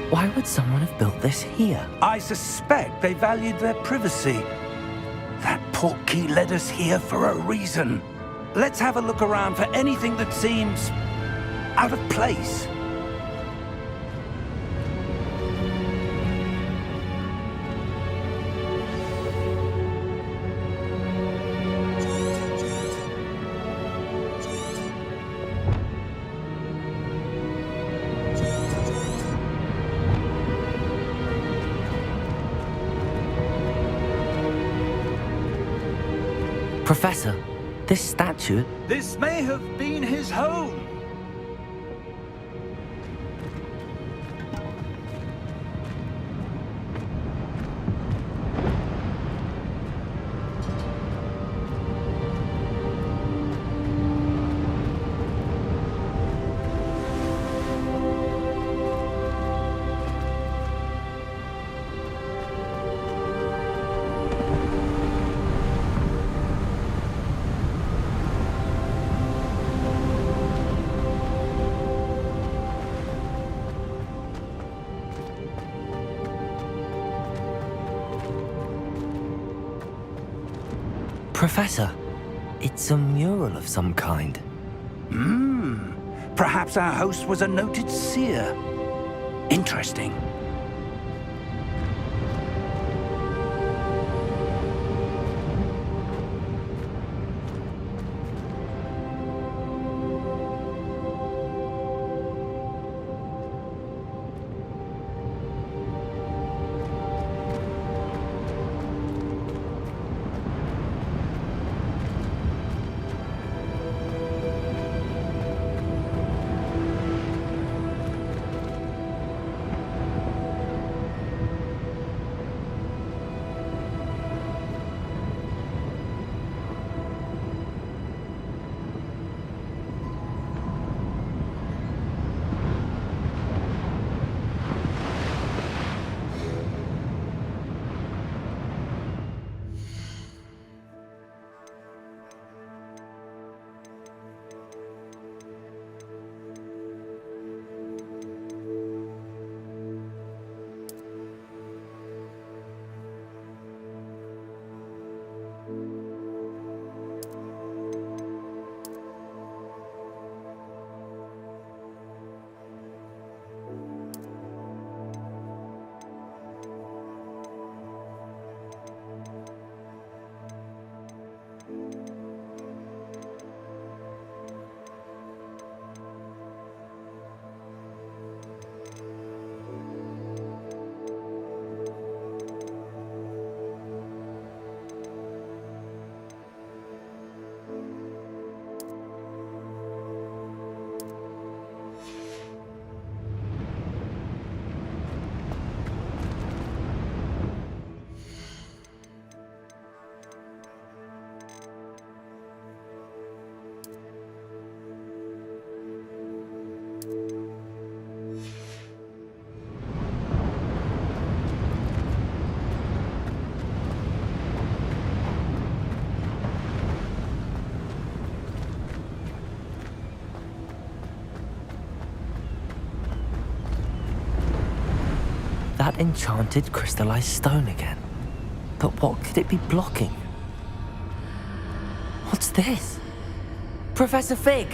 Why would someone have built this here? I suspect they valued their privacy. That portkey led us here for a reason. Let's have a look around for anything that seems out of place. Professor, this statue... This may have been his home. Professor, it's a mural of some kind. Perhaps our host was a noted seer. Interesting. That enchanted crystallized stone again. But what could it be blocking? What's this? Professor Fig!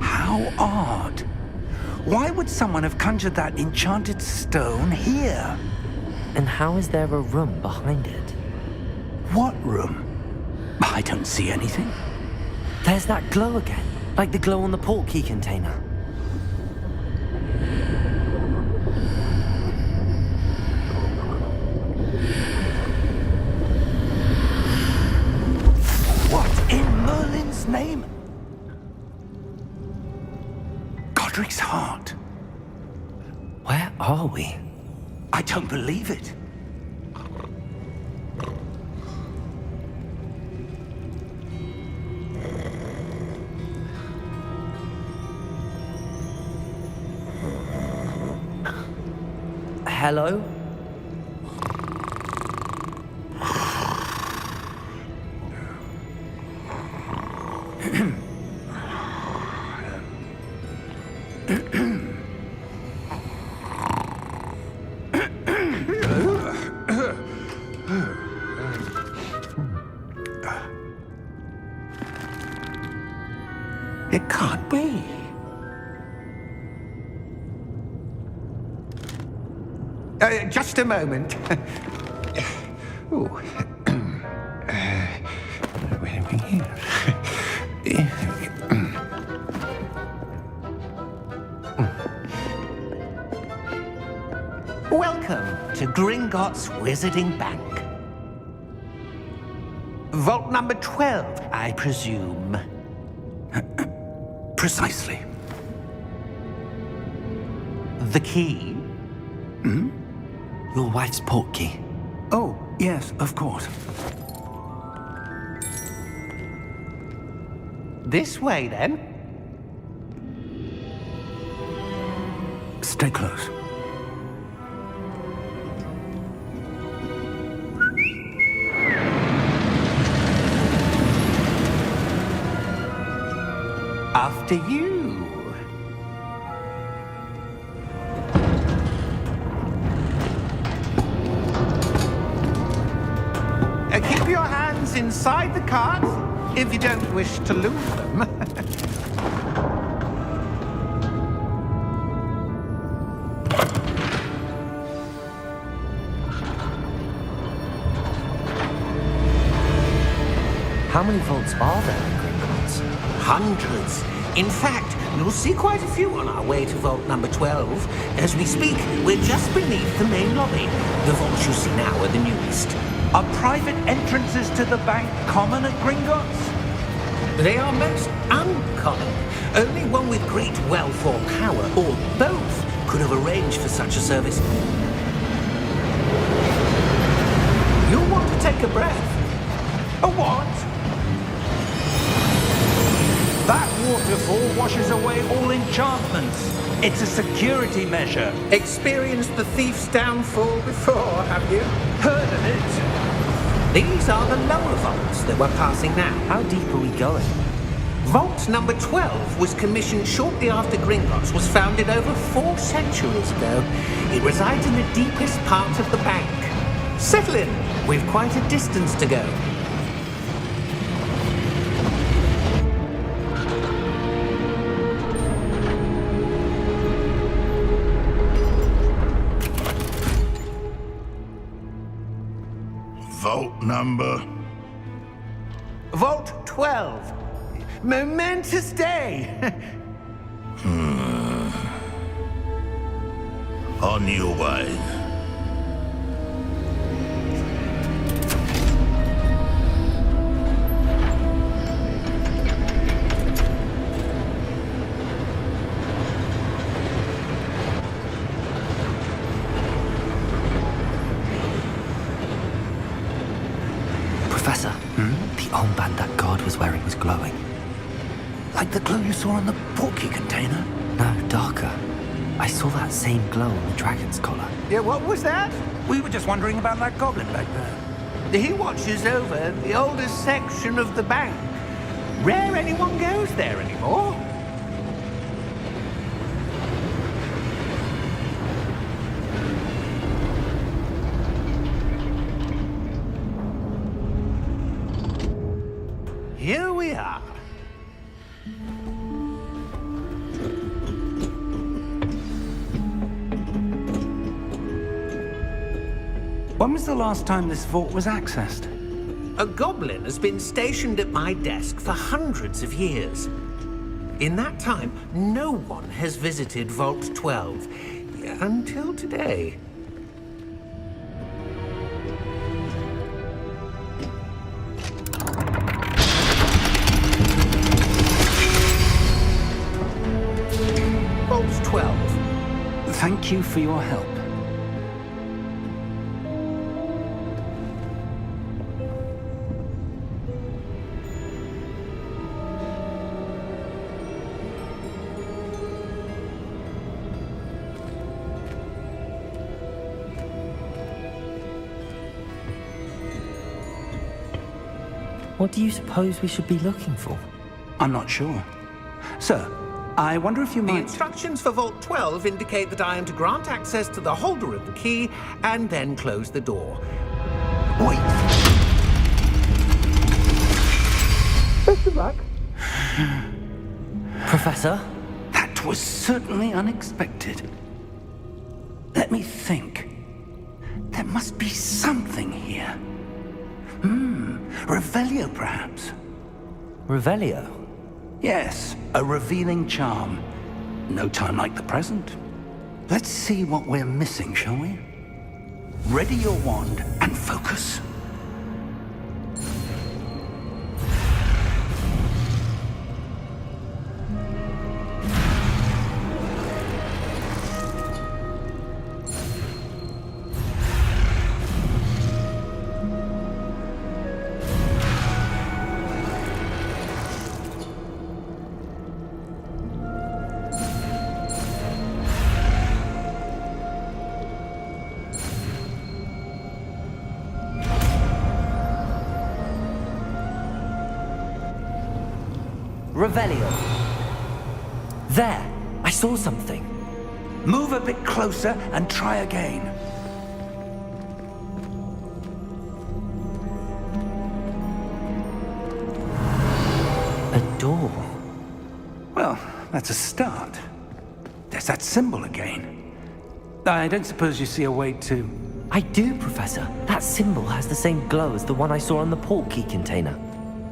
How odd. Why would someone have conjured that enchanted stone here? And how is there a room behind it? What room? I don't see anything. There's that glow again, like the glow on the portkey container. What in Merlin's name? Godric's heart. Where are we? I don't believe it. Hello? It can't be. Just a moment. Ooh. Where are we here? Welcome to Gringotts Wizarding Bank. Vault number 12, I presume. Precisely. The key? Your wife's portkey. Oh, yes, of course. This way, then. Stay close. After you. Keep your hands inside the cart if you don't wish to lose them. How many vaults are there in Gringotts? Hundreds. In fact, you'll see quite a few on our way to vault number 12. As we speak, we're just beneath the main lobby. The vaults you see now are the newest. Are private entrances to the bank common at Gringotts? They are most uncommon. Only one with great wealth or power, or both, could have arranged for such a service. You'll want to take a breath. A what? That waterfall washes away all enchantments. It's a security measure. Experienced the thief's downfall before, have you? Heard of it? These are the lower vaults that we're passing now. How deep are we going? Vault number 12 was commissioned shortly after Gringotts was founded over 4 centuries ago. It resides in the deepest part of the bank. Settle in. We've quite a distance to go. Vault number? Vault 12. Momentous day. On your way. Professor, the armband that guard was wearing was glowing. Like the glow you saw on the portkey container? No, darker. I saw that same glow on the dragon's collar. Yeah, what was that? We were just wondering about that goblin back there. He watches over the oldest section of the bank. Rare anyone goes there anymore. Here we are. When was the last time this vault was accessed? A goblin has been stationed at my desk for hundreds of years. In that time, no one has visited Vault 12 until today. Vault 12. Thank you for your help. What do you suppose we should be looking for? I'm not sure. Sir, I wonder if you The might... instructions for Vault 12 indicate that I am to grant access to the holder of the key and then close the door. Wait. Best of luck. Professor? That was certainly unexpected. Let me think. There must be something here. Revelio, perhaps? Revelio? Yes, a revealing charm. No time like the present. Let's see what we're missing, shall we? Ready your wand and focus. Revelio. There! I saw something. Move a bit closer and try again. A door. Well, that's a start. There's that symbol again. I don't suppose you see a way to... I do, Professor. That symbol has the same glow as the one I saw on the port key container.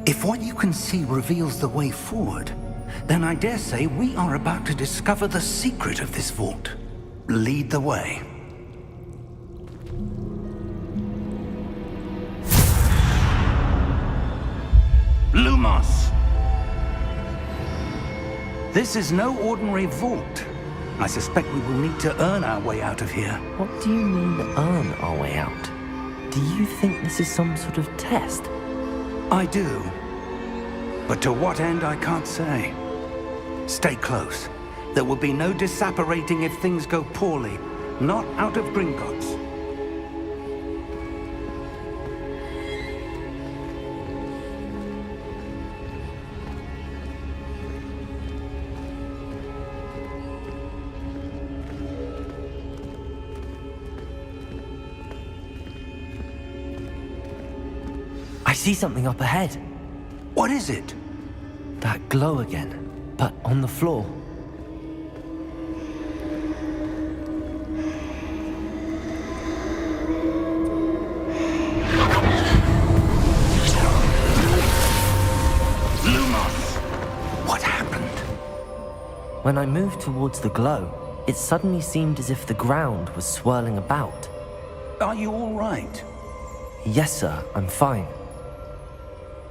If what you can see reveals the way forward, then I dare say we are about to discover the secret of this vault. Lead the way. Lumos! This is no ordinary vault. I suspect we will need to earn our way out of here. What do you mean, earn our way out? Do you think this is some sort of test? I do. But to what end, I can't say. Stay close. There will be no disapparating if things go poorly. Not out of Gringotts. I see something up ahead. What is it? That glow again, but on the floor. Lumos! What happened? When I moved towards the glow, it suddenly seemed as if the ground was swirling about. Are you all right? Yes, sir, I'm fine.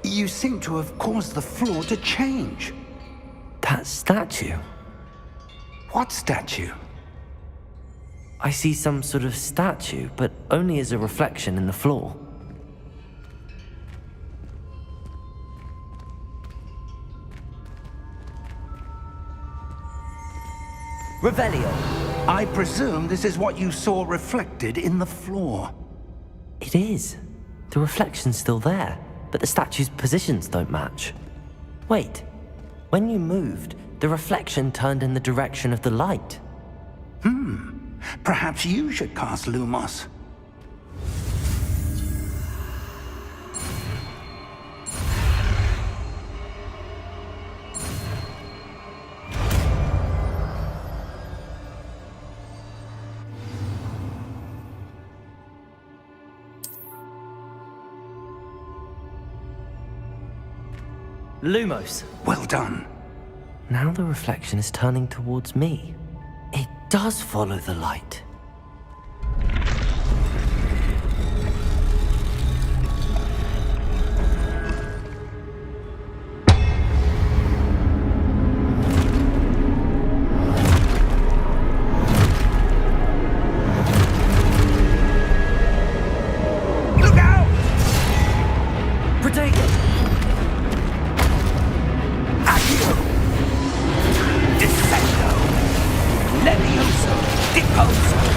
You seem to have caused the floor to change. That statue. What statue? I see some sort of statue, but only as a reflection in the floor. Revelio. I presume this is what you saw reflected in the floor. It is. The reflection's still there, but the statue's positions don't match. Wait. When you moved, the reflection turned in the direction of the light. Perhaps you should cast Lumos. Lumos. Well done. Now the reflection is turning towards me. It does follow the light. Look out! Protego! Accio! Descendo! Levioso! Deposo!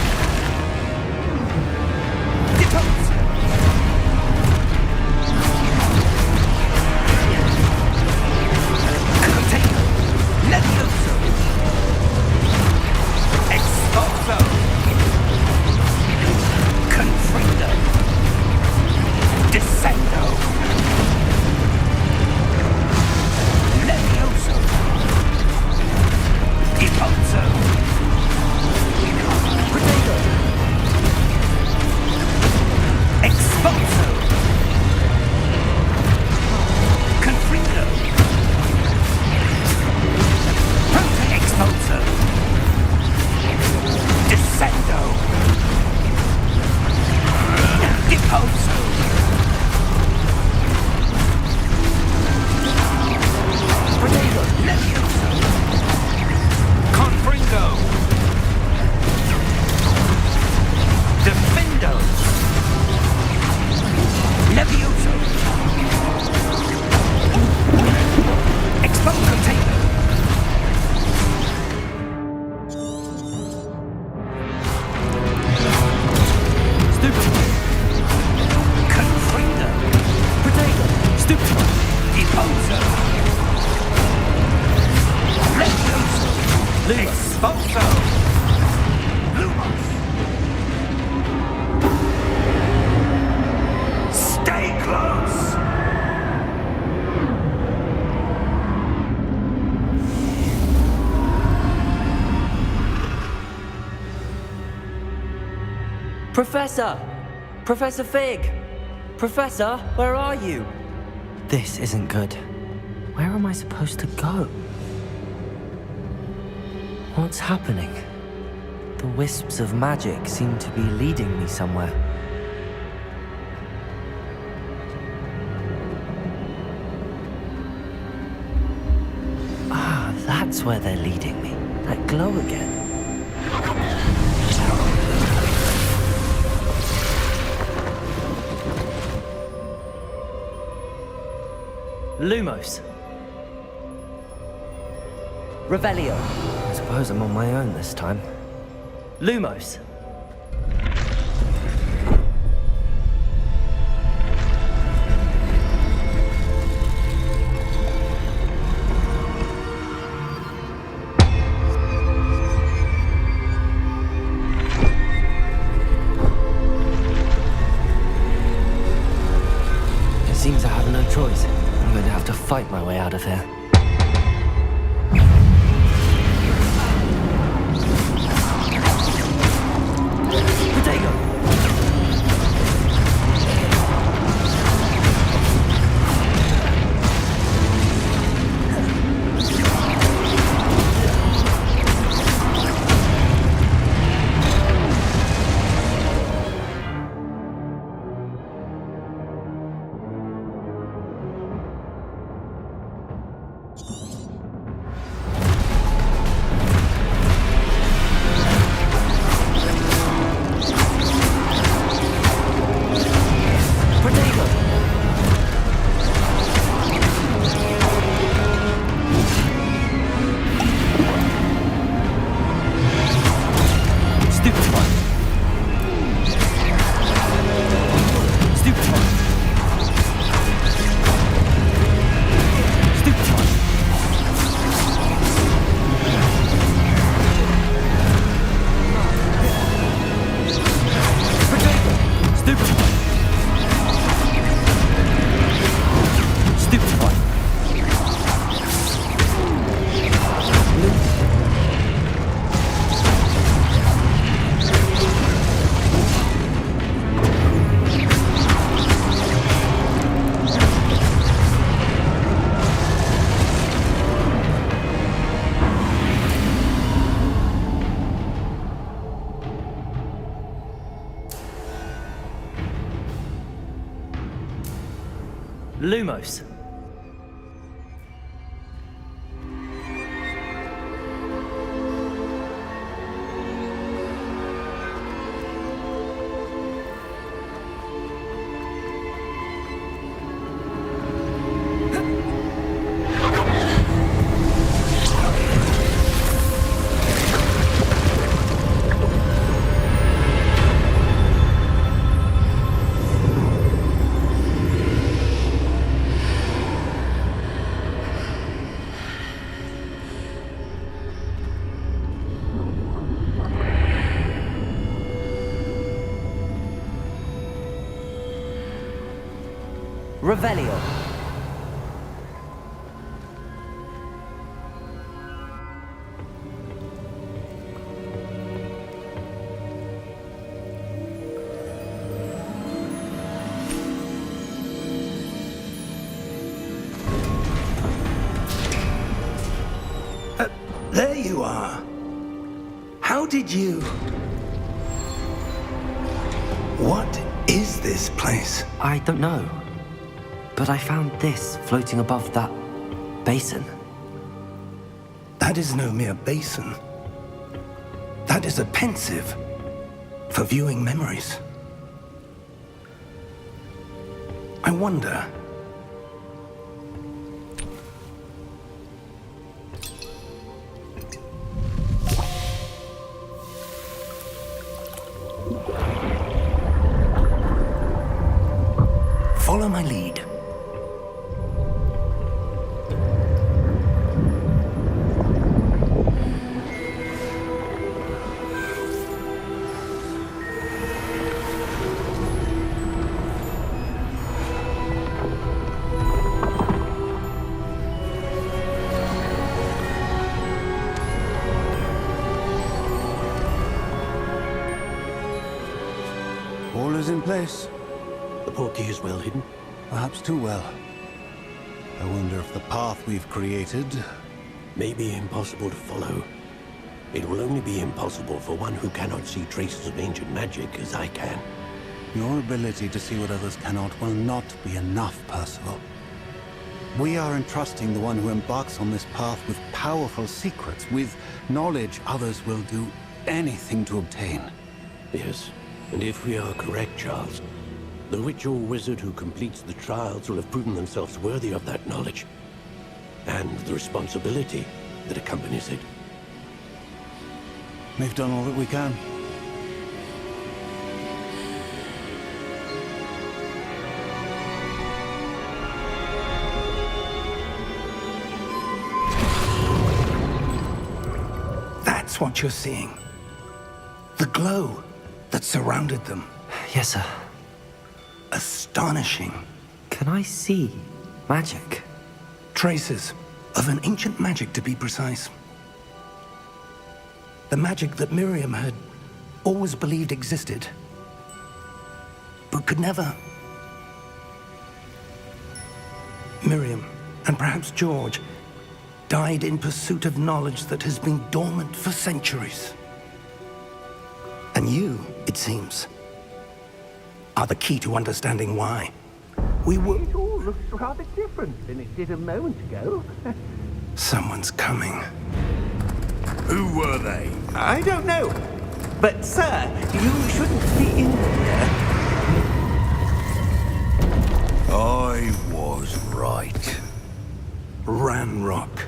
Expulso! Confringo! Proto-expulso! Descendo! Deposo! Levioso! Confringo! Defendo! Levioso! Expulso Taylor! Stupid! Confringo! Potato! Stupid! Deposo! Levioso! Expulso! Lumos! Stay close! Professor! Professor Fig! Professor, where are you? This isn't good. Where am I supposed to go? What's happening? The wisps of magic seem to be leading me somewhere. Ah, that's where they're leading me. That glow again. Lumos. Revelio. I suppose I'm on my own this time. Lumos. It seems I have no choice. I'm going to have to fight my way out of here. Lumos. Revelio. did you? What is this place? I don't know. But I found this floating above that basin. That is no mere basin. That is a pensive for viewing memories. I wonder. Follow my lead. All is in place. The portkey is well hidden. Perhaps too well. I wonder if the path we've created... May be impossible to follow. It will only be impossible for one who cannot see traces of ancient magic as I can. Your ability to see what others cannot will not be enough, Percival. We are entrusting the one who embarks on this path with powerful secrets, with knowledge others will do anything to obtain. Yes, and if we are correct, Charles, the witch or wizard who completes the trials will have proven themselves worthy of that knowledge, and the responsibility that accompanies it. We've done all that we can. That's what you're seeing. The glow that surrounded them. Yes, sir. Astonishing. Can I see magic? Traces of an ancient magic, to be precise. The magic that Miriam had always believed existed, but could never. Miriam, and perhaps George, died in pursuit of knowledge that has been dormant for centuries. And you, it seems, are the key to understanding why. We were... It all looks rather different than it did a moment ago. Someone's coming. Who were they? I don't know. But, sir, you shouldn't be in here. I was right. Ranrock.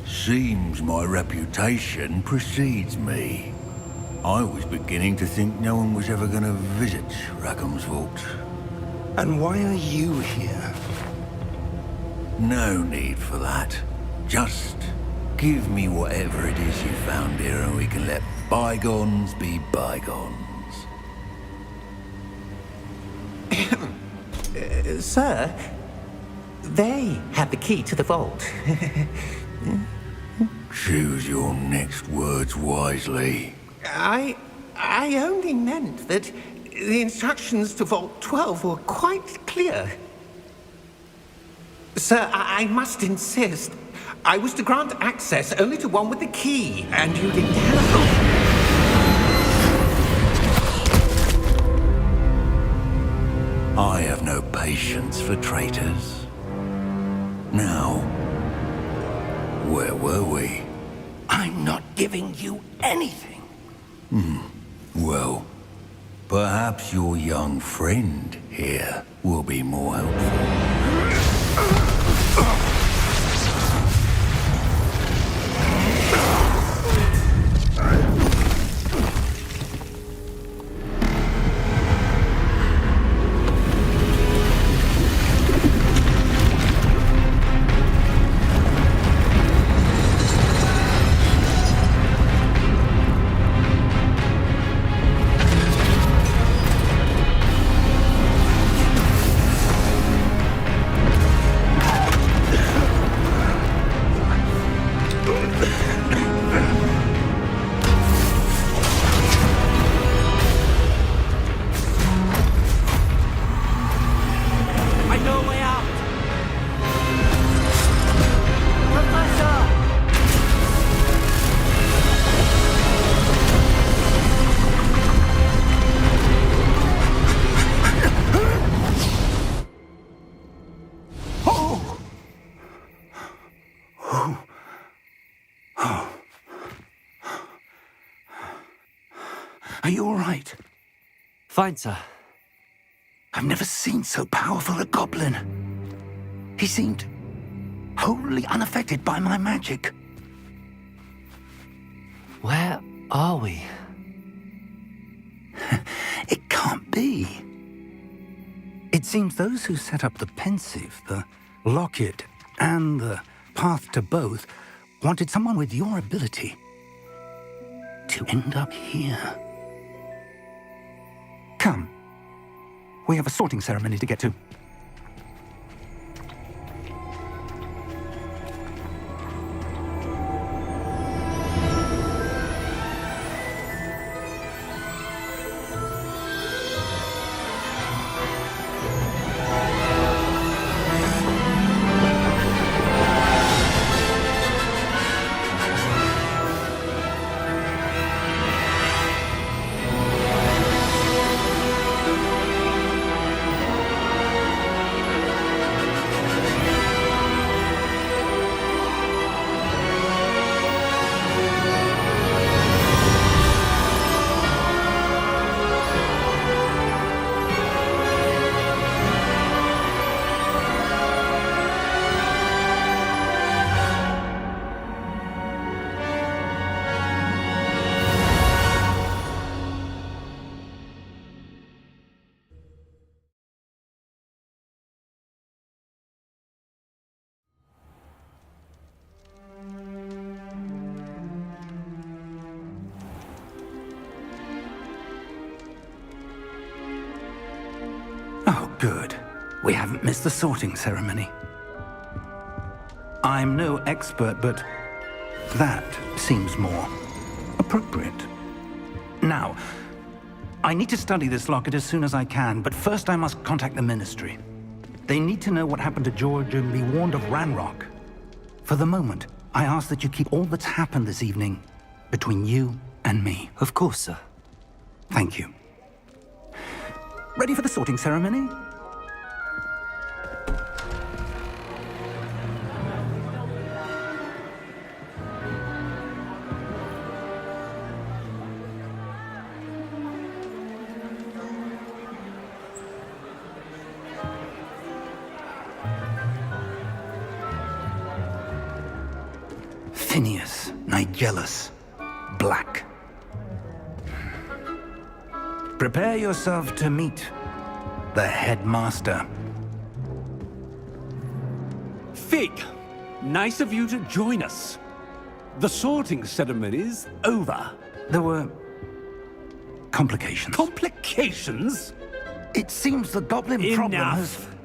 Seems my reputation precedes me. I was beginning to think no one was ever going to visit Rackham's Vault. And why are you here? No need for that. Just give me whatever it is you found here and we can let bygones be bygones. Sir, they have the key to the vault. Choose your next words wisely. I only meant that the instructions to Vault 12 were quite clear. Sir, I must insist. I was to grant access only to one with the key, and you didn't have. I have no patience for traitors. Now, where were we? I'm not giving you anything. Well, perhaps your young friend here will be more helpful. Are you all right? Fine, sir. I've never seen so powerful a goblin. He seemed wholly unaffected by my magic. Where are we? It can't be. It seems those who set up the pensive, the locket, and the path to both wanted someone with your ability to end up here. Come. We have a sorting ceremony to get to. Oh, good. We haven't missed the sorting ceremony. I'm no expert, but that seems more appropriate. Now, I need to study this locket as soon as I can, but first I must contact the Ministry. They need to know what happened to George and be warned of Ranrock. For the moment, I ask that you keep all that's happened this evening between you and me. Of course, sir. Thank you. Ready for the sorting ceremony? Phineas, Nigellus, Black. Prepare yourself to meet the headmaster. Fig, nice of you to join us. The sorting ceremony's over. There were complications. Complications? It seems the goblin problem has... Enough.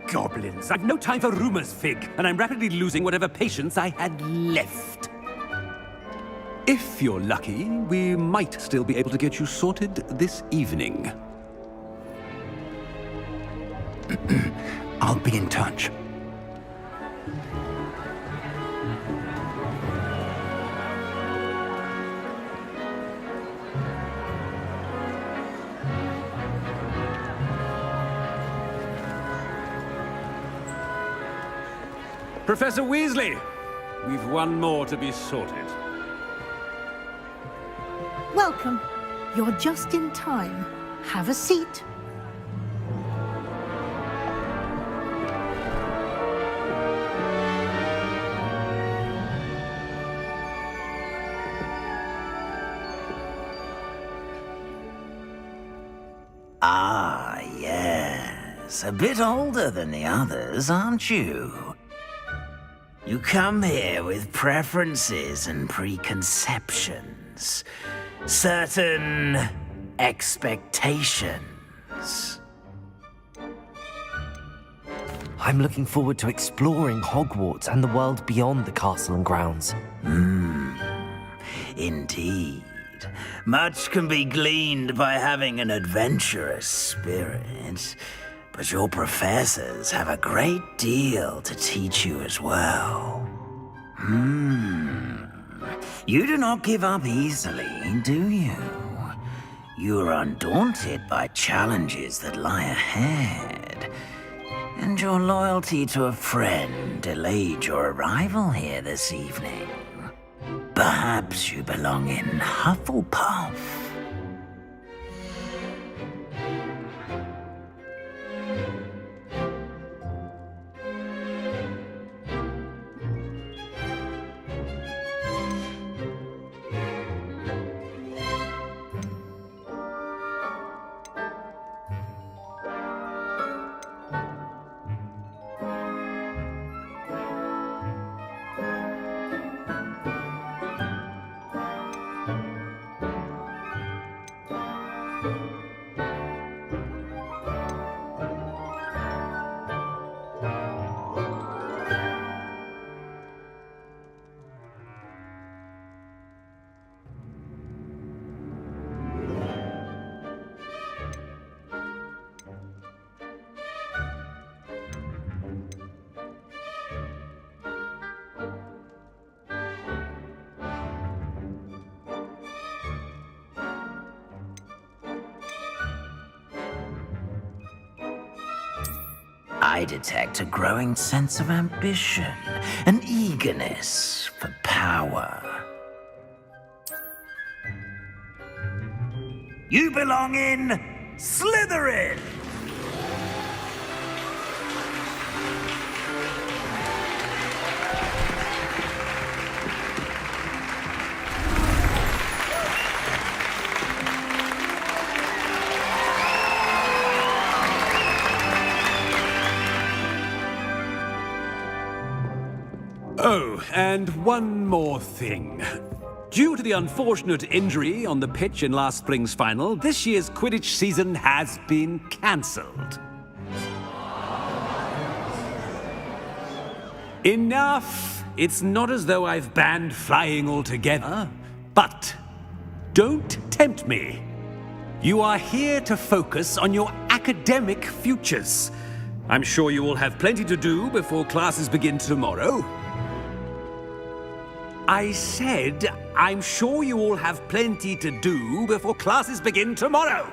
Goblins. I've no time for rumors, Fig, and I'm rapidly losing whatever patience I had left. If you're lucky, we might still be able to get you sorted this evening. I'll be in touch. Professor Weasley, we've one more to be sorted. Welcome. You're just in time. Have a seat. Ah, yes. A bit older than the others, aren't you? You come here with preferences and preconceptions. Certain expectations. I'm looking forward to exploring Hogwarts and the world beyond the castle and grounds. Indeed. Much can be gleaned by having an adventurous spirit, but your professors have a great deal to teach you as well. You do not give up easily, do you? You are undaunted by challenges that lie ahead. And your loyalty to a friend delayed your arrival here this evening. Perhaps you belong in Hufflepuff. I detect a growing sense of ambition, an eagerness for power. You belong in Slytherin! Oh, and one more thing. Due to the unfortunate injury on the pitch in last spring's final, this year's Quidditch season has been cancelled. Enough! It's not as though I've banned flying altogether, but don't tempt me. You are here to focus on your academic futures. I'm sure you will have plenty to do before classes begin tomorrow. I said, I'm sure you all have plenty to do before classes begin tomorrow.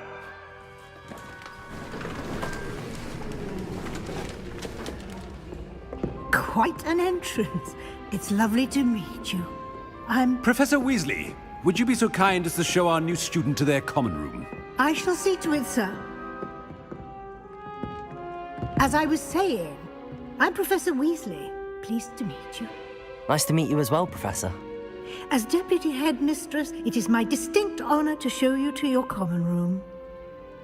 Quite an entrance. It's lovely to meet you. Professor Weasley, would you be so kind as to show our new student to their common room? I shall see to it, sir. As I was saying, I'm Professor Weasley. Pleased to meet you. Nice to meet you as well, Professor. As Deputy Headmistress, it is my distinct honor to show you to your common room.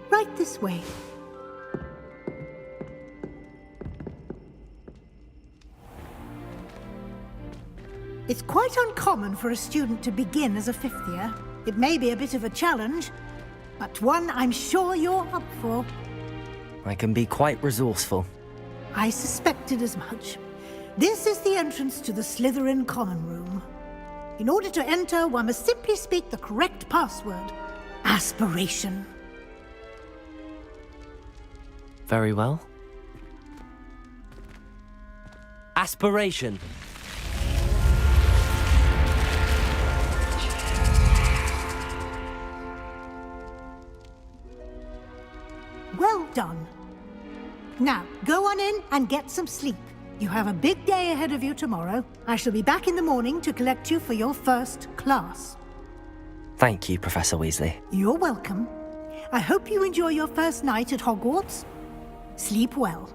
Right this way. It's quite uncommon for a student to begin as a fifth year. It may be a bit of a challenge, but one I'm sure you're up for. I can be quite resourceful. I suspected as much. This is the entrance to the Slytherin common room. In order to enter, one must simply speak the correct password. Aspiration. Very well. Aspiration. Well done. Now, go on in and get some sleep. You have a big day ahead of you tomorrow. I shall be back in the morning to collect you for your first class. Thank you, Professor Weasley. You're welcome. I hope you enjoy your first night at Hogwarts. Sleep well.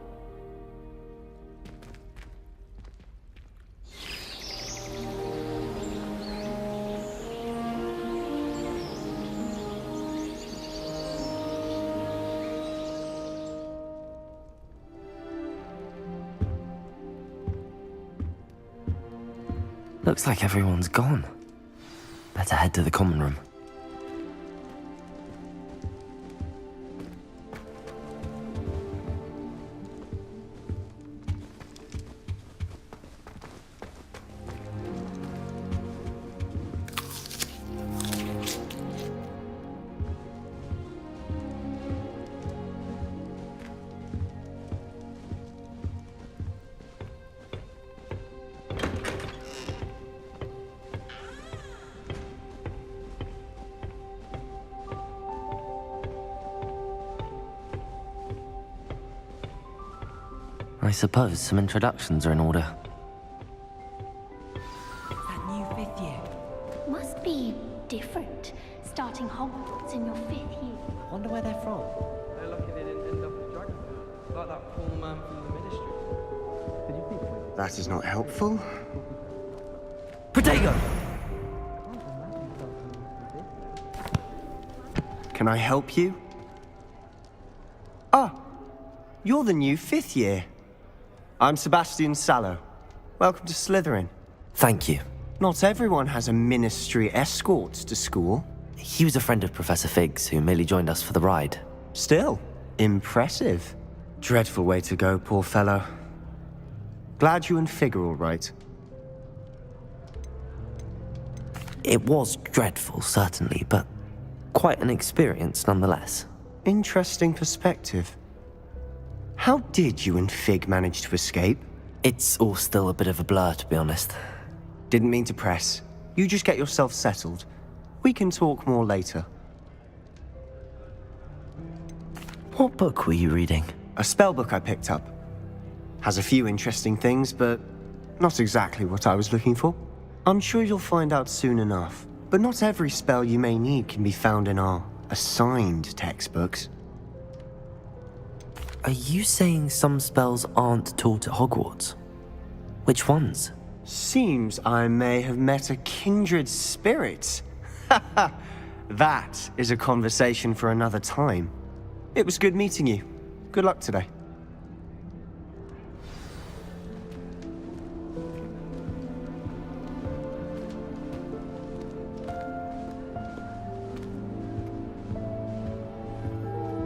Looks like everyone's gone. Better head to the common room. I suppose some introductions are in order. That new fifth year. Must be different, starting Hogwarts in your fifth year. I wonder where they're from. They're lucky they didn't end up as Dragonflies, like that poor man from the Ministry. Did you think? That is not helpful. Protego! Can I help you? Ah, you're the new fifth year. I'm Sebastian Sallow. Welcome to Slytherin. Thank you. Not everyone has a ministry escort to school. He was a friend of Professor Fig's who merely joined us for the ride. Still, impressive. Dreadful way to go, poor fellow. Glad you and Fig are all right. It was dreadful, certainly, but quite an experience nonetheless. Interesting perspective. How did you and Fig manage to escape? It's all still a bit of a blur, to be honest. Didn't mean to press. You just get yourself settled. We can talk more later. What book were you reading? A spell book I picked up. Has a few interesting things, but not exactly what I was looking for. I'm sure you'll find out soon enough. But not every spell you may need can be found in our assigned textbooks. Are you saying some spells aren't taught at Hogwarts? Which ones? Seems I may have met a kindred spirit. That is a conversation for another time. It was good meeting you. Good luck today.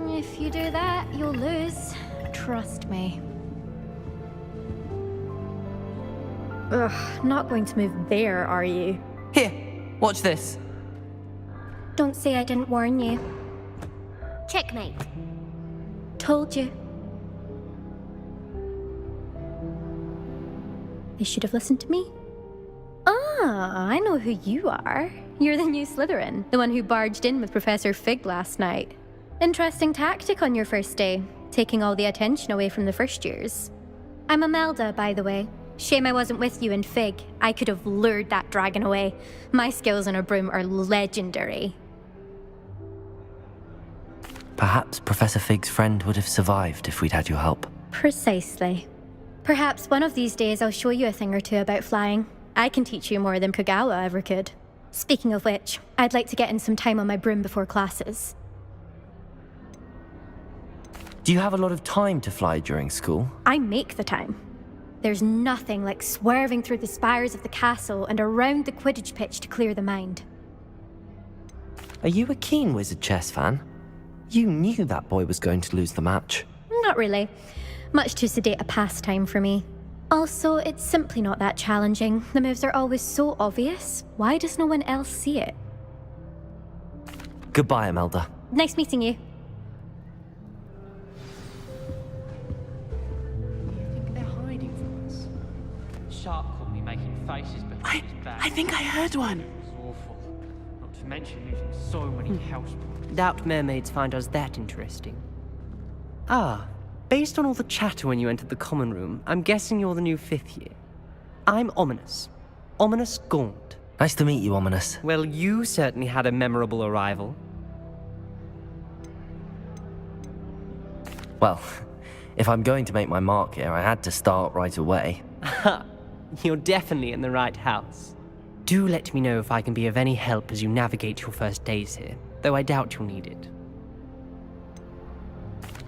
If you do that, you'll lose. Trust me. Ugh, not going to move there, are you? Here, watch this. Don't say I didn't warn you. Checkmate. Told you. They should have listened to me. Ah, I know who you are. You're the new Slytherin, the one who barged in with Professor Fig last night. Interesting tactic on your first day, taking all the attention away from the first years. I'm Imelda, by the way. Shame I wasn't with you in Fig. I could have lured that dragon away. My skills on a broom are legendary. Perhaps Professor Fig's friend would have survived if we'd had your help. Precisely. Perhaps one of these days I'll show you a thing or two about flying. I can teach you more than Kogawa ever could. Speaking of which, I'd like to get in some time on my broom before classes. Do you have a lot of time to fly during school? I make the time. There's nothing like swerving through the spires of the castle and around the Quidditch pitch to clear the mind. Are you a keen Wizard chess fan? You knew that boy was going to lose the match. Not really. Much too sedate a pastime for me. Also, it's simply not that challenging. The moves are always so obvious. Why does no one else see it? Goodbye, Imelda. Nice meeting you. They're hiding from us. Sharp caught me making faces behind his back. I think I heard one. It was awful. Not to mention losing so many house points. Doubt mermaids find us that interesting. Ah, based on all the chatter when you entered the common room, I'm guessing you're the new 5th year. I'm Ominous. Ominous Gaunt. Nice to meet you, Ominous. Well, you certainly had a memorable arrival. Well, if I'm going to make my mark here, I had to start right away. Ha! You're definitely in the right house. Do let me know if I can be of any help as you navigate your first days here, though I doubt you'll need it.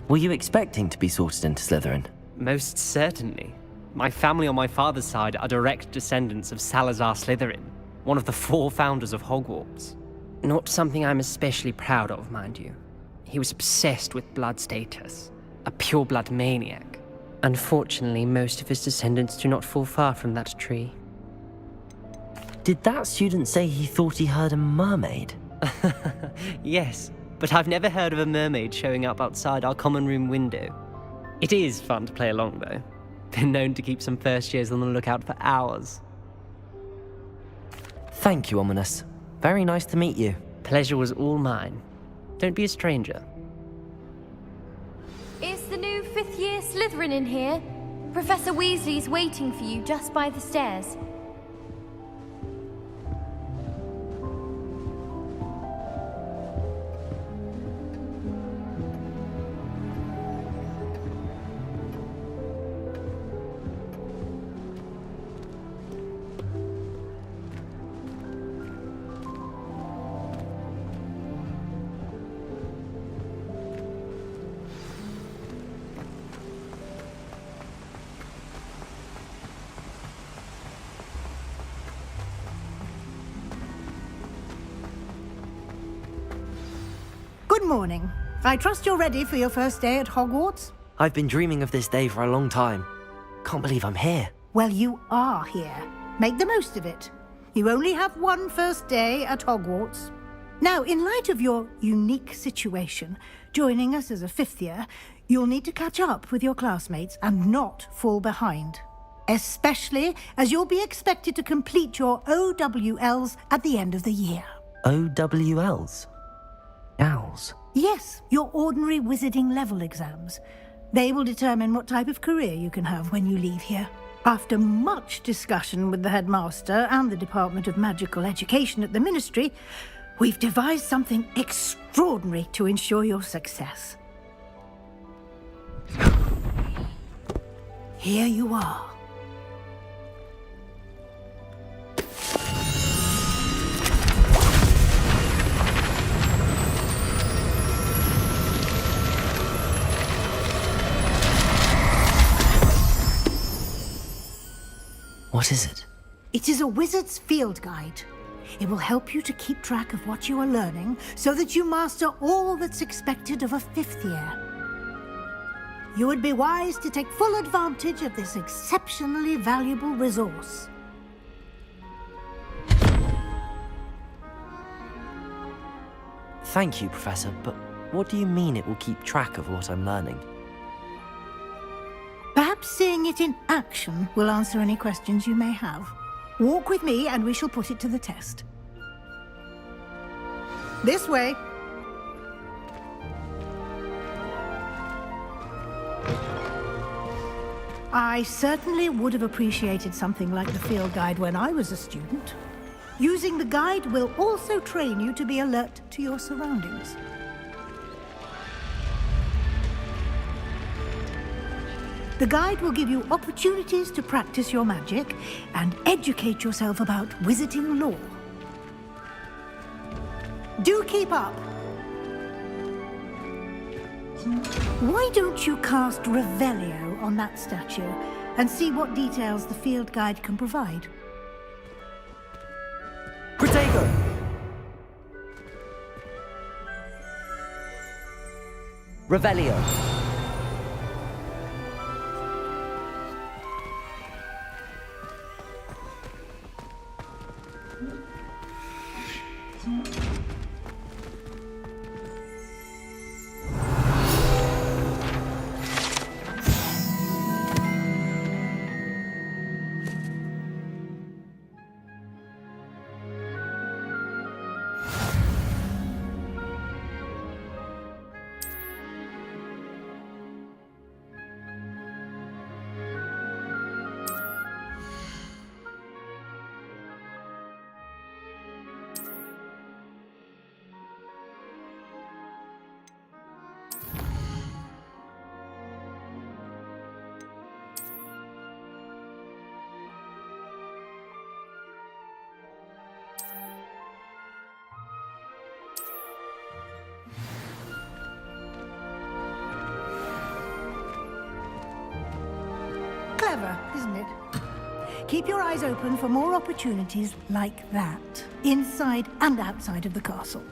Were you expecting to be sorted into Slytherin? Most certainly. My family on my father's side are direct descendants of Salazar Slytherin, one of the 4 founders of Hogwarts. Not something I'm especially proud of, mind you. He was obsessed with blood status, a pure-blood maniac. Unfortunately, most of his descendants do not fall far from that tree. Did that student say he thought he heard a mermaid? Yes, but I've never heard of a mermaid showing up outside our common room window. It is fun to play along, though. Been known to keep some first years on the lookout for hours. Thank you, Ominous. Very nice to meet you. Pleasure was all mine. Don't be a stranger. Is the new 5th year Slytherin in here? Professor Weasley's waiting for you just by the stairs. Good morning. I trust you're ready for your first day at Hogwarts? I've been dreaming of this day for a long time. Can't believe I'm here. Well, you are here. Make the most of it. You only have one first day at Hogwarts. Now, in light of your unique situation, joining us as a fifth year, you'll need to catch up with your classmates and not fall behind. Especially as you'll be expected to complete your OWLs at the end of the year. OWLs? Owls? Yes, your ordinary wizarding level exams. They will determine what type of career you can have when you leave here. After much discussion with the headmaster and the Department of Magical Education at the Ministry, we've devised something extraordinary to ensure your success. Here you are. What is it? It is a wizard's field guide. It will help you to keep track of what you are learning so that you master all that's expected of a fifth year. You would be wise to take full advantage of this exceptionally valuable resource. Thank you, Professor, but what do you mean it will keep track of what I'm learning? Perhaps seeing it in action will answer any questions you may have. Walk with me and we shall put it to the test. This way. I certainly would have appreciated something like the field guide when I was a student. Using the guide will also train you to be alert to your surroundings. The guide will give you opportunities to practice your magic and educate yourself about wizarding lore. Do keep up! Why don't you cast Revelio on that statue and see what details the field guide can provide? Protego! Revelio! Clever, isn't it? Keep your eyes open for more opportunities like that, inside and outside of the castle.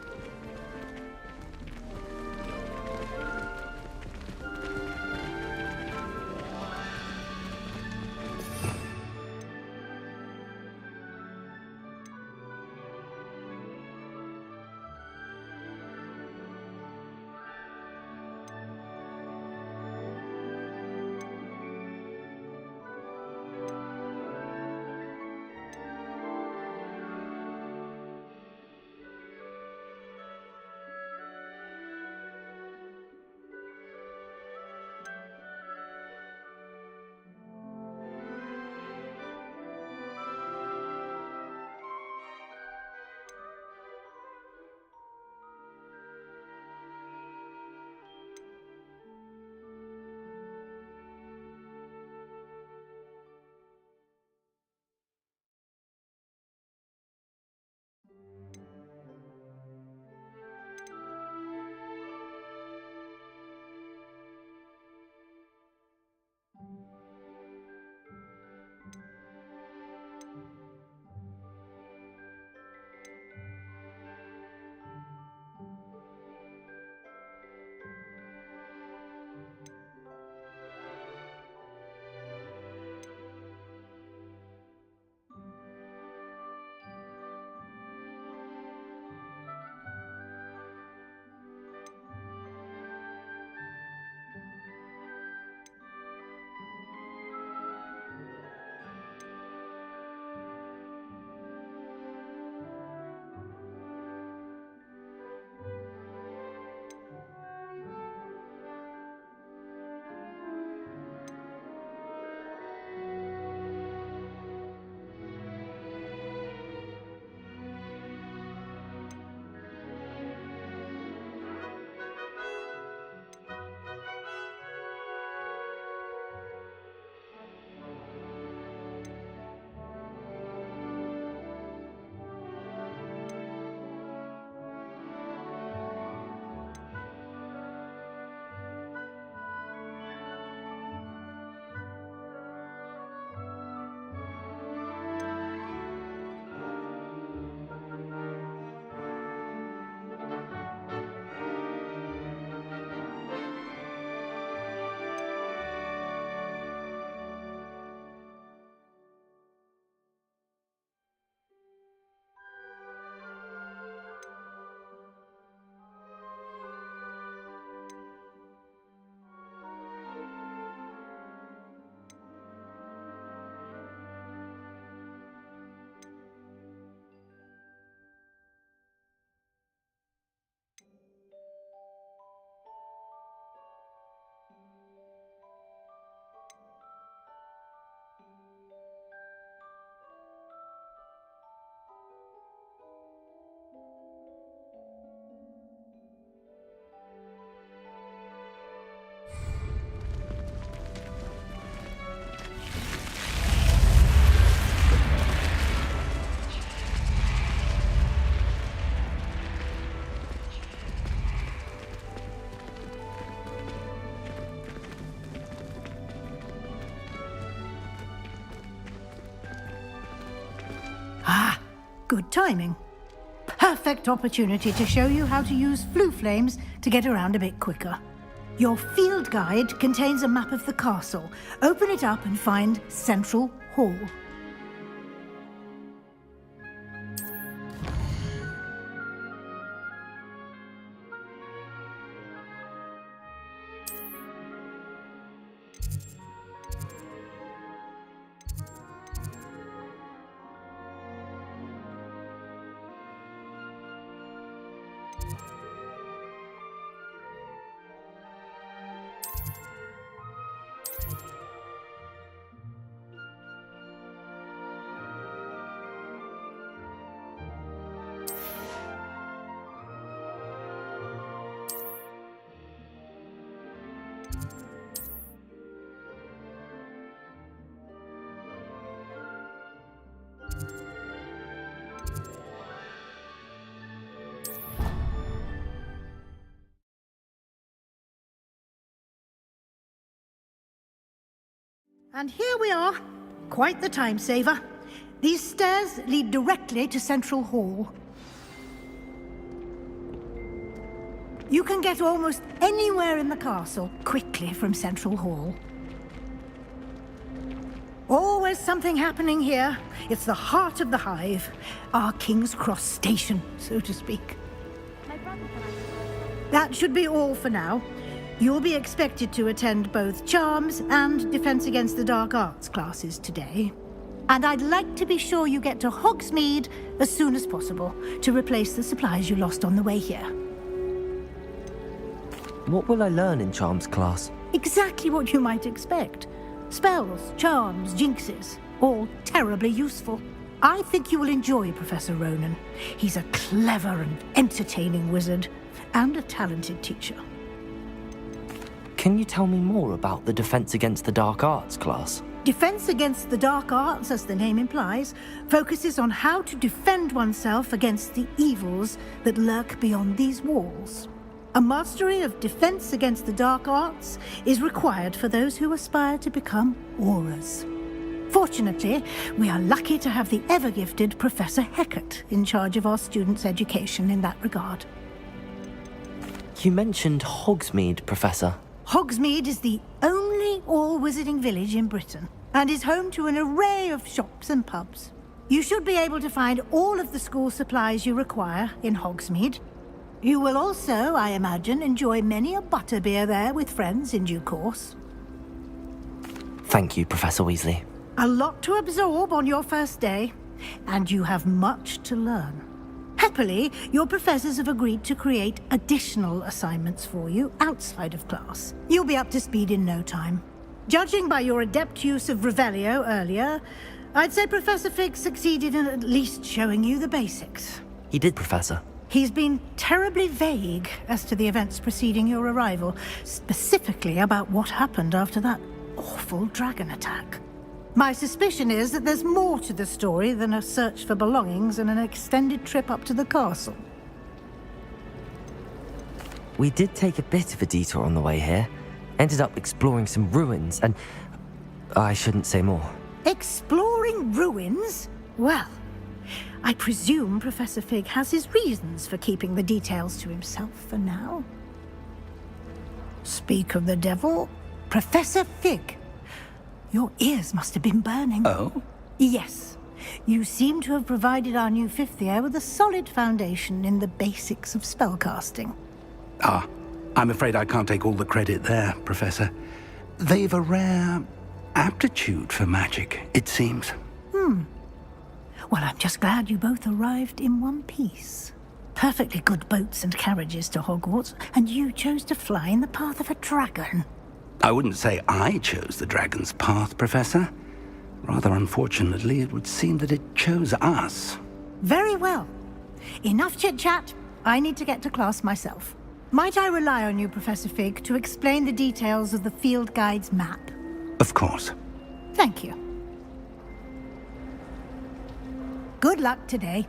Good timing. Perfect opportunity to show you how to use flue flames to get around a bit quicker. Your field guide contains a map of the castle. Open it up and find Central Hall. And here we are. Quite the time saver. These stairs lead directly to Central Hall. You can get almost anywhere in the castle quickly from Central Hall. Always something happening here. It's the heart of the hive. Our King's Cross station, so to speak. That should be all for now. You'll be expected to attend both Charms and Defense Against the Dark Arts classes today. And I'd like to be sure you get to Hogsmeade as soon as possible to replace the supplies you lost on the way here. What will I learn in Charms class? Exactly what you might expect. Spells, charms, jinxes, all terribly useful. I think you will enjoy Professor Ronan. He's a clever and entertaining wizard, and a talented teacher. Can you tell me more about the Defense Against the Dark Arts class? Defense Against the Dark Arts, as the name implies, focuses on how to defend oneself against the evils that lurk beyond these walls. A mastery of Defense Against the Dark Arts is required for those who aspire to become Auras. Fortunately, we are lucky to have the ever-gifted Professor Hecat in charge of our students' education in that regard. You mentioned Hogsmeade, Professor. Hogsmeade is the only all-wizarding village in Britain, and is home to an array of shops and pubs. You should be able to find all of the school supplies you require in Hogsmeade. You will also, I imagine, enjoy many a butterbeer there with friends in due course. Thank you, Professor Weasley. A lot to absorb on your first day, and you have much to learn. Happily, your professors have agreed to create additional assignments for you outside of class. You'll be up to speed in no time. Judging by your adept use of Revelio earlier, I'd say Professor Fig succeeded in at least showing you the basics. He did, Professor. He's been terribly vague as to the events preceding your arrival, specifically about what happened after that awful dragon attack. My suspicion is that there's more to the story than a search for belongings and an extended trip up to the castle. We did take a bit of a detour on the way here. Ended up exploring some ruins and... I shouldn't say more. Exploring ruins? Well, I presume Professor Fig has his reasons for keeping the details to himself for now. Speak of the devil, Professor Fig. Your ears must have been burning. Oh? Yes. You seem to have provided our new fifth year with a solid foundation in the basics of spellcasting. Ah, I'm afraid I can't take all the credit there, Professor. They've a rare aptitude for magic, it seems. Well, I'm just glad you both arrived in one piece. Perfectly good boats and carriages to Hogwarts, and you chose to fly in the path of a dragon. I wouldn't say I chose the dragon's path, Professor. Rather unfortunately, it would seem that it chose us. Very well. Enough chit-chat. I need to get to class myself. Might I rely on you, Professor Fig, to explain the details of the field guide's map? Of course. Thank you. Good luck today.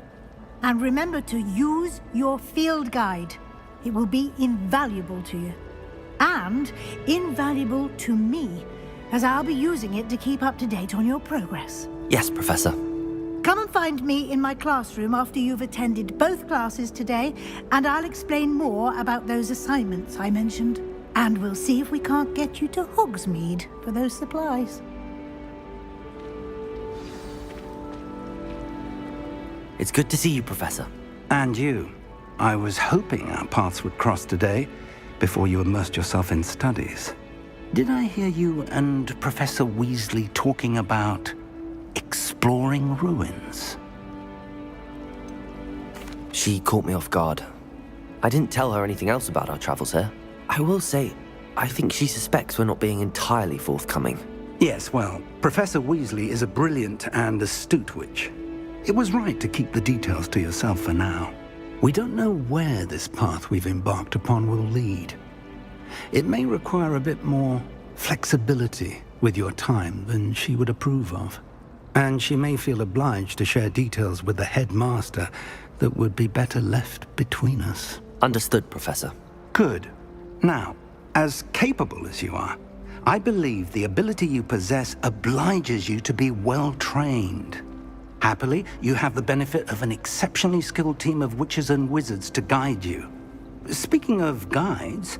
And remember to use your field guide. It will be invaluable to you. And invaluable to me, as I'll be using it to keep up to date on your progress. Yes, Professor. Come and find me in my classroom after you've attended both classes today, and I'll explain more about those assignments I mentioned. And we'll see if we can't get you to Hogsmeade for those supplies. It's good to see you, Professor. And you. I was hoping our paths would cross today, before you immersed yourself in studies. Did I hear you and Professor Weasley talking about exploring ruins? She caught me off guard. I didn't tell her anything else about our travels here. I will say, I think she suspects we're not being entirely forthcoming. Yes, well, Professor Weasley is a brilliant and astute witch. It was right to keep the details to yourself for now. We don't know where this path we've embarked upon will lead. It may require a bit more flexibility with your time than she would approve of. And she may feel obliged to share details with the headmaster that would be better left between us. Understood, Professor. Good. Now, as capable as you are, I believe the ability you possess obliges you to be well-trained. Happily, you have the benefit of an exceptionally skilled team of witches and wizards to guide you. Speaking of guides,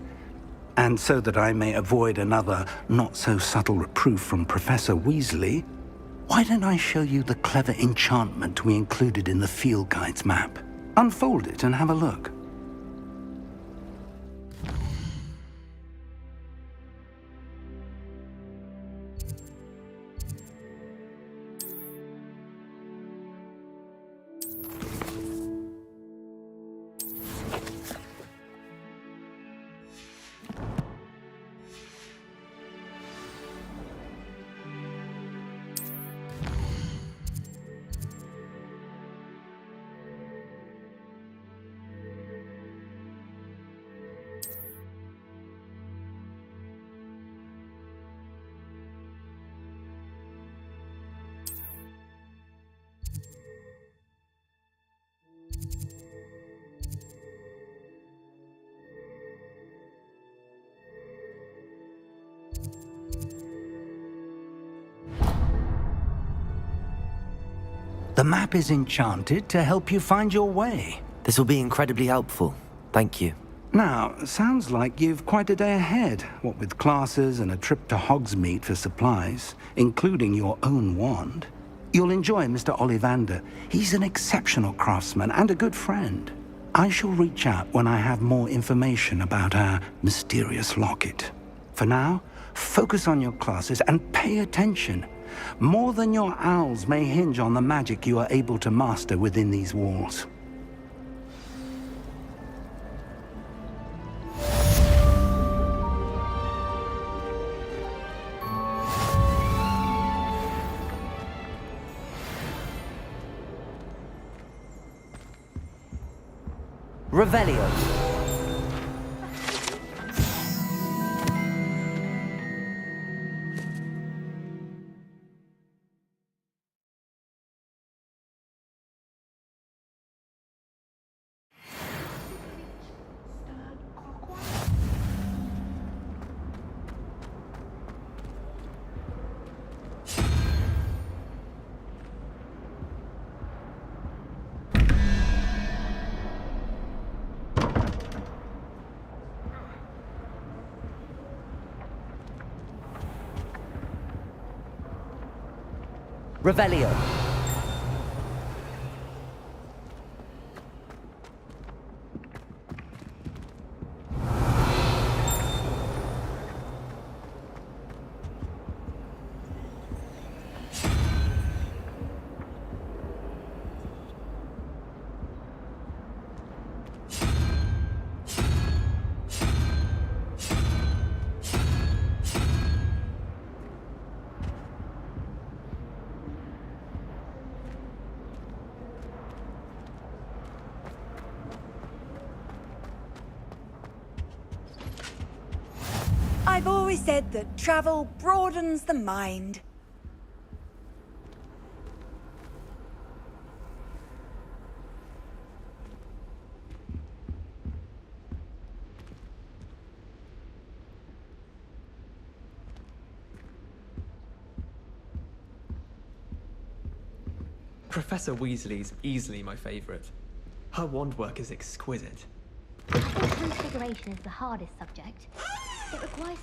and so that I may avoid another not-so-subtle reproof from Professor Weasley, why don't I show you the clever enchantment we included in the field guide's map? Unfold it and have a look. The map is enchanted to help you find your way. This will be incredibly helpful. Thank you. Now, sounds like you've quite a day ahead, what with classes and a trip to Hogsmeade for supplies, including your own wand. You'll enjoy Mr. Ollivander. He's an exceptional craftsman and a good friend. I shall reach out when I have more information about our mysterious locket. For now, focus on your classes and pay attention. More than your owls may hinge on the magic you are able to master within these walls. Revelio. Revelio. I've always said that travel broadens the mind. Professor Weasley's easily my favourite. Her wand work is exquisite. I think transfiguration is the hardest subject. It requires...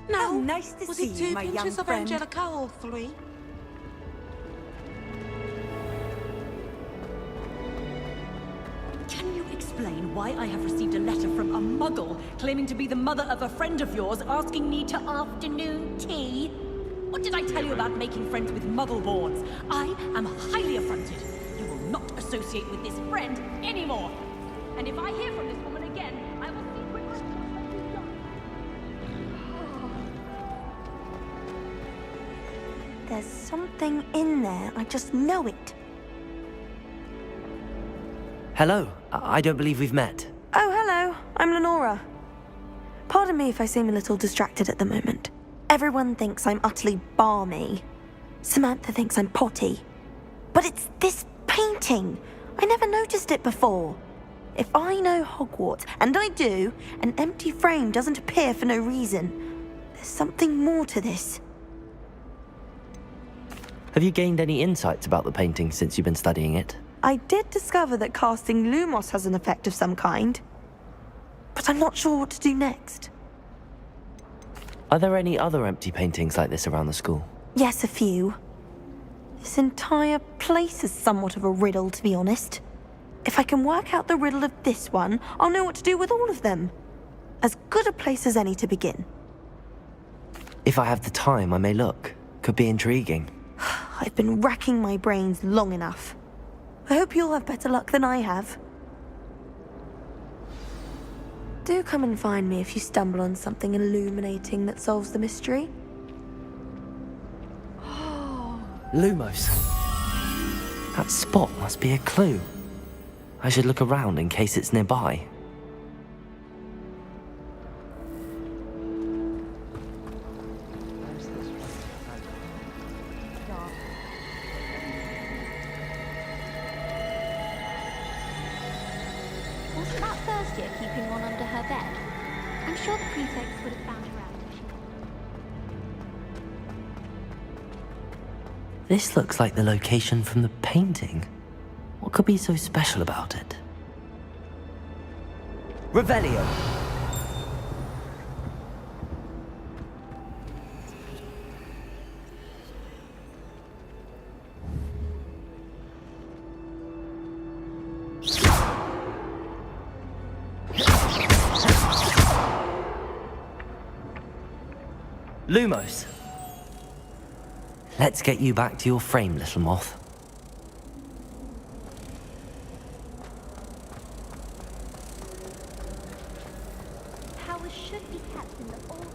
No, nice to Was see it you, 2 my young pinches of friend. Angelica or 3? Can you explain why I have received a letter from a muggle claiming to be the mother of a friend of yours asking me to afternoon tea? What did I tell you about making friends with muggle-borns? I am highly affronted. You will not associate with this friend anymore. And if I hear from this woman again, I will secretly... There's something in there. I just know it. Hello. I don't believe we've met. Oh, hello. I'm Lenora. Pardon me if I seem a little distracted at the moment. Everyone thinks I'm utterly balmy. Samantha thinks I'm potty. But it's this painting. I never noticed it before. If I know Hogwarts, and I do, an empty frame doesn't appear for no reason. There's something more to this. Have you gained any insights about the painting since you've been studying it? I did discover that casting Lumos has an effect of some kind. But I'm not sure what to do next. Are there any other empty paintings like this around the school? Yes, a few. This entire place is somewhat of a riddle, to be honest. If I can work out the riddle of this one, I'll know what to do with all of them. As good a place as any to begin. If I have the time, I may look. Could be intriguing. I've been racking my brains long enough. I hope you'll have better luck than I have. Do come and find me if you stumble on something illuminating that solves the mystery. Lumos. That spot must be a clue. I should look around in case it's nearby. Wasn't that first year keeping one under her bed? I'm sure the prefects would have found her out if she... This looks like the location from the painting. What could be so special about it? Revelio! Lumos! Let's get you back to your frame, little moth. Powers should be kept in the old...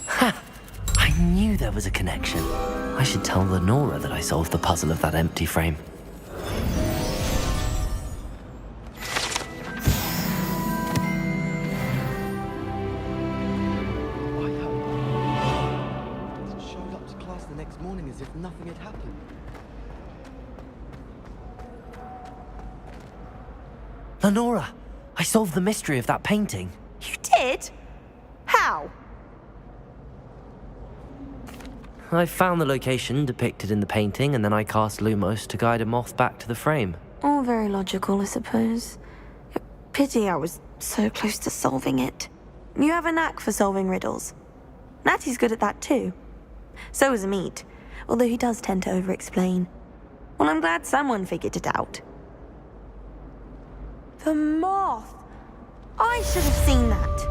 Ha! I knew there was a connection. I should tell Lenora that I solved the puzzle of that empty frame. As if nothing had happened. Lenora, I solved the mystery of that painting. You did? How? I found the location depicted in the painting, and then I cast Lumos to guide a moth back to the frame. All very logical, I suppose. Pity I was so close to solving it. You have a knack for solving riddles. Natty's good at that too. So is Amit, although he does tend to over-explain. Well, I'm glad someone figured it out. The moth! I should have seen that.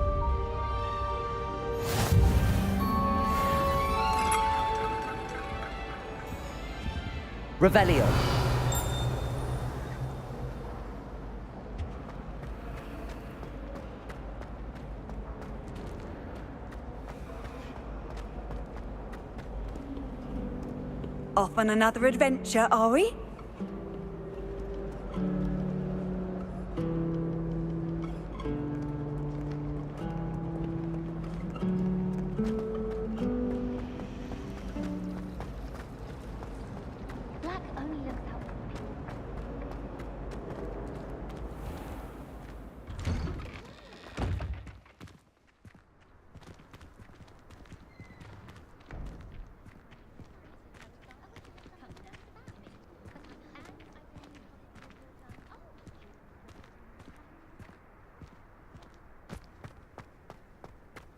Revelio. Off on another adventure, are we? Black only looks out.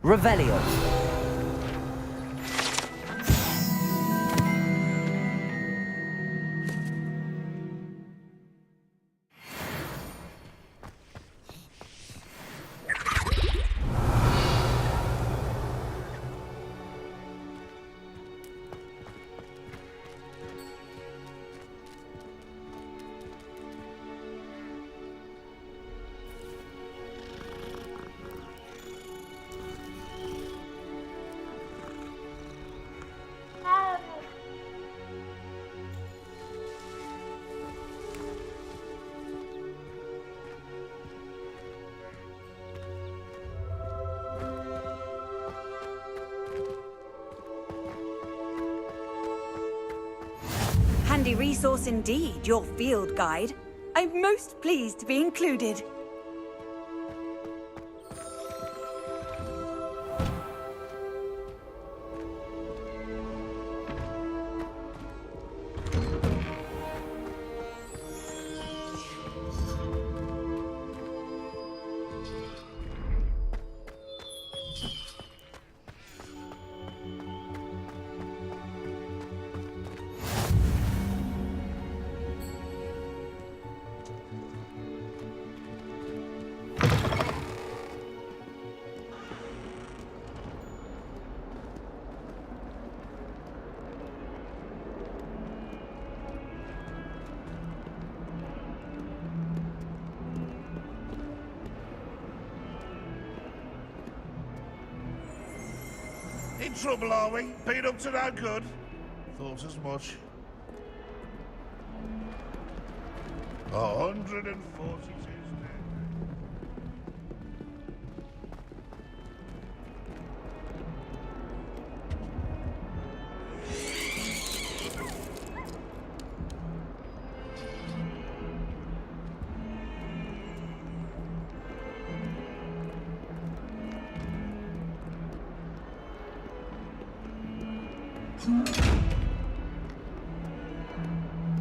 Revelio. Handy resource indeed, your field guide. I'm most pleased to be included. In trouble, are we? Been up to no good? Thought as much. 142 dead.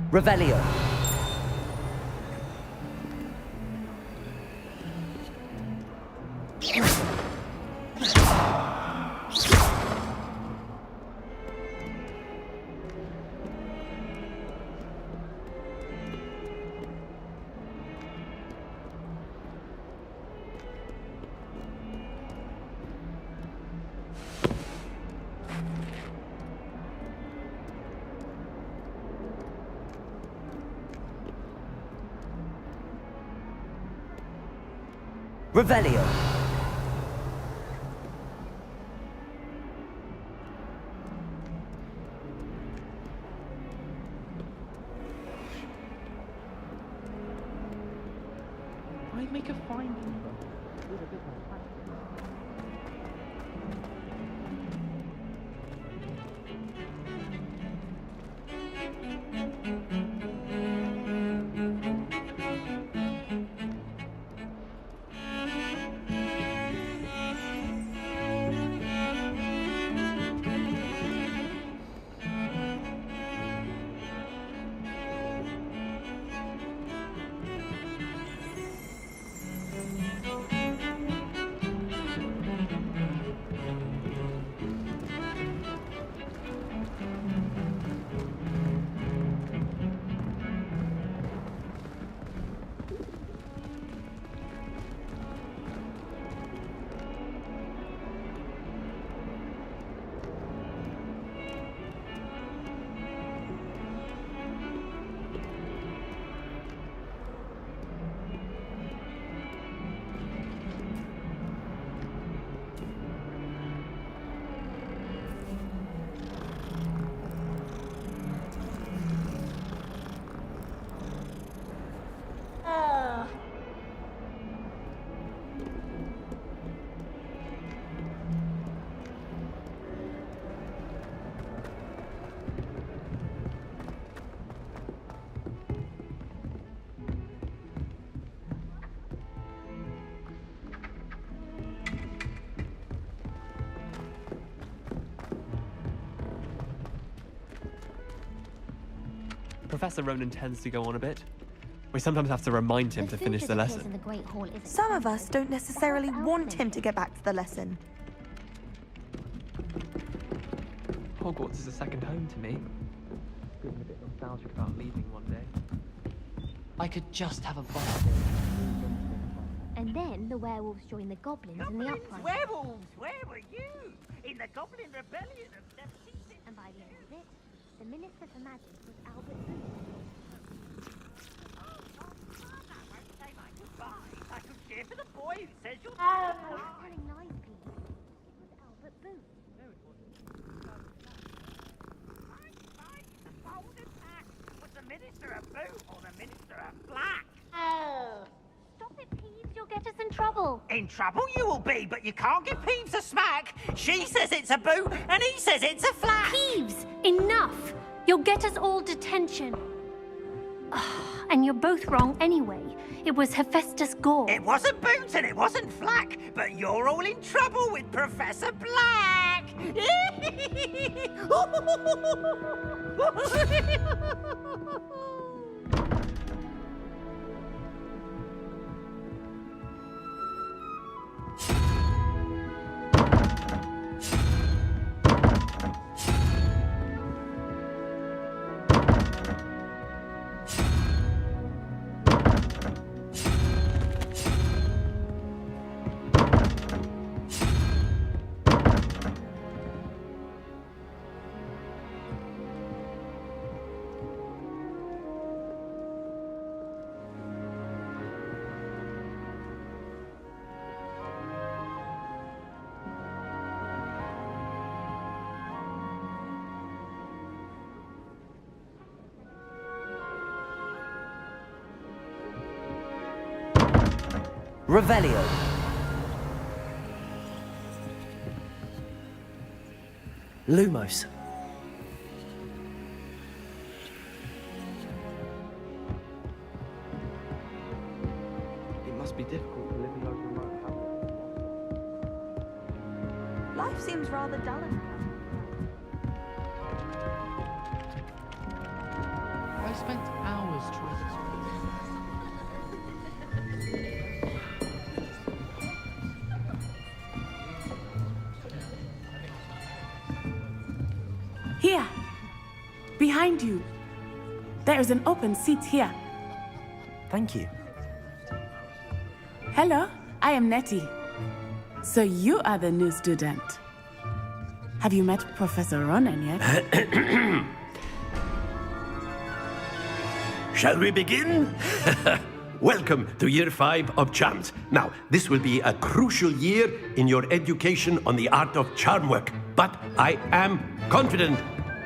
Revelio. Revelio. I'd make a fine keeper. Professor Ronan tends to go on a bit. We sometimes have to remind him to finish the lesson. Some of us don't necessarily want him to get back to the lesson. Hogwarts is a second home to me. Feeling a bit nostalgic about leaving one day. I could just have a bath. And then the werewolves joined the goblins in the uprising. Werewolves! Where were you? In the Goblin Rebellion of 17... And by the end of it, the Minister for Magic was Albert Booth. Say my goodbyes. I could cheer for the boy who says you're... Telling lies, please. It was Albert Booth. Was the Minister a boot or the Minister a black? Stop it, Peeves. You'll get us in trouble. In trouble you will be, but you can't give Peeves a smack. She says it's a boot, and he says it's a flat. Peeves, enough. You'll get us all detention. And you're both wrong anyway. It was Hephaestus Gore. It wasn't boot and it wasn't flack, but you're all in trouble with Professor Black. Revelio. Lumos. It must be difficult to live in those remote hamlets. Life seems rather dull in here. I spent hours trying to... Here, behind you. There is an open seat here. Thank you. Hello, I am Nettie. So you are the new student. Have you met Professor Ronan yet? Shall we begin? Welcome to Year 5 of Charms. Now, this will be a crucial year in your education on the art of charm work, but I am confident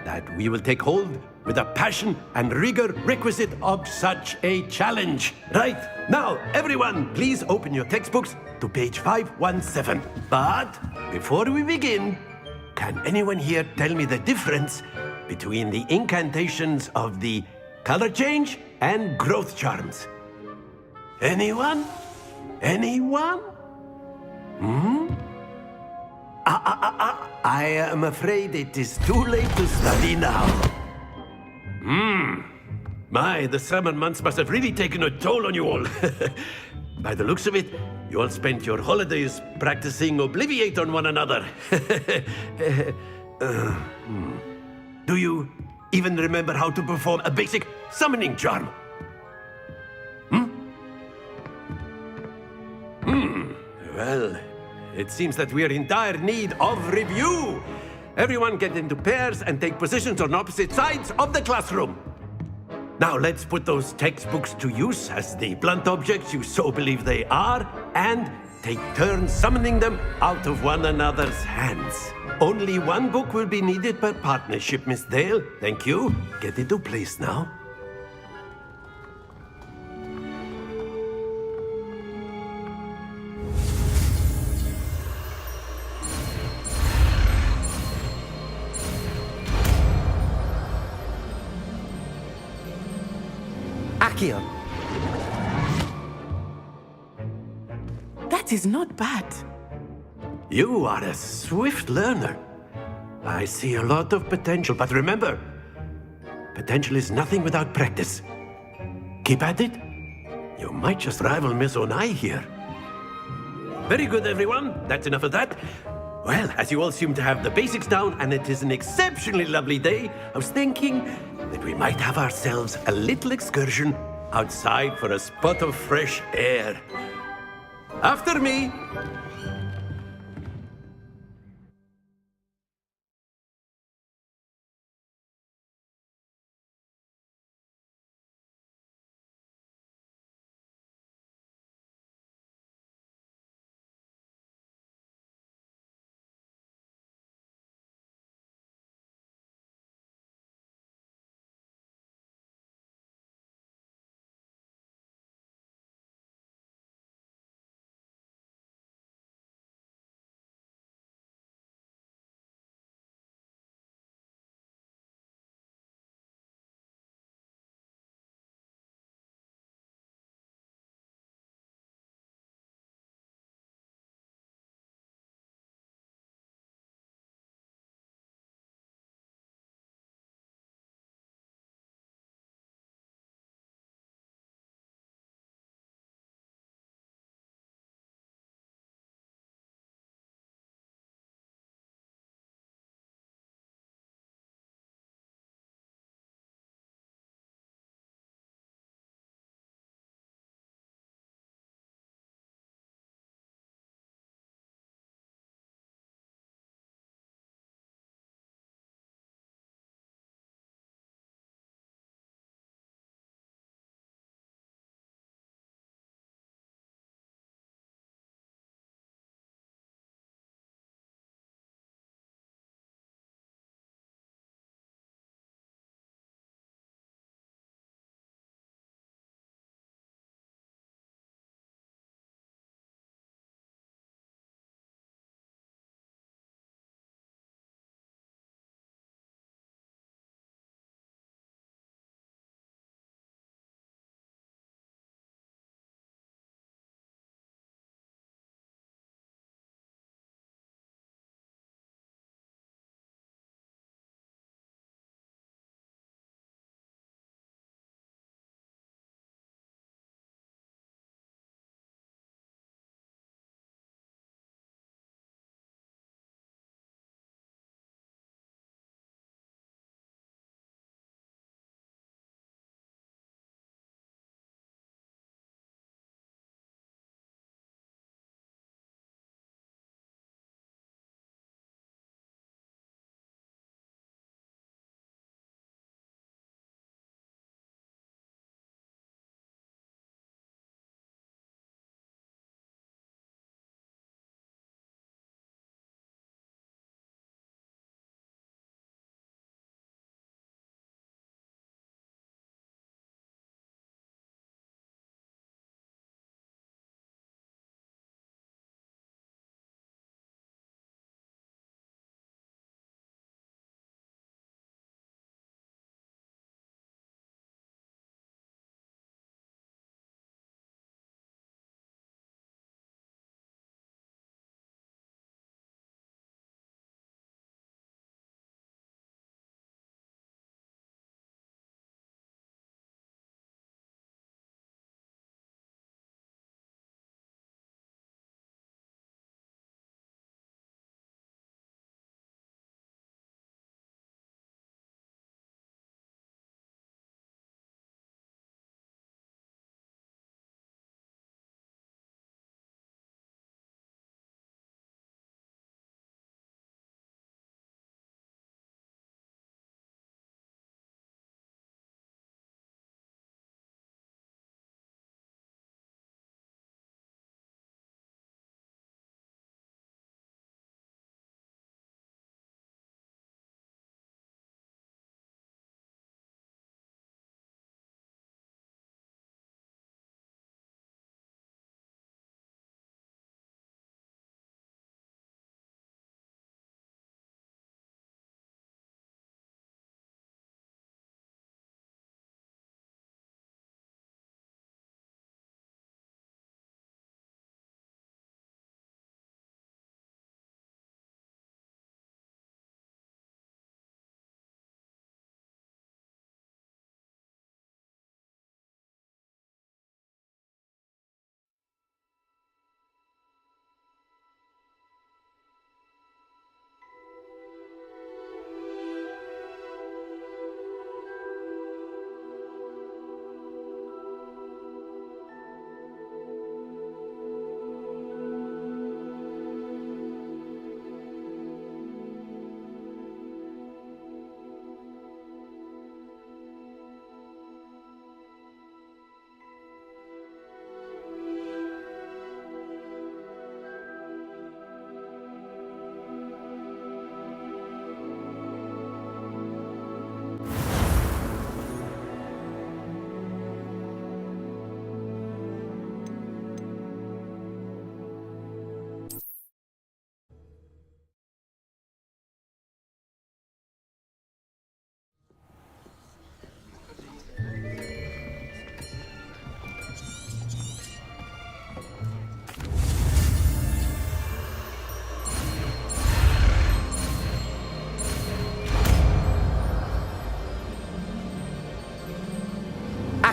that we will take hold with the passion and rigor requisite of such a challenge. Right, now, everyone, please open your textbooks to page 517. But before we begin, can anyone here tell me the difference between the incantations of the color change and growth charms? Anyone? Anyone? I am afraid it is too late to study now. My, the summer months must have really taken a toll on you all. By the looks of it, you all spent your holidays practicing Obliviate on one another. Do you even remember how to perform a basic summoning charm? Well, it seems that we are in dire need of review. Everyone get into pairs and take positions on opposite sides of the classroom. Now let's put those textbooks to use as the blunt objects you so believe they are, and take turns summoning them out of one another's hands. Only one book will be needed per partnership, Miss Dale. Thank you. Get into place now. Accio. That is not bad. You are a swift learner. I see a lot of potential, but remember, Potential is nothing without practice. Keep at it. You might just rival Miss Onai here. Very good, everyone. That's enough of that. Well, as you all seem to have the basics down, and it is an exceptionally lovely day, I was thinking that we might have ourselves a little excursion outside for a spot of fresh air. After me!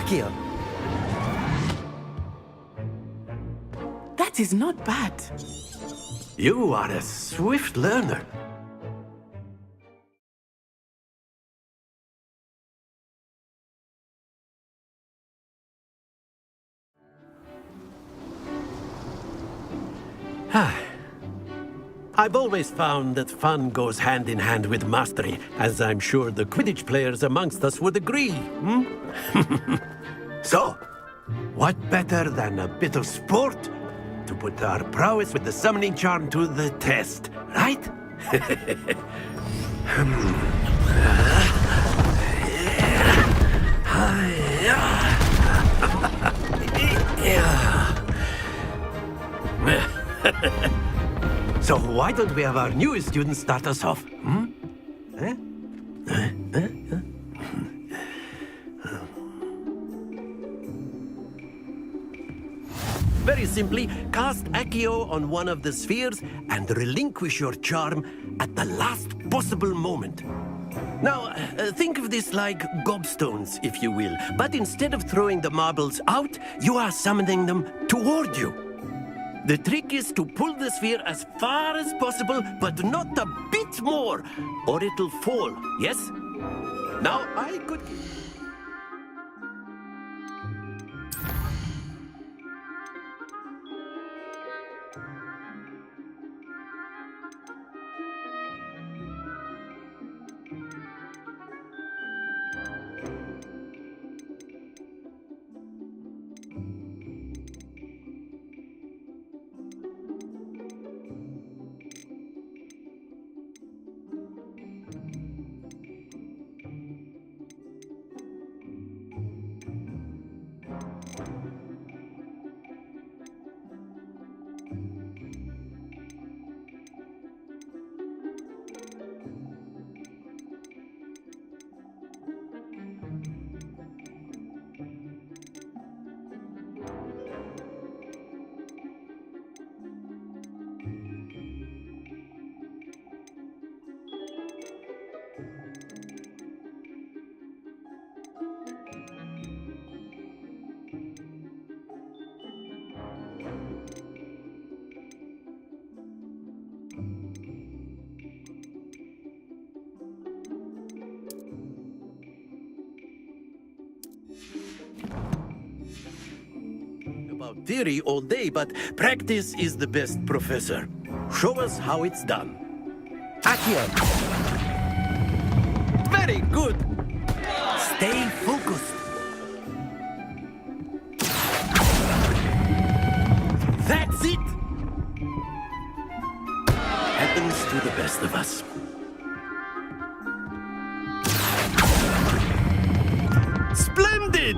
Accio. That is not bad. You are a swift learner. I've always found that fun goes hand in hand with mastery, as I'm sure the Quidditch players amongst us would agree. So, what better than a bit of sport to put our prowess with the summoning charm to the test, right? So why don't we have our newest student start us off? Very simply, cast Accio on one of the spheres and relinquish your charm at the last possible moment. Now, think of this like gobstones, if you will, but instead of throwing the marbles out, you are summoning them toward you. The trick is to pull the sphere as far as possible, but not a bit more, or it'll fall, yes? Now, I could... About theory all day, but practice is the best professor. Show us how it's done. Accio. Very good. Stay focused. That's it. Happens to the best of us. Splendid!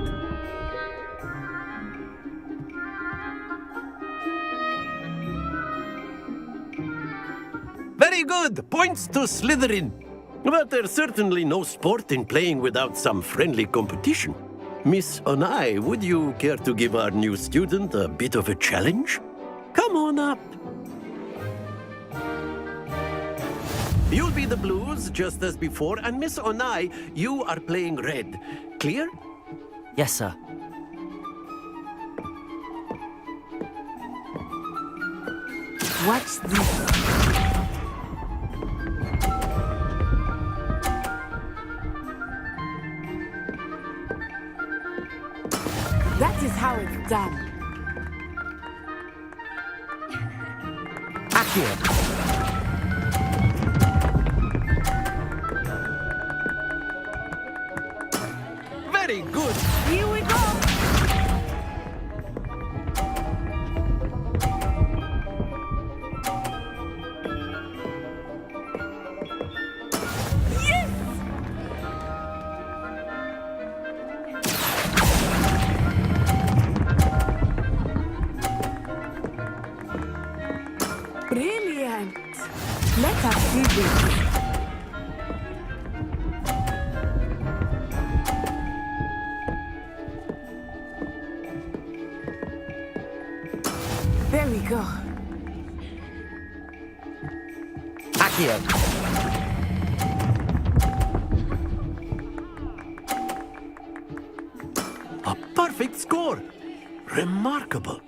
Very good! Points to Slytherin. But there's certainly no sport in playing without some friendly competition. Miss Onai, would you care to give our new student a bit of a challenge? Come on up. You'll be the blues, just as before, and Miss Onai, you are playing red. Clear? Yes, sir. Watch this. That is how it's done. Accio. Very good. Here we go. Brilliant! Let us see this. perfect score. Remarkable.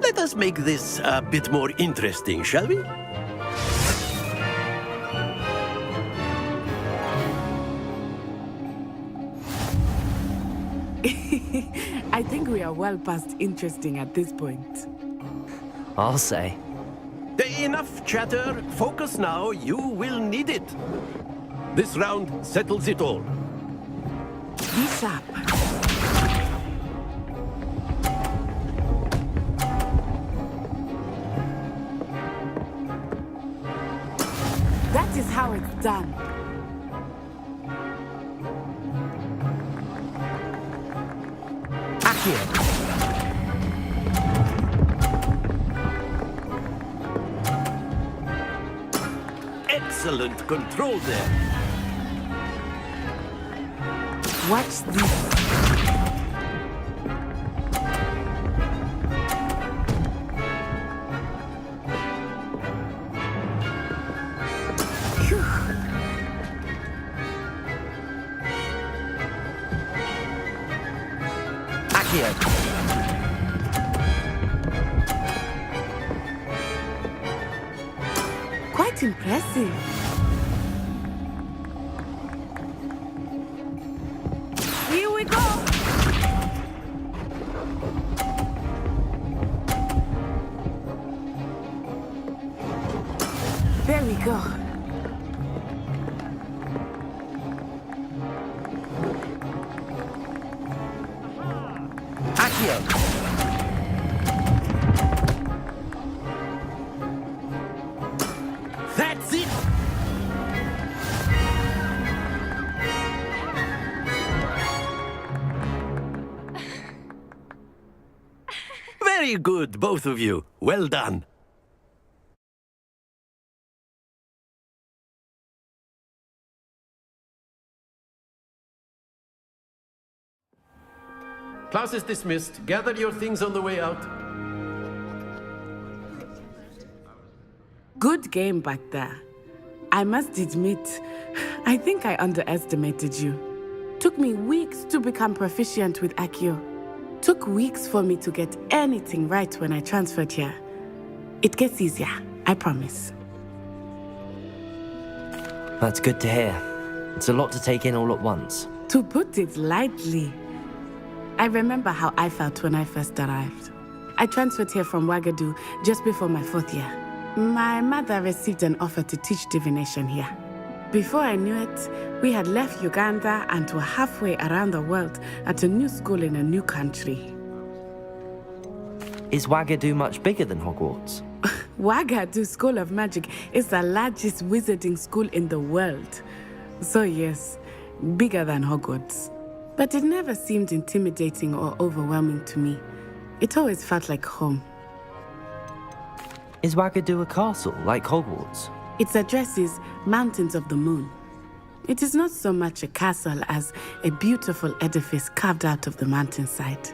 Let us make this a bit more interesting, shall we? I think we are well past interesting at this point. I'll say. Enough chatter. Focus now. You will need it. This round settles it all. Be sharp. That is how it's done. Accio. Excellent control there. Watch this. Quite impressive. Here we go. There we go. Accio. That's it! Very good, both of you. Well done. Class is dismissed. Gather your things on the way out. Good game back there. I must admit, I think I underestimated you. Took me weeks to become proficient with Accio. Took weeks for me to get anything right when I transferred here. It gets easier, I promise. That's good to hear. It's a lot to take in all at once. To put it lightly, I remember how I felt when I first arrived. I transferred here from Wagadu just before my 4th year. My mother received an offer to teach divination here. Before I knew it, we had left Uganda and were halfway around the world at a new school in a new country. Is Wagadu much bigger than Hogwarts? Wagadu School of Magic is the largest wizarding school in the world. So yes, bigger than Hogwarts. But it never seemed intimidating or overwhelming to me. It always felt like home. Is Wagadu a castle, like Hogwarts? Its address is Mountains of the Moon. It is not so much a castle as a beautiful edifice carved out of the mountainside.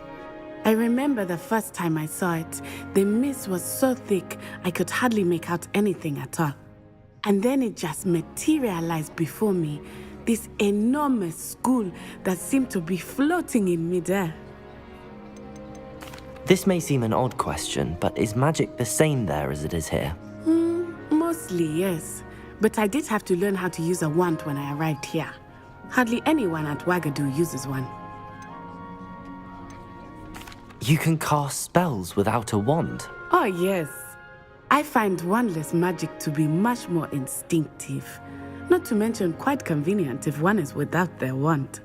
I remember the first time I saw it, the mist was so thick I could hardly make out anything at all. And then it just materialized before me, this enormous school that seemed to be floating in midair. This may seem an odd question, but is magic the same there as it is here? Mostly, yes. But I did have to learn how to use a wand when I arrived here. Hardly anyone at Wagadu uses one. You can cast spells without a wand? Oh, yes. I find wandless magic to be much more instinctive. Not to mention quite convenient if one is without their wand.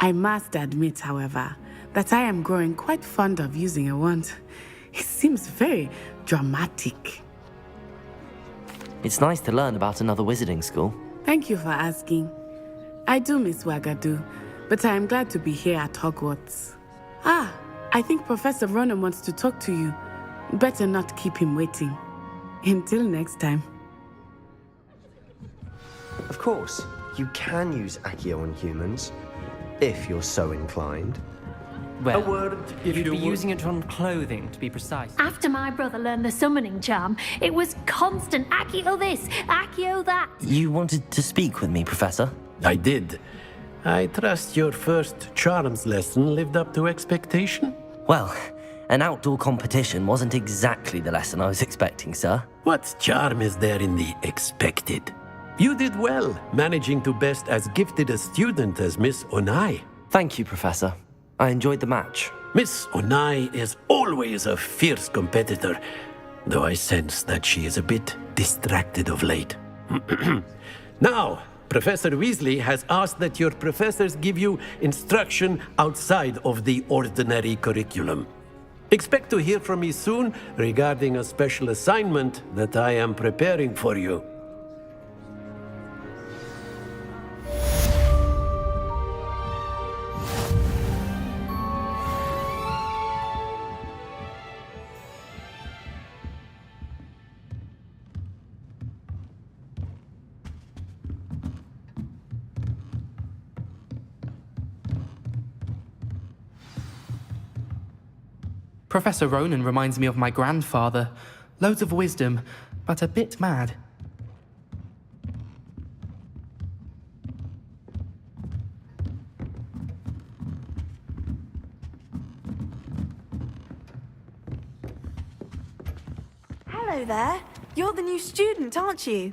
I must admit, however, that I am growing quite fond of using a wand. It seems very dramatic. It's nice to learn about another wizarding school. Thank you for asking. I do miss Wagadu, but I am glad to be here at Hogwarts. Ah, I think Professor Ronan wants to talk to you. Better not keep him waiting. Until next time. Of course, you can use Accio on humans, if you're so inclined. Well, a word if you'd you be would. using it on clothing, to be precise. After my brother learned the summoning charm, it was constant Accio this, Accio that. You wanted to speak with me, Professor? I did. I trust your first charms lesson lived up to expectation? Well, an outdoor competition wasn't exactly the lesson I was expecting, sir. What charm is there in the expected? You did well, managing to best as gifted a student as Miss Onai. Thank you, Professor. I enjoyed the match. Miss Onai is always a fierce competitor, though I sense that she is a bit distracted of late. Now, Professor Weasley has asked that your professors give you instruction outside of the ordinary curriculum. Expect to hear from me soon regarding a special assignment that I am preparing for you. Professor Ronan reminds me of my grandfather. Loads of wisdom, but a bit mad. Hello there. You're the new student, aren't you?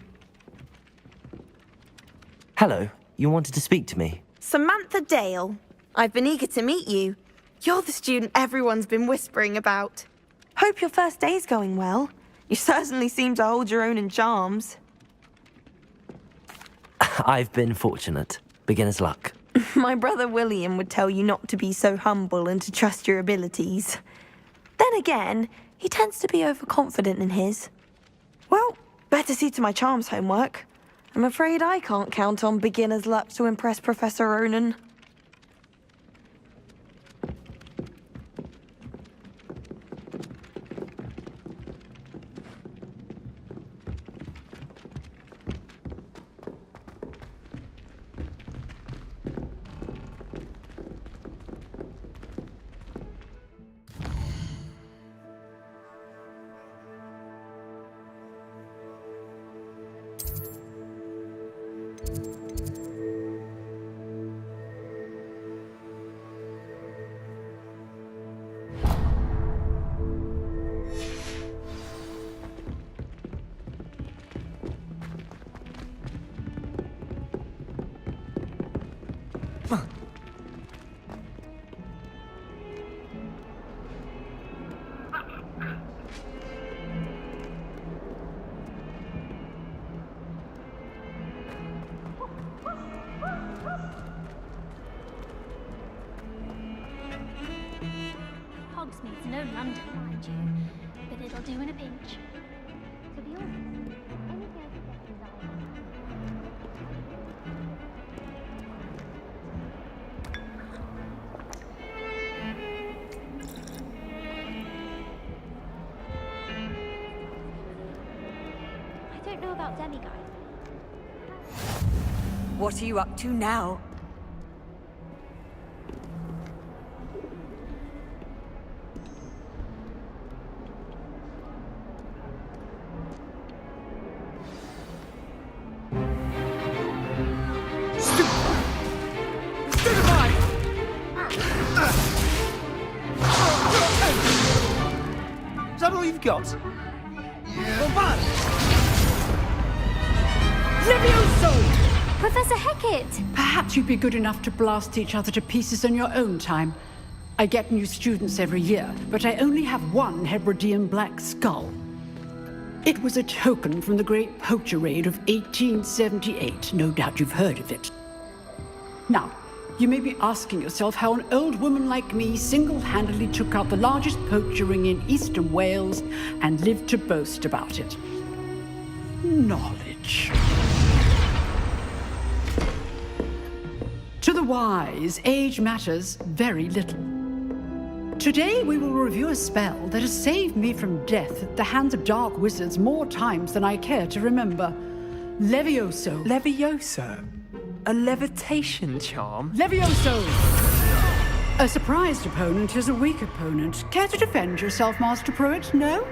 Hello, you wanted to speak to me? Samantha Dale. I've been eager to meet you. You're the student everyone's been whispering about. Hope your first day's going well. You certainly seem to hold your own in charms. I've been fortunate. Beginner's luck. My brother William would tell you not to be so humble and to trust your abilities. Then again, he tends to be overconfident in his. Well, better see to my charms homework. I'm afraid I can't count on beginner's luck to impress Professor Ronan. Hogsmeade's no London, mind you, but it'll do in a pinch. To be honest, anything I could get from I don't know about demigods. What are you up to now? Is that all you've got? Bombard! Levioso! Professor Hecat! Perhaps you'd be good enough to blast each other to pieces in your own time. I get new students every year, but I only have one Hebridean black skull. It was a token from the Great Poacher Raid of 1878. No doubt you've heard of it. Now, you may be asking yourself how an old woman like me single-handedly took out the largest poacher ring in eastern Wales and lived to boast about it. Knowledge. To the wise, age matters very little. Today we will review a spell that has saved me from death at the hands of dark wizards more times than I care to remember. Levioso. Levioso? A levitation charm? Levioso! A surprised opponent is a weak opponent. Care to defend yourself, Master Pruitt? No?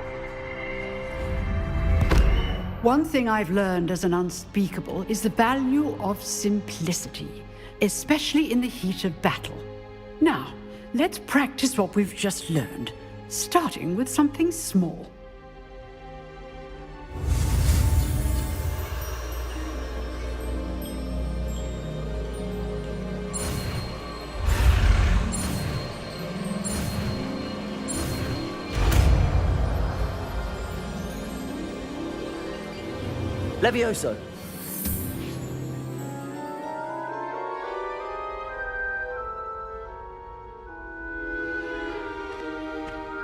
One thing I've learned as an unspeakable is the value of simplicity, especially in the heat of battle. Now, let's practice what we've just learned, starting with something small. Levioso.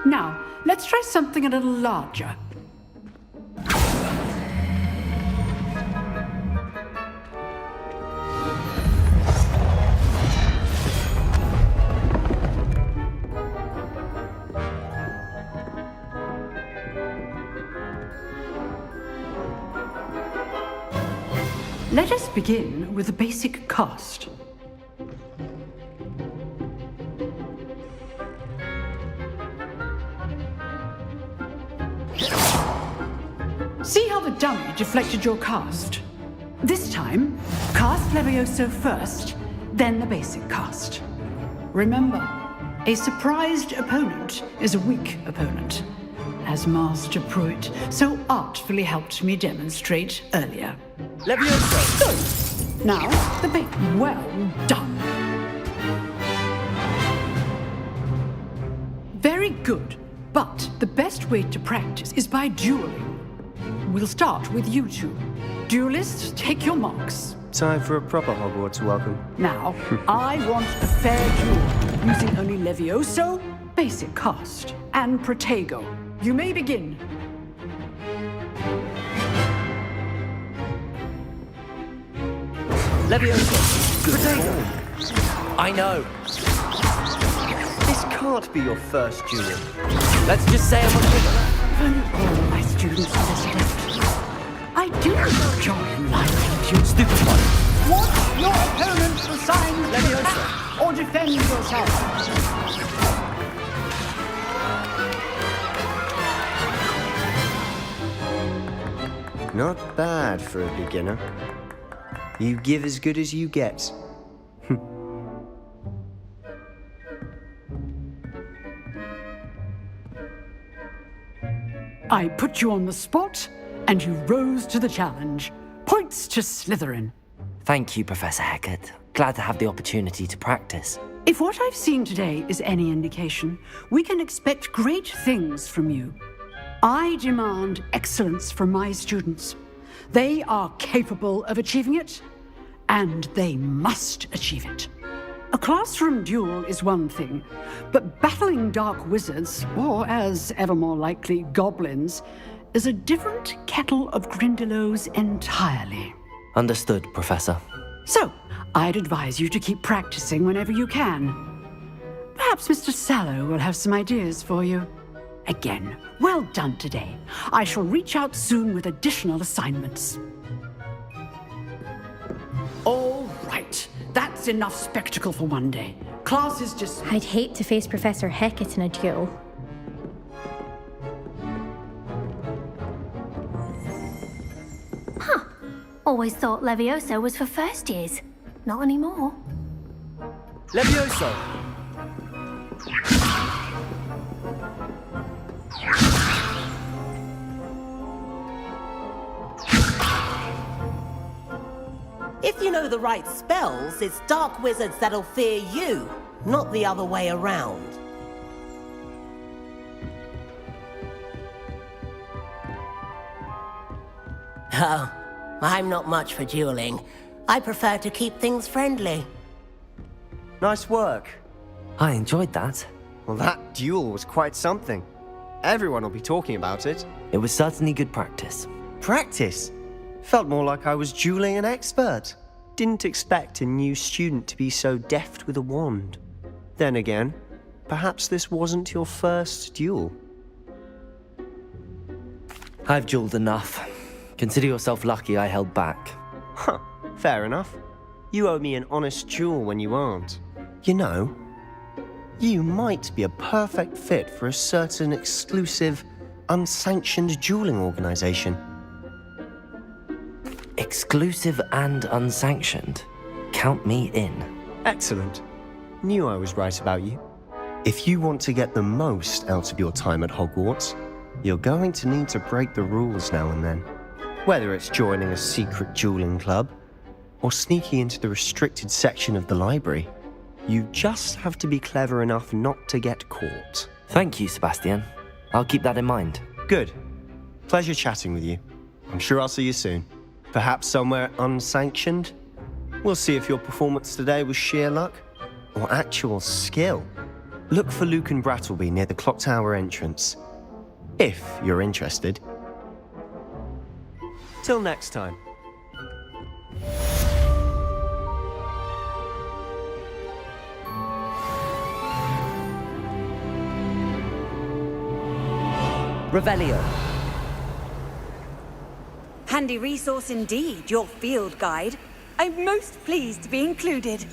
Now, let's try something a little larger. Let us begin with a basic cast. See how the dummy deflected your cast? This time, cast Levioso first, then the basic cast. Remember, a surprised opponent is a weak opponent, as Master Pruitt so artfully helped me demonstrate earlier. Levioso! Good. Now, the well done. Very good, but the best way to practice is by dueling. We'll start with you two. Duelists, take your marks. Time for a proper Hogwarts welcome. Now, I want a fair duel, using only Levioso, basic cast, and Protego. You may begin. Levioso. Good Protego. I know. This can't be your first duel. Let's just say I'm a Only all my students are this adept. I do enjoy life, you stupid one. Watch your opponent for signs of attack or defend yourself. Not bad for a beginner. You give as good as you get. I put you on the spot, and you rose to the challenge. Points to Slytherin. Thank you, Professor Hecat. Glad to have the opportunity to practice. If what I've seen today is any indication, we can expect great things from you. I demand excellence from my students. They are capable of achieving it, and they must achieve it. A classroom duel is one thing, but battling dark wizards, or as ever more likely, goblins, is a different kettle of Grindylows entirely. Understood, Professor. So, I'd advise you to keep practicing whenever you can. Perhaps Mr. Sallow will have some ideas for you. Again, well done today. I shall reach out soon with additional assignments. All right. That's enough spectacle for one day. Class is just... I'd hate to face Professor Hecat in a duel. Huh. Always thought Levioso was for first years. Not anymore. Levioso! If you know the right spells, it's dark wizards that'll fear you, not the other way around. Oh, I'm not much for dueling. I prefer to keep things friendly. Nice work. I enjoyed that. Well, that duel was quite something. Everyone will be talking about it. It was certainly good practice. Practice? Felt more like I was dueling an expert. Didn't expect a new student to be so deft with a wand. Then again, perhaps this wasn't your first duel. I've dueled enough. Consider yourself lucky I held back. Huh, fair enough. You owe me an honest duel when you aren't. You know, You might be a perfect fit for a certain exclusive, unsanctioned dueling organization. Exclusive and unsanctioned. Count me in. Excellent. Knew I was right about you. If you want to get the most out of your time at Hogwarts, you're going to need to break the rules now and then. Whether it's joining a secret dueling club, or sneaking into the restricted section of the library, you just have to be clever enough not to get caught. Thank you, Sebastian. I'll keep that in mind. Good. Pleasure chatting with you. I'm sure I'll see you soon. Perhaps somewhere unsanctioned? We'll see if your performance today was sheer luck or actual skill. Look for Luke and Brattleby near the clock tower entrance, if you're interested. Till next time. Revelio. Handy resource indeed, your field guide. I'm most pleased to be included.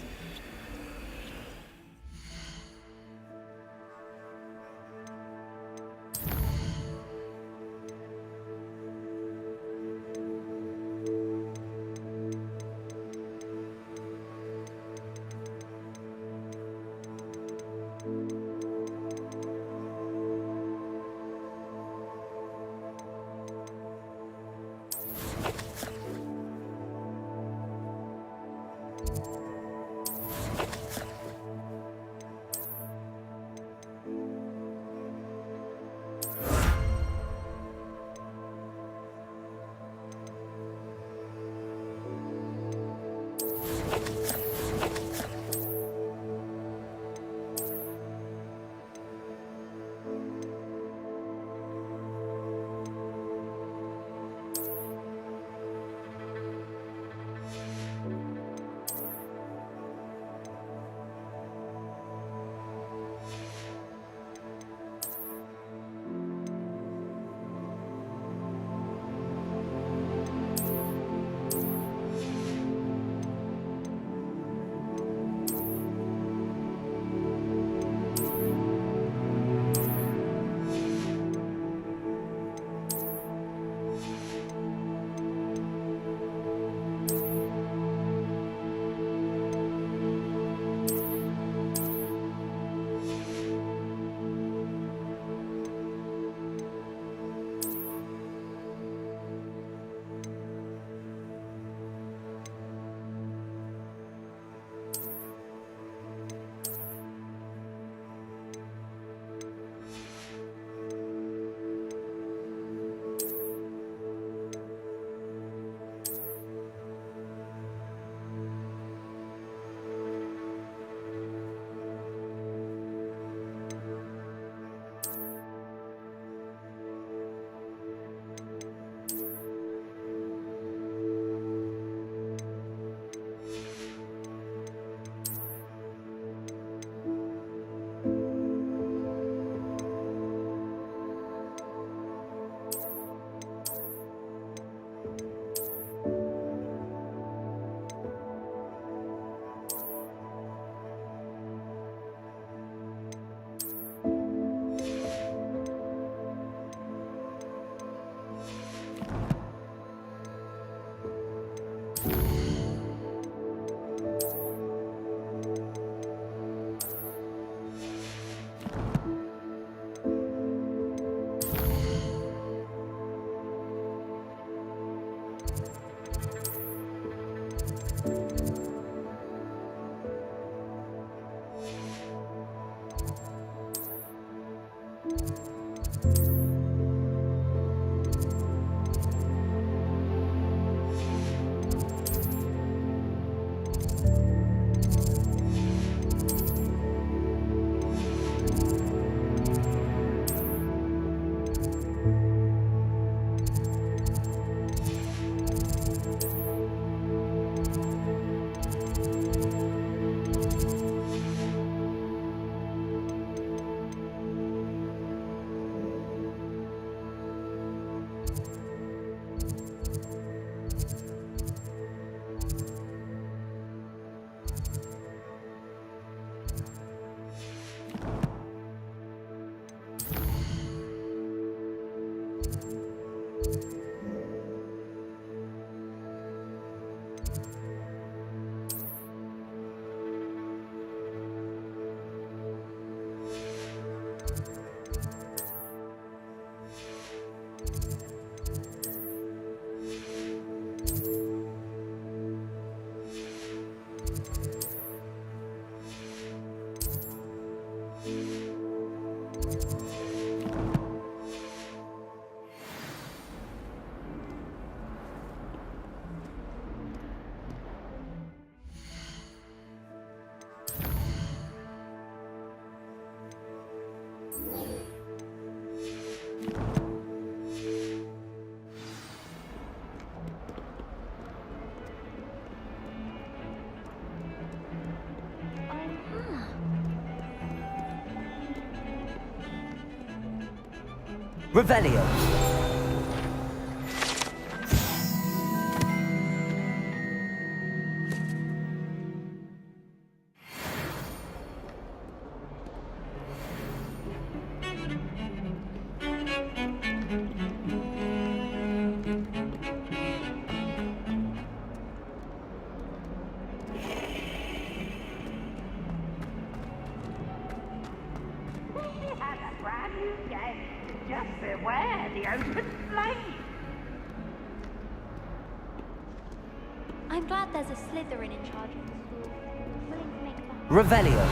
Revelio. Just beware the open flame. I'm glad there's a Slytherin in charge of the school, willing to make fun. Revelio.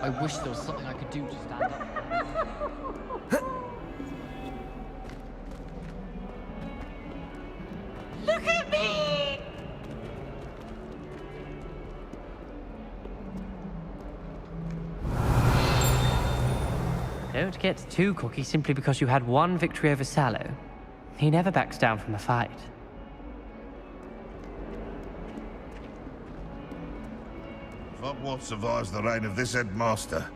I wish there was something I could do to stand up. Look at me! Don't get too cocky simply because you had one victory over Sallow. He never backs down from a fight. If Hogwarts survives the reign of this headmaster,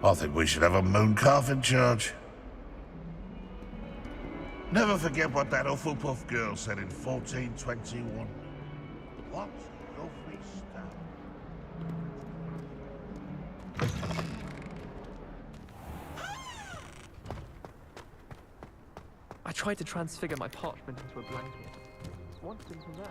I think we should have a moon calf in charge. Never forget what that Hufflepuff girl said in 1421. What lovely stuff. I tried to transfigure my parchment into a blanket. Once into that.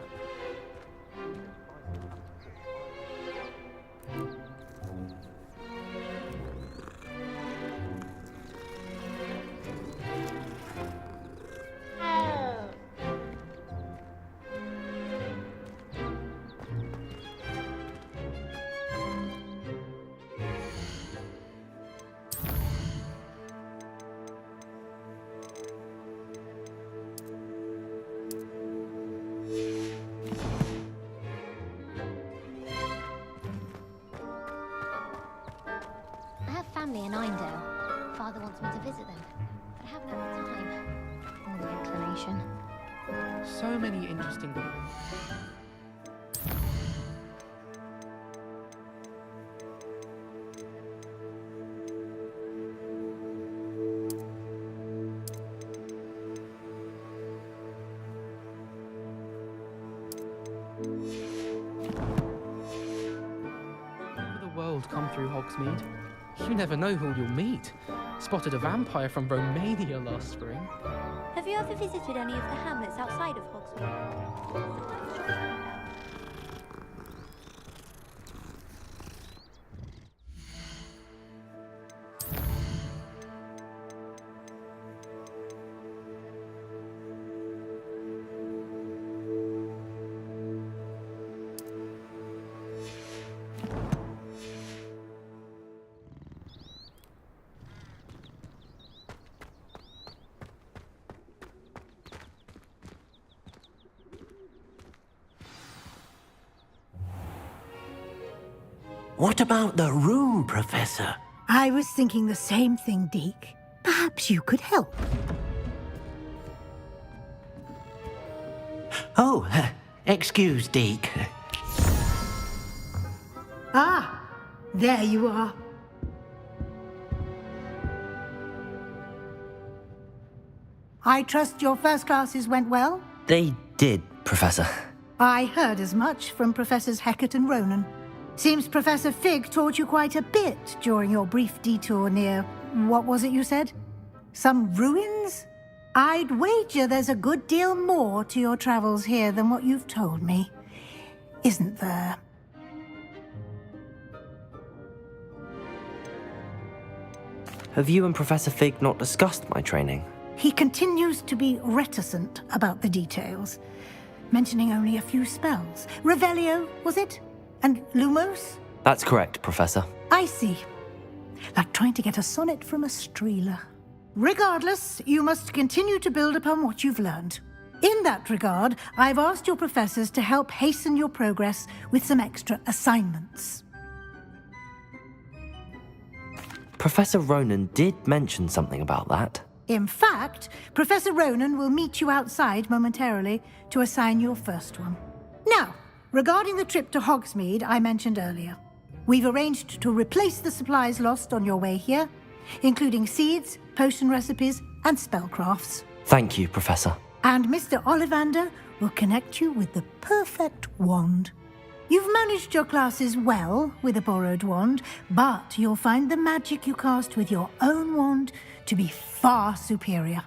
I have family in Eindale. Father wants me to visit them, but I haven't had the time or the inclination. So many interesting things. The world come through Hogsmeade. You never know who you'll meet. Spotted a vampire from Romania last spring. Have you ever visited any of the hamlets outside of Hogsmeade? What about the room, Professor? I was thinking the same thing, Deke. Perhaps you could help. Oh, excuse, Deke. Ah, there you are. I trust your first classes went well? They did, Professor. I heard as much from Professors Hecat and Ronan. Seems Professor Fig taught you quite a bit during your brief detour near... what was it you said? Some ruins? I'd wager there's a good deal more to your travels here than what you've told me. Isn't there? Have you and Professor Fig not discussed my training? He continues to be reticent about the details, mentioning only a few spells. Revelio, was it? And Lumos? That's correct, Professor. I see. Like trying to get a sonnet from a streeler. Regardless, you must continue to build upon what you've learned. In that regard, I've asked your professors to help hasten your progress with some extra assignments. Professor Ronan did mention something about that. In fact, Professor Ronan will meet you outside momentarily to assign your first one. Now, regarding the trip to Hogsmeade I mentioned earlier, we've arranged to replace the supplies lost on your way here, including seeds, potion recipes, and spellcrafts. Thank you, Professor. And Mr. Ollivander will connect you with the perfect wand. You've managed your classes well with a borrowed wand, but you'll find the magic you cast with your own wand to be far superior.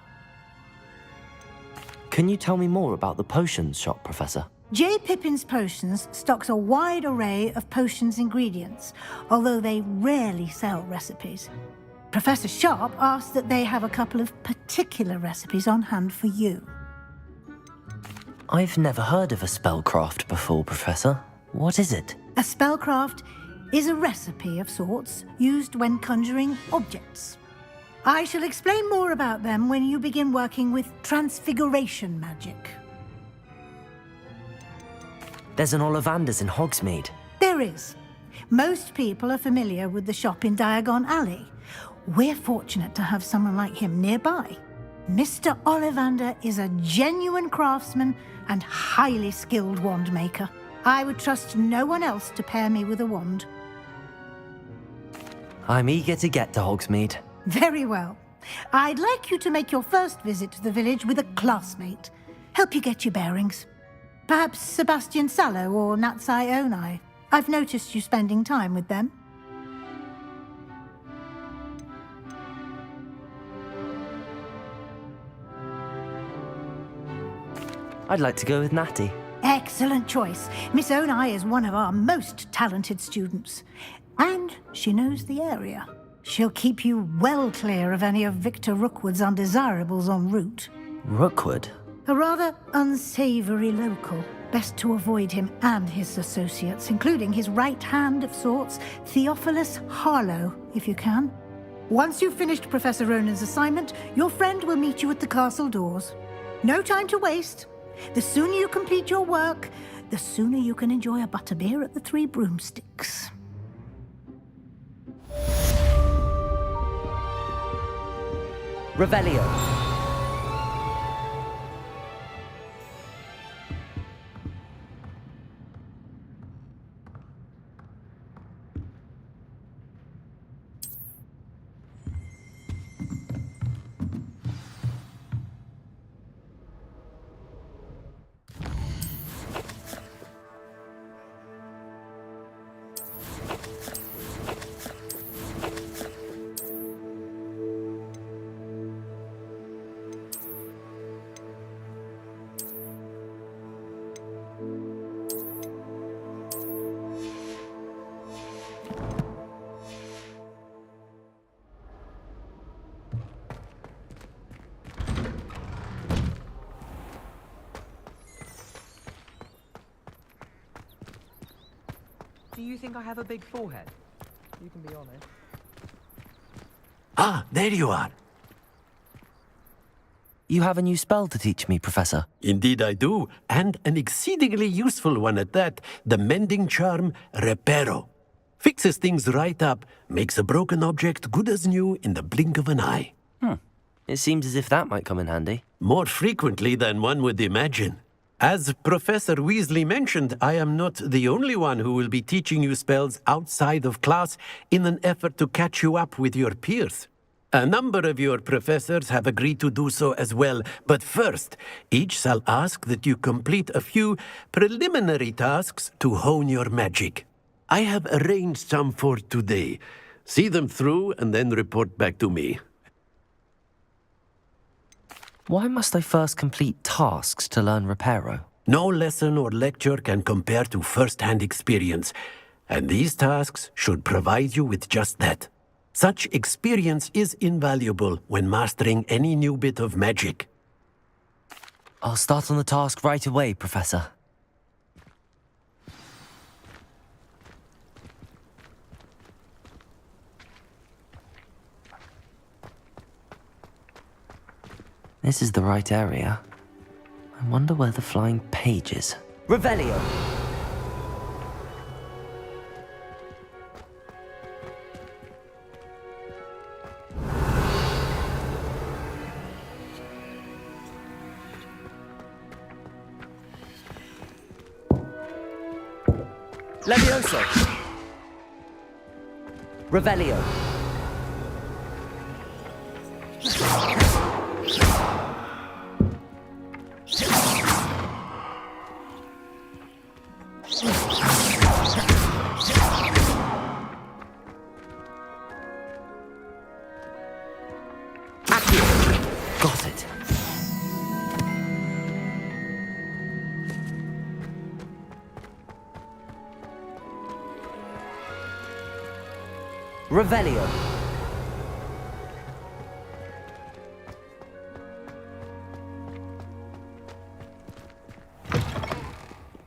Can you tell me more about the potions shop, Professor? J. Pippin's Potions stocks a wide array of potions ingredients, although they rarely sell recipes. Professor Sharp asked that they have a couple of particular recipes on hand for you. I've never heard of a spellcraft before, Professor. What is it? A spellcraft is a recipe of sorts used when conjuring objects. I shall explain more about them when you begin working with transfiguration magic. There's an Ollivander's in Hogsmeade. There is. Most people are familiar with the shop in Diagon Alley. We're fortunate to have someone like him nearby. Mr. Ollivander is a genuine craftsman and highly skilled wand maker. I would trust no one else to pair me with a wand. I'm eager to get to Hogsmeade. Very well. I'd like you to make your first visit to the village with a classmate. Help you get your bearings. Perhaps Sebastian Sallow or Natsai Onai. I've noticed you spending time with them. I'd like to go with Natty. Excellent choice. Miss Onai is one of our most talented students. And she knows the area. She'll keep you well clear of any of Victor Rookwood's undesirables en route. Rookwood? A rather unsavory local. Best to avoid him and his associates, including his right hand of sorts, Theophilus Harlow, if you can. Once you've finished Professor Ronan's assignment, your friend will meet you at the castle doors. No time to waste. The sooner you complete your work, the sooner you can enjoy a butterbeer at the Three Broomsticks. Revelio. Do you think I have a big forehead? You can be honest. Ah, there you are. You have a new spell to teach me, Professor. Indeed I do, and an exceedingly useful one at that. The mending charm, Reparo. Fixes things right up, makes a broken object good as new in the blink of an eye. It seems as if that might come in handy. More frequently than one would imagine. As Professor Weasley mentioned, I am not the only one who will be teaching you spells outside of class in an effort to catch you up with your peers. A number of your professors have agreed to do so as well, but first, each shall ask that you complete a few preliminary tasks to hone your magic. I have arranged some for today. See them through and then report back to me. Why must I first complete tasks to learn Reparo? No lesson or lecture can compare to first-hand experience, and these tasks should provide you with just that. Such experience is invaluable when mastering any new bit of magic. I'll start on the task right away, Professor. This is the right area. I wonder where the flying page is. Revelio! Levioso! Revelio! Got it. Revelio.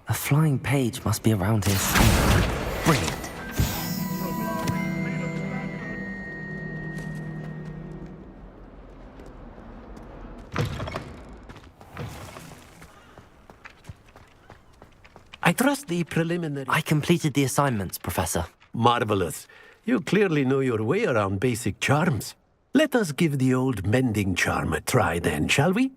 A flying page must be around here somewhere. Brilliant. I trust the preliminary... I completed the assignments, Professor. Marvelous. You clearly know your way around basic charms. Let us give the old mending charm a try then, shall we?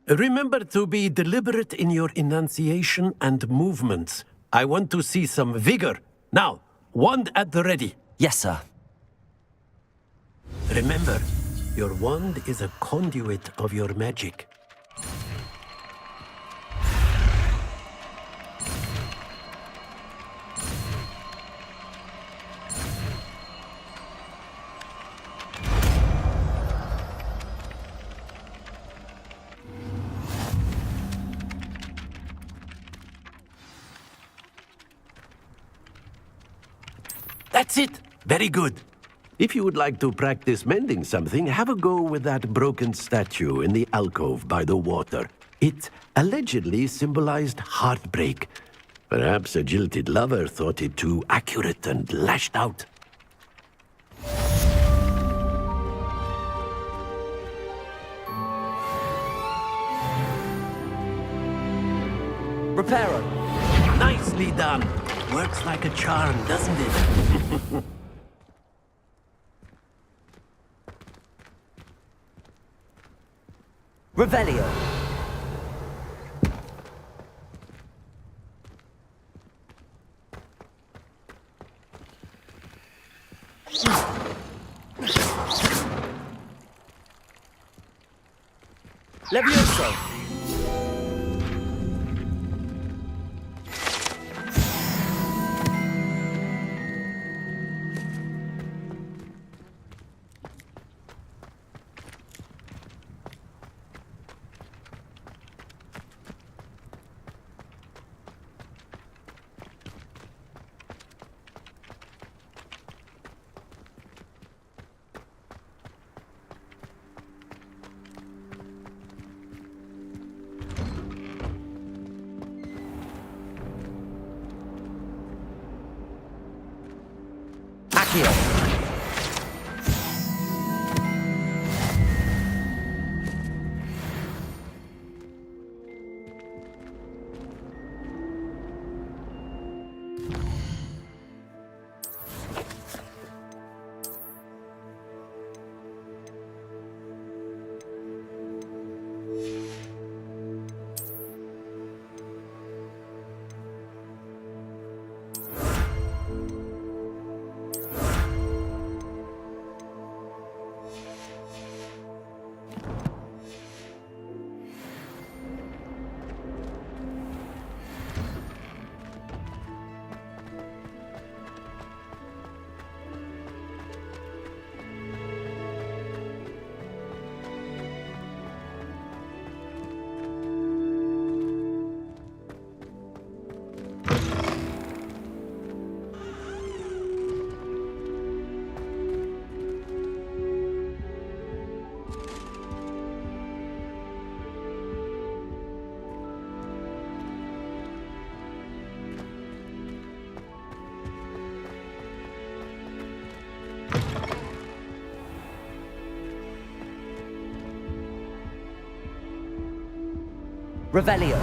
Remember to be deliberate in your enunciation and movements. I want to see some vigor. Now, wand at the ready. Yes, sir. Remember, your wand is a conduit of your magic. That's it! Very good. If you would like to practice mending something, have a go with that broken statue in the alcove by the water. It allegedly symbolized heartbreak. Perhaps a jilted lover thought it too accurate and lashed out. Reparo. Nicely done. Works like a charm, doesn't it? Revelio. Levioso. Revelio.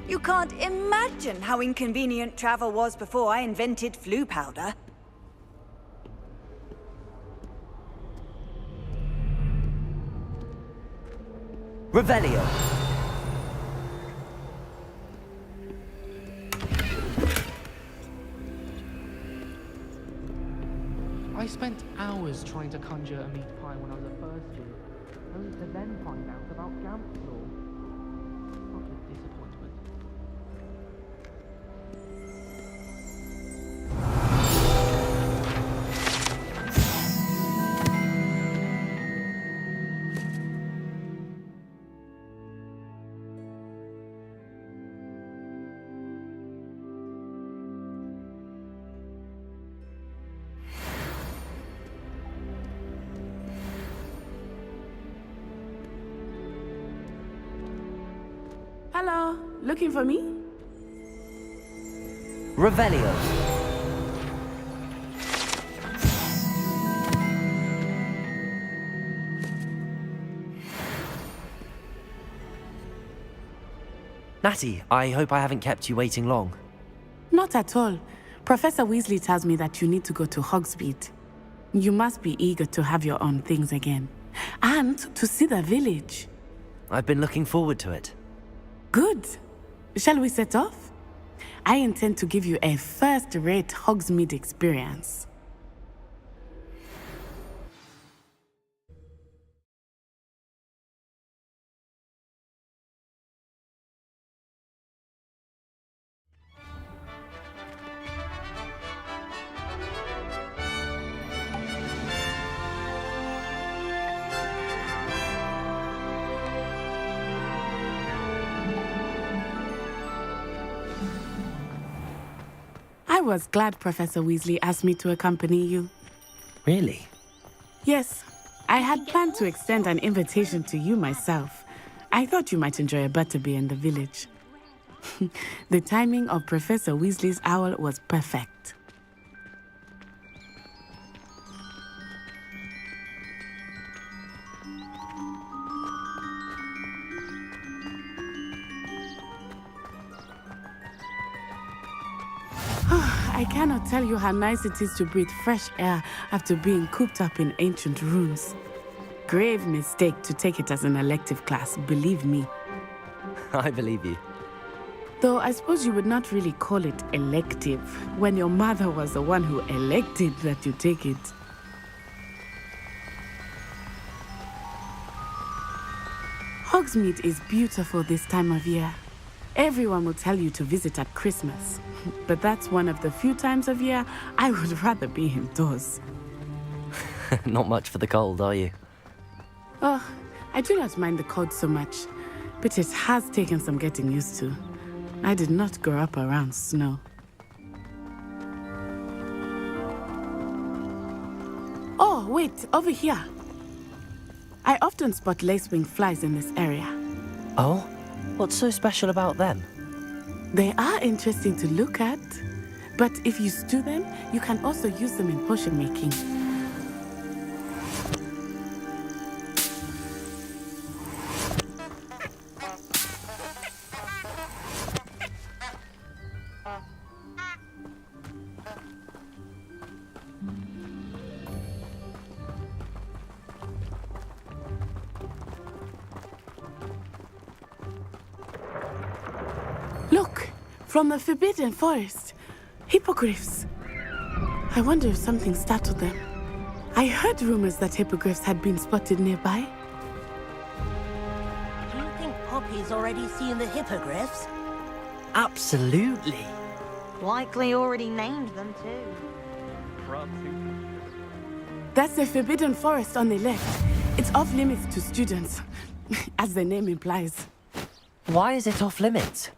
You can't imagine how inconvenient travel was before I invented flu powder. Revelio. I spent hours trying to conjure a meat pie when I was at first year, only to then find out about Gamp's law. What a disappointment. Hello, looking for me? Revelio. Natty, I hope I haven't kept you waiting long. Not at all. Professor Weasley tells me that you need to go to Hogsmeade. You must be eager to have your own things again. And to see the village. I've been looking forward to it. Good. Shall we set off? I intend to give you a first-rate Hogsmeade experience. I was glad Professor Weasley asked me to accompany you. Really? Yes, I had planned to extend an invitation to you myself. I thought you might enjoy a butterbeer in the village. The timing of Professor Weasley's owl was perfect. I cannot tell you how nice it is to breathe fresh air after being cooped up in ancient rooms. Grave mistake to take it as an elective class, believe me. I believe you. Though I suppose you would not really call it elective when your mother was the one who elected that you take it. Hogsmeade is beautiful this time of year. Everyone will tell you to visit at Christmas, but that's one of the few times of year I would rather be indoors. Not much for the cold, are you? Oh, I do not mind the cold so much, but it has taken some getting used to. I did not grow up around snow. Oh, wait, over here. I often spot lacewing flies in this area. Oh? What's so special about them? They are interesting to look at, but if you stew them, you can also use them in potion making. Look, from the Forbidden Forest. Hippogriffs. I wonder if something startled them. I heard rumors that hippogriffs had been spotted nearby. Do you think Poppy's already seen the hippogriffs? Absolutely. Likely already named them too. That's the Forbidden Forest on the left. It's off limits to students, as the name implies. Why is it off limits?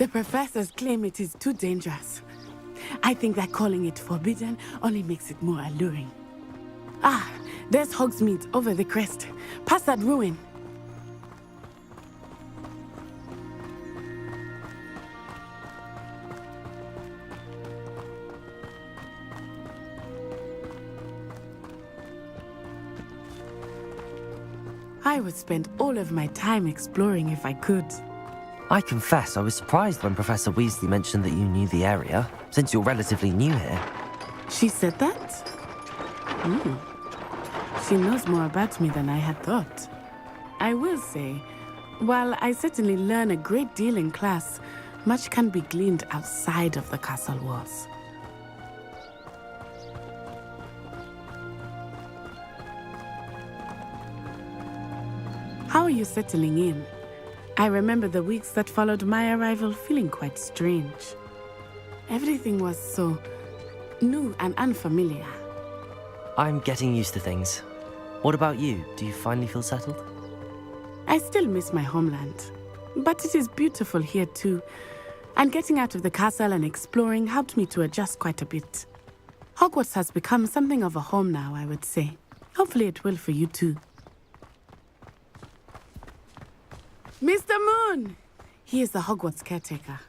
The professors claim it is too dangerous. I think that calling it forbidden only makes it more alluring. Ah, there's Hogsmeade over the crest. Past that ruin. I would spend all of my time exploring if I could. I confess I was surprised when Professor Weasley mentioned that you knew the area, since you're relatively new here. She said that? She knows more about me than I had thought. I will say, while I certainly learn a great deal in class, much can be gleaned outside of the castle walls. How are you settling in? I remember the weeks that followed my arrival feeling quite strange. Everything was so new and unfamiliar. I'm getting used to things. What about you? Do you finally feel settled? I still miss my homeland, but it is beautiful here too. And getting out of the castle and exploring helped me to adjust quite a bit. Hogwarts has become something of a home now, I would say. Hopefully it will for you too. Mr. Moon! He is the Hogwarts caretaker.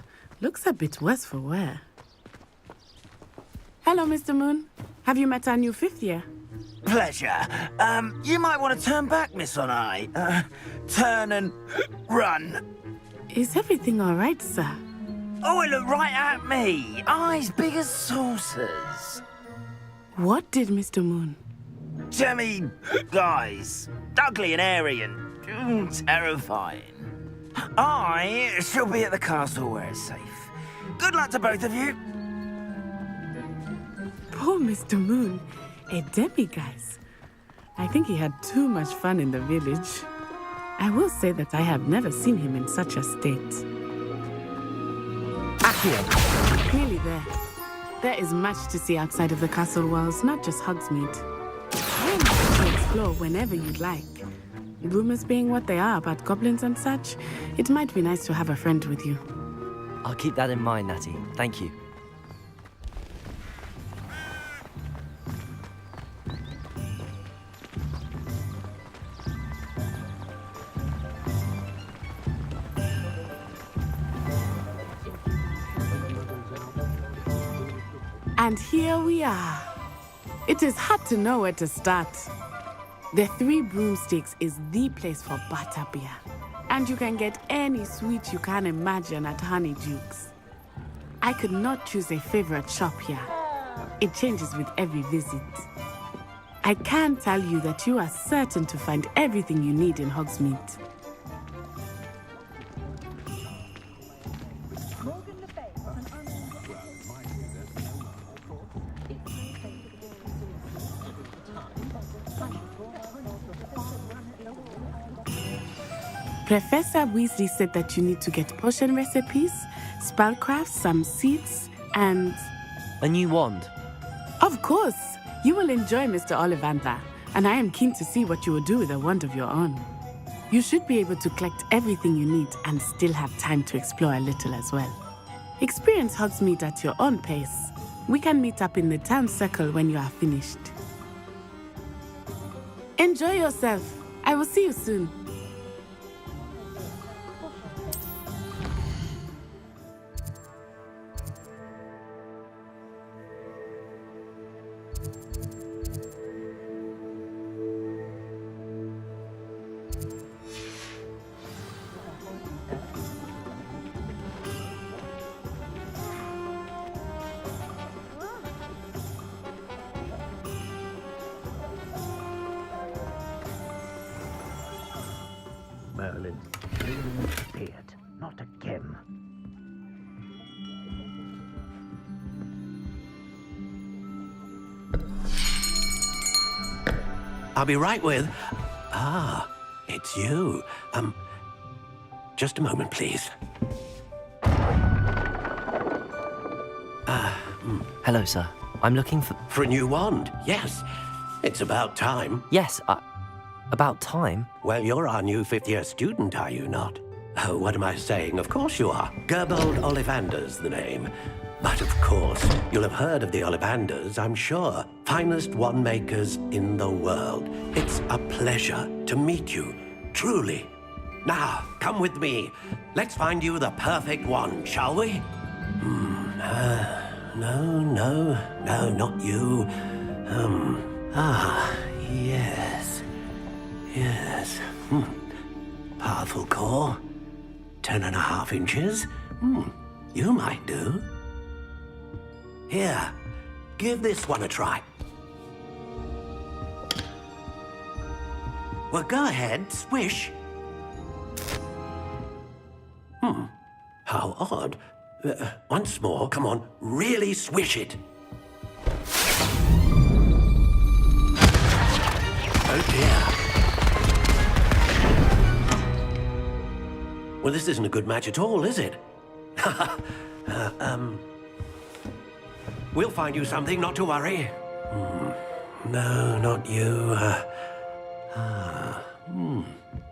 Looks a bit worse for wear. Hello, Mr. Moon. Have you met our new fifth year? Pleasure. You might want to turn back, Miss On-Eye. Turn and run. Is everything all right, sir? Oh, it looked right at me. Eyes big as saucers. What did Mr. Moon? Jemmy, guys. Ugly and airy and terrifying. I shall be at the castle where it's safe. Good luck to both of you. Poor Mr. Moon. A demi-guise. I think he had too much fun in the village. I will say that I have never seen him in such a state. Accio! Nearly there. There is much to see outside of the castle walls, not just Hogsmeade. I am happy to explore whenever you'd like. Rumors being what they are about goblins and such, it might be nice to have a friend with you. I'll keep that in mind, Natty. Thank you. And here we are. It is hard to know where to start. The Three Broomsticks is the place for butterbeer. And you can get any sweet you can imagine at Honeydukes. I could not choose a favorite shop here. It changes with every visit. I can tell you that you are certain to find everything you need in Hogsmeade. Professor Weasley said that you need to get potion recipes, spellcraft, some seeds, and... a new wand? Of course! You will enjoy Mr. Ollivander, and I am keen to see what you will do with a wand of your own. You should be able to collect everything you need and still have time to explore a little as well. Experience Hogsmeade at your own pace. We can meet up in the town circle when you are finished. Enjoy yourself. I will see you soon. Merlin, please be it. Not again. I'll be right with... Ah, it's you. Just a moment, please. Hello, sir. I'm looking for... For a new wand, yes. It's about time. Yes, about time? Well, you're our new fifth-year student, are you not? Oh, what am I saying? Of course you are. Gerbold Ollivander's the name. But of course, you'll have heard of the Ollivanders, I'm sure. Finest wand makers in the world. It's a pleasure to meet you, truly. Now, come with me. Let's find you the perfect wand, shall we? No, not you. Yes. Powerful core. 10.5 inches. You might do. Here, give this one a try. Well, go ahead, swish. How odd. Once more, come on, really swish it. Oh dear. Well, this isn't a good match at all, is it? We'll find you something, not to worry. No, not you.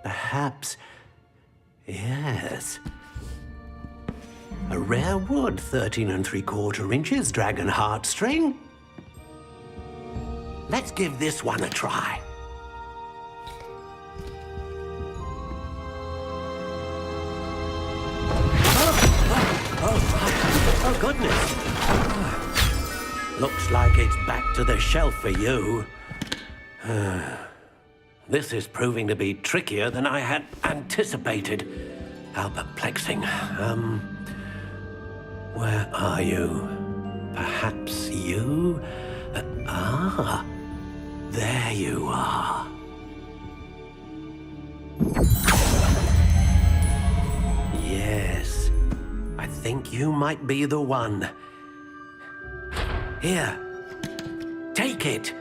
Perhaps. Yes. A rare wood, 13 3/4 inches, dragon heartstring. Let's give this one a try. Oh, goodness. Looks like it's back to the shelf for you. This is proving to be trickier than I had anticipated. How perplexing. Where are you? Perhaps you? There you are. Yes, I think you might be the one. Here, take it.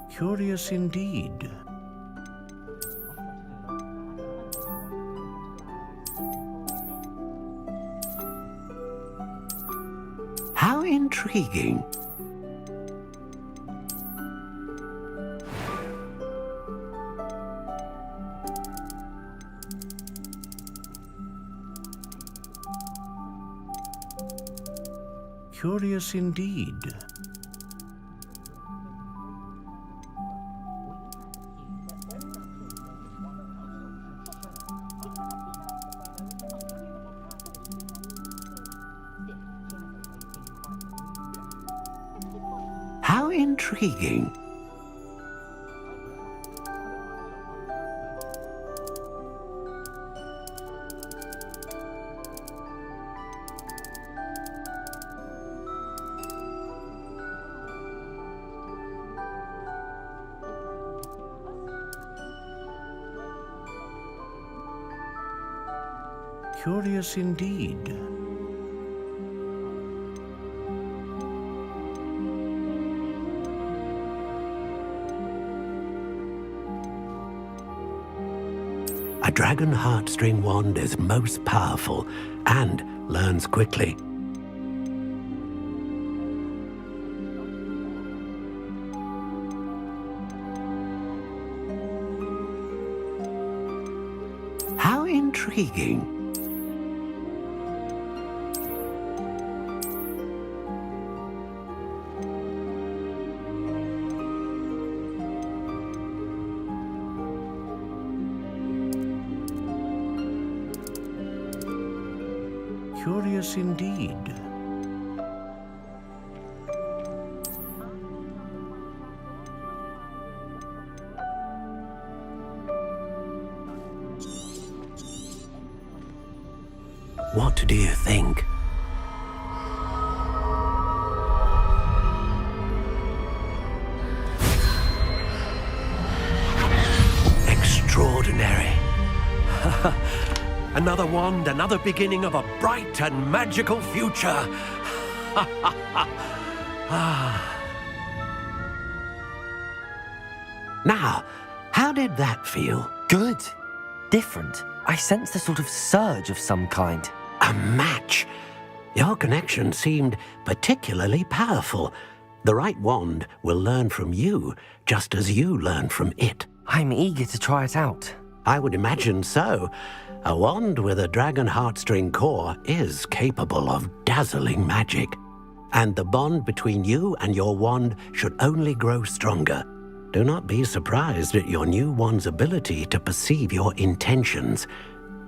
Curious indeed. How intriguing. Curious indeed. How intriguing. Curious indeed. A dragon heartstring wand is most powerful and learns quickly. How intriguing. Curious indeed. What do you think? Extraordinary. Another wand, another beginning of a bright and magical future. Now, How did that feel? Good. Different. I sensed a sort of surge of some kind. A match. Your connection seemed particularly powerful. The right wand will learn from you, just as you learn from it. I'm eager to try it out. I would imagine so. A wand with a dragon heartstring core is capable of dazzling magic. And the bond between you and your wand should only grow stronger. Do not be surprised at your new wand's ability to perceive your intentions,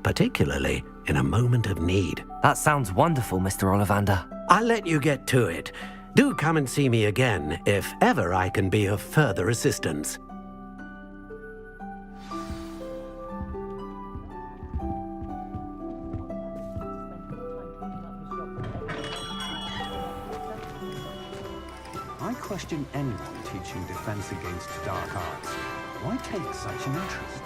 particularly in a moment of need. That sounds wonderful, Mr. Ollivander. I'll let you get to it. Do come and see me again if ever I can be of further assistance. I question anyone teaching defense against dark arts. Why take such an interest?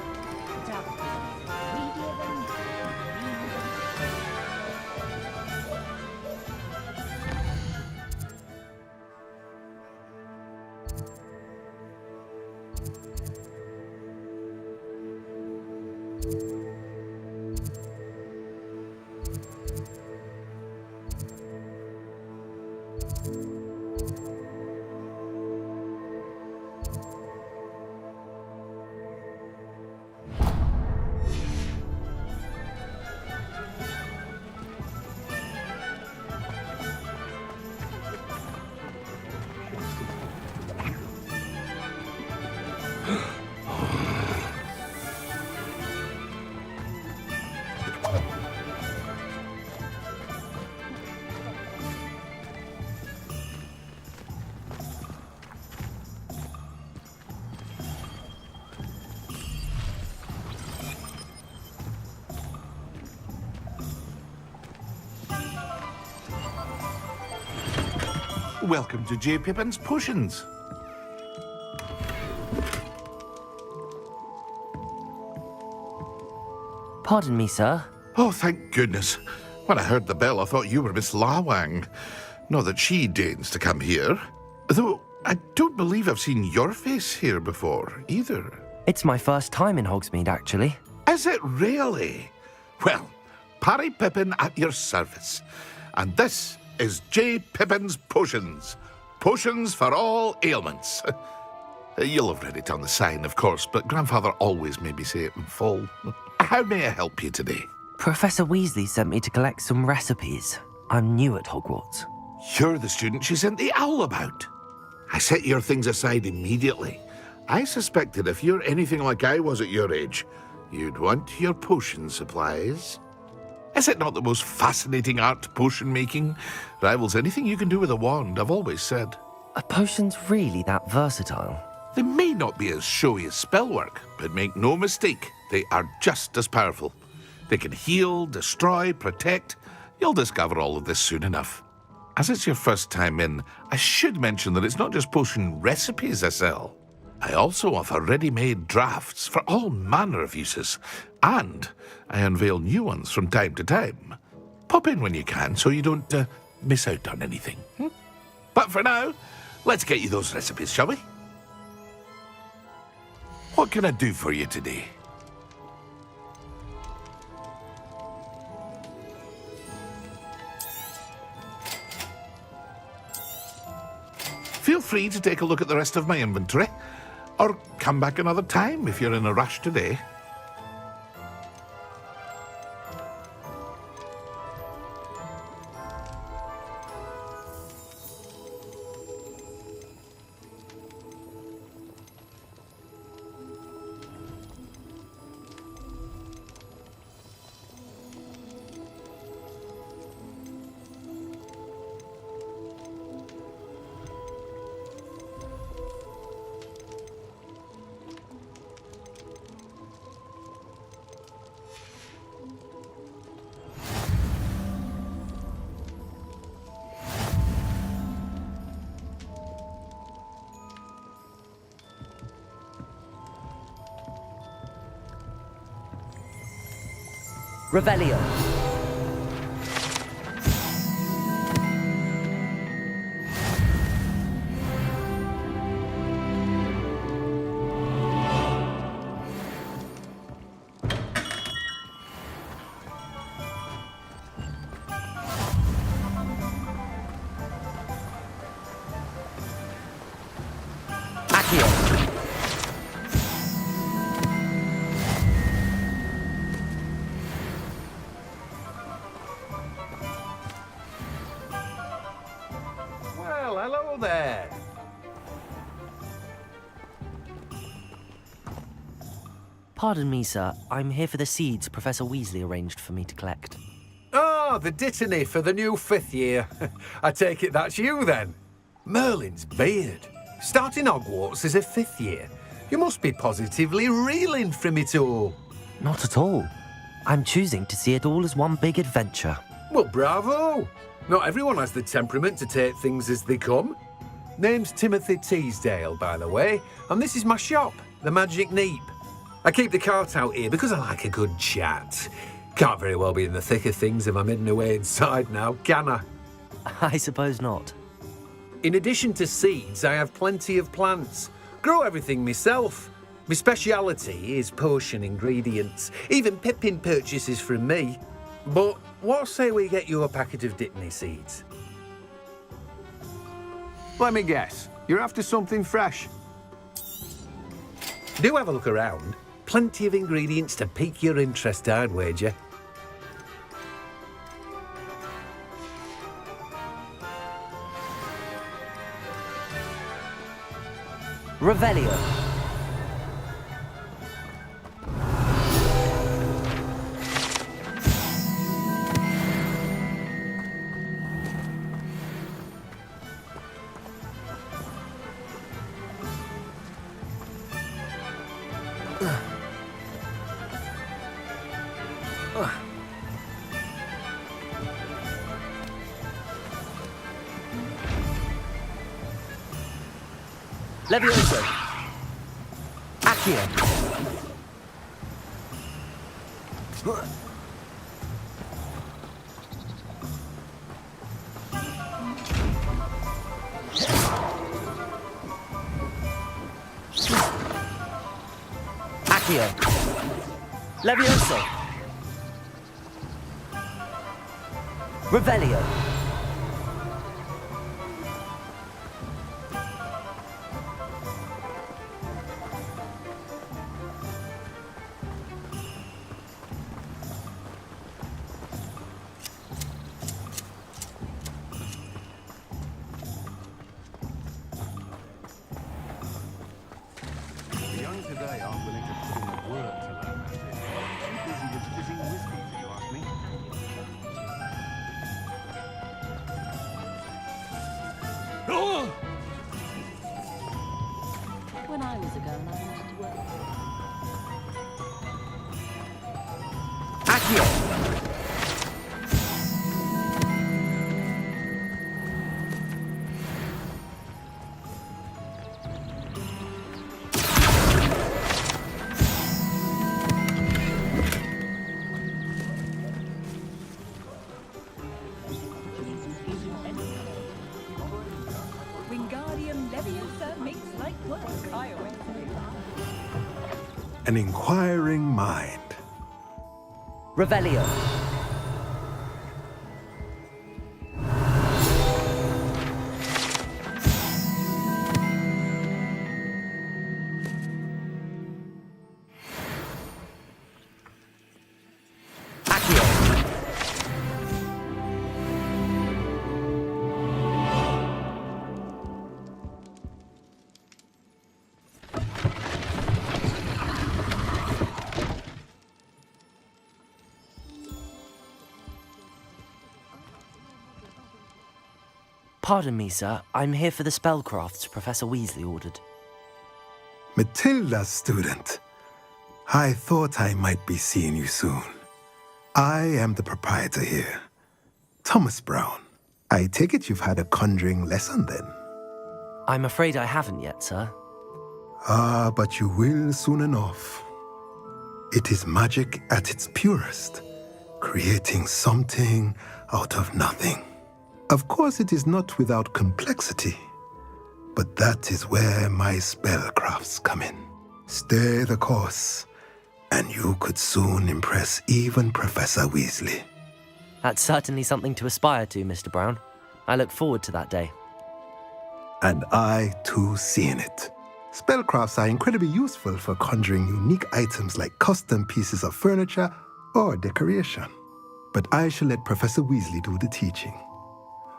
Welcome to J. Pippin's Potions. Pardon me, sir. Oh, thank goodness. When I heard the bell, I thought you were Miss Lawang. Not that she deigns to come here. Though, I don't believe I've seen your face here before, either. It's my first time in Hogsmeade, actually. Is it really? Well, Parry Pippin at your service. And this is J. Pippin's Potions. Potions for all ailments. You'll have read it on the sign, of course, but Grandfather always made me say it in full. How may I help you today? Professor Weasley sent me to collect some recipes. I'm new at Hogwarts. You're the student she sent the owl about. I set your things aside immediately. I suspected if you're anything like I was at your age, you'd want your potion supplies. Is it not the most fascinating art, potion making? Rivals anything you can do with a wand, I've always said. Are potions really that versatile? They may not be as showy as spellwork, but make no mistake, they are just as powerful. They can heal, destroy, protect. You'll discover all of this soon enough. As it's your first time in, I should mention that it's not just potion recipes I sell. I also offer ready-made drafts for all manner of uses, and I unveil new ones from time to time. Pop in when you can so you don't miss out on anything. But for now, let's get you those recipes, shall we? What can I do for you today? Feel free to take a look at the rest of my inventory, or come back another time if you're in a rush today. Revelio. Accio. Well, hello there. Pardon me, sir. I'm here for the seeds Professor Weasley arranged for me to collect. Ah, the dittany for the new 5th year. I take it that's you, then. Merlin's beard. Starting Hogwarts as a 5th year. You must be positively reeling from it all. Not at all. I'm choosing to see it all as one big adventure. Well, bravo. Not everyone has the temperament to take things as they come. Name's Timothy Teasdale, by the way, and this is my shop, the Magic Neep. I keep the cart out here because I like a good chat. Can't very well be in the thick of things if I'm hidden away inside now, can I? I suppose not. In addition to seeds, I have plenty of plants. Grow everything myself. My speciality is potion ingredients. Even Pippin purchases from me. But what say we get you a packet of Dittany seeds? Let me guess. You're after something fresh. Do have a look around. Plenty of ingredients to pique your interest, I'd wager. Revelio. Levioso. Accio. Accio. Levioso. Revelio. The young today aren't willing to put in the work to learn magic. Too busy with fizzing whiskies, if you ask me. When I was a girl, I wanted to work. Accio. Wingardium Leviosa makes light work, I always say. An inquiring mind. Revelio. Pardon me, sir. I'm here for the spellcrafts Professor Weasley ordered. Matilda's student. I thought I might be seeing you soon. I am the proprietor here, Thomas Brown. I take it you've had a conjuring lesson then? I'm afraid I haven't yet, sir. Ah, but you will soon enough. It is magic at its purest, creating something out of nothing. Of course, it is not without complexity, but that is where my spellcrafts come in. Stay the course, and you could soon impress even Professor Weasley. That's certainly something to aspire to, Mr. Brown. I look forward to that day. And I, too, seeing it. Spellcrafts are incredibly useful for conjuring unique items like custom pieces of furniture or decoration. But I shall let Professor Weasley do the teaching.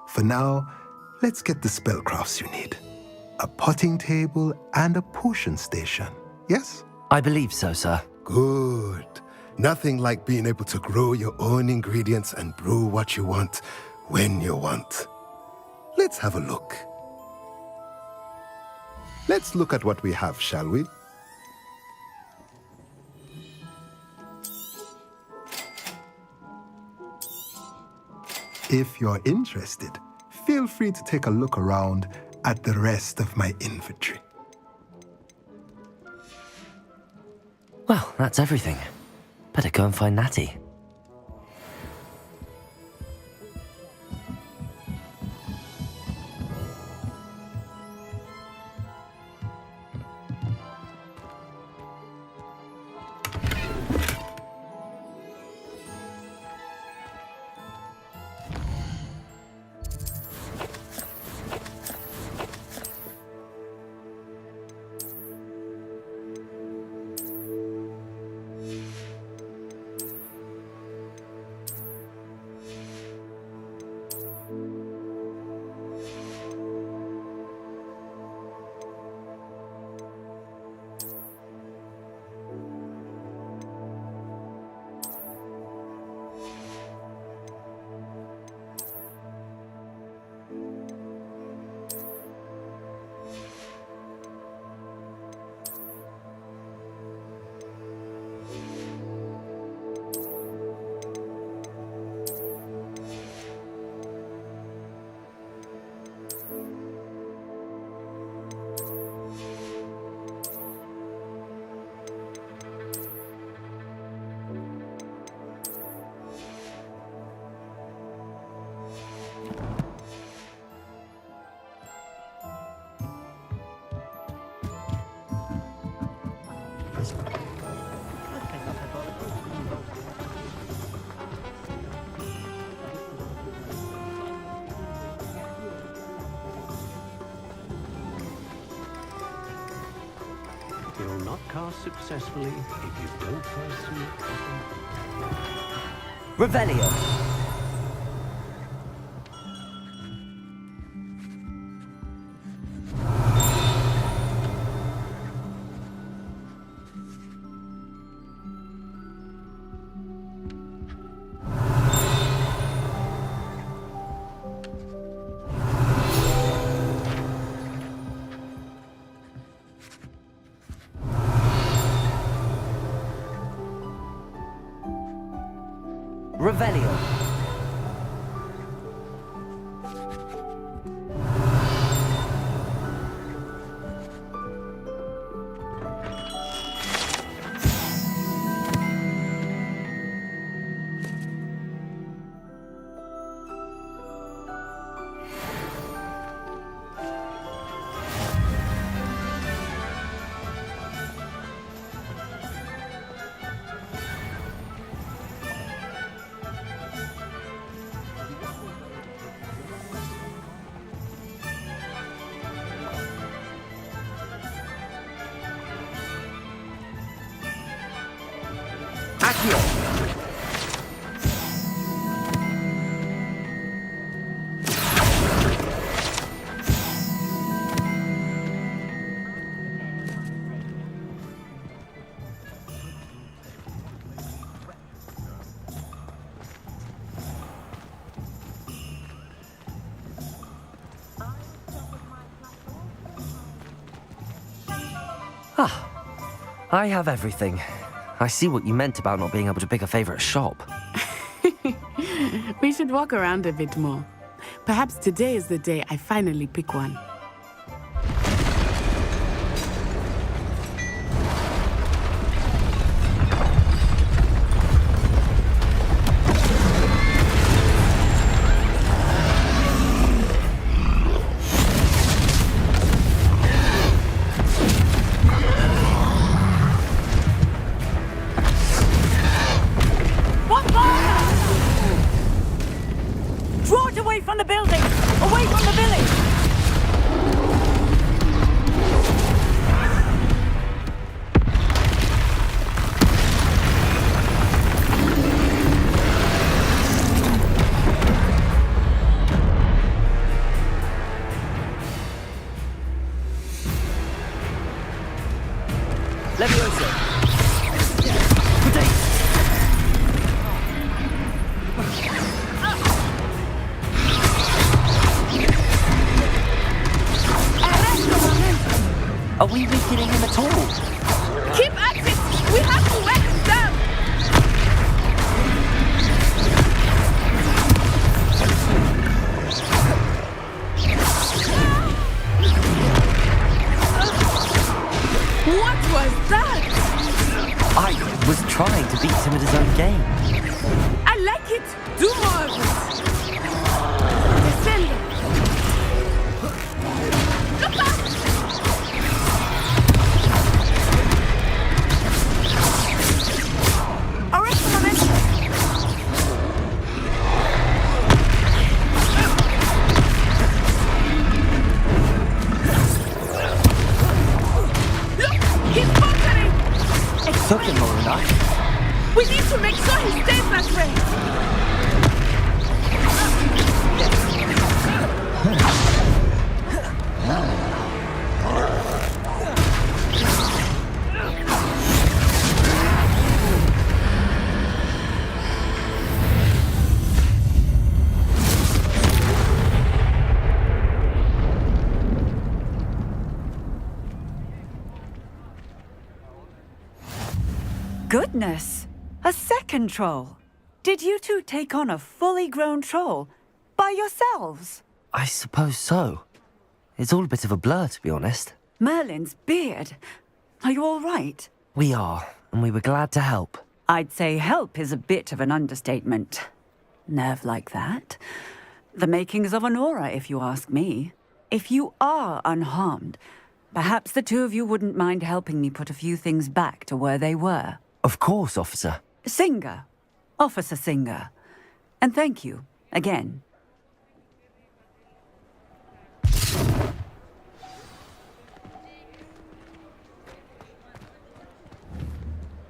For now, let's get the spellcrafts you need. A potting table and a potion station, yes? I believe so, sir. Good. Nothing like being able to grow your own ingredients and brew what you want when you want. Let's have a look. Let's look at what we have, shall we? If you're interested, feel free to take a look around at the rest of my inventory. Well, that's everything. Better go and find Natty. You'll not cast successfully if you don't pursue. Revelio. Revelio. Ah, I have everything. I see what you meant about not being able to pick a favorite shop. We should walk around a bit more. Perhaps today is the day I finally pick one. Draw it away from the building! Away from the village! Levioso! Potato! Are we weakening him at all? Keep at it! We have to wear him down! What was that? I was trying to beat him at his own game. I like it! Do more of it! Descend! Look out! Arrest the momentum! Look! He's faltering! It took him long enough. We need to make sure he stays that way! Goodness! A second troll! Did you two take on a fully grown troll by yourselves? I suppose so. It's all a bit of a blur, to be honest. Merlin's beard. Are you all right? We are, and we were glad to help. I'd say help is a bit of an understatement. Nerve like that. The makings of an aura, if you ask me. If you are unharmed, perhaps the two of you wouldn't mind helping me put a few things back to where they were. Of course, officer. Singer. Officer Singer. And thank you, again.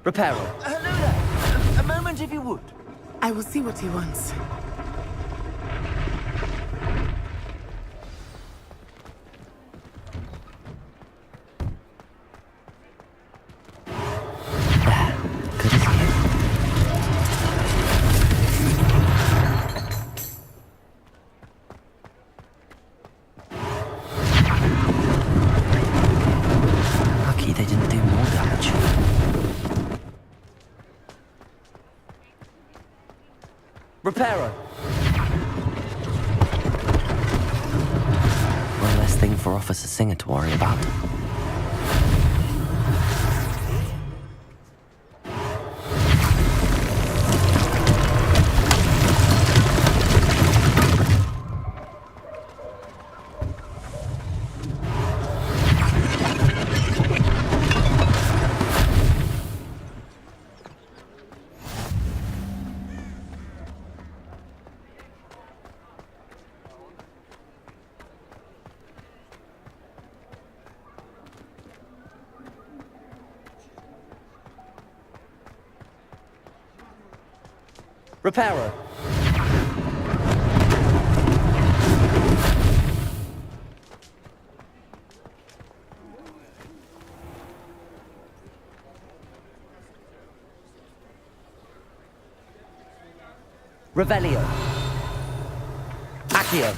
Reparo. Hello there. A moment if you would. I will see what he wants. Good as new. Lucky they didn't do more damage. Reparo. One less thing for Officer Singer to worry about. Reparo. Revelio. Accio.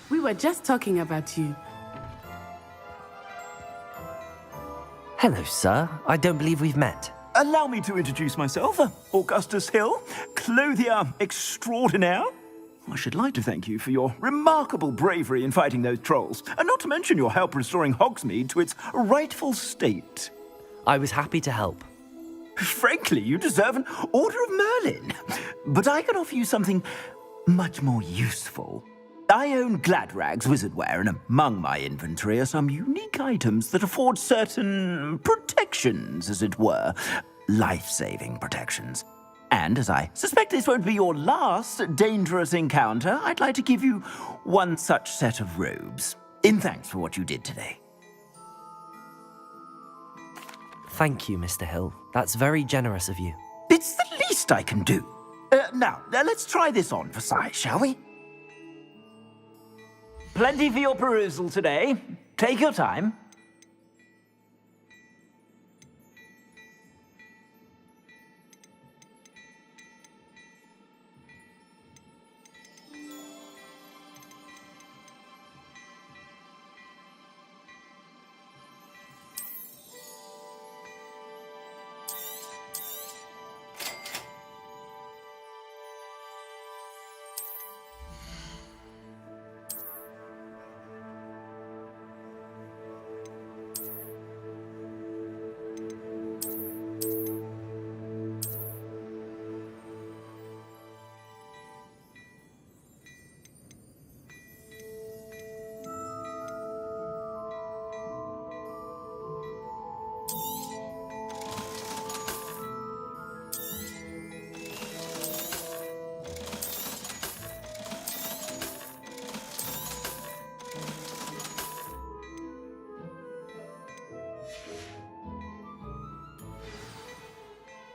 We were just talking about you. Hello, sir. I don't believe we've met. Allow me to introduce myself. Augustus Hill, clothier extraordinaire. I should like to thank you for your remarkable bravery in fighting those trolls, and not to mention your help restoring Hogsmeade to its rightful state. I was happy to help. Frankly, you deserve an Order of Merlin. But I can offer you something much more useful. I own Gladrag's wizardware, and among my inventory are some unique items that afford certain protections, as it were. Life-saving protections. And as I suspect this won't be your last dangerous encounter, I'd like to give you one such set of robes, in thanks for what you did today. Thank you, Mr. Hill. That's very generous of you. It's the least I can do. Now, let's try this on for size, shall we? Plenty for your perusal today. Take your time.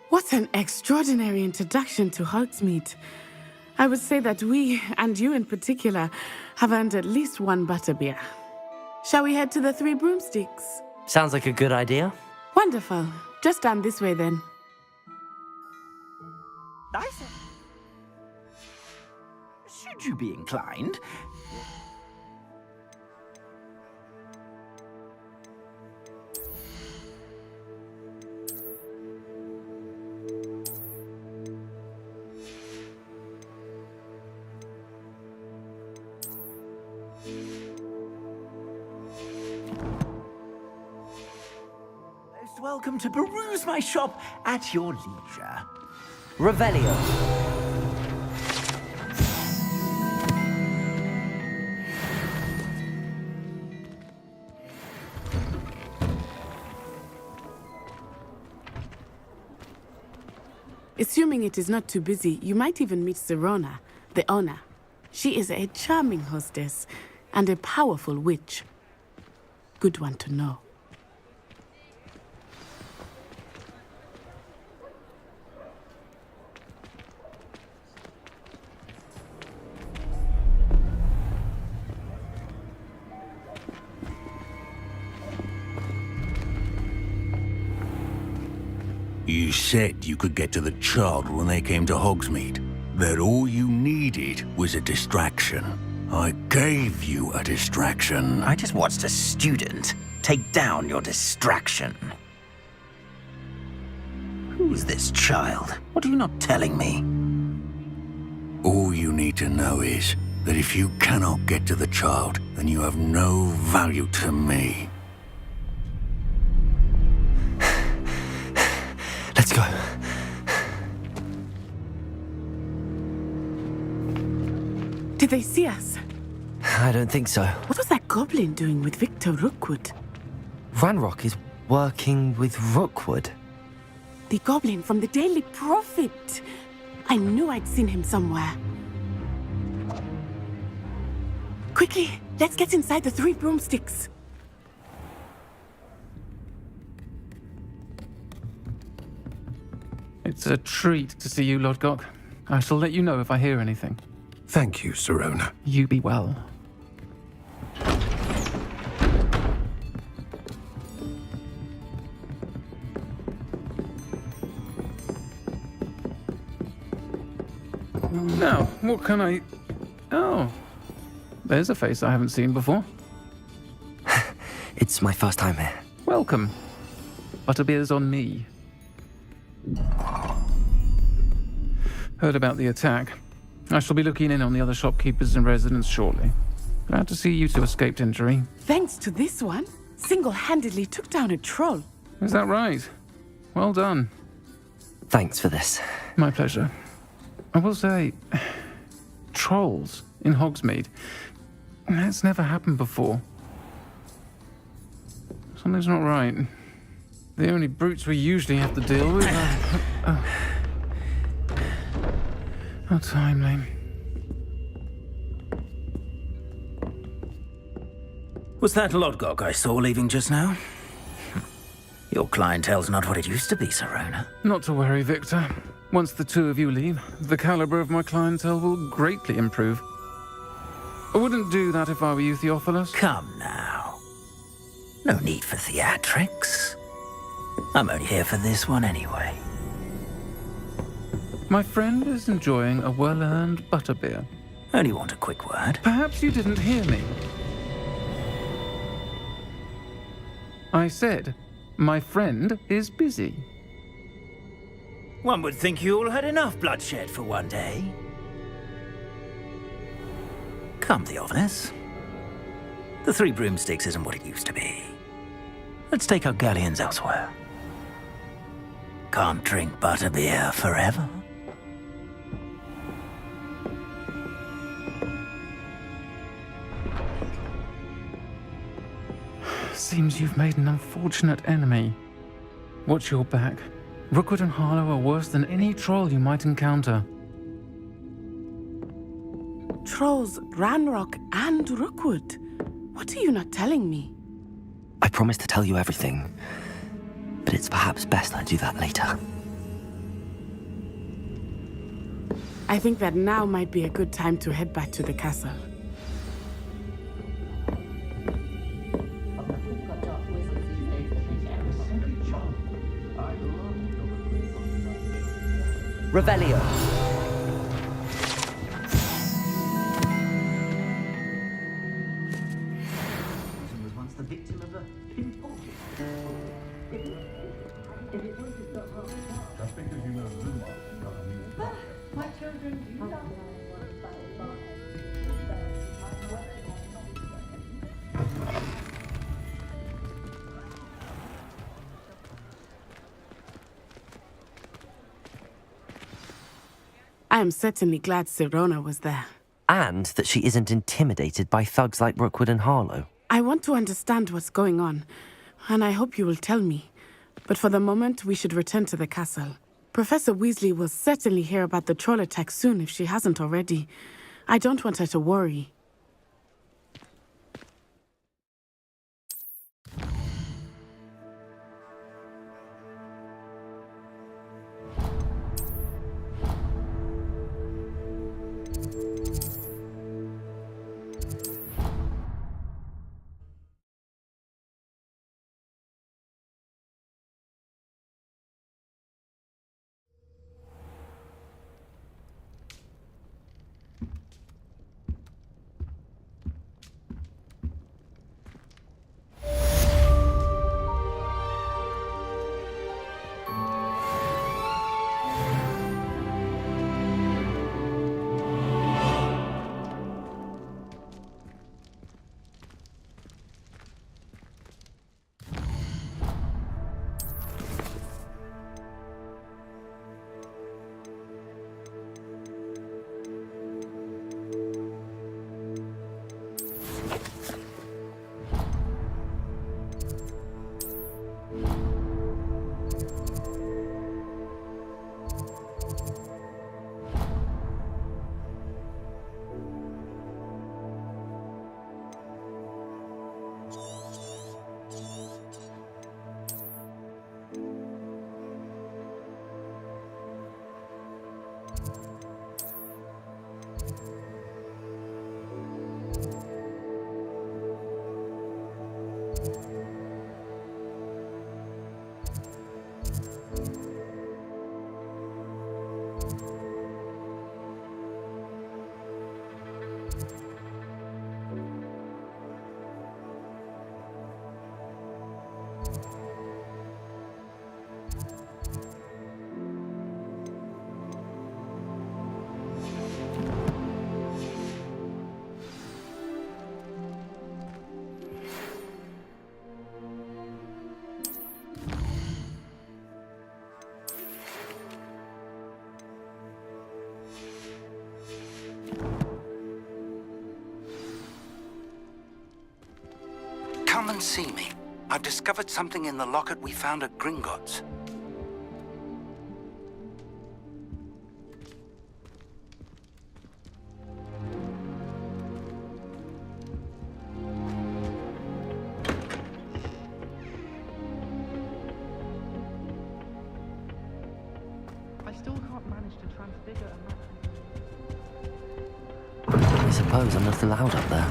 What an extraordinary introduction to Hogsmeade. I would say that we, and you in particular, have earned at least one butterbeer. Shall we head to the Three Broomsticks? Sounds like a good idea. Wonderful. Just down this way then. Nice. Should you be inclined, welcome to peruse my shop at your leisure. Revelio. Assuming it is not too busy, you might even meet Serona, the owner. She is a charming hostess and a powerful witch. Good one to know. You said you could get to the child when they came to Hogsmeade. That all you needed was a distraction. I gave you a distraction. I just watched a student take down your distraction. Who's this child? What are you not telling me? All you need to know is that if you cannot get to the child, then you have no value to me. Let's go. Did they see us? I don't think so. What was that goblin doing with Victor Rookwood? Ranrock is working with Rookwood. The goblin from the Daily Prophet. I knew I'd seen him somewhere. Quickly, let's get inside the Three Broomsticks. It's a treat to see you, Lord Gok. I shall let you know if I hear anything. Thank you, Serona. You be well. Now, what can I... Oh, there's a face I haven't seen before. It's my first time here. Welcome. Butterbeer's on me. Heard about the attack. I shall be looking in on the other shopkeepers and residents shortly. Glad to see you two escaped injury. Thanks to this one, single-handedly took down a troll. Is that right? Well done. Thanks for this. My pleasure. I will say, trolls in Hogsmeade. That's never happened before. Something's not right. The only brutes we usually have to deal with are... How timely. Was that Lodgok I saw leaving just now? Your clientele's not what it used to be, Serona. Not to worry, Victor. Once the two of you leave, the caliber of my clientele will greatly improve. I wouldn't do that if I were you, Theophilus. Come now. No need for theatrics. I'm only here for this one anyway. My friend is enjoying a well-earned butterbeer. Only want a quick word. Perhaps you didn't hear me. I said, my friend is busy. One would think you all had enough bloodshed for one day. Come, Theophilus. The Three Broomsticks isn't what it used to be. Let's take our galleons elsewhere. Can't drink butterbeer forever. Seems you've made an unfortunate enemy. Watch your back. Rookwood and Harlow are worse than any troll you might encounter. Trolls, Ranrock, and Rookwood. What are you not telling me? I promised to tell you everything, but it's perhaps best I do that later. I think that now might be a good time to head back to the castle. Revelio. Was once the victim of a pinpoint. Just because you know Luma doesn't mean My children do not. I am certainly glad Serona was there. And that she isn't intimidated by thugs like Rookwood and Harlow. I want to understand what's going on, and I hope you will tell me. But for the moment, we should return to the castle. Professor Weasley will certainly hear about the troll attack soon if she hasn't already. I don't want her to worry. Come and see me. I've discovered something in the locket we found at Gringotts. I still can't manage to transfigure a map. I suppose I'm not allowed up there.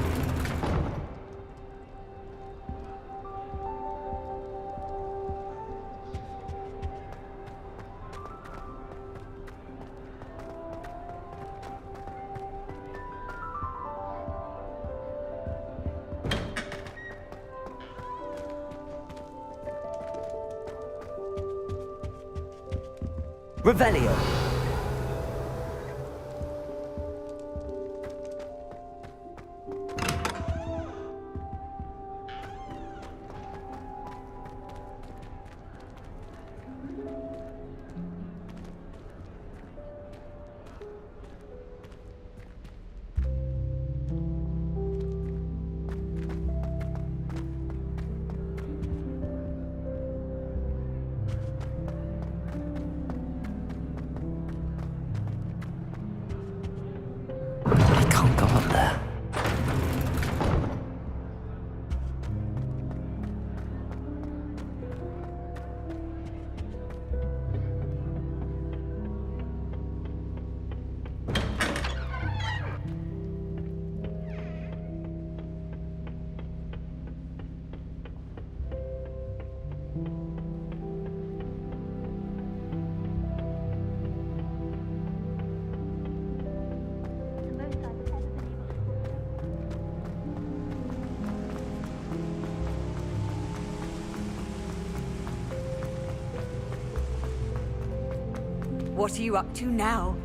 Revelio. I can't go up there. What are you up to now?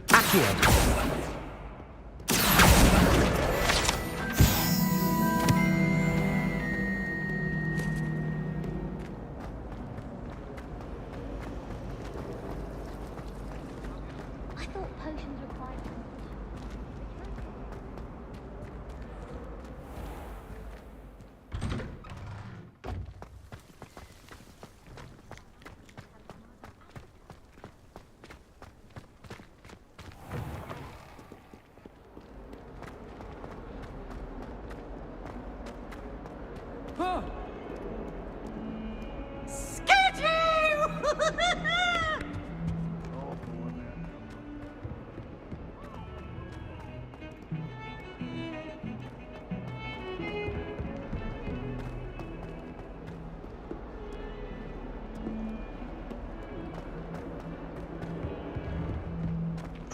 Accio. I thought potions required.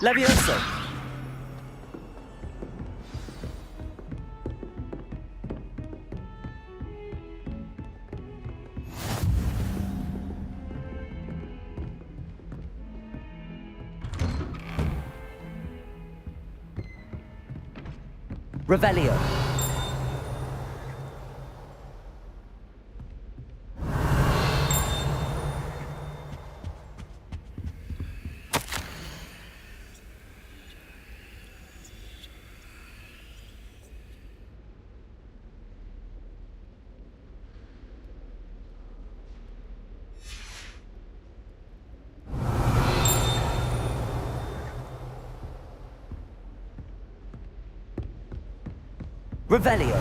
Levioso. Revelio. Revelio.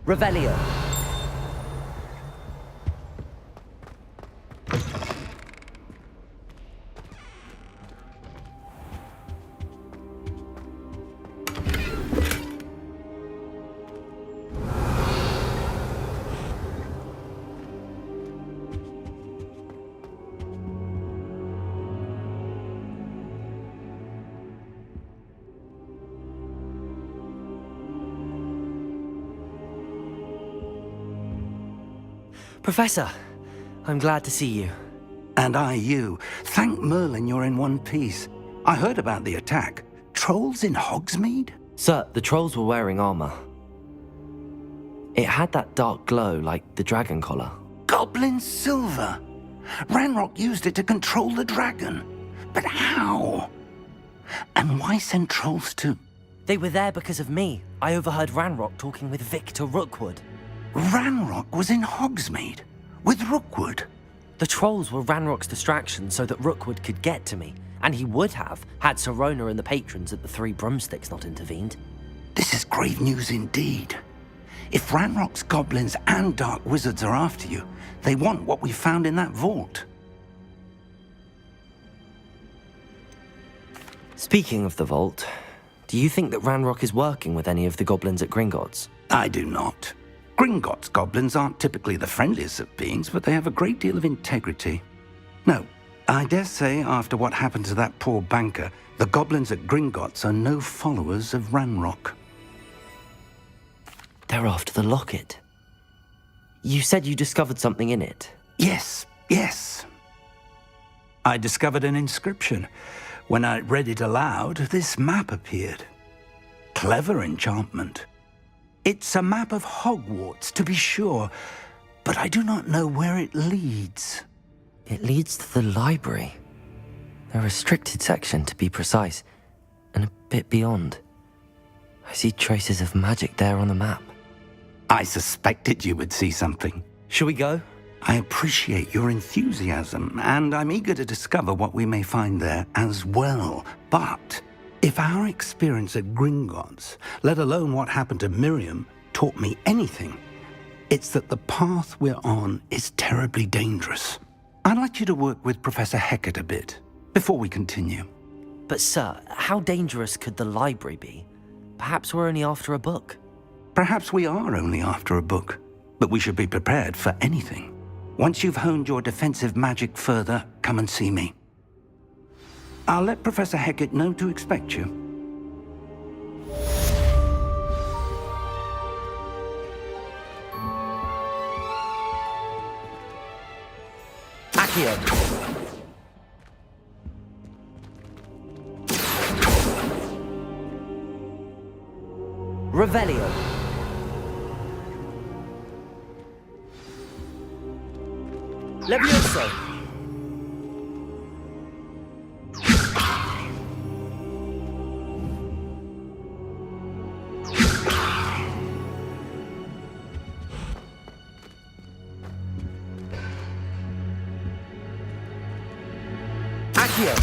Revelio. Professor, I'm glad to see you. And I you. Thank Merlin you're in one piece. I heard about the attack. Trolls in Hogsmeade? Sir, the trolls were wearing armor. It had that dark glow like the dragon collar. Goblin silver! Ranrock used it to control the dragon. But how? And why send trolls to... They were there because of me. I overheard Ranrock talking with Victor Rookwood. Ranrock was in Hogsmeade? With Rookwood? The trolls were Ranrock's distraction so that Rookwood could get to me. And he would have, had Sirona and the patrons at the Three Broomsticks not intervened. This is grave news indeed. If Ranrock's goblins and dark wizards are after you, they want what we found in that vault. Speaking of the vault, do you think that Ranrock is working with any of the goblins at Gringotts? I do not. Gringotts goblins aren't typically the friendliest of beings, but they have a great deal of integrity. No, I dare say after what happened to that poor banker, the goblins at Gringotts are no followers of Ranrock. They're after the locket. You said you discovered something in it. Yes. I discovered an inscription. When I read it aloud, this map appeared. Clever enchantment. It's a map of Hogwarts, to be sure, but I do not know where it leads. It leads to the library. A restricted section, to be precise, and a bit beyond. I see traces of magic there on the map. I suspected you would see something. Shall we go? I appreciate your enthusiasm, and I'm eager to discover what we may find there as well. But if our experience at Gringotts, let alone what happened to Miriam, taught me anything, it's that the path we're on is terribly dangerous. I'd like you to work with Professor Hecat a bit before we continue. But sir, how dangerous could the library be? Perhaps we're only after a book. Perhaps we are only after a book, but we should be prepared for anything. Once you've honed your defensive magic further, come and see me. I'll let Professor Hecat know to expect you. Accio. Revelio. Levioso. Accio.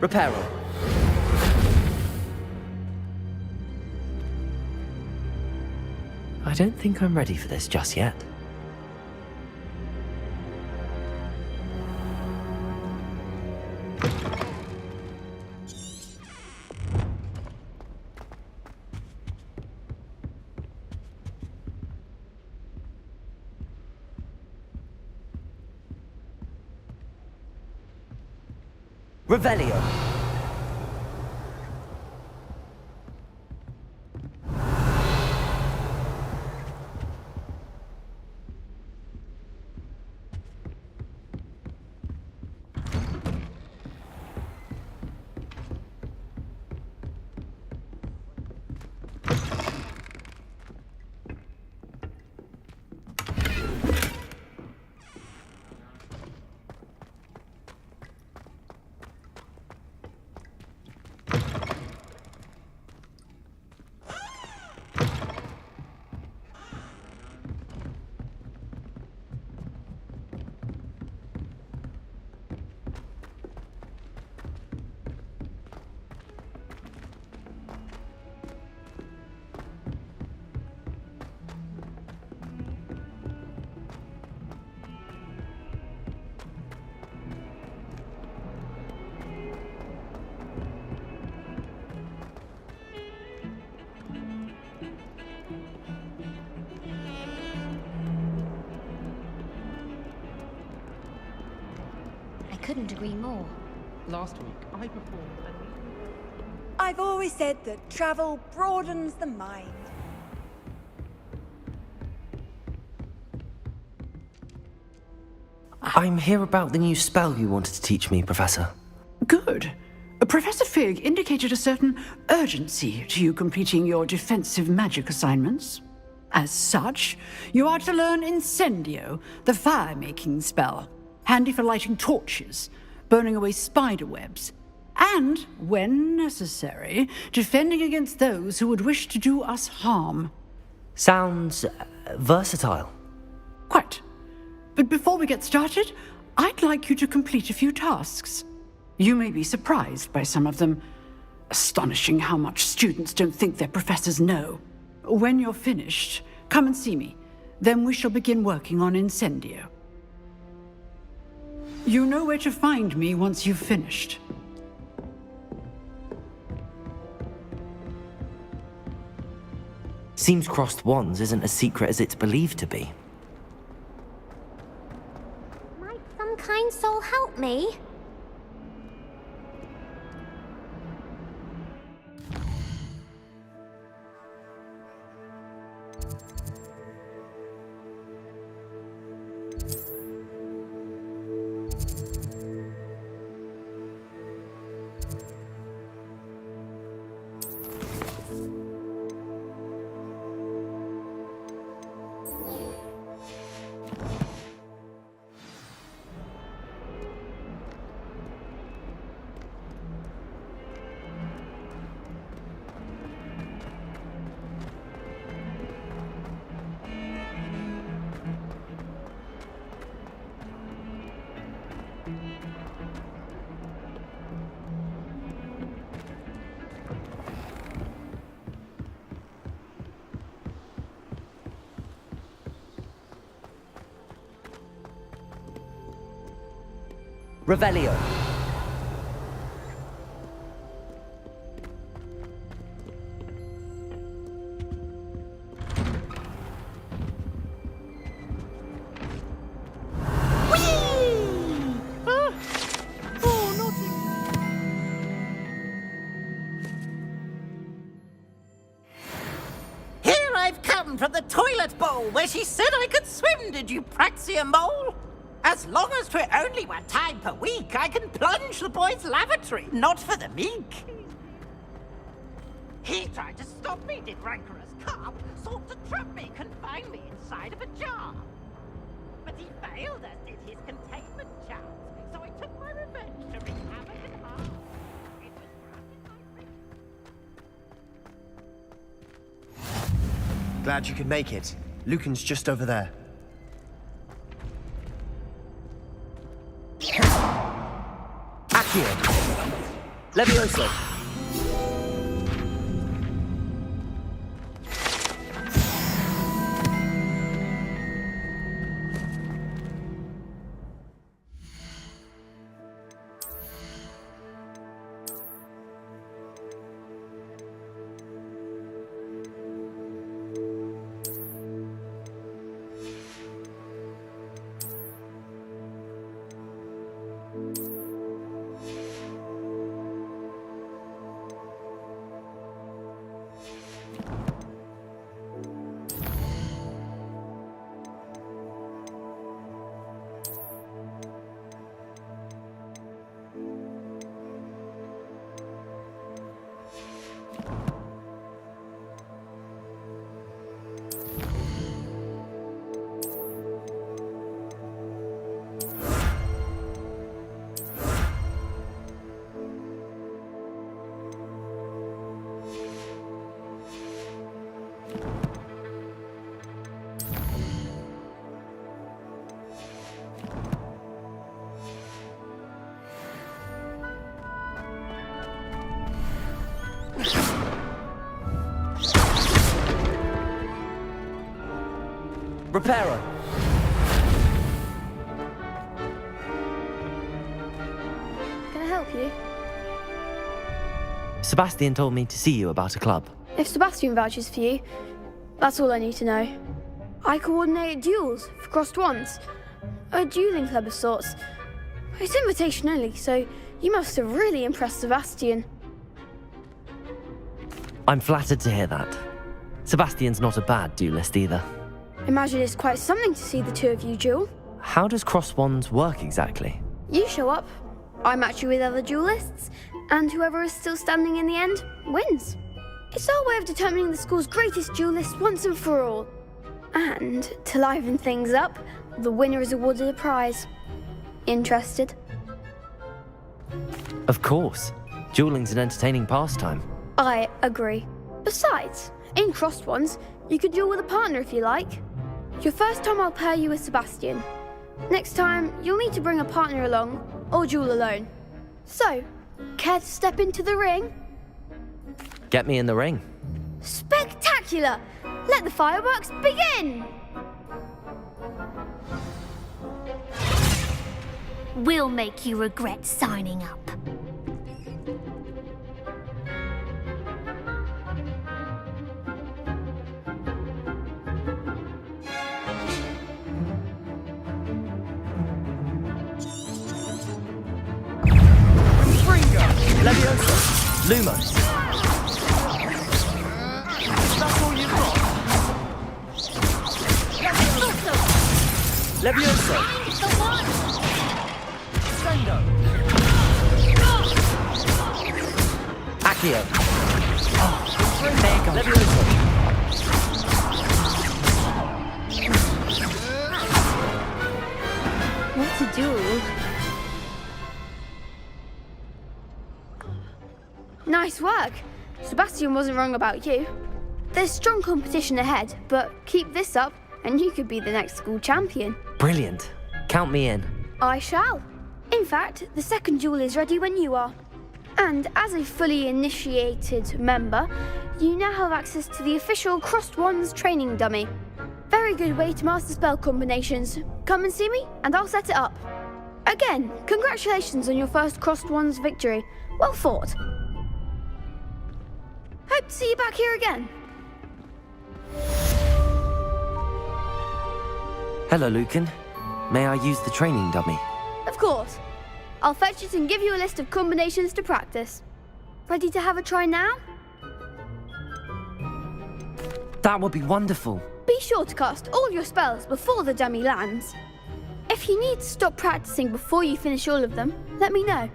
Reparo. I don't think I'm ready for this just yet. Revelio. couldn't agree more. Last week, I performed a I've always said that travel broadens the mind. I'm here about the new spell you wanted to teach me, Professor. Good. Professor Fig indicated a certain urgency to you completing your defensive magic assignments. As such, you are to learn Incendio, the fire-making spell, handy for lighting torches, burning away spider webs, and, when necessary, defending against those who would wish to do us harm. Sounds versatile. Quite. But before we get started, I'd like you to complete a few tasks. You may be surprised by some of them. Astonishing how much students don't think their professors know. When you're finished, come and see me. Then we shall begin working on Incendio. You know where to find me once you've finished. Seems crossed wands isn't as secret as it's believed to be. Might some kind soul help me? Revelio. Here I've come from the toilet bowl where she said I could swim, did you praxia mole? As long as 'twere only 1 time per week, I can plunge the boy's lavatory, not for the meek. He tried to stop me, did rancorous carp, sought to trap me, confine me inside of a jar. But he failed, as did his containment charms, so I took my revenge to wreak havoc and harm. It was Glad you could make it. Lucan's just over there. Accio. Levioso. Reparo. Can I help you? Sebastian told me to see you about a club. If Sebastian vouches for you, that's all I need to know. I coordinate duels for crossed wands. A dueling club of sorts. It's invitation only, so you must have really impressed Sebastian. I'm flattered to hear that. Sebastian's not a bad duelist either. Imagine it's quite something to see the two of you duel. How does cross wands work exactly? You show up, I match you with other duelists, and whoever is still standing in the end wins. It's our way of determining the school's greatest duelist once and for all. And to liven things up, the winner is awarded a prize. Interested? Of course. Dueling's an entertaining pastime. I agree. Besides, in crossed ones, you could duel with a partner if you like. Your first time I'll pair you with Sebastian. Next time, you'll need to bring a partner along, or duel alone. So, care to step into the ring? Get me in the ring. Spectacular! Let the fireworks begin! We'll make you regret signing up. Levioso! Lumos! That's all you've got? Levioso! The one! Sendo! Accio! Oh, there you go. Levioso! What to duel? Nice work! Sebastian wasn't wrong about you. There's strong competition ahead, but keep this up and you could be the next school champion. Brilliant. Count me in. I shall. In fact, the second duel is ready when you are. And as a fully initiated member, you now have access to the official Crossed Wands training dummy. Very good way to master spell combinations. Come and see me and I'll set it up. Again, congratulations on your first Crossed Wands victory. Well fought. Hope to see you back here again. Hello, Lucan. May I use the training dummy? Of course. I'll fetch it and give you a list of combinations to practice. Ready to have a try now? That would be wonderful. Be sure to cast all your spells before the dummy lands. If you need to stop practicing before you finish all of them, let me know.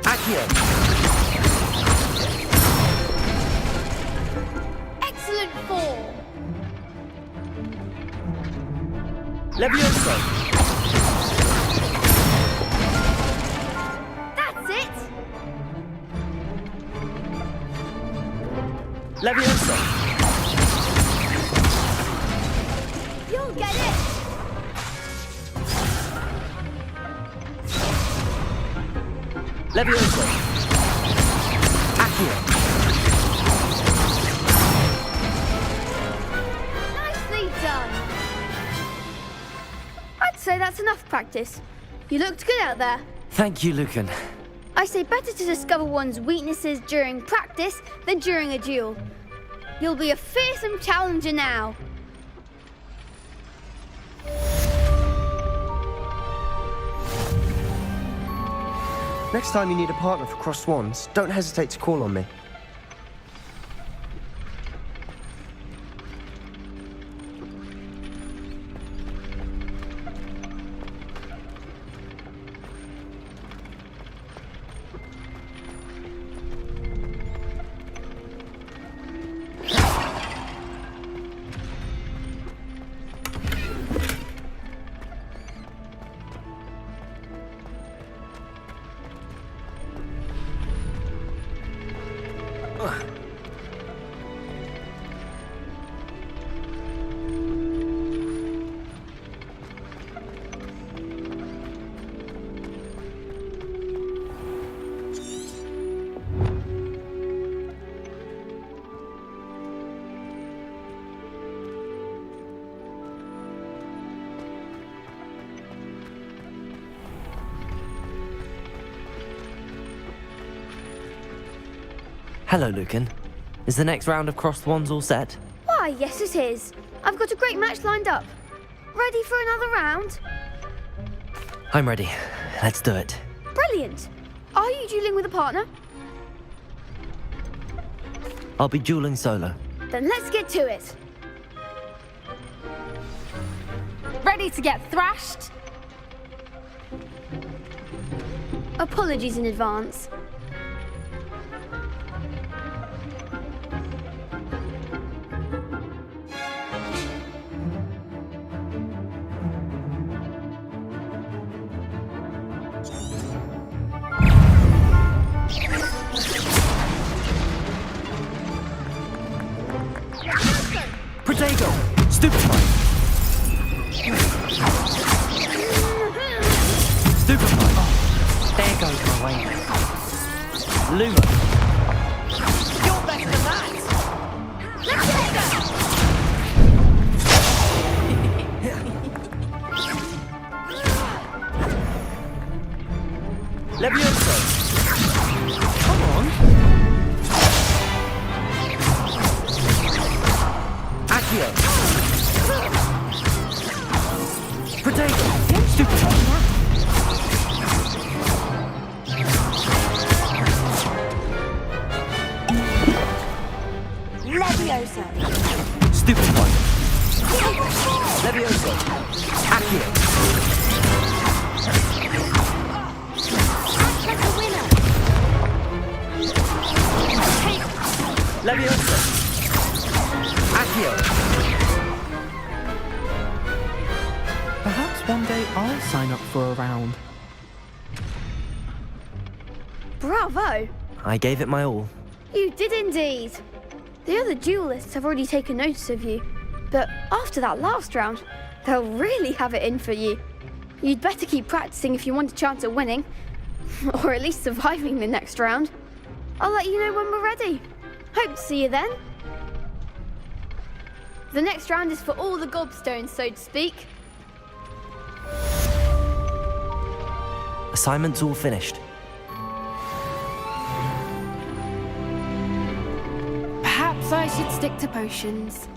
Accio! Excellent form! Levioso! That's it! Levioso! You'll get it! Levioso! Accio! Nicely done! I'd say that's enough practice. You looked good out there. Thank you, Lucan. I say better to discover one's weaknesses during practice than during a duel. You'll be a fearsome challenger now. Next time you need a partner for Crossed Wands, don't hesitate to call on me. Hello, Lucan. Is the next round of Crossed Wands all set? Why, yes it is. I've got a great match lined up. Ready for another round? I'm ready. Let's do it. Brilliant. Are you dueling with a partner? I'll be dueling solo. Then let's get to it. Ready to get thrashed? Apologies in advance. Protego! Stupefy! Stupefy! Oh, there goes my way. Luma! You're better than that! Levioso! Come on! Accio! Protego! Stupefy! Levioso. Stupefy! Levioso! Accio! Like a winner. Levioso! Accio! Perhaps one day I'll sign up for a round. Bravo! I gave it my all. You did indeed. The other duelists have already taken notice of you, but after that last round, they'll really have it in for you. You'd better keep practicing if you want a chance at winning, or at least surviving the next round. I'll let you know when we're ready. Hope to see you then. The next round is for all the gobstones, so to speak. Assignment's all finished. Perhaps I should stick to potions.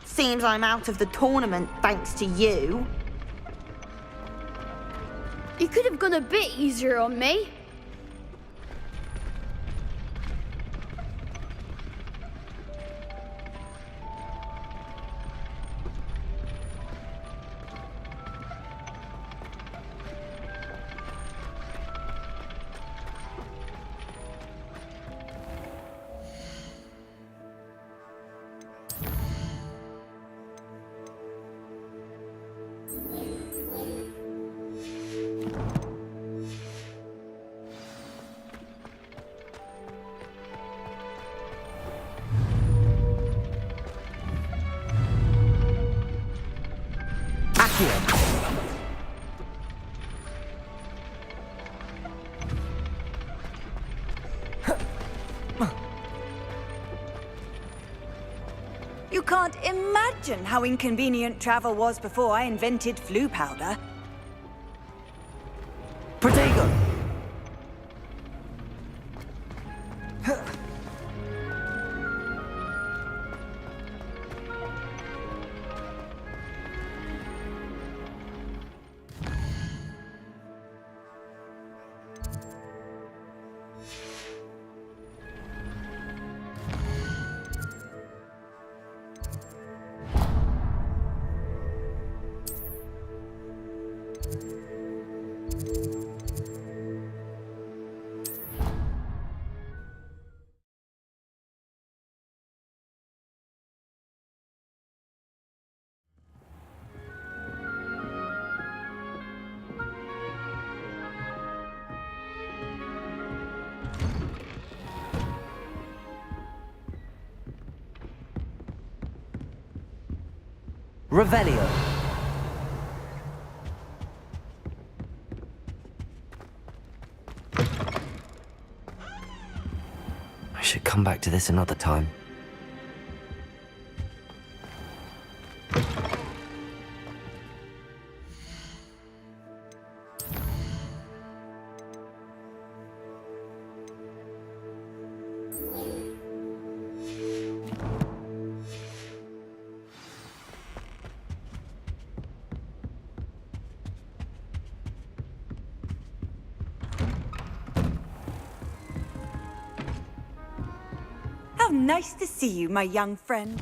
Seems I'm out of the tournament thanks to you. You could have gone a bit easier on me. You can't imagine how inconvenient travel was before I invented flu powder. Protego! Revelio. I should come back to this another time. How nice to see you, my young friend.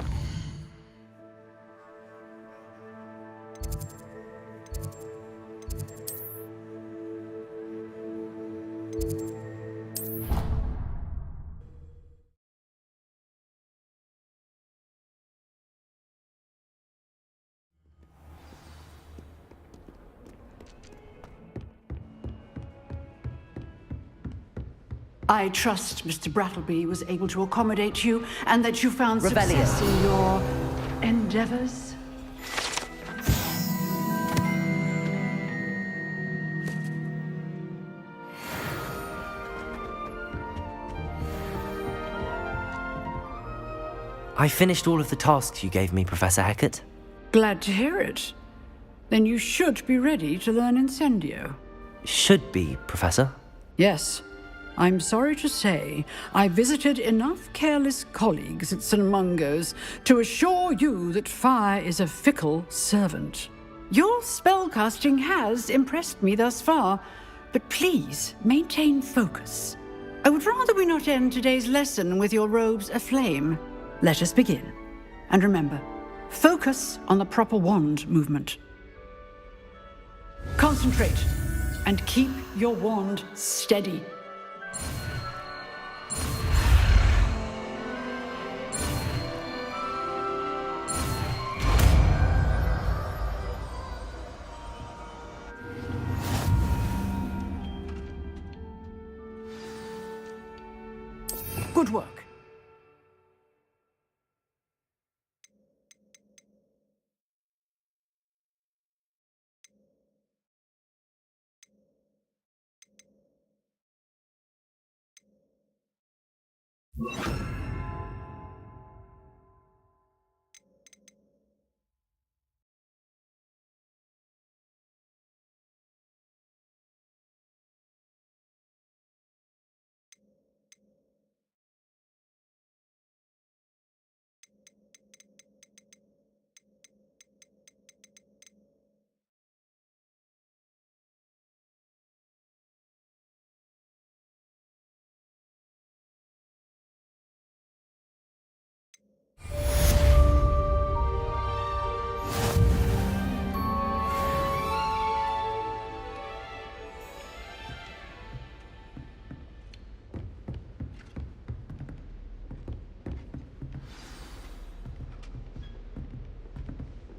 I trust Mr. Brattleby was able to accommodate you and that you found Rebellion. success in your endeavors. I finished all of the tasks you gave me, Professor Hecat. Glad to hear it. Then you should be ready to learn Incendio. Should be, Professor. Yes. I'm sorry to say, I visited enough careless colleagues at St. Mungo's to assure you that fire is a fickle servant. Your spellcasting has impressed me thus far, but please maintain focus. I would rather we not end today's lesson with your robes aflame. Let us begin. And remember, focus on the proper wand movement. Concentrate and keep your wand steady. Good work.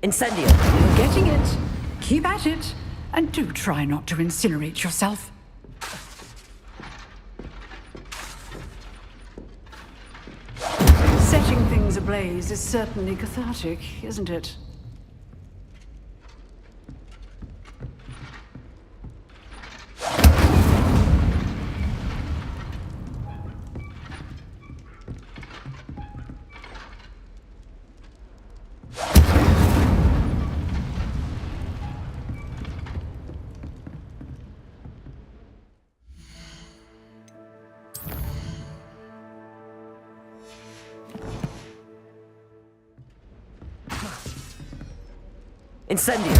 Incendio! You're getting it. Keep at it. And do try not to incinerate yourself. Setting things ablaze is certainly cathartic, isn't it? Incendio!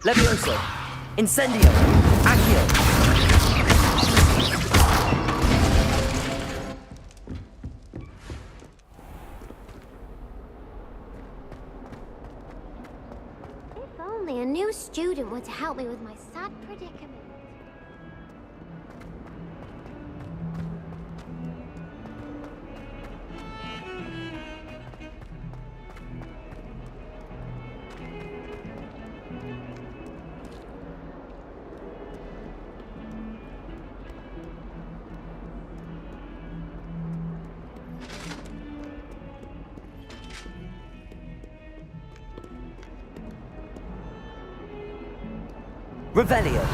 Levioso! Incendio! Accio! If only a new student were to help me with my sad predicament. Revelio!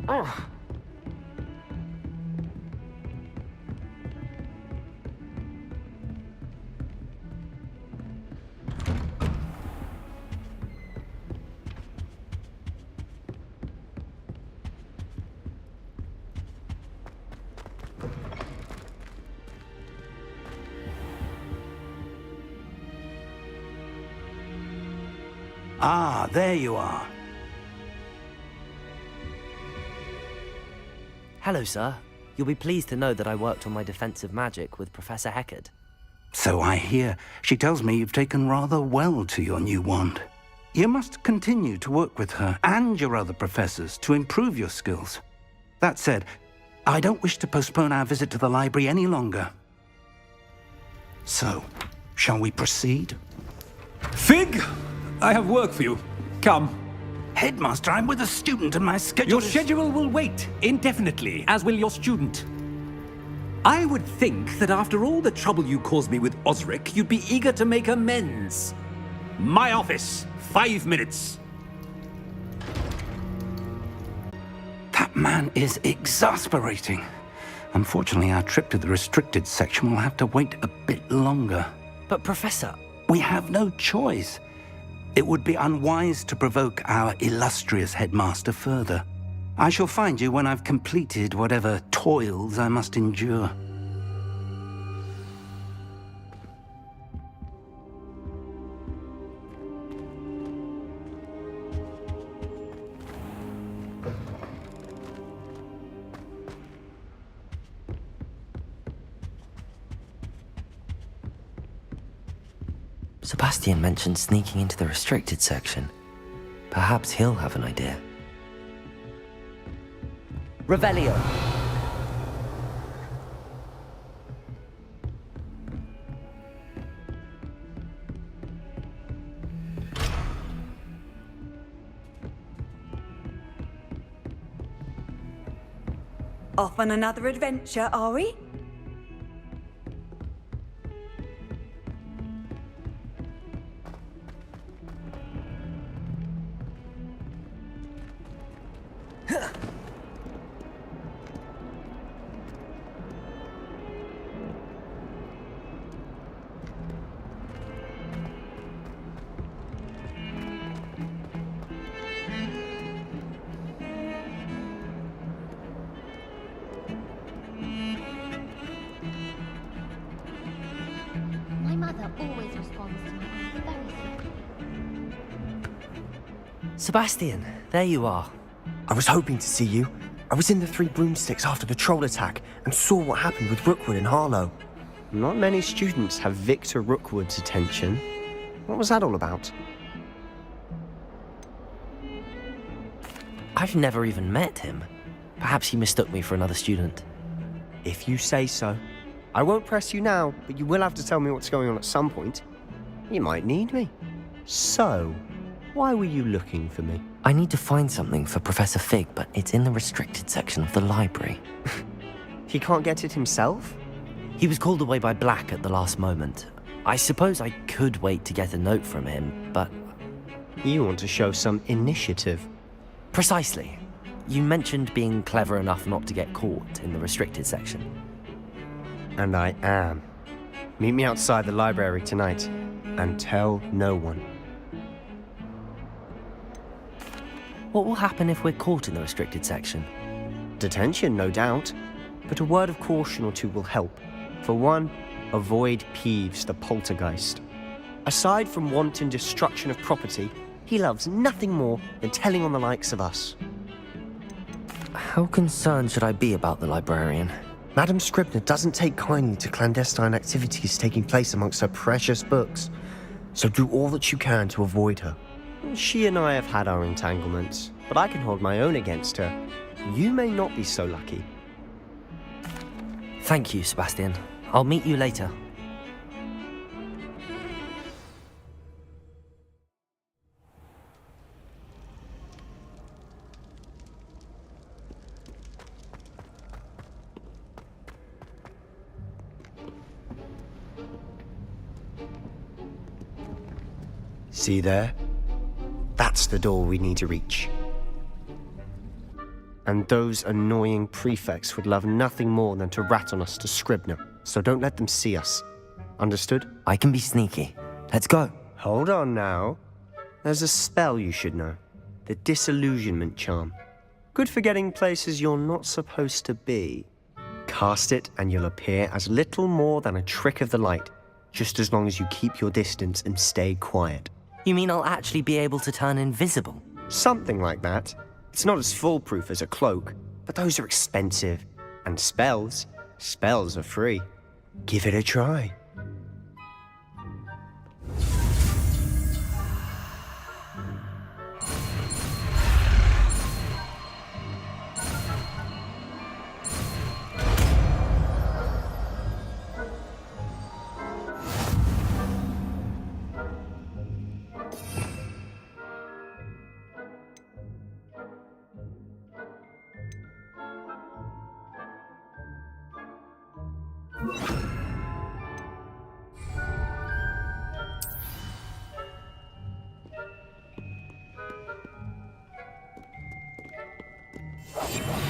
Oh. Ah, there you are. Hello, sir. You'll be pleased to know that I worked on my defensive magic with Professor Heckard. So I hear. She tells me you've taken rather well to your new wand. You must continue to work with her and your other professors to improve your skills. That said, I don't wish to postpone our visit to the library any longer. So, shall we proceed? Fig! I have work for you. Come. Headmaster, I'm with a student and my schedule Your schedule will wait indefinitely, as will your student. I would think that after all the trouble you caused me with Osric, you'd be eager to make amends. My office, 5 minutes. That man is exasperating. Unfortunately, our trip to the restricted section will have to wait a bit longer. But, Professor... We have no choice. It would be unwise to provoke our illustrious headmaster further. I shall find you when I've completed whatever toils I must endure. Sebastian mentioned sneaking into the restricted section. Perhaps he'll have an idea. Revelio! Off on another adventure, are we? My mother always responds to me. I'm very sick. Sebastian, there you are. I was hoping to see you. I was in the Three Broomsticks after the troll attack and saw what happened with Rookwood and Harlow. Not many students have Victor Rookwood's attention. What was that all about? I've never even met him. Perhaps he mistook me for another student. If you say so. I won't press you now, but you will have to tell me what's going on at some point. You might need me. So, why were you looking for me? I need to find something for Professor Fig, but it's in the restricted section of the library. He can't get it himself? He was called away by Black at the last moment. I suppose I could wait to get a note from him, but... You want to show some initiative. Precisely. You mentioned being clever enough not to get caught in the restricted section. And I am. Meet me outside the library tonight, and tell no one. What will happen if we're caught in the restricted section? Detention, no doubt. But a word of caution or two will help. For one, avoid Peeves, the poltergeist. Aside from wanton destruction of property, he loves nothing more than telling on the likes of us. How concerned should I be about the librarian? Madam Scribner doesn't take kindly to clandestine activities taking place amongst her precious books, so do all that you can to avoid her. She and I have had our entanglements, but I can hold my own against her. You may not be so lucky. Thank you, Sebastian. I'll meet you later. See there? That's the door we need to reach. And those annoying prefects would love nothing more than to rat on us to Scribner, so don't let them see us. Understood? I can be sneaky. Let's go. Hold on now. There's a spell you should know. The Disillusionment Charm. Good for getting places you're not supposed to be. Cast it and you'll appear as little more than a trick of the light, just as long as you keep your distance and stay quiet. You mean I'll actually be able to turn invisible? Something like that. It's not as foolproof as a cloak, but those are expensive. And spells are free. Give it a try.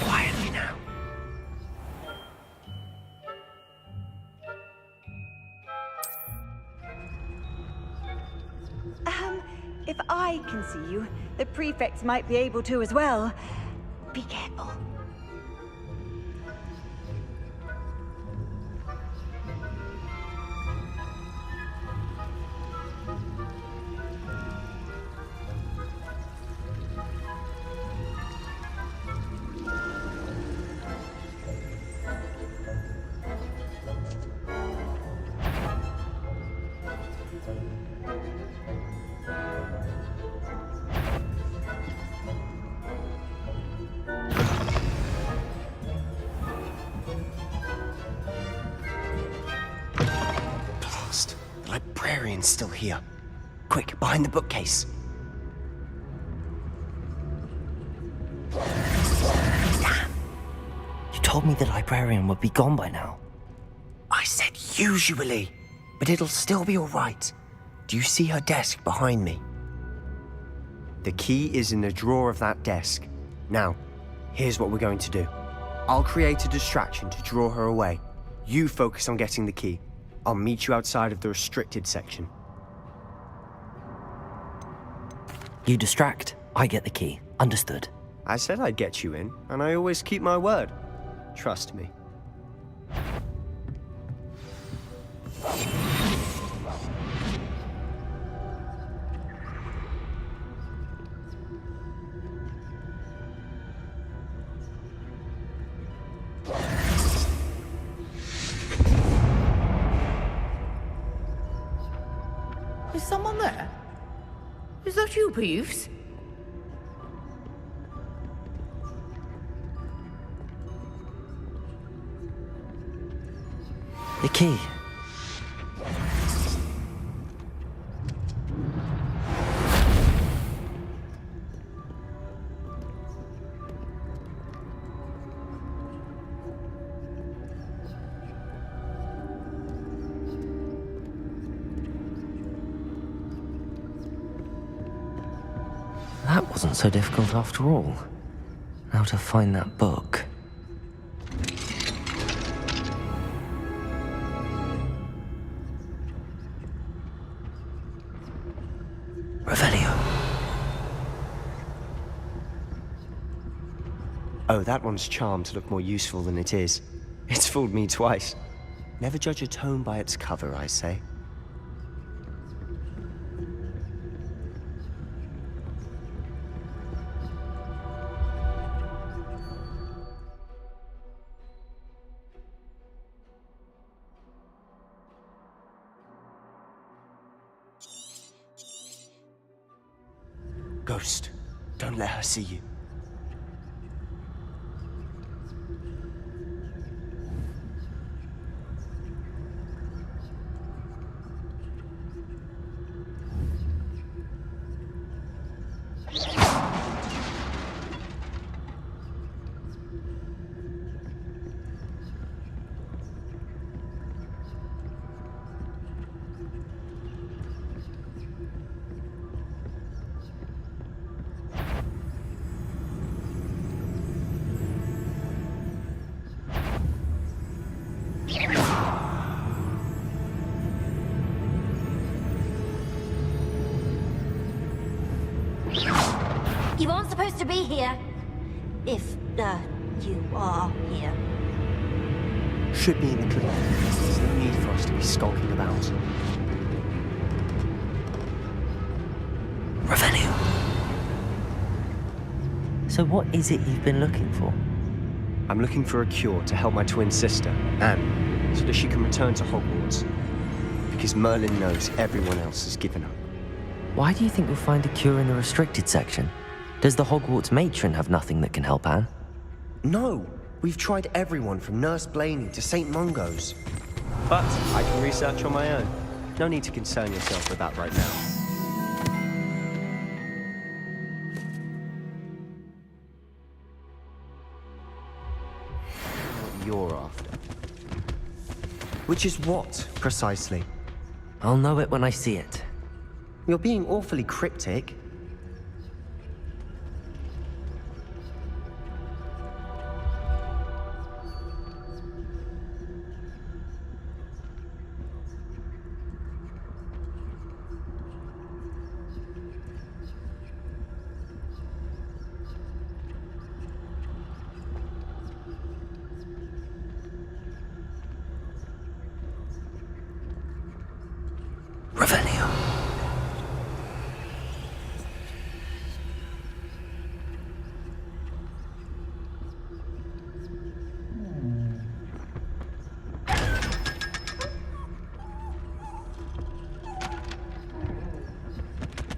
Quietly now. If I can see you, the prefects might be able to as well. Be careful. Blast. The librarian's still here. Quick, behind the bookcase. Damn. You told me the librarian would be gone by now. I said usually, but it'll still be all right. Do you see her desk behind me? The key is in the drawer of that desk. Now, here's what we're going to do. I'll create a distraction to draw her away. You focus on getting the key. I'll meet you outside of the restricted section. You distract, I get the key. Understood. I said I'd get you in, and I always keep my word. Trust me. Is someone there? Is that you, Peeves? The key. That wasn't so difficult after all. Now to find that book. Revelio. Oh, that one's charmed to look more useful than it is. It's fooled me twice. Never judge a tome by its cover, I say. Ghost, don't let her see you. You aren't supposed to be here. If, you are here. Should be in the clinic. There's no need for us to be skulking about. So what is it you've been looking for? I'm looking for a cure to help my twin sister, Anne, so that she can return to Hogwarts. Because Merlin knows everyone else has given up. Why do you think you'll find a cure in the restricted section? Does the Hogwarts matron have nothing that can help Anne? No! We've tried everyone from Nurse Blaney to St. Mungo's. But I can research on my own. No need to concern yourself with that right now. What you're after. Which is what, precisely? I'll know it when I see it. You're being awfully cryptic.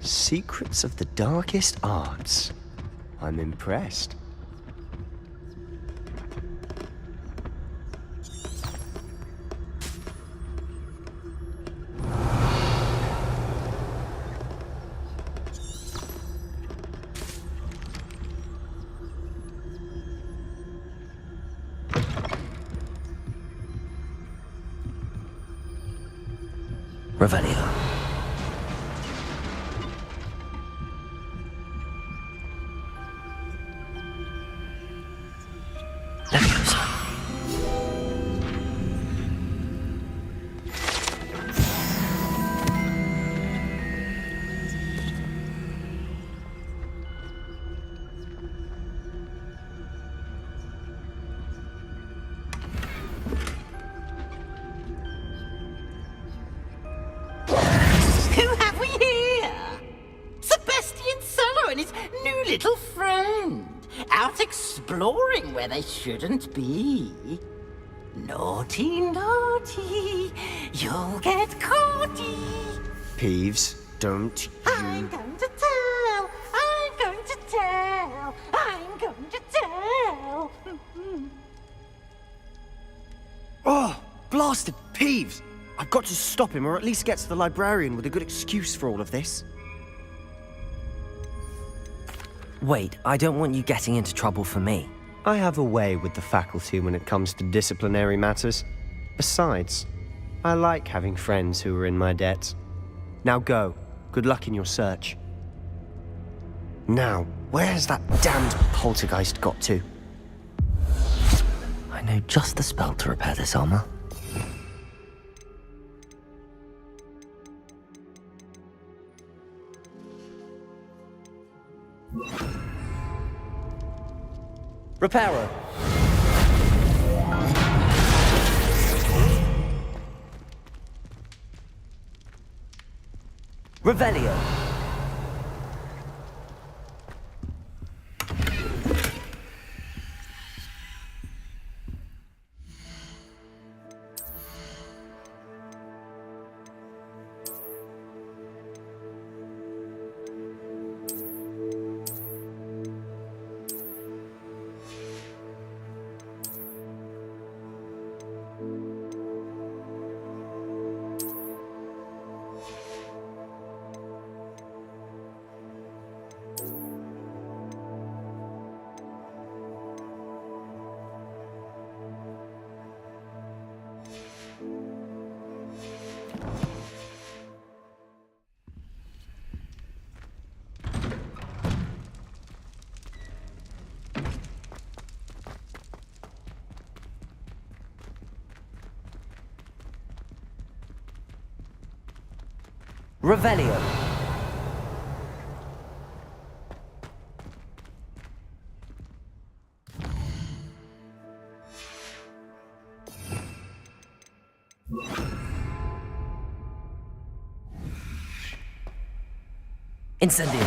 Secrets of the darkest arts. I'm impressed. Revelio. Who have we here? Sebastian Sallow and his new little friend. Out exploring where they shouldn't be. Naughty, naughty. You'll get caughty. Peeves, don't I'm going to tell. I'm going to tell. I'm going to tell. Oh, blasted Peeves! I've got to stop him, or at least get to the librarian with a good excuse for all of this. Wait, I don't want you getting into trouble for me. I have a way with the faculty when it comes to disciplinary matters. Besides, I like having friends who are in my debt. Now go. Good luck in your search. Now, where's that damned poltergeist got to? I know just the spell to repair this armor. Reparo. Revelio. Revelio. Incendio.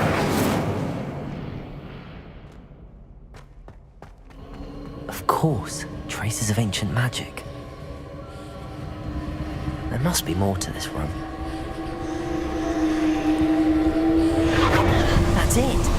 Of course, traces of ancient magic. There must be more to this room. That's it!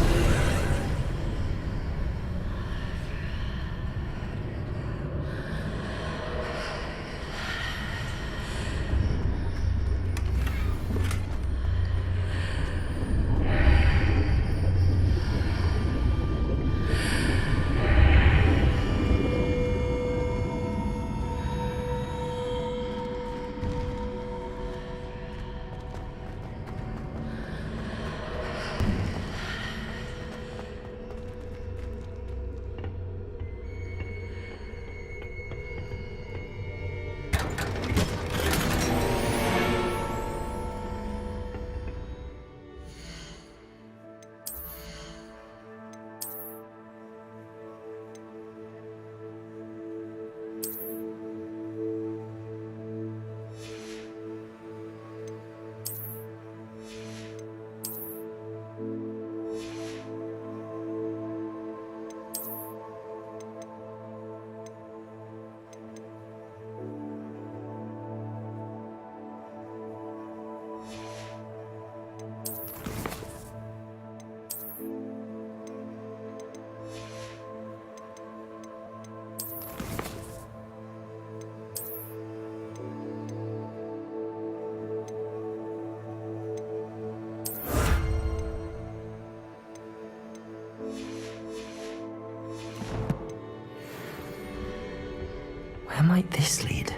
Where might this lead?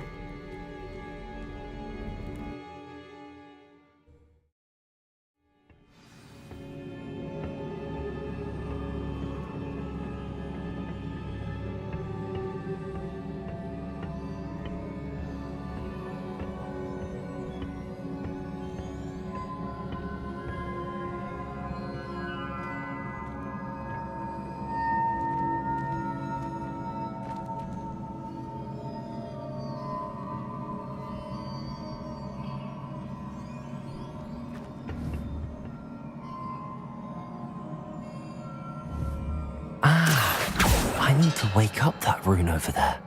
I need to wake up that rune over there.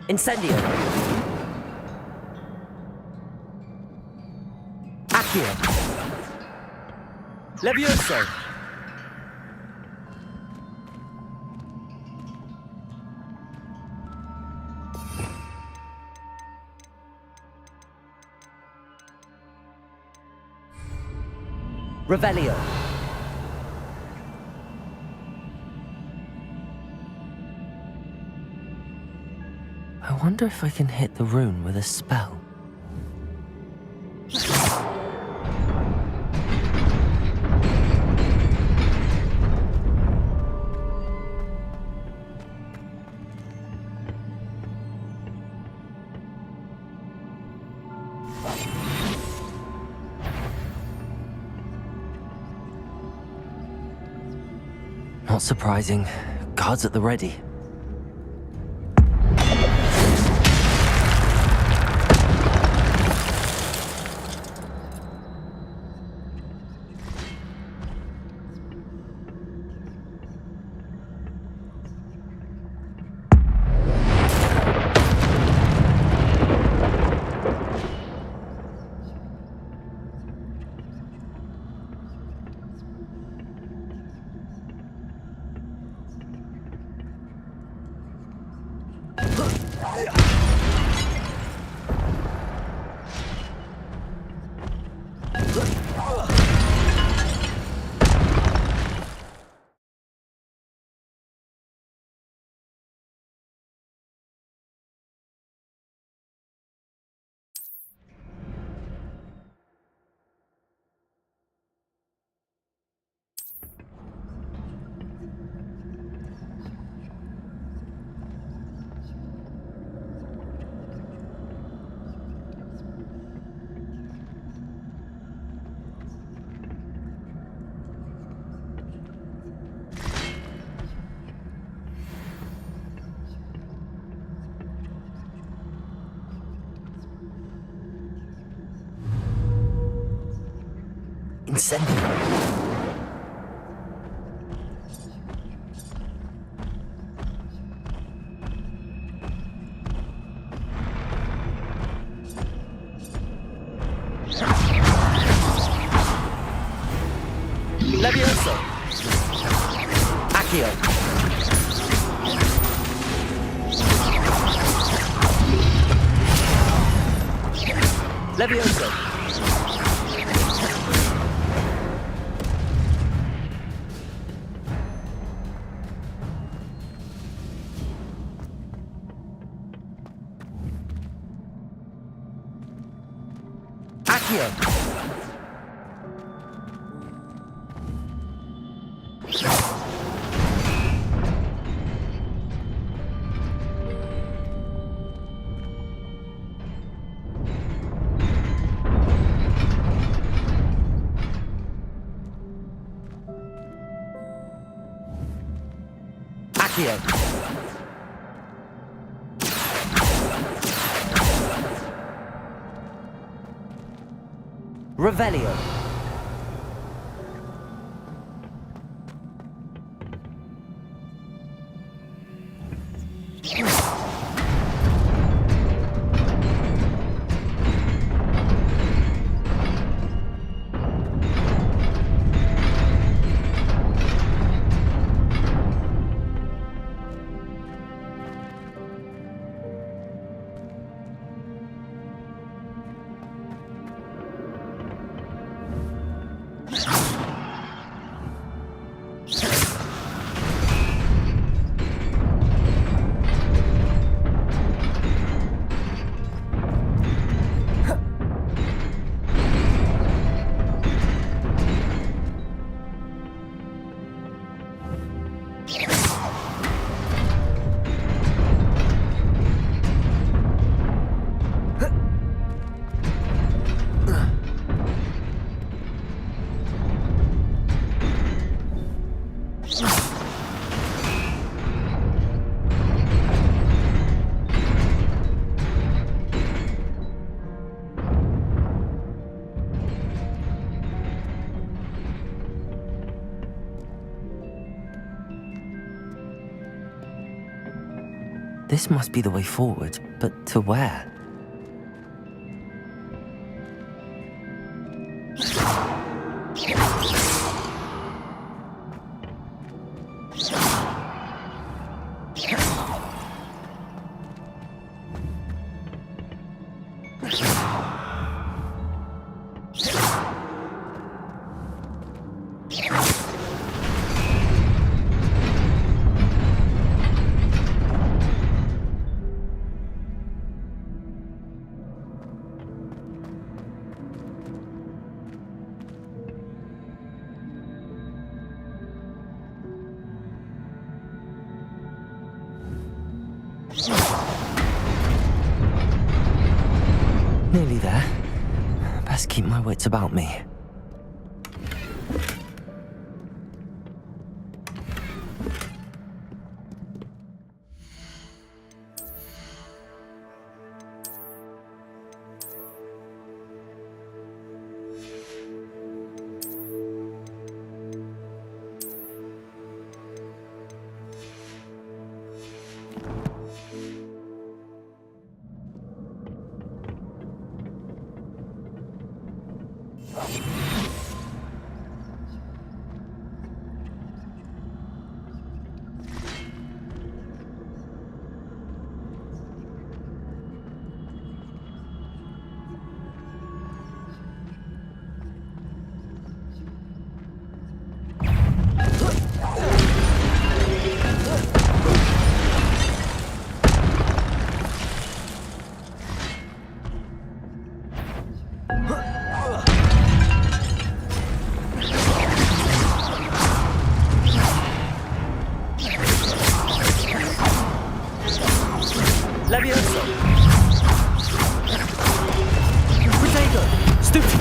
Incendio! Accio! Levioso! Revelio! I wonder if I can hit the rune with a spell. Not surprising. Guards at the ready. Incendio! Accio. Levioso. Accio. Accio. Revelio. This must be the way forward, but to where? Nearly there. Best keep my wits about me. Levioso. Protego. Stupefy.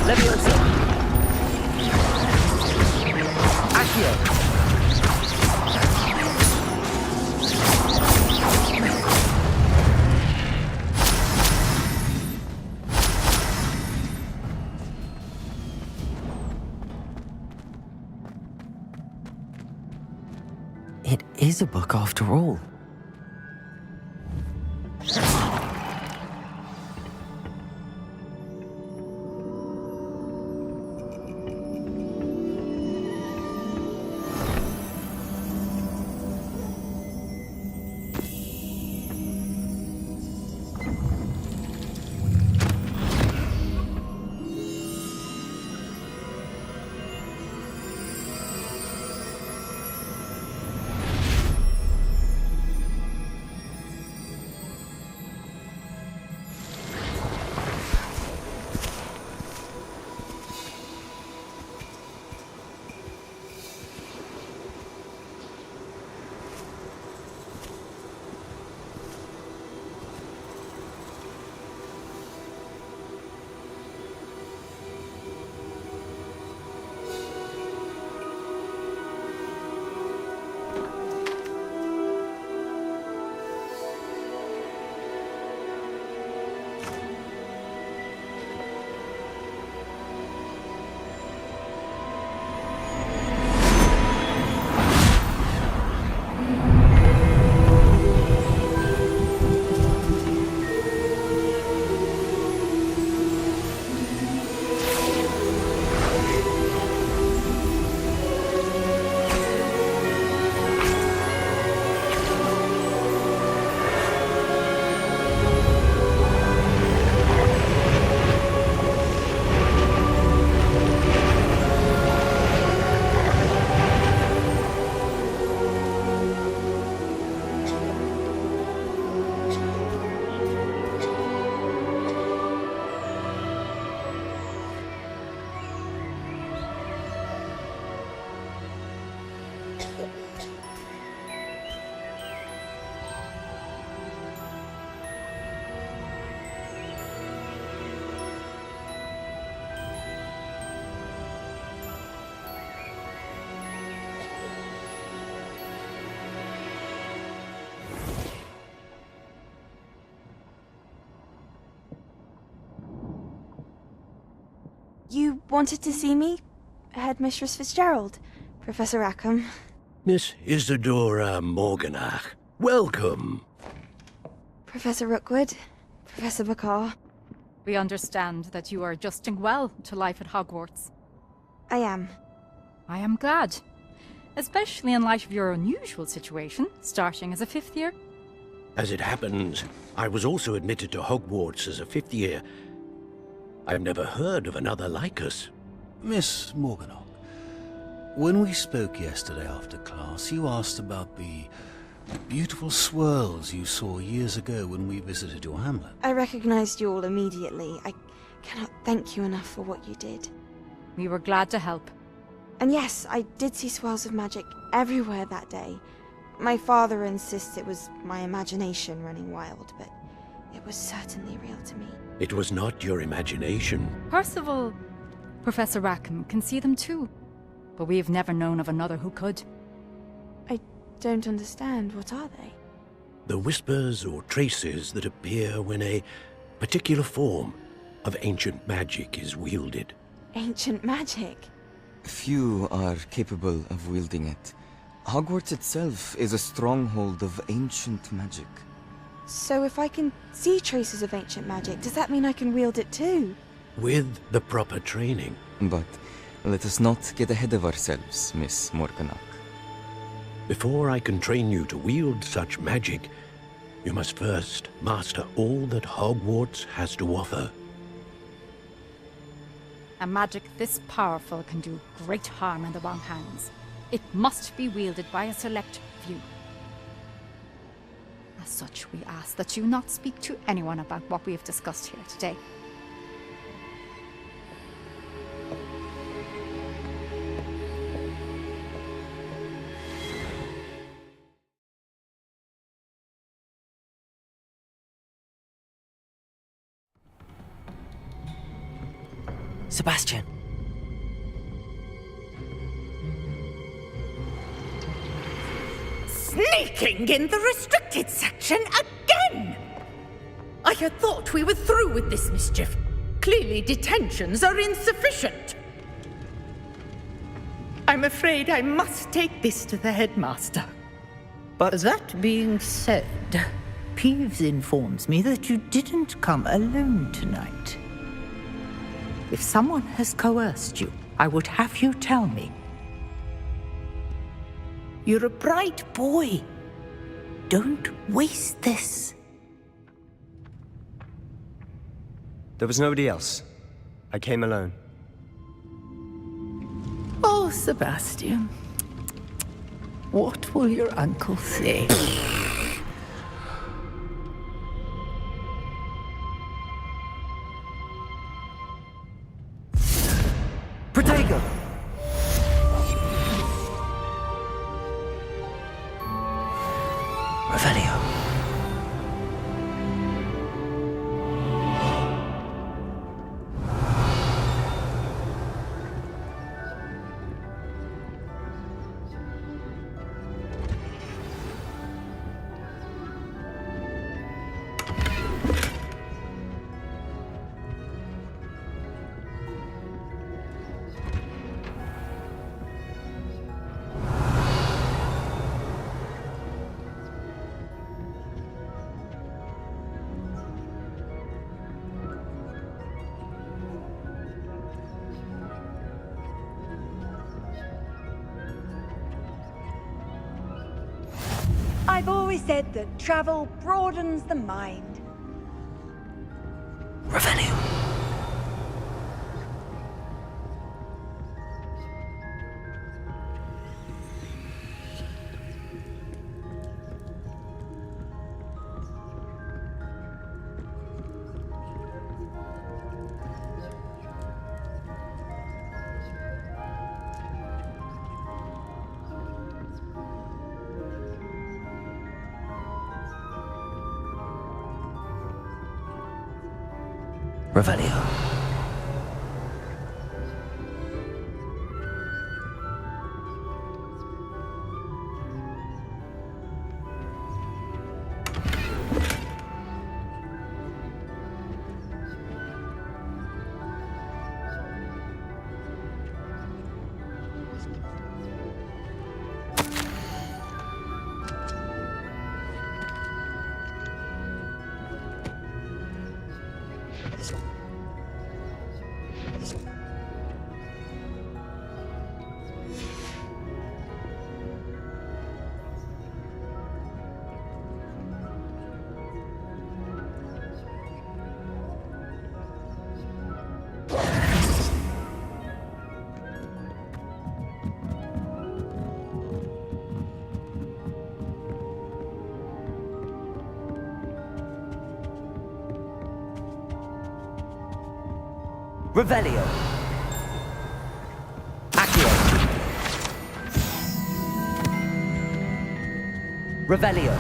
Levioso. Accio. It is a book after all. You wanted to see me? Headmistress Fitzgerald, Professor Rackham. Miss Isadora Morganach, welcome. Professor Rookwood, Professor Bakar. We understand that you are adjusting well to life at Hogwarts. I am. I am glad. Especially in light of your unusual situation, starting as a 5th year. As it happens, I was also admitted to Hogwarts as a 5th year. I've never heard of another like us. Miss Morganach, when we spoke yesterday after class, you asked about the beautiful swirls you saw years ago when we visited your hamlet. I recognized you all immediately. I cannot thank you enough for what you did. We were glad to help. And yes, I did see swirls of magic everywhere that day. My father insists it was my imagination running wild, but it was certainly real to me. It was not your imagination. Percival, Professor Rackham can see them too. But we have never known of another who could. I don't understand. What are they? The whispers or traces that appear when a particular form of ancient magic is wielded. Ancient magic? Few are capable of wielding it. Hogwarts itself is a stronghold of ancient magic. So if I can see traces of ancient magic, does that mean I can wield it too? With the proper training. But let us not get ahead of ourselves, Miss Morganach. Before I can train you to wield such magic, you must first master all that Hogwarts has to offer. A magic this powerful can do great harm in the wrong hands. It must be wielded by a select few. As such, we ask that you not speak to anyone about what we have discussed here today. Sebastian. Sneaking in the restricted section again! I had thought we were through with this mischief. Clearly detentions are insufficient. I'm afraid I must take this to the headmaster. But that being said, Peeves informs me that you didn't come alone tonight. If someone has coerced you, I would have you tell me. You're a bright boy. Don't waste this. There was nobody else. I came alone. Oh, Sebastian. What will your uncle say? Protego! Revelio. I've always said that travel broadens the mind. Revelio. Revelio. Revelio. Accio. Revelio.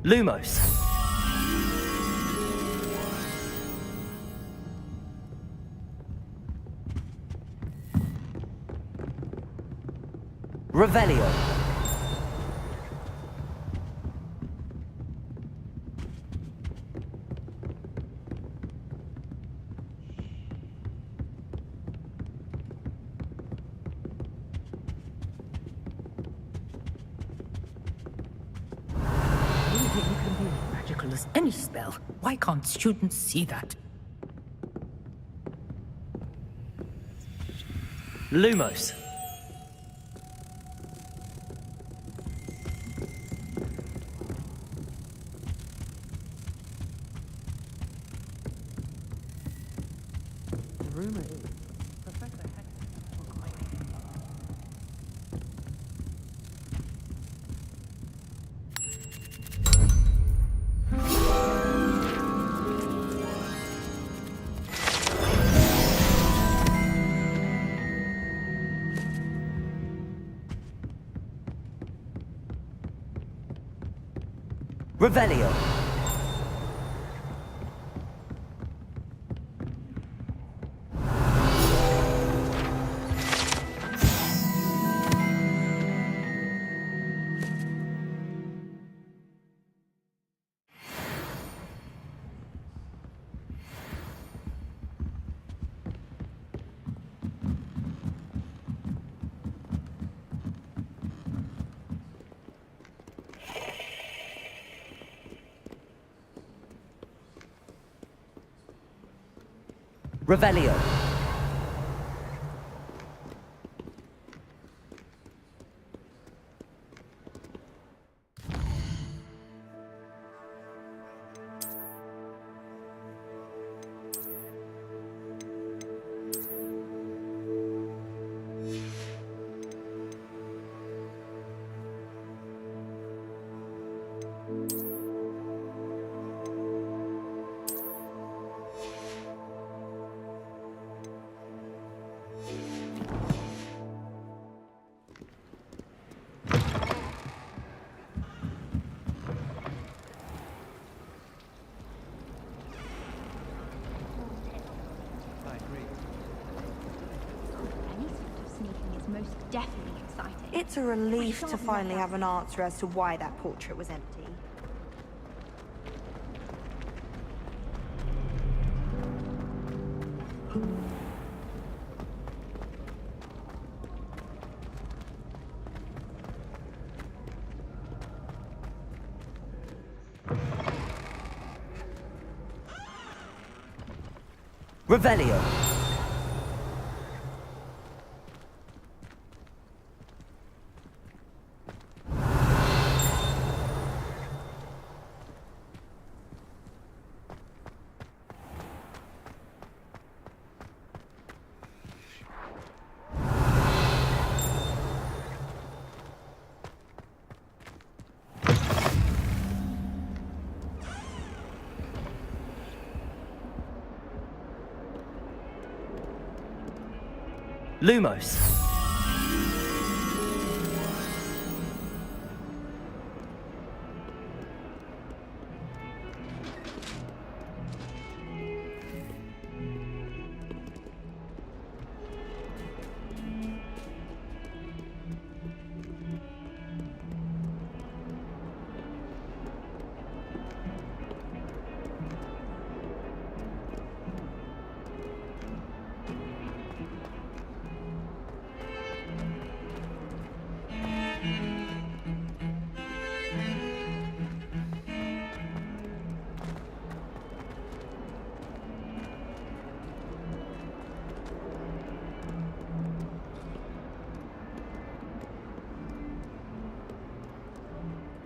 Lumos. Revelio. Anything can be as magical as any spell. Why can't students see that? Lumos. The rumor is Professor Revelio. Revelio. Most definitely exciting. It's a relief to finally have an answer as to why that portrait was empty. Revelio. Lumos.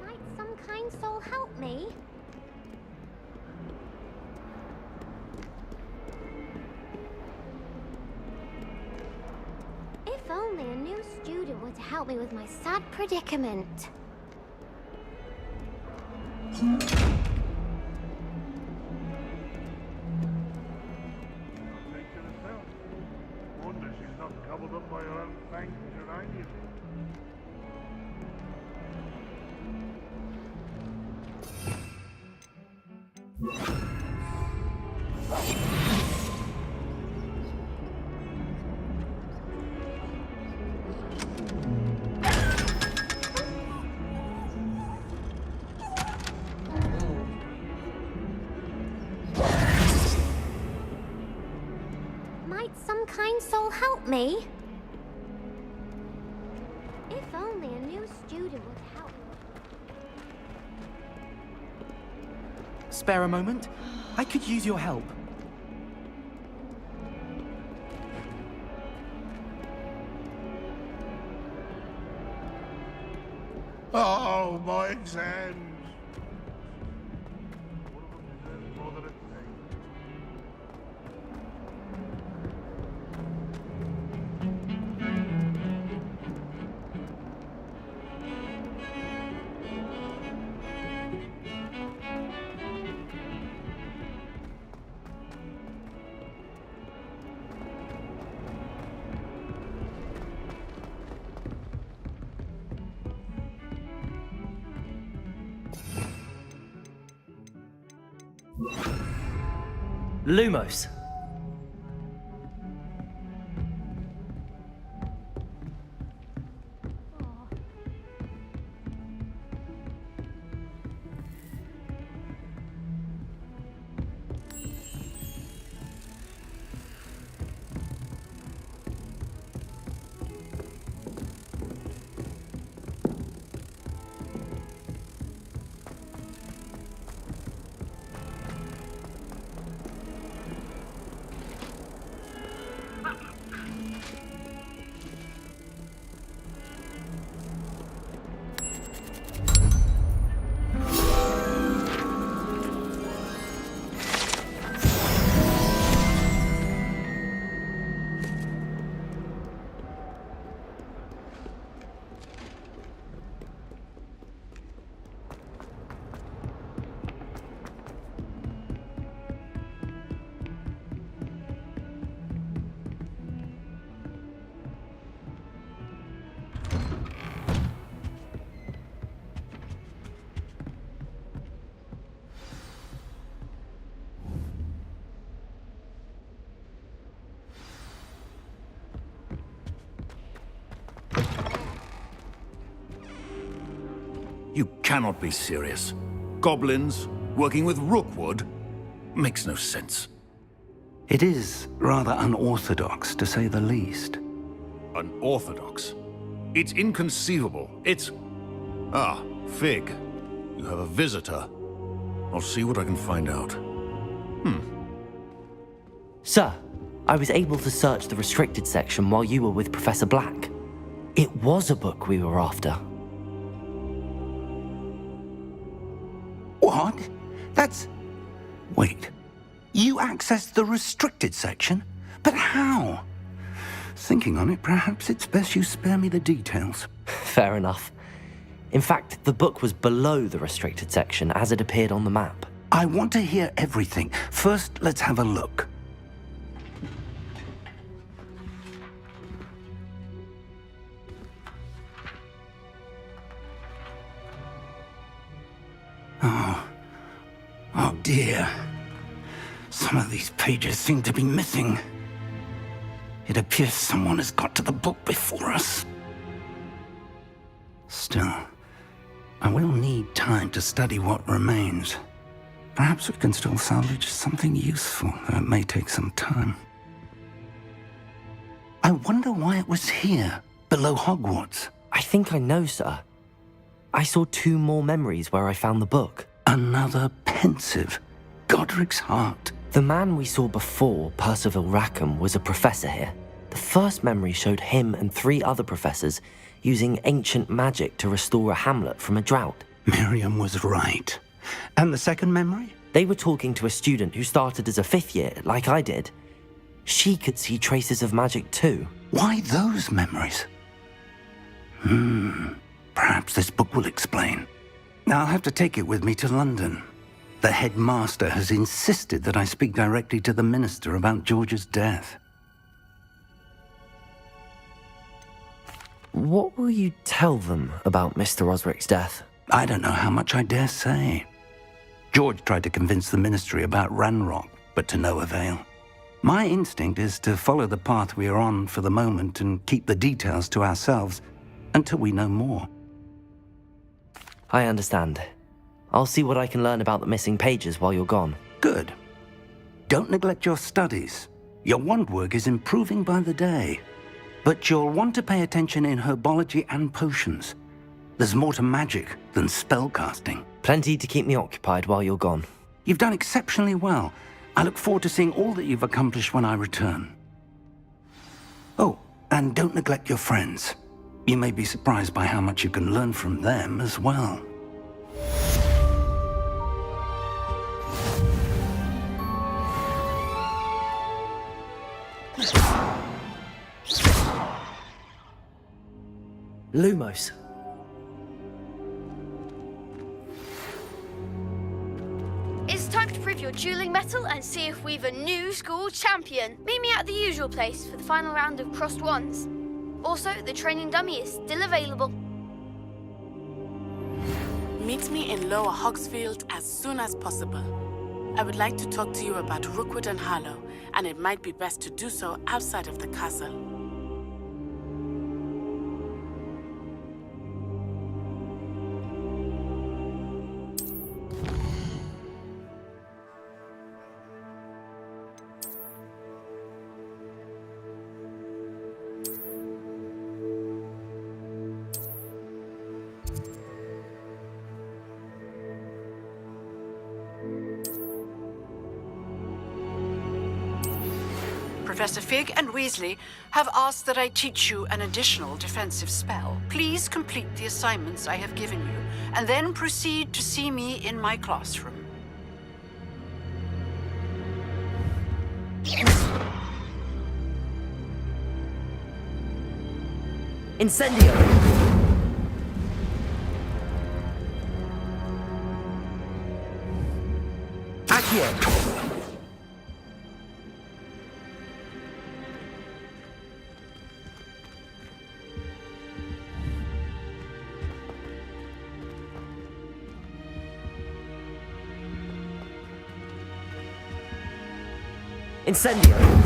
Might some kind soul help me? If only a new student were to help me with my sad predicament. Wonder she's not covered up by her own fangs and geranium. Might some kind soul help me? If only a new student would help me. Spare a moment? I could use your help. Oh, my exams! Lumos. You cannot be serious. Goblins working with Rookwood? Makes no sense. It is rather unorthodox, to say the least. Unorthodox? It's inconceivable. It's... Ah, Fig. You have a visitor. I'll see what I can find out. Sir, I was able to search the restricted section while you were with Professor Black. It was a book we were after. What? That's... Wait. You accessed the restricted section? But how? Thinking on it, perhaps it's best you spare me the details. Fair enough. In fact, the book was below the restricted section as it appeared on the map. I want to hear everything. First, let's have a look. Oh dear. Some of these pages seem to be missing. It appears someone has got to the book before us. Still, I will need time to study what remains. Perhaps we can still salvage something useful, though it may take some time. I wonder why it was here, below Hogwarts. I think I know, sir. I saw 2 more memories where I found the book. Another pensive. Godric's heart. The man we saw before, Percival Rackham, was a professor here. The first memory showed him and 3 other professors using ancient magic to restore a hamlet from a drought. Miriam was right. And the second memory? They were talking to a student who started as a 5th year, like I did. She could see traces of magic too. Why those memories? Perhaps this book will explain. I'll have to take it with me to London. The headmaster has insisted that I speak directly to the minister about George's death. What will you tell them about Mr. Osric's death? I don't know how much I dare say. George tried to convince the ministry about Ranrock, but to no avail. My instinct is to follow the path we are on for the moment and keep the details to ourselves until we know more. I understand. I'll see what I can learn about the missing pages while you're gone. Good. Don't neglect your studies. Your wand work is improving by the day. But you'll want to pay attention in herbology and potions. There's more to magic than spellcasting. Plenty to keep me occupied while you're gone. You've done exceptionally well. I look forward to seeing all that you've accomplished when I return. Oh, and don't neglect your friends. You may be surprised by how much you can learn from them as well. Lumos. It's time to prove your dueling mettle and see if we've a new school champion. Meet me at the usual place for the final round of crossed wands. Also, the training dummy is still available. Meet me in Lower Hogsfield as soon as possible. I would like to talk to you about Rookwood and Harlow, and it might be best to do so outside of the castle. Professor Fig and Weasley have asked that I teach you an additional defensive spell. Please complete the assignments I have given you, and then proceed to see me in my classroom. Incendio! Accio! Incendio!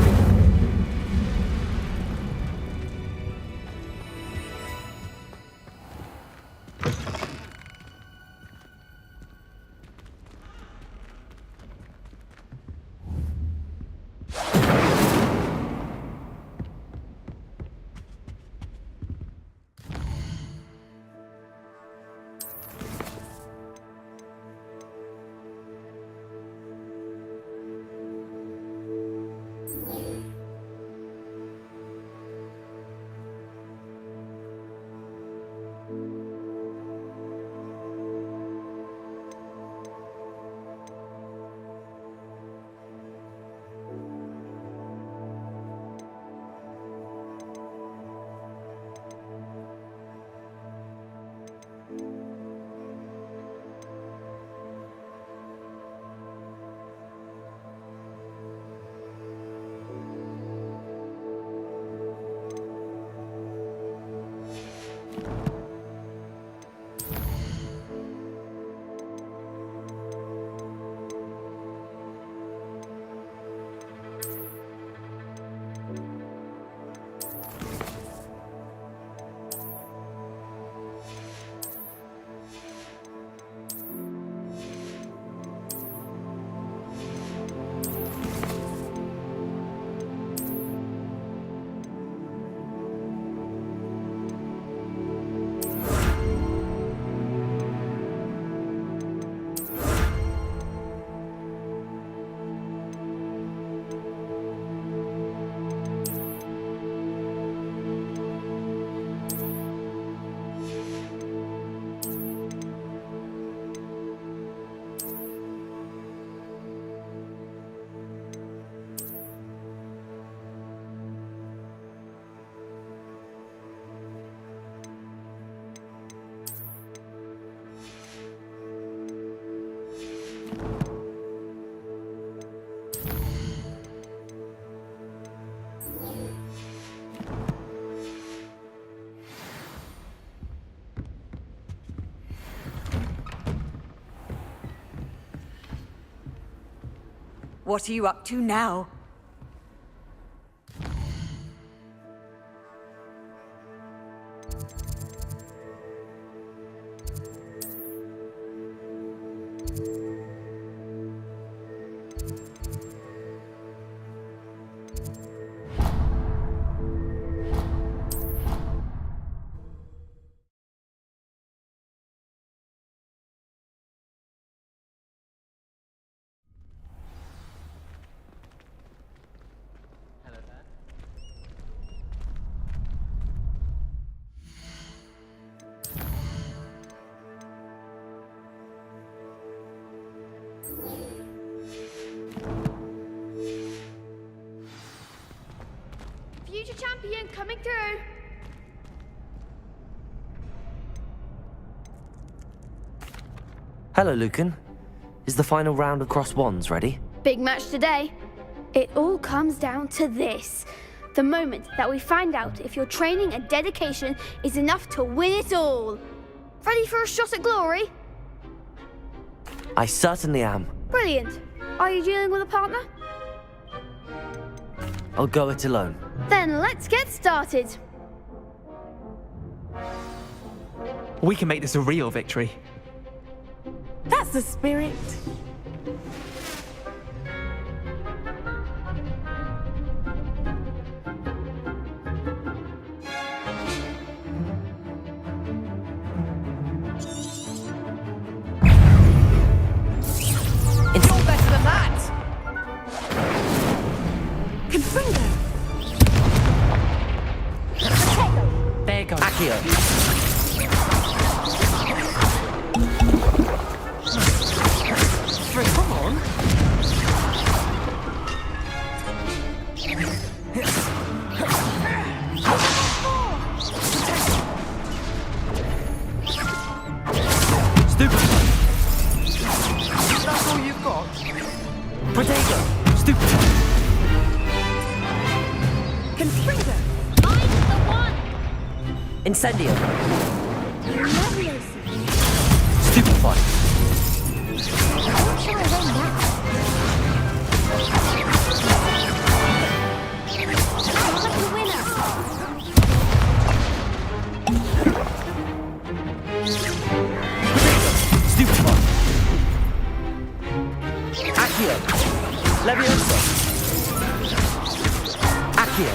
What are you up to now? Future champion coming through. Hello, Lucan. Is the final round of crossed wands ready? Big match today. It all comes down to this. The moment that we find out if your training and dedication is enough to win it all. Ready for a shot at glory? I certainly am. Brilliant. Are you dealing with a partner? I'll go it alone. Then let's get started. We can make this a real victory. That's the spirit. It's all better than that! Confringo! There goes. Accio. Come on. Stupid. That's all you've got? Protego. Stupid. Confringo! I'm the one! Incendio. Leviosa. Stupefy. What shall I run now? I'm the winner! Stupefy. Accio. Leviosa. Accio.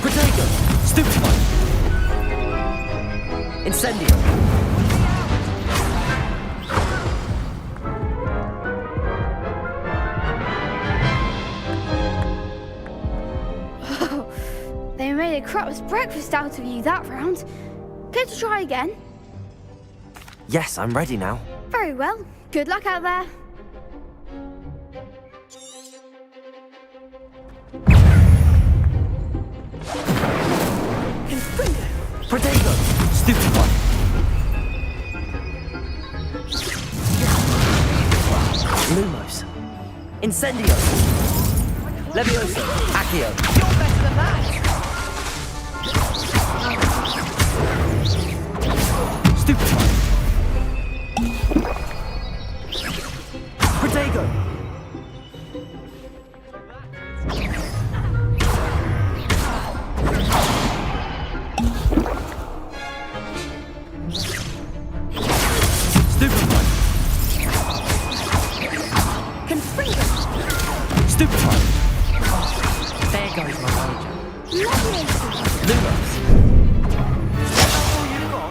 Protego. Stupefy. Incendio. They made a crap's breakfast out of you that round. Care to try again? Yes, I'm ready now. Very well. Good luck out there. Protego. Stupefy. Lumos. Incendio. Leviosa. Accio. You're better than that! Stupefy. Protego. Stupefy. Confringo! Stupefy. There goes my wager. Leviosa! Lumos. That's all you've got?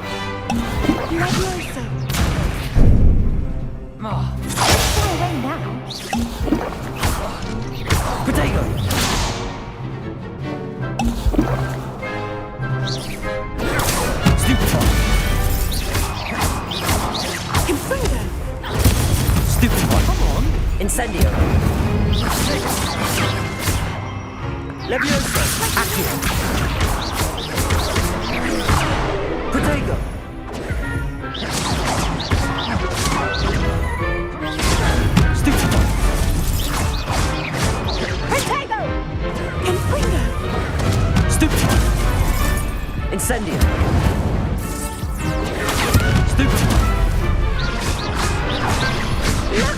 Leviosa! Oh. Far away now. Protego. Stupefy. Confringo! Stupefy. Come on. Incendio. Leviosa. Accio. Protego. Stupefy.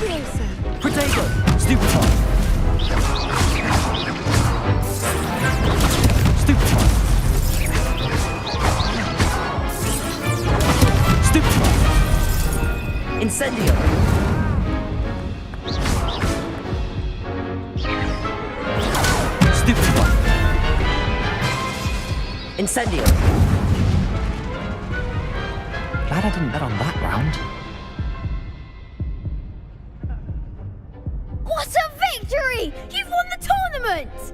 Leviosa! Protego! Stupefy! Stupefy! Stupefy! Incendio! Stupefy! Incendio! Glad I didn't bet on that round. What a victory! You've won the tournament!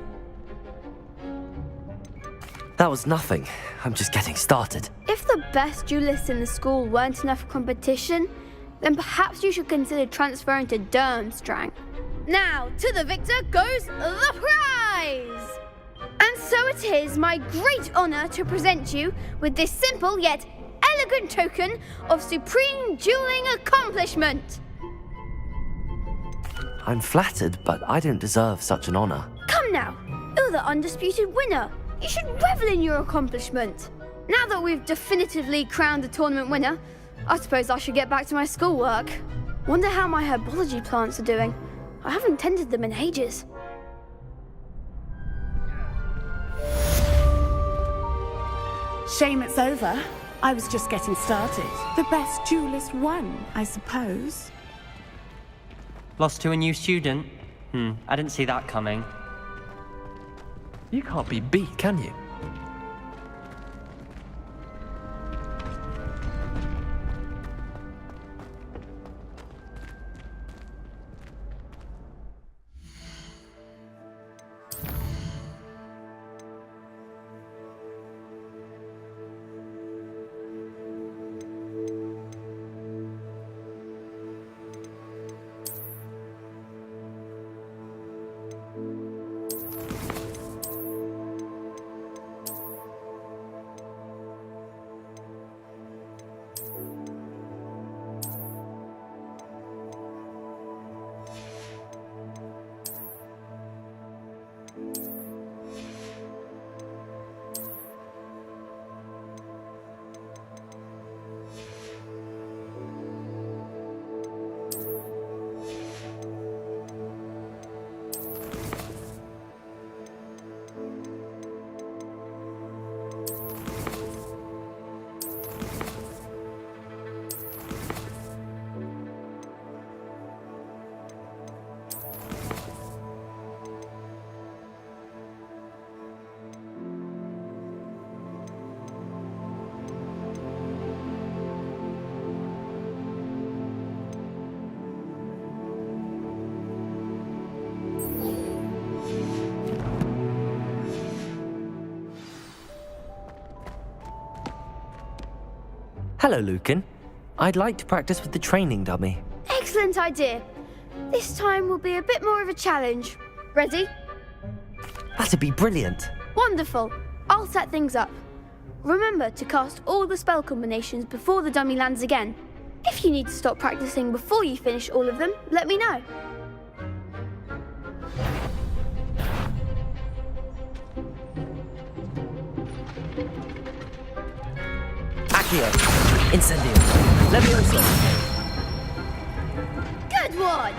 That was nothing. I'm just getting started. If the best duelists in the school weren't enough for competition, then perhaps you should consider transferring to Durmstrang. Now, to the victor goes the prize! And so it is my great honor to present you with this simple yet elegant token of supreme dueling accomplishment. I'm flattered, but I don't deserve such an honor. Come now, you're the undisputed winner. You should revel in your accomplishment. Now that we've definitively crowned the tournament winner, I suppose I should get back to my schoolwork. Wonder how my herbology plants are doing. I haven't tended them in ages. Shame it's over. I was just getting started. The best duelist won, I suppose. Lost to a new student? I didn't see that coming. You can't be beat, can you? Hello, Lucan. I'd like to practice with the training dummy. Excellent idea. This time will be a bit more of a challenge. Ready? That'd be brilliant. Wonderful. I'll set things up. Remember to cast all the spell combinations before the dummy lands again. If you need to stop practicing before you finish all of them, let me know. Accio. Incendio. Leviosa. Good one!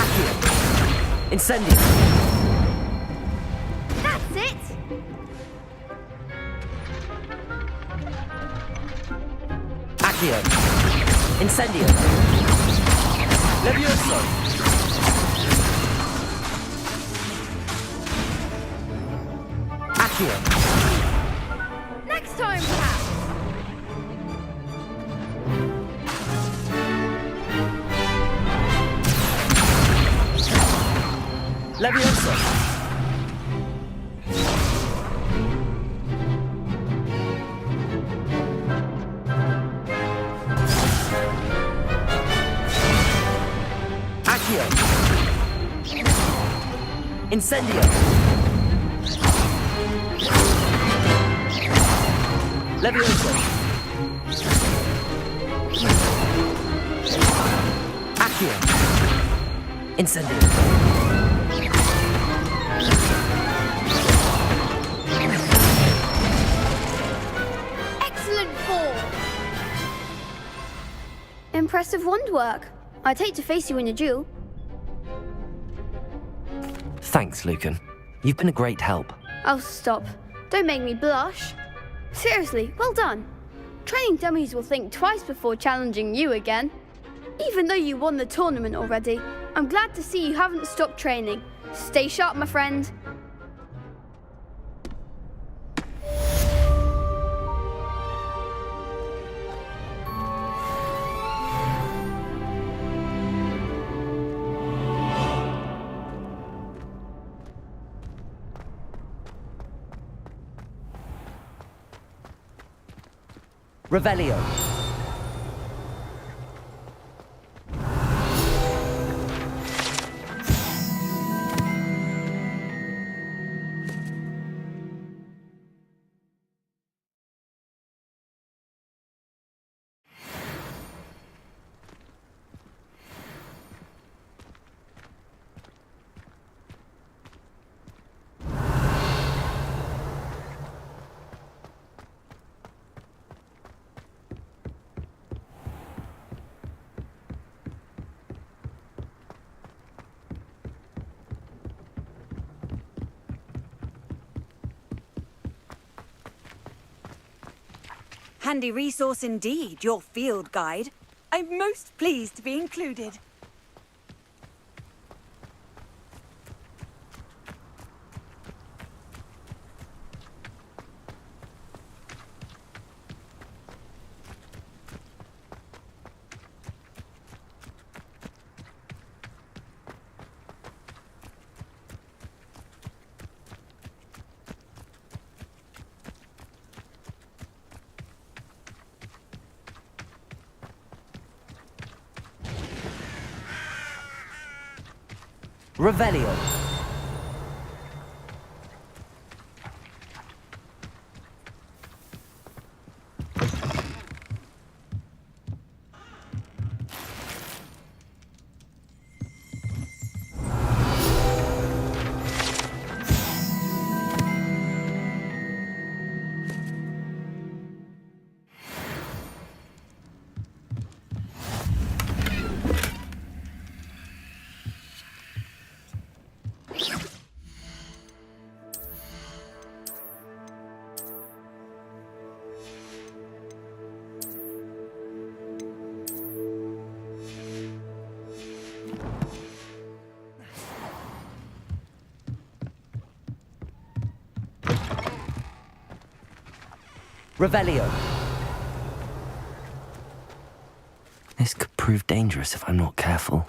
Accio. Incendio. That's it! Accio. Incendio. Leviosa. Accio. Next time, perhaps. Leviosa. Accio. Incendio. Leviosa. Accio. Incendio. 4. Impressive wand work. I'd hate to face you in a duel. Thanks, Lucan. You've been a great help. Oh, stop. Don't make me blush. Seriously, well done. Training dummies will think twice before challenging you again. Even though you won the tournament already, I'm glad to see you haven't stopped training. Stay sharp, my friend. Revelio. Handy resource indeed, your field guide. I'm most pleased to be included. Revelio. Revelio. This could prove dangerous if I'm not careful.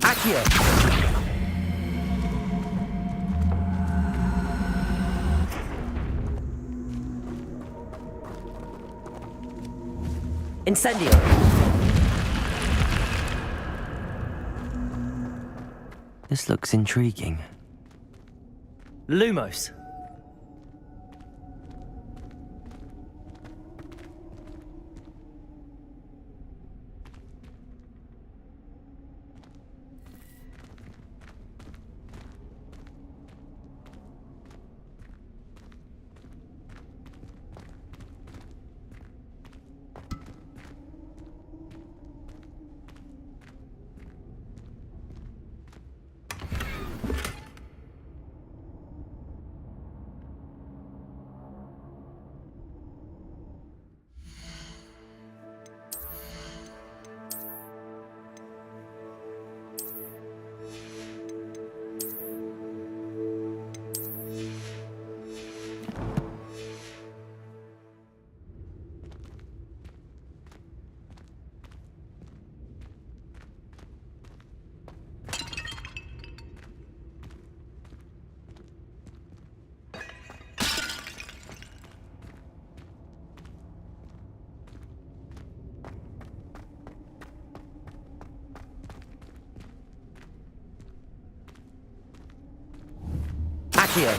Accio! Incendio! This looks intriguing. Lumos! Accio!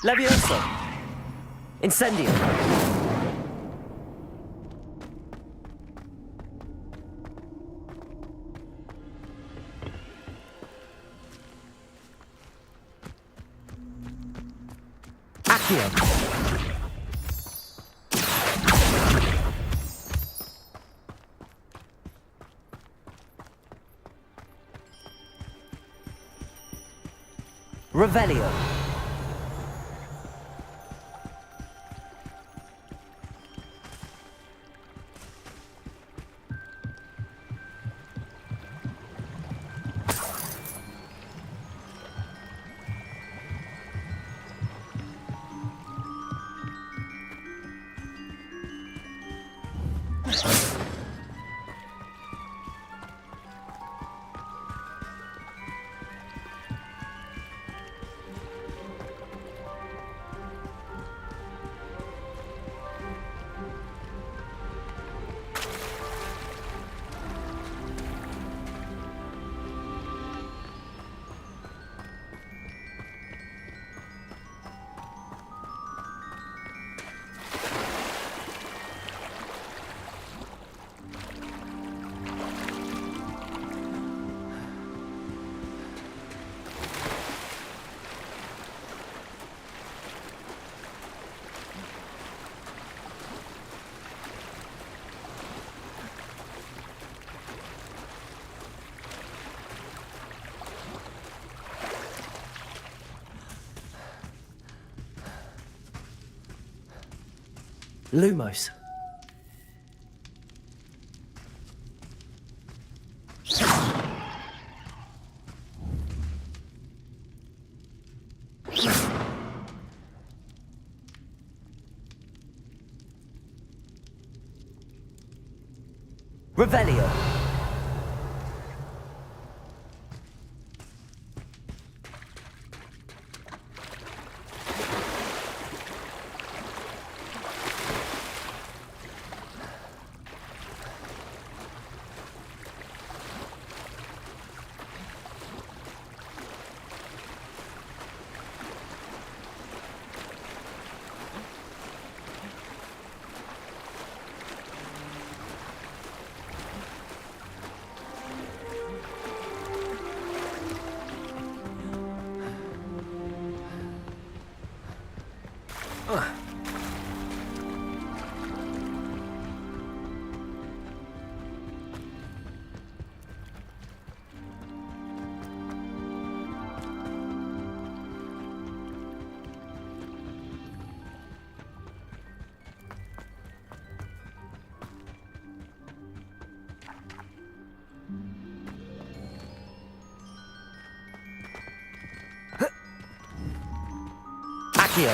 Levioso! Incendio! Accio! Revelio! Lumos. Revelio. Accio.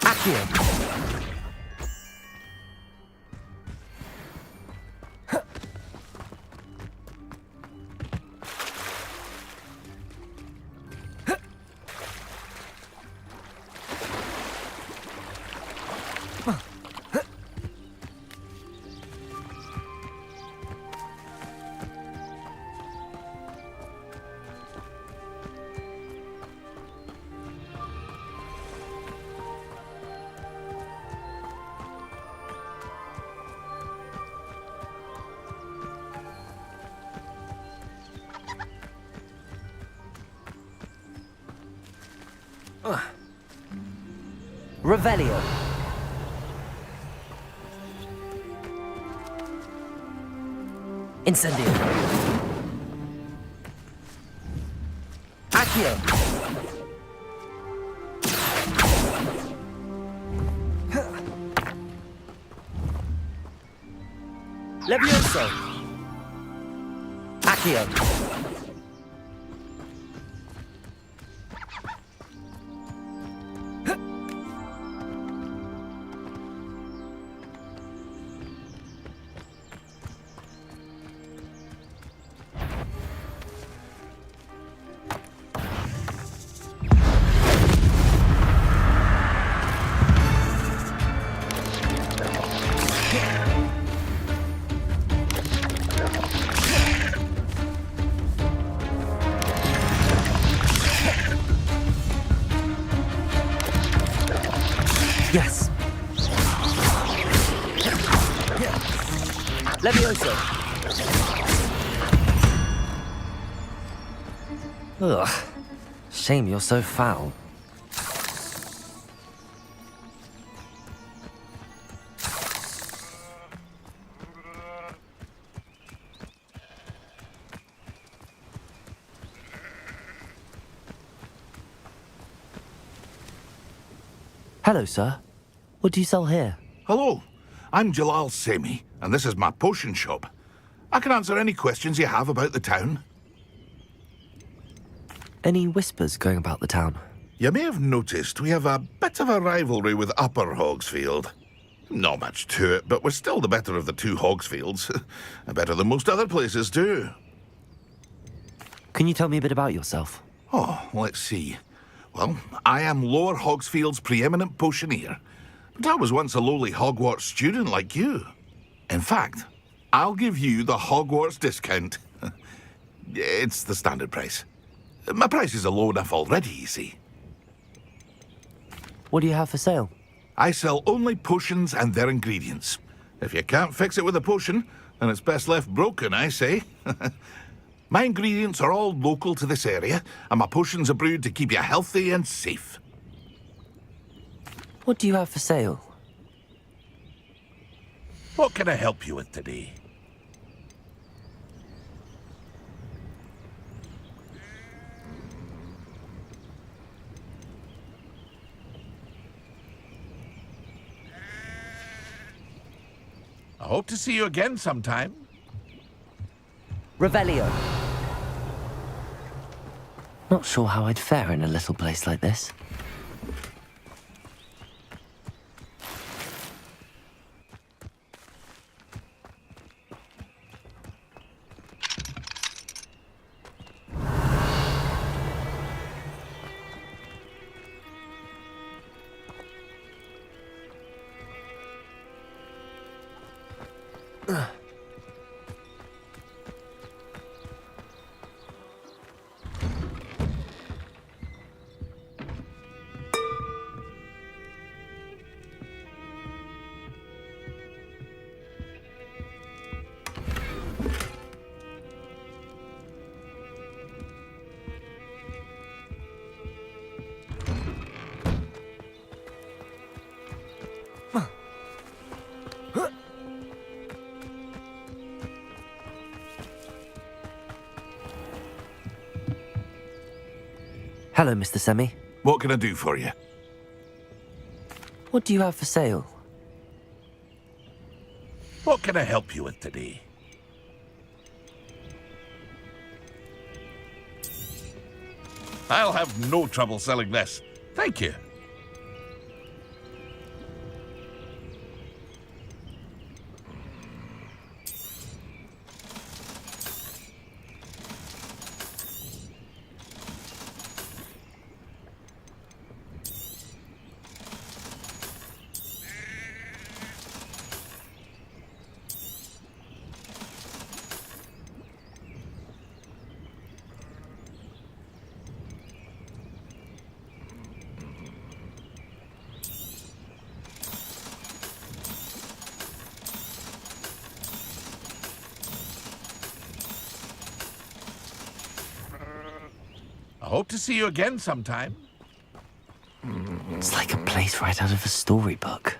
Accio. Revelio. Incendio. Accio. Levioso. Accio. Yes. Levioso. Ugh. Shame you're so foul. Hello, sir. What do you sell here? Hello, I'm Jalal Semi, and this is my potion shop. I can answer any questions you have about the town. Any whispers going about the town? You may have noticed we have a bit of a rivalry with Upper Hogsfield. Not much to it, but we're still the better of the two Hogsfields. Better than most other places, too. Can you tell me a bit about yourself? Oh, let's see. Well, I am Lower Hogsfield's preeminent potioneer, but I was once a lowly Hogwarts student like you. In fact, I'll give you the Hogwarts discount. It's the standard price. My prices are low enough already, you see. What do you have for sale? I sell only potions and their ingredients. If you can't fix it with a potion, then it's best left broken, I say. My ingredients are all local to this area, and my potions are brewed to keep you healthy and safe. What do you have for sale? What can I help you with today? I hope to see you again sometime. Revelio. Not sure how I'd fare in a little place like this. Hello, Mr. Semi. What can I do for you? What do you have for sale? What can I help you with today? I'll have no trouble selling this. Thank you. I hope to see you again sometime. It's like a place right out of a storybook.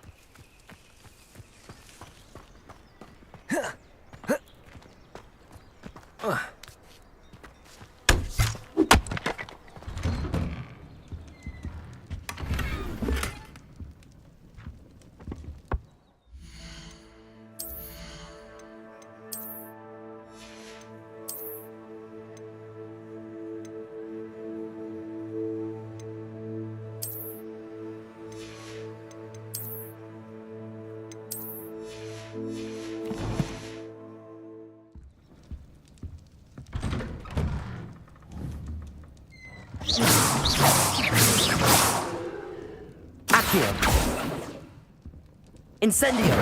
Accio! Incendio!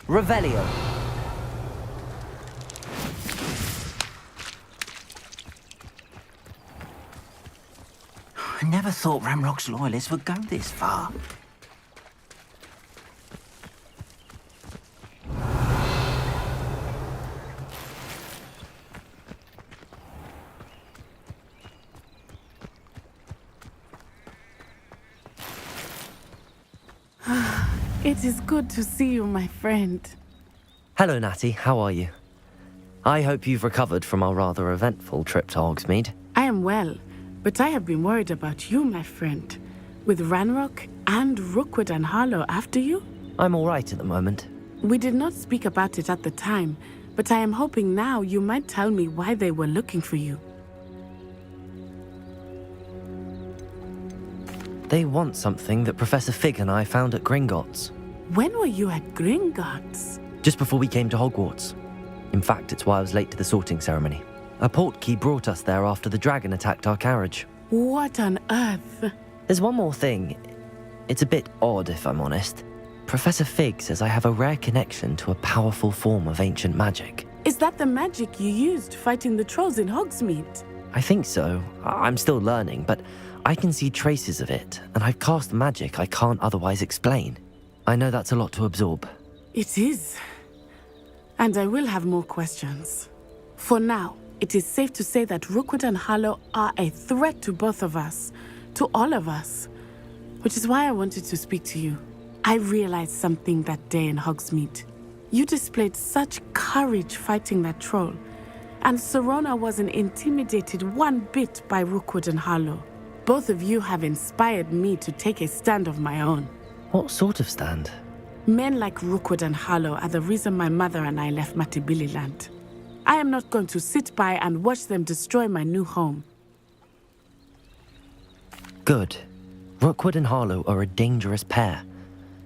Revelio! I never thought Ramrock's loyalists would go this far. It is good to see you, my friend. Hello, Natty. How are you? I hope you've recovered from our rather eventful trip to Hogsmeade. I am well, but I have been worried about you, my friend. With Ranrock and Rookwood and Harlow after you? I'm all right at the moment. We did not speak about it at the time, but I am hoping now you might tell me why they were looking for you. They want something that Professor Fig and I found at Gringotts. When were you at Gringotts? Just before we came to Hogwarts. In fact, it's why I was late to the sorting ceremony. A portkey brought us there after the dragon attacked our carriage. What on earth? There's one more thing. It's a bit odd, if I'm honest. Professor Fig says I have a rare connection to a powerful form of ancient magic. Is that the magic you used fighting the trolls in Hogsmeade? I think so. I'm still learning, but I can see traces of it, and I've cast magic I can't otherwise explain. I know that's a lot to absorb. It is. And I will have more questions. For now, it is safe to say that Rookwood and Harlow are a threat to both of us, to all of us, which is why I wanted to speak to you. I realized something that day in Hogsmeade. You displayed such courage fighting that troll, and Serona wasn't intimidated one bit by Rookwood and Harlow. Both of you have inspired me to take a stand of my own. What sort of stand? Men like Rookwood and Harlow are the reason my mother and I left Matabeleland. I am not going to sit by and watch them destroy my new home. Good. Rookwood and Harlow are a dangerous pair.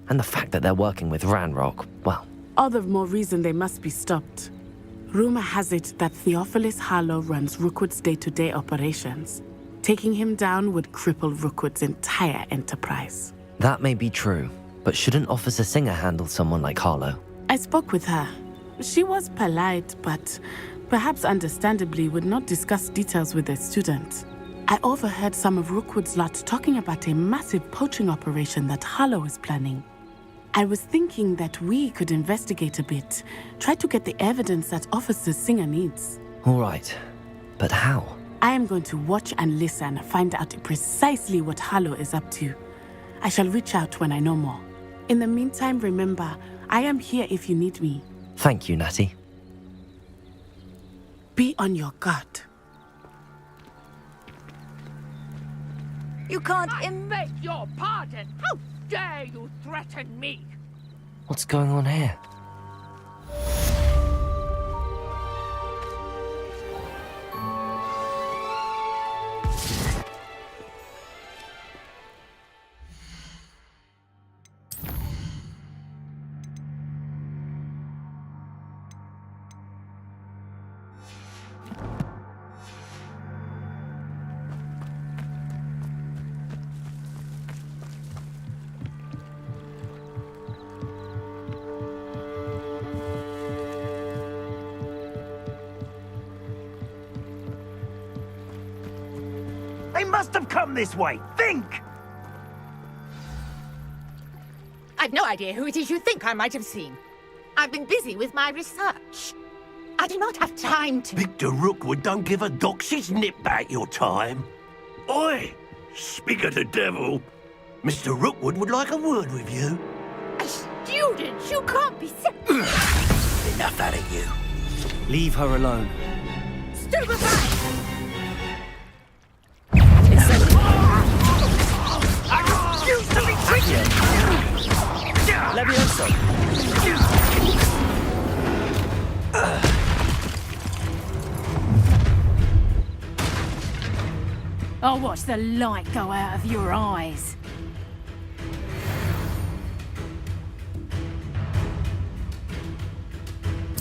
And the fact that they're working with Ranrock, well... All the more reason they must be stopped. Rumor has it that Theophilus Harlow runs Rookwood's day-to-day operations. Taking him down would cripple Rookwood's entire enterprise. That may be true, but shouldn't Officer Singer handle someone like Harlow? I spoke with her. She was polite, but perhaps understandably would not discuss details with a student. I overheard some of Rookwood's lot talking about a massive poaching operation that Harlow is planning. I was thinking that we could investigate a bit, try to get the evidence that Officer Singer needs. All right, but how? I am going to watch and listen, find out precisely what Harlow is up to. I shall reach out when I know more. In the meantime, remember, I am here if you need me. Thank you, Natty. Be on your guard. You can't beg your pardon! How dare you threaten me? What's going on here? They must have come this way. Think! I've no idea who it is you think I might have seen. I've been busy with my research. I do not have time to... Victor Rookwood don't give a doxy's nip back your time. Oi! Speak of the devil. Mr. Rookwood would like a word with you. A student? You can't be so... Enough out of you. Leave her alone. Stupefy! Used to be tricky! Levioso! I'll watch the light go out of your eyes.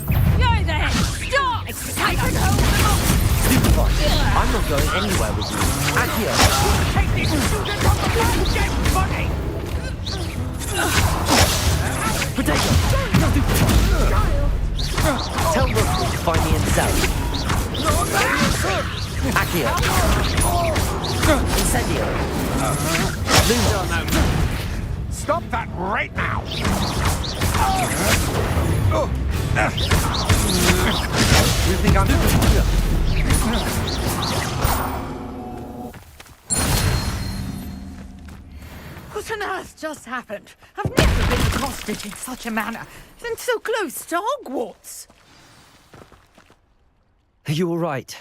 Go then! Stop! Take it home! I'm not going anywhere with you. Accio! Take this student from the blind dead body! Potato! Tell Rookwood to find me in the cell. Accio! Incendio! Lumos! Stop that right now! You think I'm... What on earth just happened? I've never been accosted in such a manner, and so close to Hogwarts. Are you all right?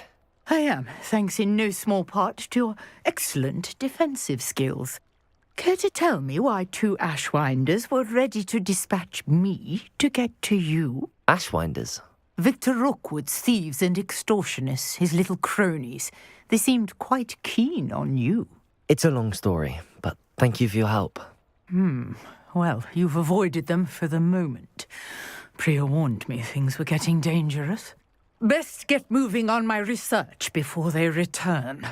I am, thanks in no small part to your excellent defensive skills. Care to tell me why two Ashwinders were ready to dispatch me to get to you? Ashwinders? Victor Rookwood's thieves and extortionists, his little cronies. They seemed quite keen on you. It's a long story, but thank you for your help. Well, you've avoided them for the moment. Priya warned me things were getting dangerous. Best get moving on my research before they return.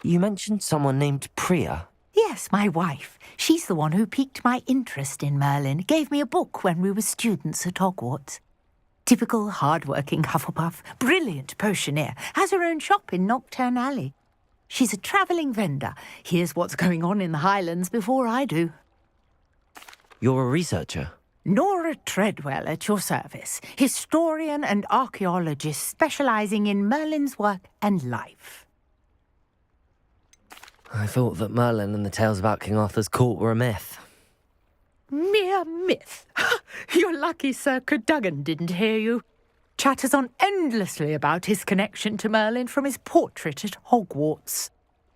You mentioned someone named Priya. Yes, my wife. She's the one who piqued my interest in Merlin. Gave me a book when we were students at Hogwarts. Typical hard-working Hufflepuff, brilliant potioneer, has her own shop in Knockturn Alley. She's a travelling vendor. Hears what's going on in the Highlands before I do. You're a researcher? Nora Treadwell at your service, historian and archaeologist specialising in Merlin's work and life. I thought that Merlin and the tales about King Arthur's court were a myth. Mere myth. You're lucky Sir Cadogan didn't hear you. Chatters on endlessly about his connection to Merlin from his portrait at Hogwarts.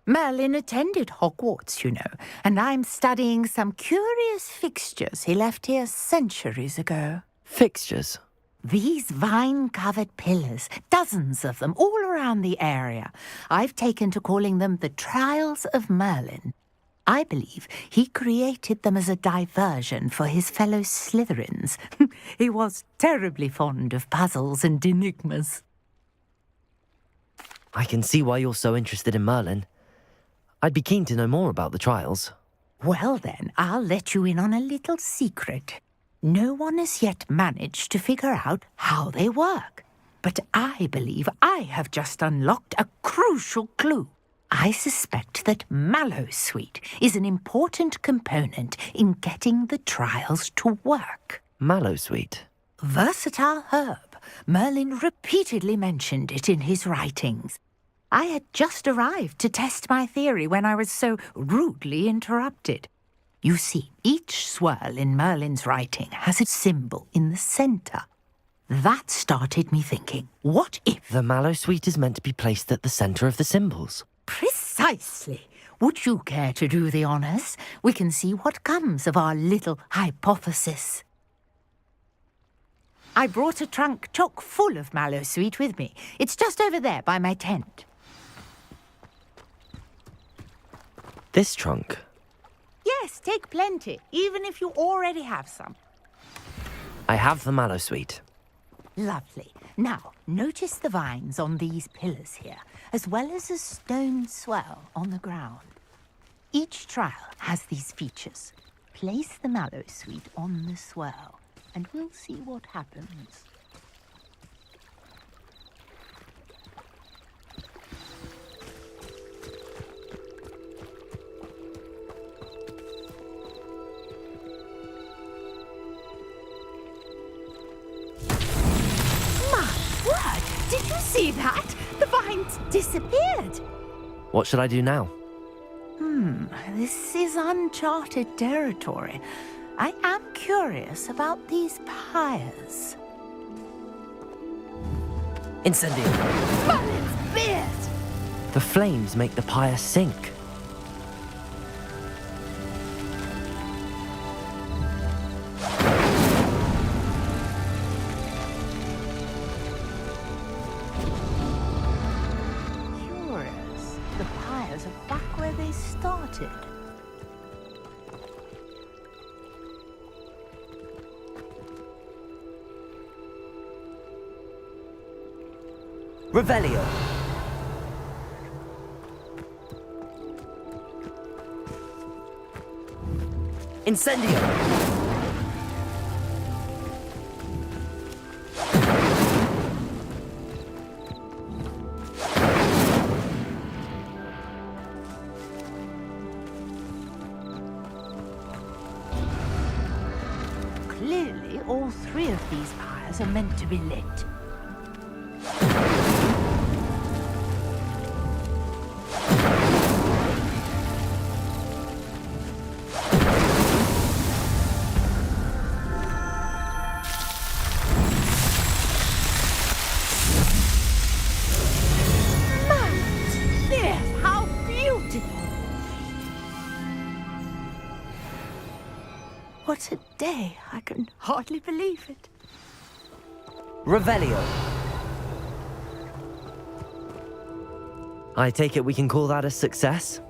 Merlin attended Hogwarts, you know, and I'm studying some curious fixtures he left here centuries ago. Fixtures? These vine-covered pillars, dozens of them, all around the area. I've taken to calling them the Trials of Merlin. I believe he created them as a diversion for his fellow Slytherins. He was terribly fond of puzzles and enigmas. I can see why you're so interested in Merlin. I'd be keen to know more about the trials. Well then, I'll let you in on a little secret. No one has yet managed to figure out how they work. But I believe I have just unlocked a crucial clue. I suspect that Mallowsweet is an important component in getting the trials to work. Mallowsweet? Versatile herb. Merlin repeatedly mentioned it in his writings. I had just arrived to test my theory when I was so rudely interrupted. You see, each swirl in Merlin's writing has a symbol in the center. That started me thinking, what if... The mallow sweet is meant to be placed at the center of the symbols. Precisely. Would you care to do the honors? We can see what comes of our little hypothesis. I brought a trunk chock full of mallow sweet with me. It's just over there by my tent. This trunk? Yes, take plenty, even if you already have some. I have the mallow sweet. Lovely. Now, notice the vines on these pillars here, as well as a stone swell on the ground. Each trial has these features. Place the mallow sweet on the swell, and we'll see what happens. Did you see that? The vines disappeared. What should I do now? This is uncharted territory. I am curious about these pyres. Incendio! Merlin's beard! The flames make the pyre sink. Started. Revelio. Incendio. Clearly, all three of these pyres are meant to be lit. Yes, how beautiful! What a day! I can hardly believe it. Revelio. I take it we can call that a success?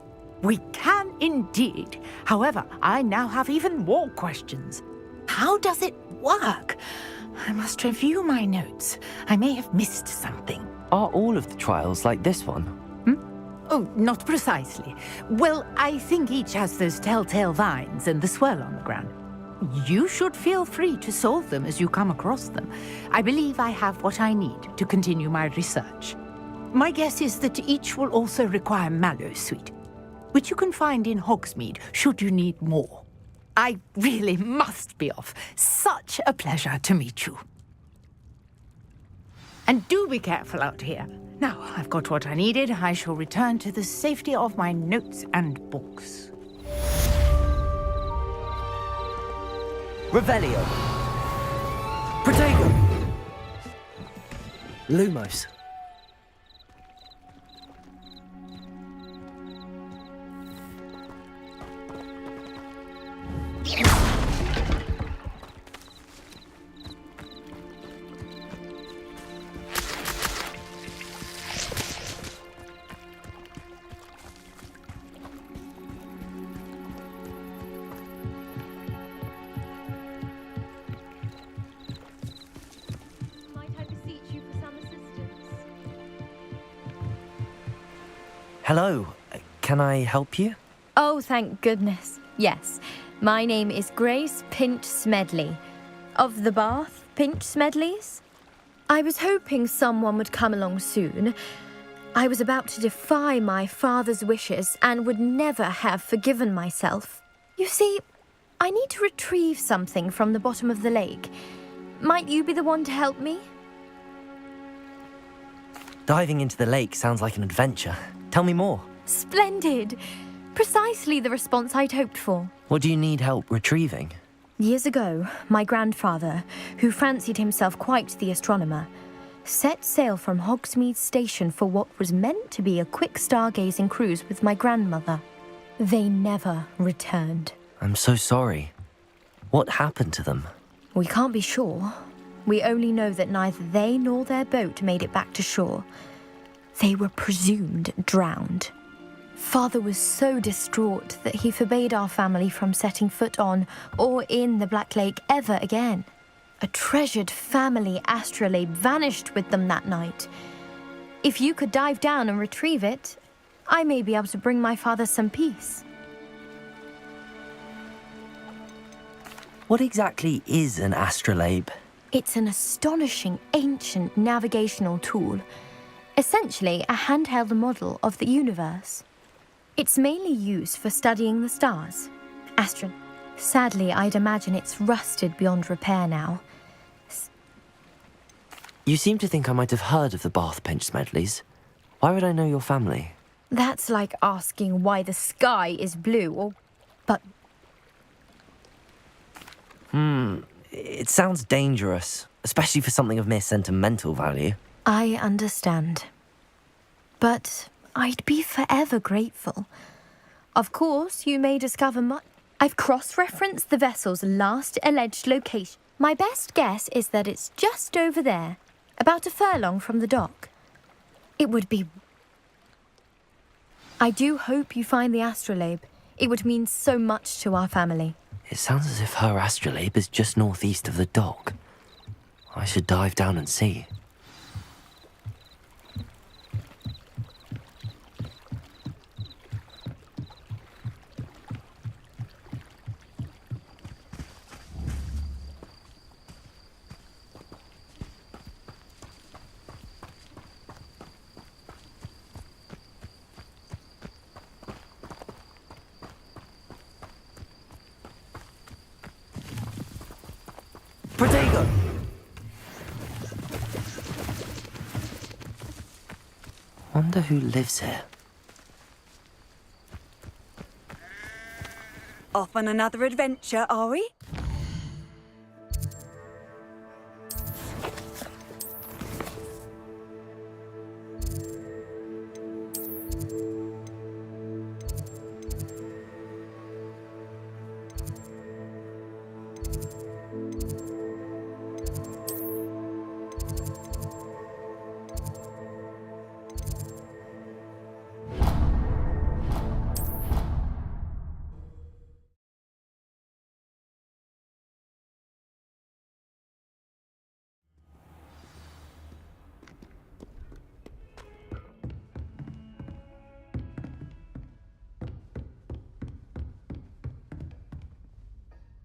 We can indeed. However, I now have even more questions. How does it work? I must review my notes. I may have missed something. Are all of the trials like this one? Oh, not precisely. Well, I think each has those telltale vines and the swirl on the ground. You should feel free to solve them as you come across them. I believe I have what I need to continue my research. My guess is that each will also require mallow sweet, which you can find in Hogsmeade should you need more. I really must be off. Such a pleasure to meet you. And do be careful out here. Now, I've got what I needed. I shall return to the safety of my notes and books. Revelio. Protego. Lumos. Hello. Can I help you? Oh, thank goodness. Yes. My name is Grace Pinch Smedley. Of the Bath Pinch Smedleys? I was hoping someone would come along soon. I was about to defy my father's wishes and would never have forgiven myself. You see, I need to retrieve something from the bottom of the lake. Might you be the one to help me? Diving into the lake sounds like an adventure. Tell me more. Splendid! Precisely the response I'd hoped for. What do you need help retrieving? Years ago, my grandfather, who fancied himself quite the astronomer, set sail from Hogsmeade Station for what was meant to be a quick stargazing cruise with my grandmother. They never returned. I'm so sorry. What happened to them? We can't be sure. We only know that neither they nor their boat made it back to shore. They were presumed drowned. Father was so distraught that he forbade our family from setting foot on or in the Black Lake ever again. A treasured family astrolabe vanished with them that night. If you could dive down and retrieve it, I may be able to bring my father some peace. What exactly is an astrolabe? It's an astonishing ancient navigational tool, essentially a handheld model of the universe. It's mainly used for studying the stars. Sadly, I'd imagine it's rusted beyond repair now. You seem to think I might have heard of the Bath Pinch Smedleys. Why would I know your family? That's like asking why the sky is blue or... But... It sounds dangerous, especially for something of mere sentimental value. I understand. But I'd be forever grateful. Of course, you may discover much. I've cross-referenced the vessel's last alleged location. My best guess is that it's just over there, about a furlong from the dock. It would be... I do hope you find the astrolabe. It would mean so much to our family. It sounds as if her astrolabe is just northeast of the dock. I should dive down and see. Protego! Wonder who lives here. Off on another adventure, are we?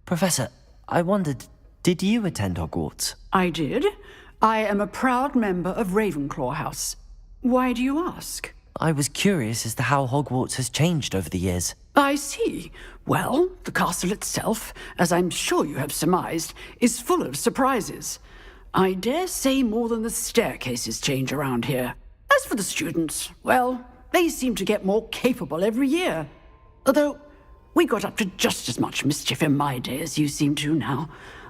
Professor, I wondered, did you attend Hogwarts? I did. I am a proud member of Ravenclaw House. Why do you ask? I was curious as to how Hogwarts has changed over the years. I see. Well, the castle itself, as I'm sure you have surmised, is full of surprises. I dare say more than the staircases change around here. As for the students, well, they seem to get more capable every year. Although, we got up to just as much mischief in my day as you seem to now.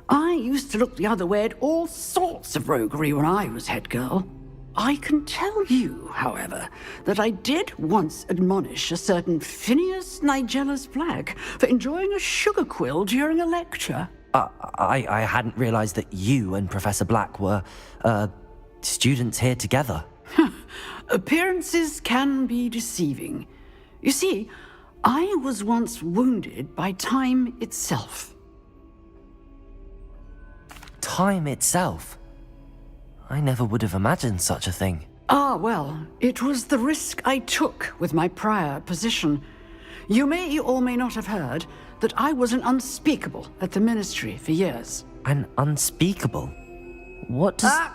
I used to look the other way at all sorts of roguery when I was head girl. I can tell you, however, that I did once admonish a certain Phineas Nigellus Black for enjoying a sugar quill during a lecture. I hadn't realized that you and Professor Black were, students here together. Appearances can be deceiving. You see, I was once wounded by time itself. Time itself? I never would have imagined such a thing. Ah, well, it was the risk I took with my prior position. You may or may not have heard that I was an unspeakable at the Ministry for years. An unspeakable? What does...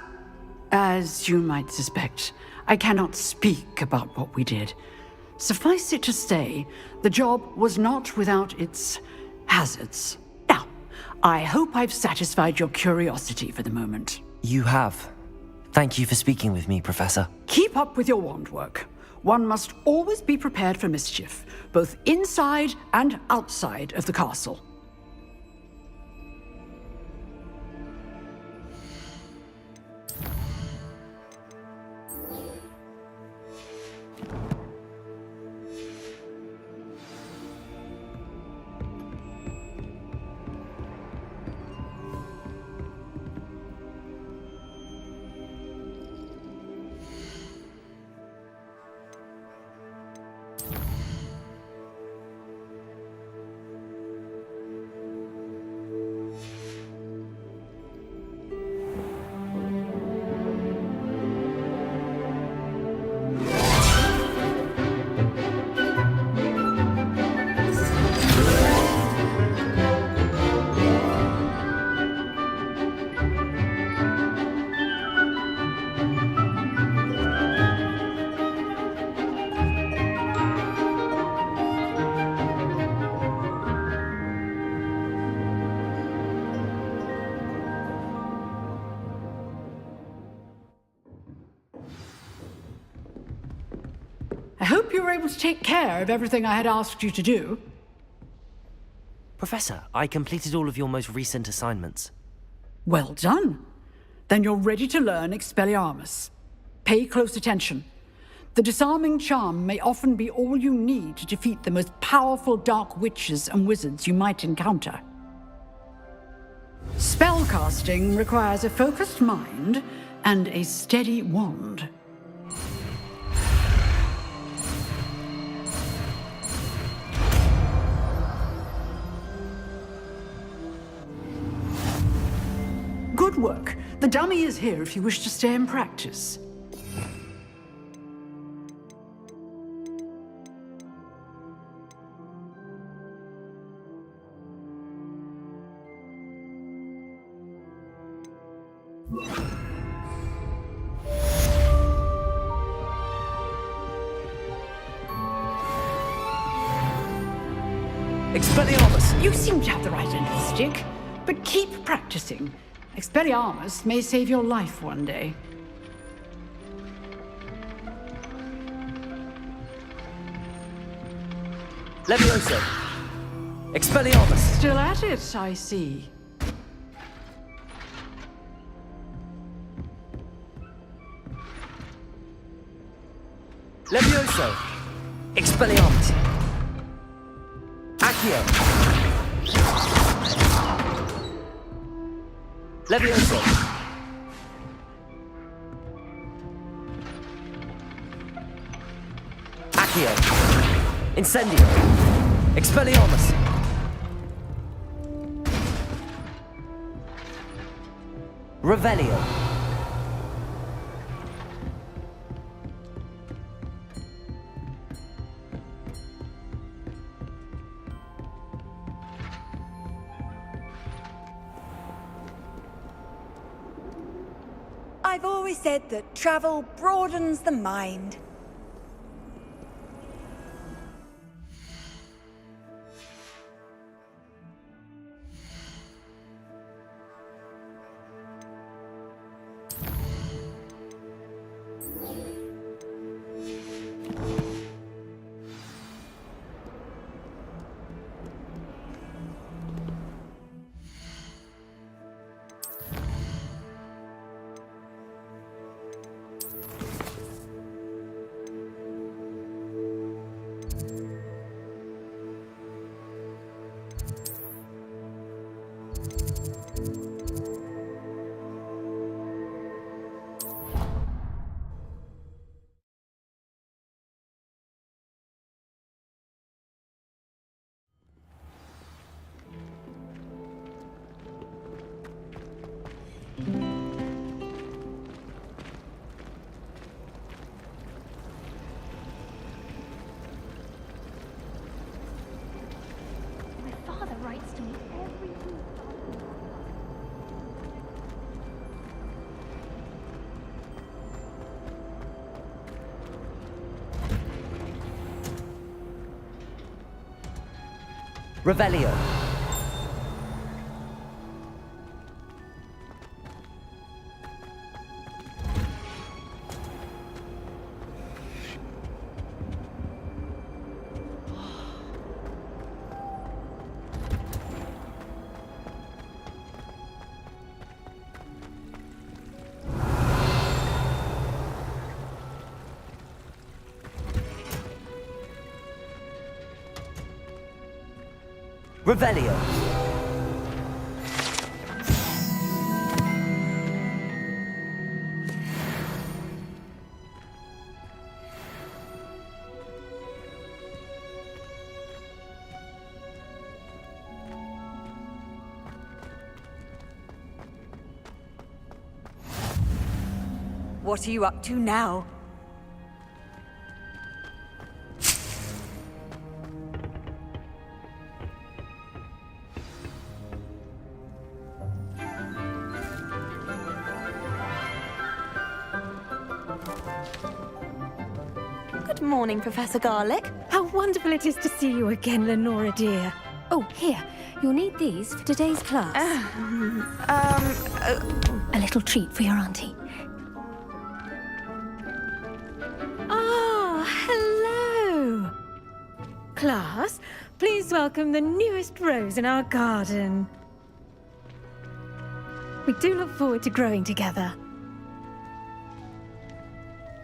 As you might suspect, I cannot speak about what we did. Suffice it to say, the job was not without its hazards. Now, I hope I've satisfied your curiosity for the moment. You have. Thank you for speaking with me, Professor. Keep up with your wand work. one must always be prepared for mischief, both inside and outside of the castle. I hope you were able to take care of everything I had asked you to do. Professor, I completed all of your most recent assignments. Well done. Then you're ready to learn Expelliarmus. Pay close attention. The disarming charm may often be all you need to defeat the most powerful dark witches and wizards you might encounter. Spellcasting requires a focused mind and a steady wand. Good work. The dummy is here if you wish to stay and practice. Expelliarmus! You seem to have the right end of the stick, but keep practicing. Expelliarmus may save your life one day. Levioso! Expelliarmus! Still at it, I see. Levioso! Expelliarmus! Accio! Levioso! Accio! Incendio! Expelliarmus! Revelio! I've always said that travel broadens the mind. My father writes to me every week. Revelio! Revelio. What are you up to now? Good morning, Professor Garlick. How wonderful it is to see you again, Lenora dear. Oh, here. You'll need these for today's class. A little treat for your auntie. Ah, hello. Class, please welcome the newest rose in our garden. We do look forward to growing together.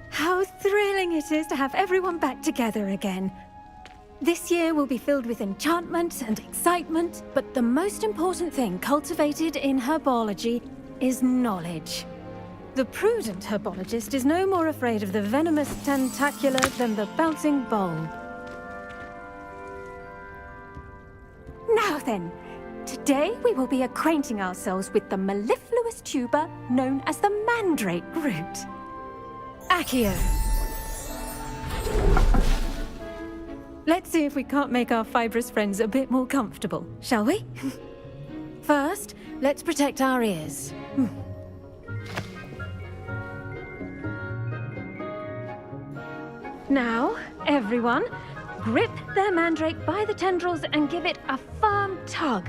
How thrilling it is to have everyone back together again. This year will be filled with enchantment and excitement, but the most important thing cultivated in herbology is knowledge. The prudent herbologist is no more afraid of the venomous tentacula than the bouncing bulb. Now then, today we will be acquainting ourselves with the mellifluous tuber known as the mandrake root. Accio. Let's see if we can't make our fibrous friends a bit more comfortable, shall we? First, let's protect our ears. Now, everyone, grip their mandrake by the tendrils and give it a firm tug.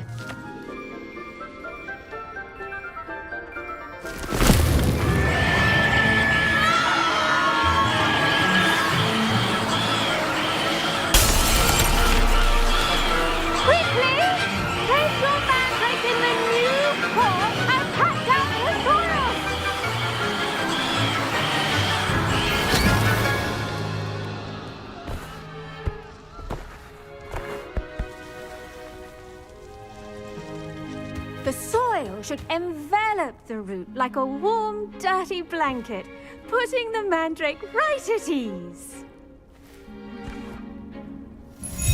The soil should envelop the root like a warm, dirty blanket, putting the mandrake right at ease.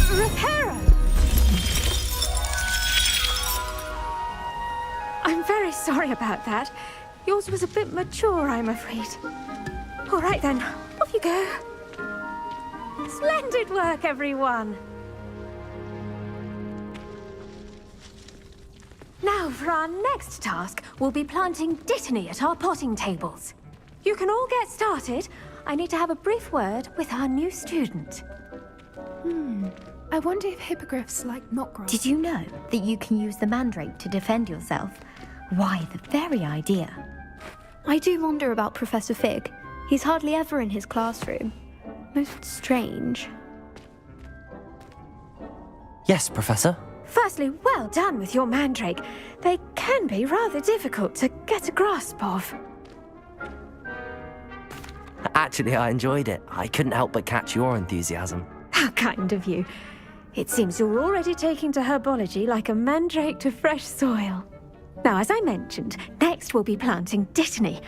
Reparo! I'm very sorry about that. Yours was a bit mature, I'm afraid. All right then, off you go. Splendid work, everyone. Now, for our next task, we'll be planting dittany at our potting tables. You can all get started. I need to have a brief word with our new student. I wonder if hippogriffs like knot grass. Did you know that you can use the mandrake to defend yourself? Why, the very idea. I do wonder about Professor Fig. He's hardly ever in his classroom. Most strange. Yes, Professor. Firstly, well done with your mandrake. They can be rather difficult to get a grasp of. Actually, I enjoyed it. I couldn't help but catch your enthusiasm. How kind of you. It seems you're already taking to herbology like a mandrake to fresh soil. Now, as I mentioned, next we'll be planting dittany.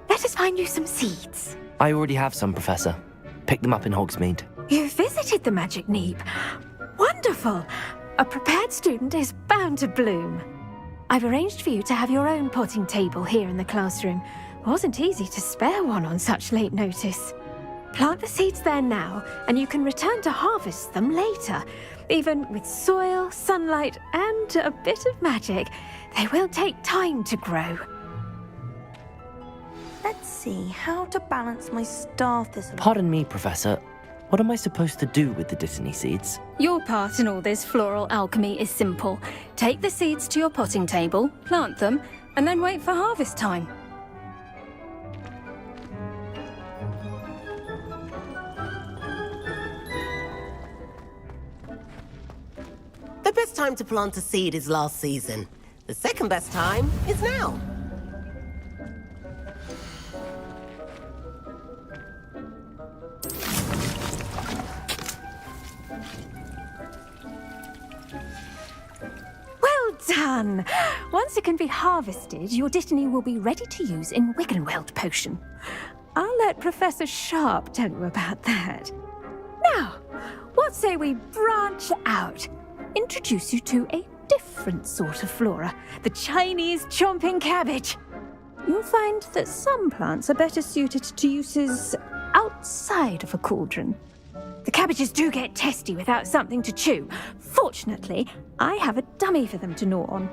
Let us find you some seeds. I already have some, Professor. Picked them up in Hogsmeade. You visited the Magic Neep. Wonderful! A prepared student is bound to bloom. I've arranged for you to have your own potting table here in the classroom. Wasn't easy to spare one on such late notice. Plant the seeds there now, and you can return to harvest them later. Even with soil, sunlight, and a bit of magic, they will take time to grow. Let's see, how to balance my star thistle. Pardon me, Professor. What am I supposed to do with the dittany seeds? Your part in all this floral alchemy is simple. Take the seeds to your potting table, plant them, and then wait for harvest time. The best time to plant a seed is last season. The second best time is now. done! Once it can be harvested, your Dittany will be ready to use in Wiggenweld potion. I'll let Professor Sharp tell you about that. Now, what say we branch out? Introduce you to a different sort of flora, the Chinese chomping cabbage. You'll find that some plants are better suited to uses outside of a cauldron. The cabbages do get testy without something to chew. Fortunately, I have a dummy for them to gnaw on.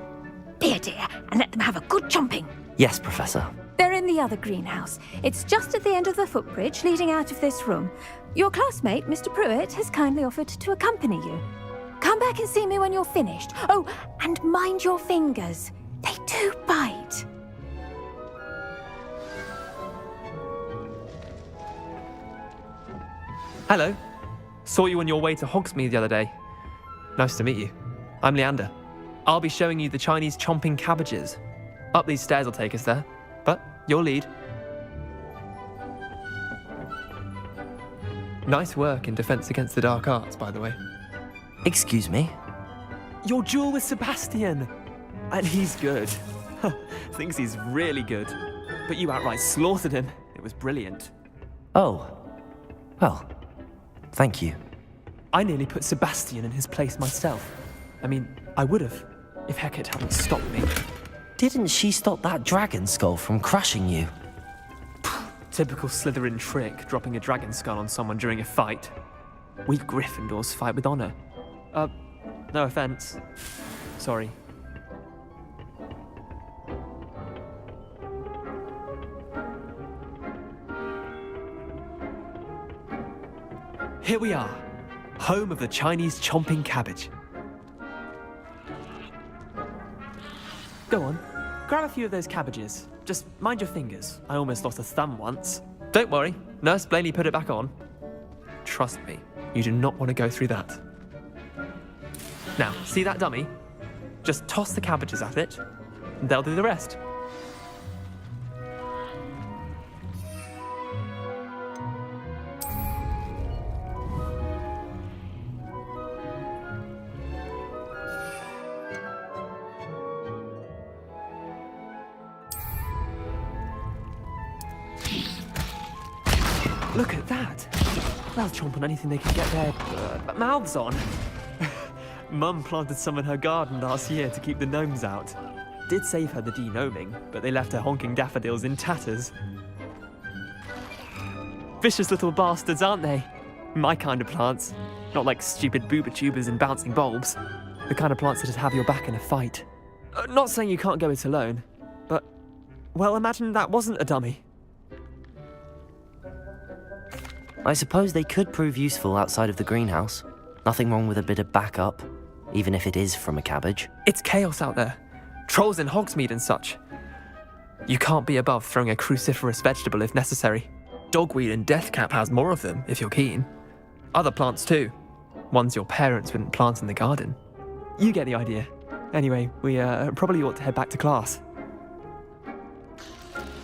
Be a dear and let them have a good chomping. Yes, Professor. They're in the other greenhouse. It's just at the end of the footbridge leading out of this room. Your classmate, Mr. Pruitt, has kindly offered to accompany you. Come back and see me when you're finished. Oh, and mind your fingers. They do bite. Hello. Saw you on your way to Hogsmeade the other day. Nice to meet you. I'm Leander. I'll be showing you the Chinese chomping cabbages. Up these stairs will take us there, but your lead. Nice work in Defense Against the Dark Arts, by the way. Excuse me? Your duel with Sebastian! And he's good. Thinks he's really good. But you outright slaughtered him. It was brilliant. Oh. Well, thank you. I nearly put Sebastian in his place myself. I mean, I would have, if Hecate hadn't stopped me. Didn't she stop that dragon skull from crushing you? Typical Slytherin trick, dropping a dragon skull on someone during a fight. We Gryffindors fight with honor. No offense. Sorry. Here we are, home of the Chinese chomping cabbage. Go on, grab a few of those cabbages. Just mind your fingers. I almost lost a thumb once. Don't worry, Nurse Blaney put it back on. Trust me, you do not want to go through that. Now, see that dummy? Just toss the cabbages at it, and they'll do the rest. Look at that! They'll chomp on anything they can get their mouths on. Mum planted some in her garden last year to keep the gnomes out. Did save her the de-gnoming, but they left her honking daffodils in tatters. Vicious little bastards, aren't they? My kind of plants. Not like stupid booba tubers and bouncing bulbs. The kind of plants that just have your back in a fight. Not saying you can't go it alone, but, well, imagine that wasn't a dummy. I suppose they could prove useful outside of the greenhouse. Nothing wrong with a bit of backup, even if it is from a cabbage. It's chaos out there. Trolls in Hogsmeade and such. You can't be above throwing a cruciferous vegetable if necessary. Dogweed and deathcap has more of them, if you're keen. Other plants too. Ones your parents wouldn't plant in the garden. You get the idea. Anyway, we probably ought to head back to class.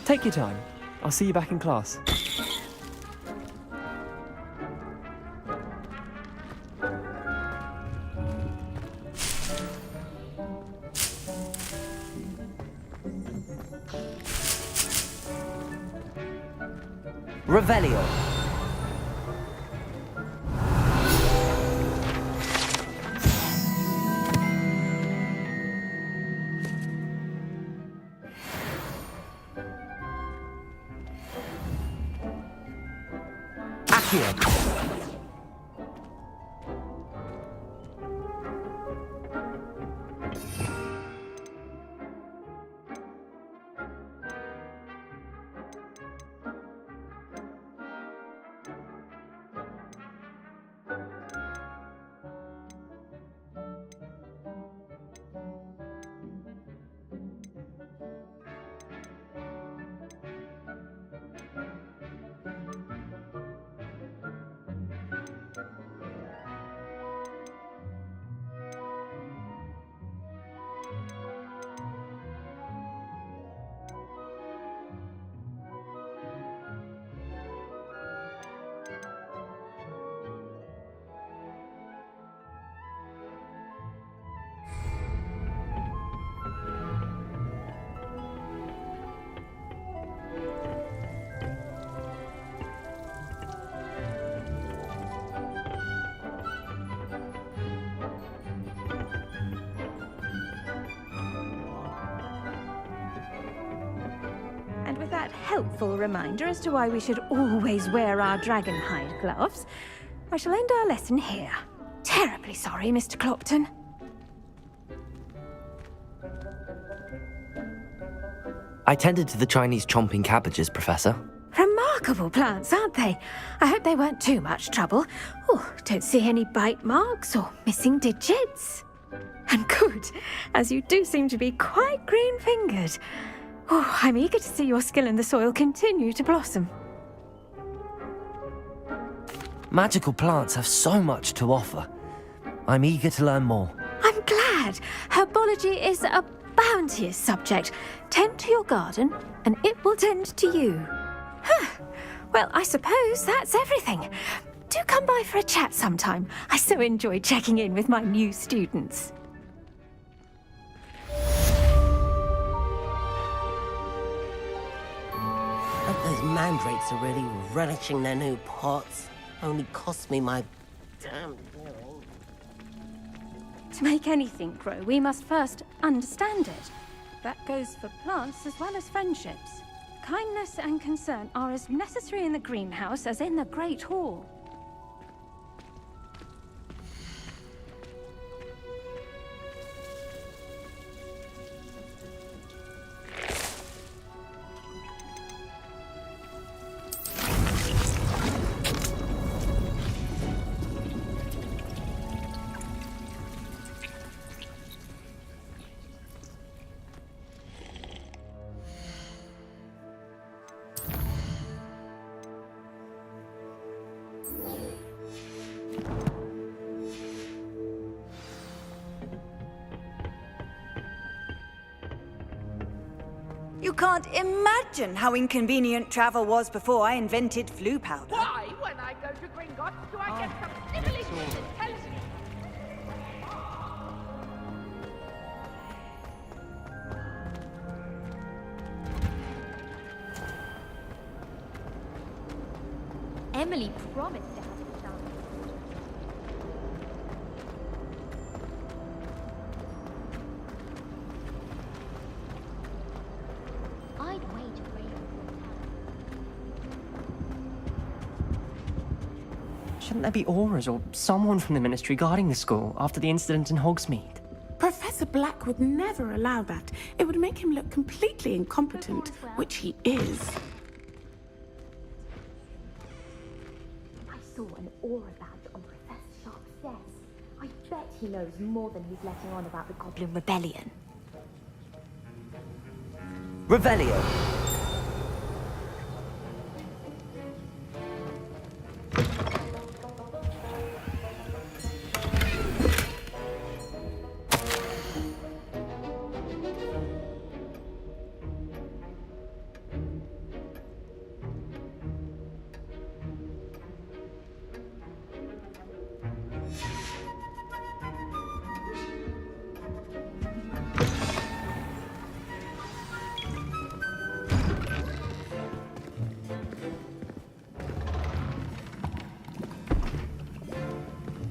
Take your time. I'll see you back in class. Revelio. Accio. And with that helpful reminder as to why we should always wear our dragon hide gloves, I shall end our lesson here. Terribly sorry, Mr. Clopton. I tended to the Chinese chomping cabbages, Professor. Remarkable plants, aren't they? I hope they weren't too much trouble. Oh, don't see any bite marks or missing digits. And good, as you do seem to be quite green-fingered. Oh, I'm eager to see your skill in the soil continue to blossom. Magical plants have so much to offer. I'm eager to learn more. I'm glad. Herbology is a bounteous subject. Tend to your garden, and it will tend to you. Huh. Well, I suppose that's everything. Do come by for a chat sometime. I so enjoy checking in with my new students. I hope those mandrakes are really relishing their new pots. Only cost me my damn hearing. To make anything grow, we must first understand it. That goes for plants as well as friendships. Kindness and concern are as necessary in the greenhouse as in the Great Hall. You can't imagine how inconvenient travel was before I invented flu powder. Why, when I go to Gringotts, do I get some snivelling that tells me? Emily promised to have it done. I'd wager Shouldn't there be auras or someone from the Ministry guarding the school after the incident in Hogsmeade? Professor Black would never allow that. It would make him look completely incompetent, which he is. I saw an aura badge on Professor Sharp's desk. I bet he knows more than he's letting on about the Goblin Rebellion. Revelio.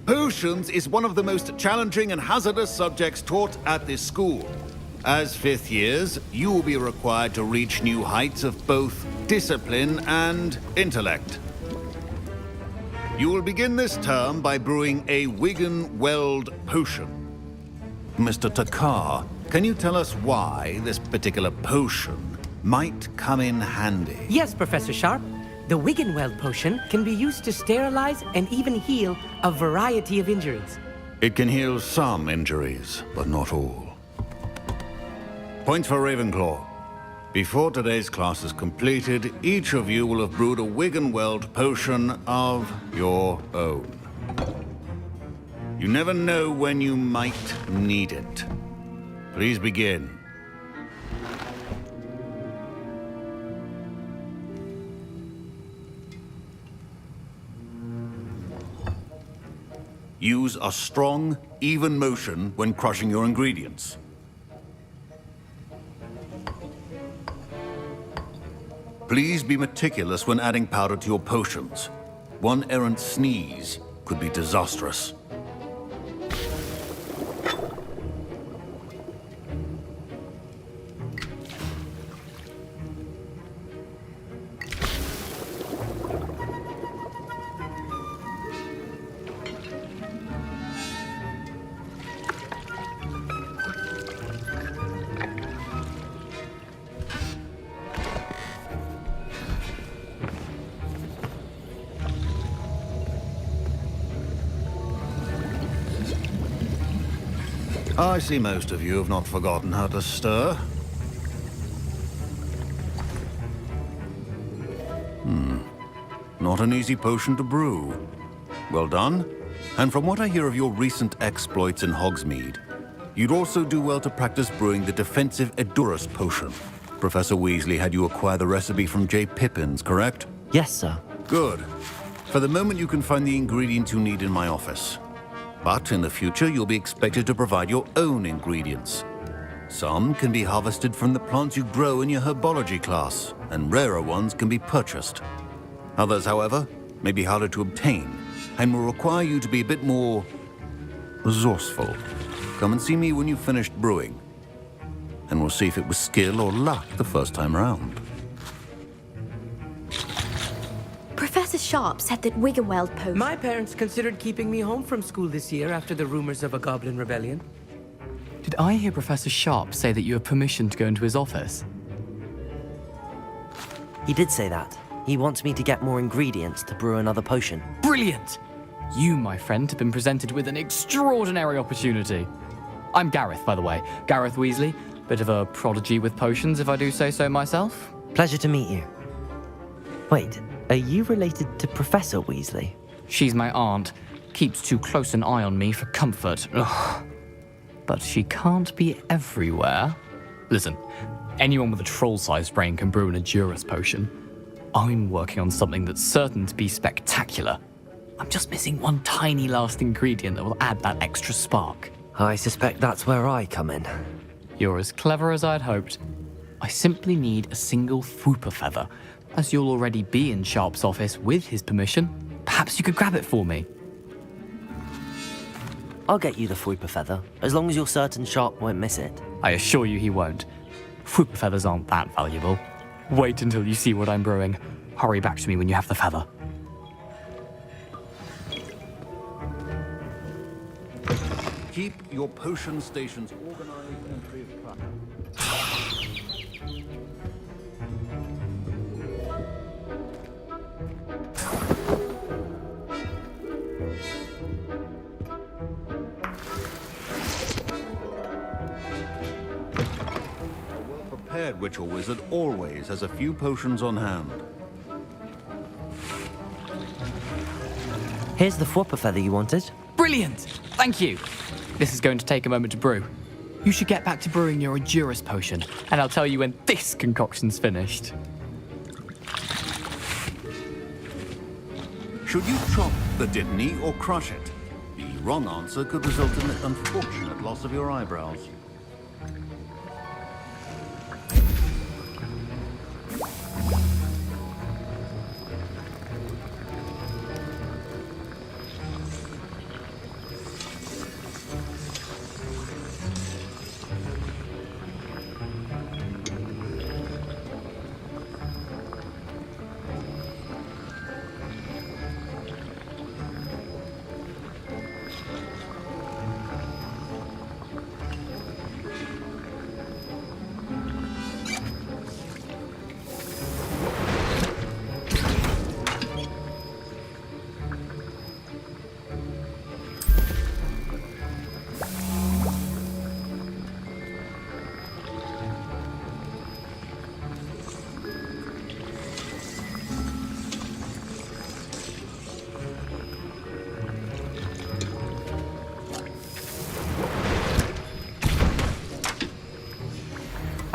Potions is one of the most challenging and hazardous subjects taught at this school. As fifth years, you will be required to reach new heights of both discipline and intellect. You will begin this term by brewing a Wigan-Weld potion. Mr. Takar, can you tell us why this particular potion might come in handy? Yes, Professor Sharp. The Wigan-Weld potion can be used to sterilize and even heal a variety of injuries. It can heal some injuries, but not all. Points for Ravenclaw. Before today's class is completed, each of you will have brewed a Wigan-Weld potion of your own. You never know when you might need it. Please begin. Use a strong, even motion when crushing your ingredients. Please be meticulous when adding powder to your potions. One errant sneeze could be disastrous. I see most of you have not forgotten how to stir. Not an easy potion to brew. Well done. And from what I hear of your recent exploits in Hogsmeade, you'd also do well to practice brewing the defensive Edurus potion. Professor Weasley had you acquire the recipe from J. Pippin's, correct? Yes, sir. Good. For the moment, you can find the ingredients you need in my office. But in the future, you'll be expected to provide your own ingredients. Some can be harvested from the plants you grow in your herbology class, and rarer ones can be purchased. Others, however, may be harder to obtain, and will require you to be a bit more resourceful. Come and see me when you've finished brewing, and we'll see if it was skill or luck the first time around. Professor Sharp said that Wiggenweld potion... My parents considered keeping me home from school this year after the rumors of a goblin rebellion. Did I hear Professor Sharp say that you have permission to go into his office? He did say that. He wants me to get more ingredients to brew another potion. Brilliant! You, my friend, have been presented with an extraordinary opportunity. I'm Gareth, by the way. Gareth Weasley. Bit of a prodigy with potions, if I do say so myself. Pleasure to meet you. Wait, are you related to Professor Weasley? She's my aunt. Keeps too close an eye on me for comfort. Ugh. But she can't be everywhere. Listen, anyone with a troll-sized brain can brew an Edurus potion. I'm working on something that's certain to be spectacular. I'm just missing one tiny last ingredient that will add that extra spark. I suspect that's where I come in. You're as clever as I'd hoped. I simply need a single Fwooper feather. As you'll already be in Sharp's office with his permission, perhaps you could grab it for me. I'll get you the Fwooper feather, as long as you're certain Sharp won't miss it. I assure you he won't. Fwooper feathers aren't that valuable. Wait until you see what I'm brewing. Hurry back to me when you have the feather. Keep your potion stations organized and free of clutter. Prepared witch or wizard always has a few potions on hand. Here's the Fwooper feather you wanted. Brilliant! Thank you. This is going to take a moment to brew. You should get back to brewing your Edurus potion, and I'll tell you when this concoction's finished. Should you chop the Dittany or crush it? The wrong answer could result in the unfortunate loss of your eyebrows.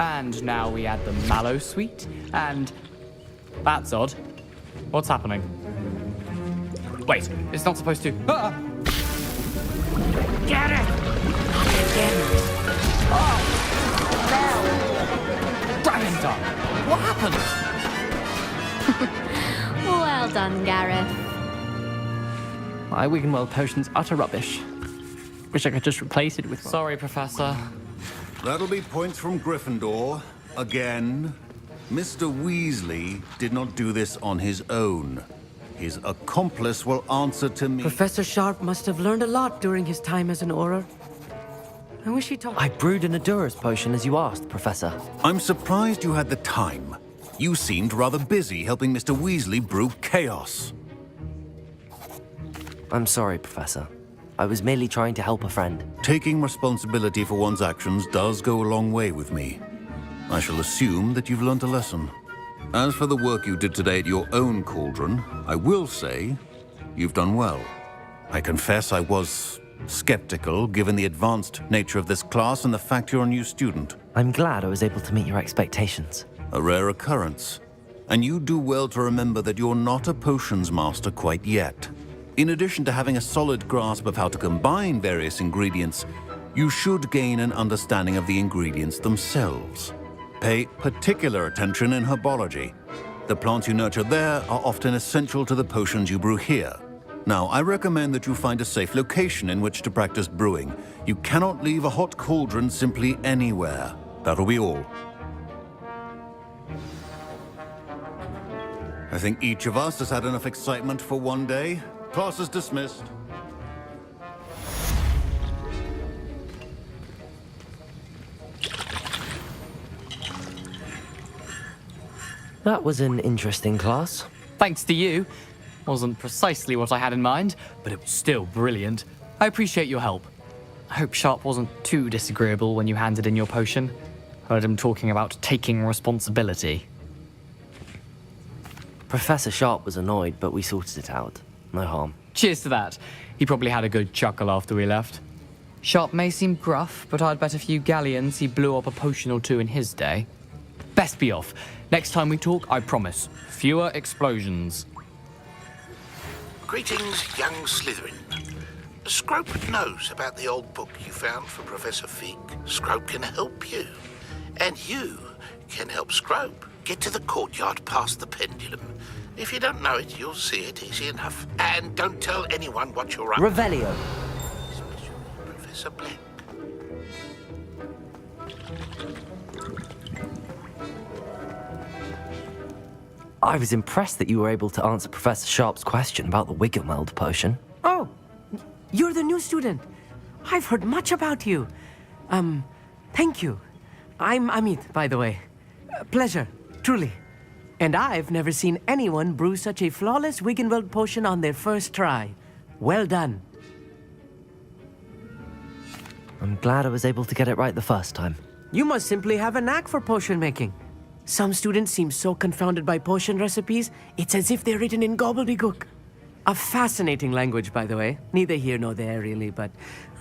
And now we add the mallow sweet, and... That's odd. What's happening? Wait, it's not supposed to... Ah! Get it! Oh! No! Gravitar! What happened? Well done, Gareth. My Wiggenweld potion's utter rubbish. Wish I could just replace it with one. Sorry, Professor. That'll be points from Gryffindor. Again. Mr. Weasley did not do this on his own. His accomplice will answer to me. Professor Sharp must have learned a lot during his time as an Auror. I wish he taught... I brewed an Edurus potion as you asked, Professor. I'm surprised you had the time. You seemed rather busy helping Mr. Weasley brew chaos. I'm sorry, Professor. I was merely trying to help a friend. Taking responsibility for one's actions does go a long way with me. I shall assume that you've learnt a lesson. As for the work you did today at your own cauldron, I will say you've done well. I confess I was skeptical, given the advanced nature of this class and the fact you're a new student. I'm glad I was able to meet your expectations. A rare occurrence. And you do well to remember that you're not a potions master quite yet. In addition to having a solid grasp of how to combine various ingredients, you should gain an understanding of the ingredients themselves. Pay particular attention in herbology. The plants you nurture there are often essential to the potions you brew here. Now, I recommend that you find a safe location in which to practice brewing. You cannot leave a hot cauldron simply anywhere. That'll be all. I think each of us has had enough excitement for one day. Class is dismissed. That was an interesting class. Thanks to you. Wasn't precisely what I had in mind, but it was still brilliant. I appreciate your help. I hope Sharp wasn't too disagreeable when you handed in your potion. Heard him talking about taking responsibility. Professor Sharp was annoyed, but we sorted it out. No harm. Cheers to that. He probably had a good chuckle after we left. Sharp may seem gruff, but I'd bet a few galleons he blew up a potion or two in his day. Best be off. Next time we talk, I promise, fewer explosions. Greetings, young Slytherin. Scrope knows about the old book you found for Professor Fig. Scrope can help you. And you can help Scrope get to the courtyard past the pendulum. If you don't know it, you'll see it easy enough. And don't tell anyone what you're up to. Revelio. Especially Professor Black. I was impressed that you were able to answer Professor Sharp's question about the Wiggenweld potion. Oh, you're the new student. I've heard much about you. Thank you. I'm Amit, by the way. Pleasure, truly. And I've never seen anyone brew such a flawless Wiggenweld potion on their first try. Well done. I'm glad I was able to get it right the first time. You must simply have a knack for potion making. Some students seem so confounded by potion recipes, it's as if they're written in gobbledygook. A fascinating language, by the way. Neither here nor there, really, but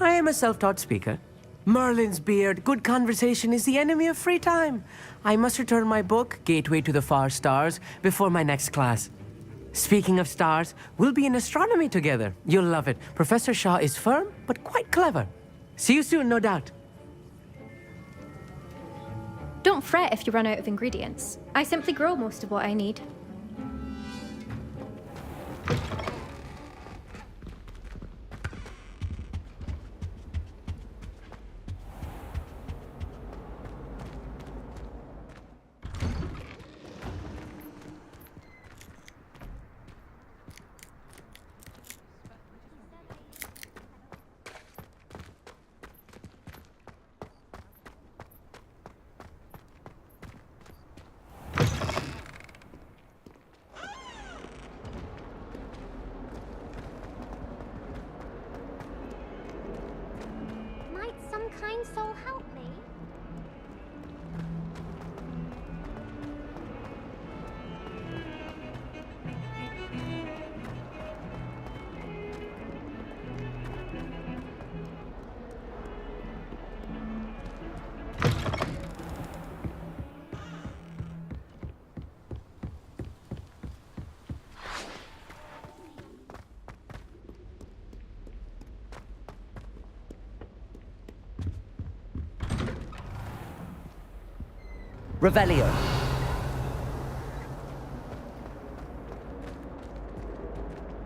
I am a self-taught speaker. Merlin's beard, good conversation is the enemy of free time. I must return my book, Gateway to the Far Stars, before my next class. Speaking of stars, we'll be in astronomy together. You'll love it. Professor Shaw is firm, but quite clever. See you soon, no doubt. Don't fret if you run out of ingredients. I simply grow most of what I need. Kind soul help me? Revelio.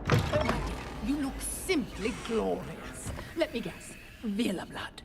Oh, my dear, you look simply glorious. Let me guess, Vila blood.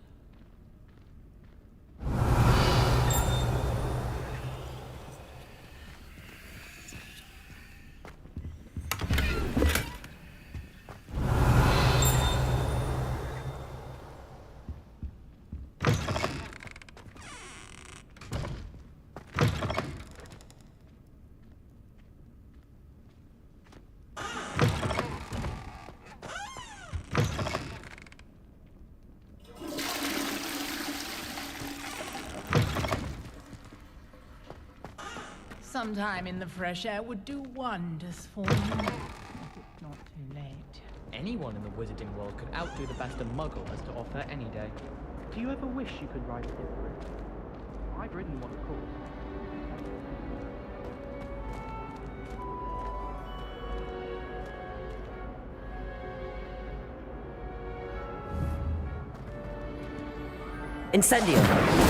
some time in the fresh air would do wonders for you. If it's not too late. Anyone in the wizarding world could outdo the best a muggle has to offer any day. Do you ever wish you could ride a different? I've ridden one, of course. Incendio!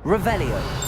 Revelio!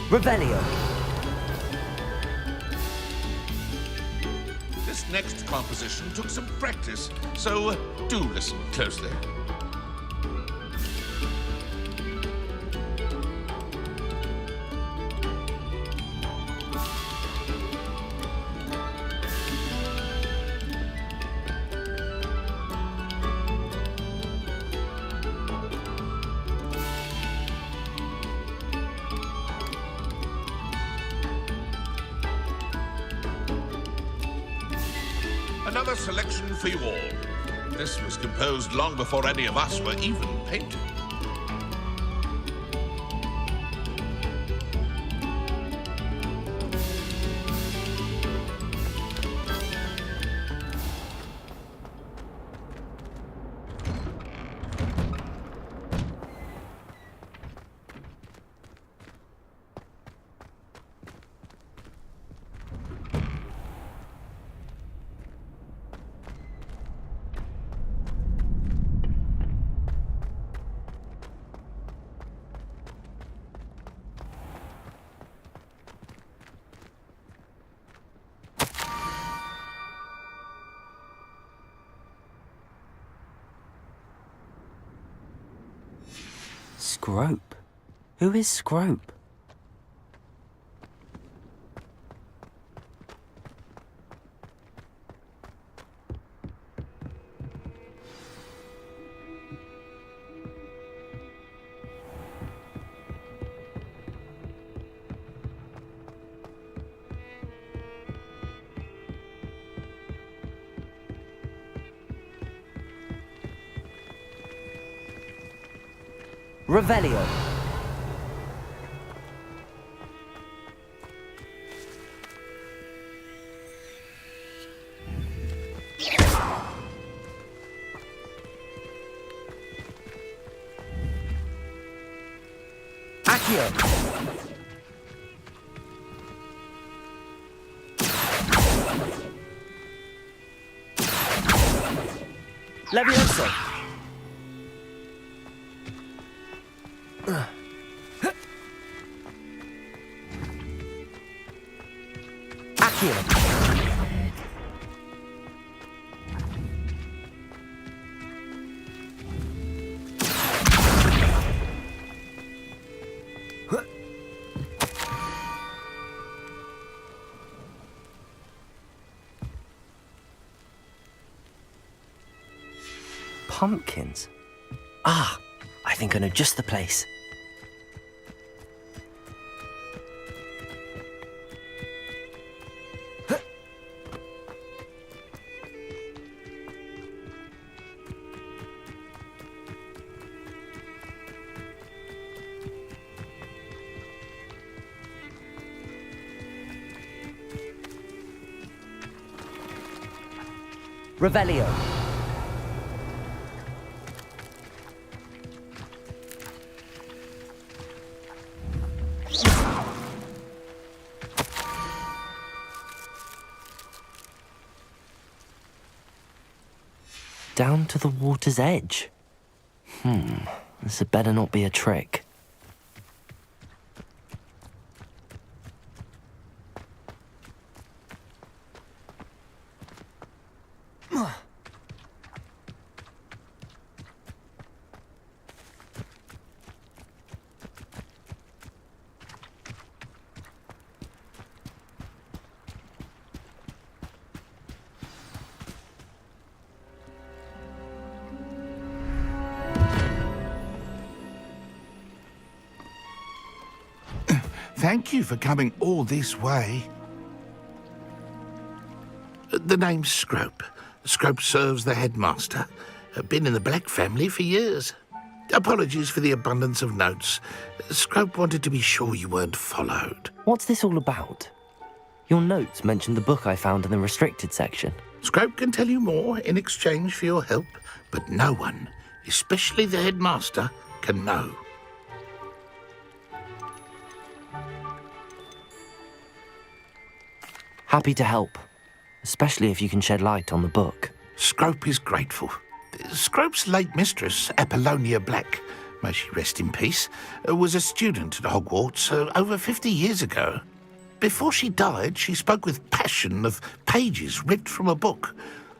Revelio. This next composition took some practice, so do listen closely. Another selection for you all. This was composed long before any of us were even painted. Scrope? Who is Scrope? Revelio. Accio. Levioso. Accio. Pumpkins? Ah, I think I know just the place. Revelio. Down to the water's edge. This had better not be a trick. Thank you for coming all this way. The name's Scrope. Scrope serves the headmaster. Been in the Black family for years. Apologies for the abundance of notes. Scrope wanted to be sure you weren't followed. What's this all about? Your notes mentioned the book I found in the restricted section. Scrope can tell you more in exchange for your help, but no one, especially the headmaster, can know. Happy to help, especially if you can shed light on the book. Scrope is grateful. Scrope's late mistress, Apollonia Black, may she rest in peace, was a student at Hogwarts over 50 years ago. Before she died, she spoke with passion of pages ripped from a book.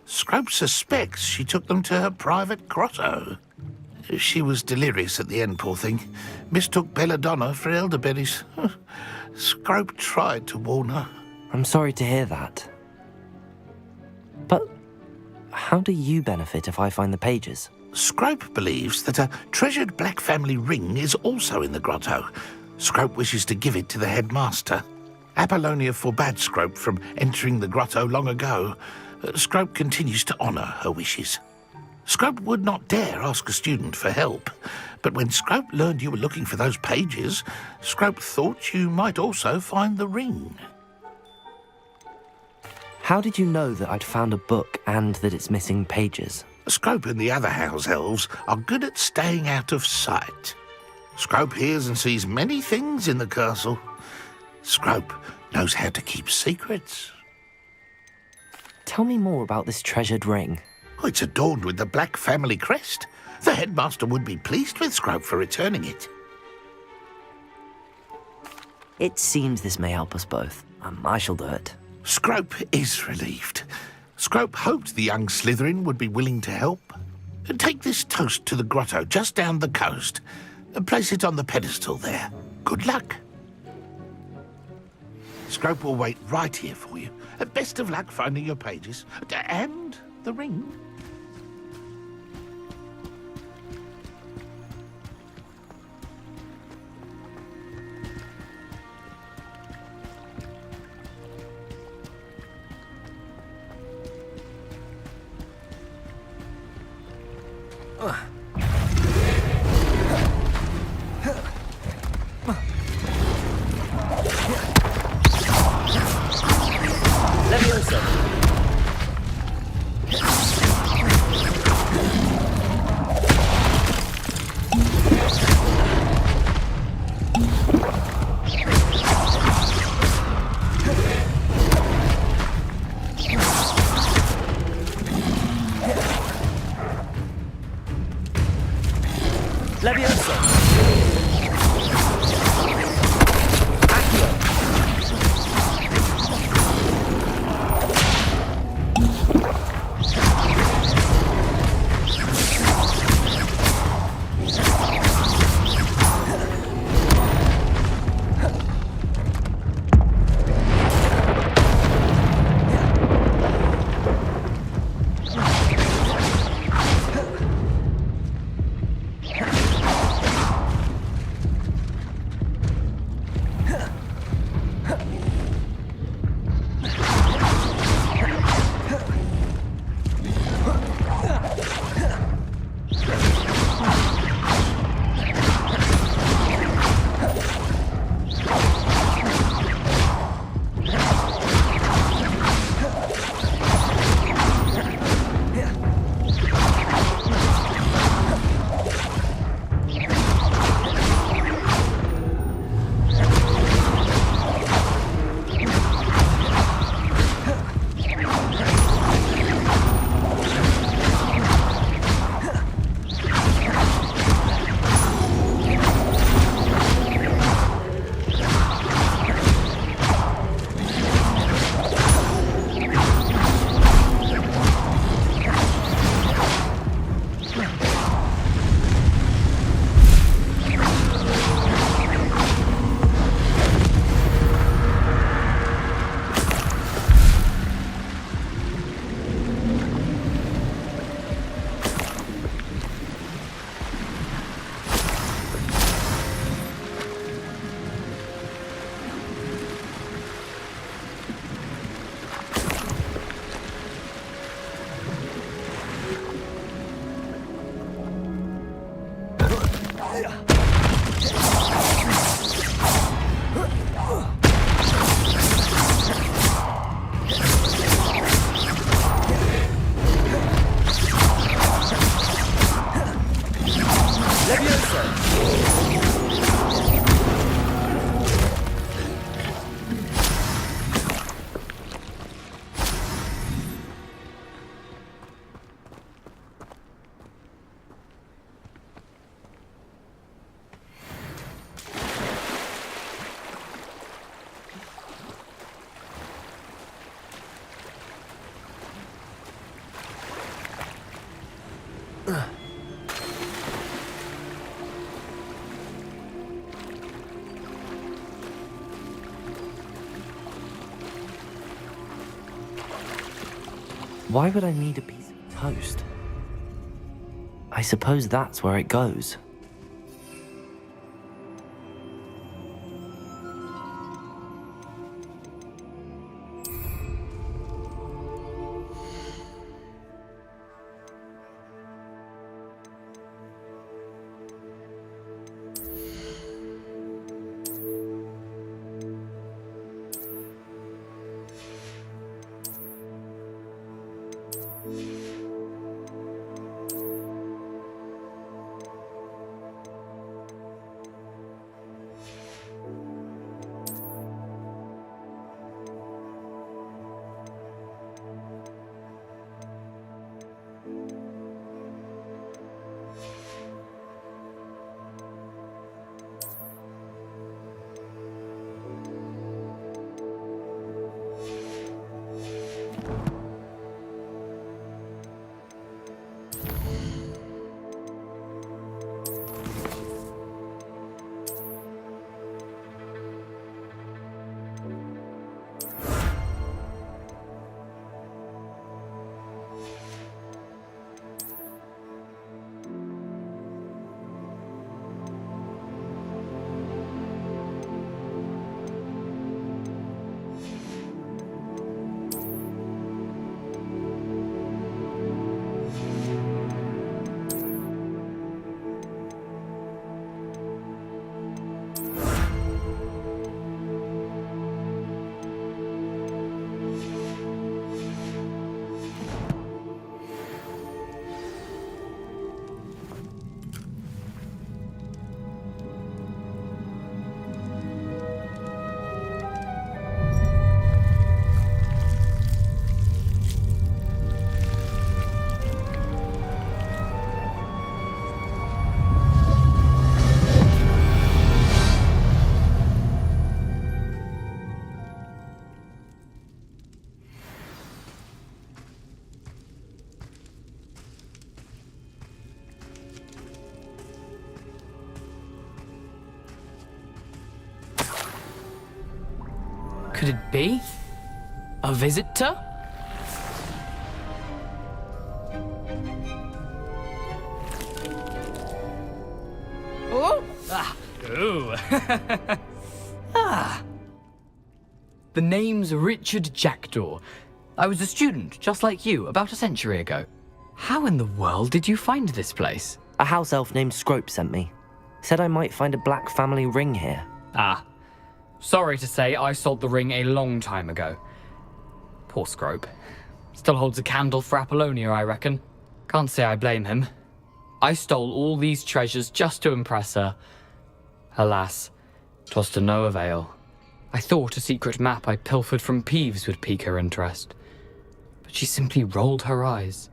Scrope suspects she took them to her private grotto. She was delirious at the end, poor thing. Mistook belladonna for elderberries. Scrope tried to warn her. I'm sorry to hear that. But how do you benefit if I find the pages? Scrope believes that a treasured Black family ring is also in the grotto. Scrope wishes to give it to the headmaster. Apollonia forbade Scrope from entering the grotto long ago. Scrope continues to honour her wishes. Scrope would not dare ask a student for help, but when Scrope learned you were looking for those pages, Scrope thought you might also find the ring. How did you know that I'd found a book and that it's missing pages? Scrope and the other house elves are good at staying out of sight. Scrope hears and sees many things in the castle. Scrope knows how to keep secrets. Tell me more about this treasured ring. Oh, it's adorned with the Black family crest. The headmaster would be pleased with Scrope for returning it. It seems this may help us both. I shall do it. Scrope is relieved. Scrope hoped the young Slytherin would be willing to help. Take this toast to the grotto just down the coast. Place it on the pedestal there. Good luck. Scrope will wait right here for you. Best of luck finding your pages. And the ring. Why would I need a piece of toast? I suppose that's where it goes. Could it be? A visitor? Oh! Ah! Ooh! Ah! The name's Richard Jackdaw. I was a student, just like you, about a century ago. How in the world did you find this place? A house elf named Scrope sent me. Said I might find a black family ring here. Ah. Sorry to say, I sold the ring a long time ago. Poor Scrope. Still holds a candle for Apollonia, I reckon. Can't say I blame him. I stole all these treasures just to impress her. Alas, 'twas to no avail. I thought a secret map I pilfered from Peeves would pique her interest. But she simply rolled her eyes.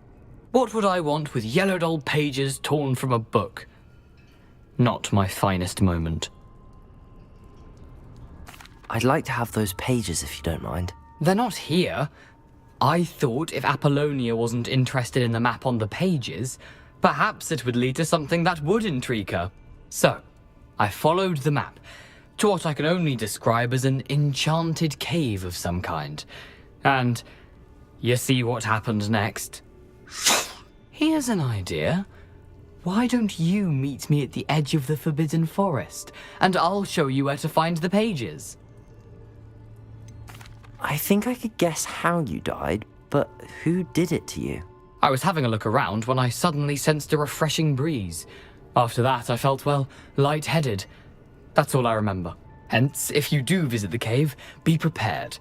What would I want with yellowed old pages torn from a book? Not my finest moment. I'd like to have those pages if you don't mind. They're not here. I thought if Apollonia wasn't interested in the map on the pages, perhaps it would lead to something that would intrigue her. So, I followed the map to what I can only describe as an enchanted cave of some kind. And you see what happened next? Here's an idea. Why don't you meet me at the edge of the Forbidden Forest, and I'll show you where to find the pages? I think I could guess how you died, but who did it to you? I was having a look around when I suddenly sensed a refreshing breeze. After that, I felt, well, lightheaded. That's all I remember. Hence, if you do visit the cave, be prepared.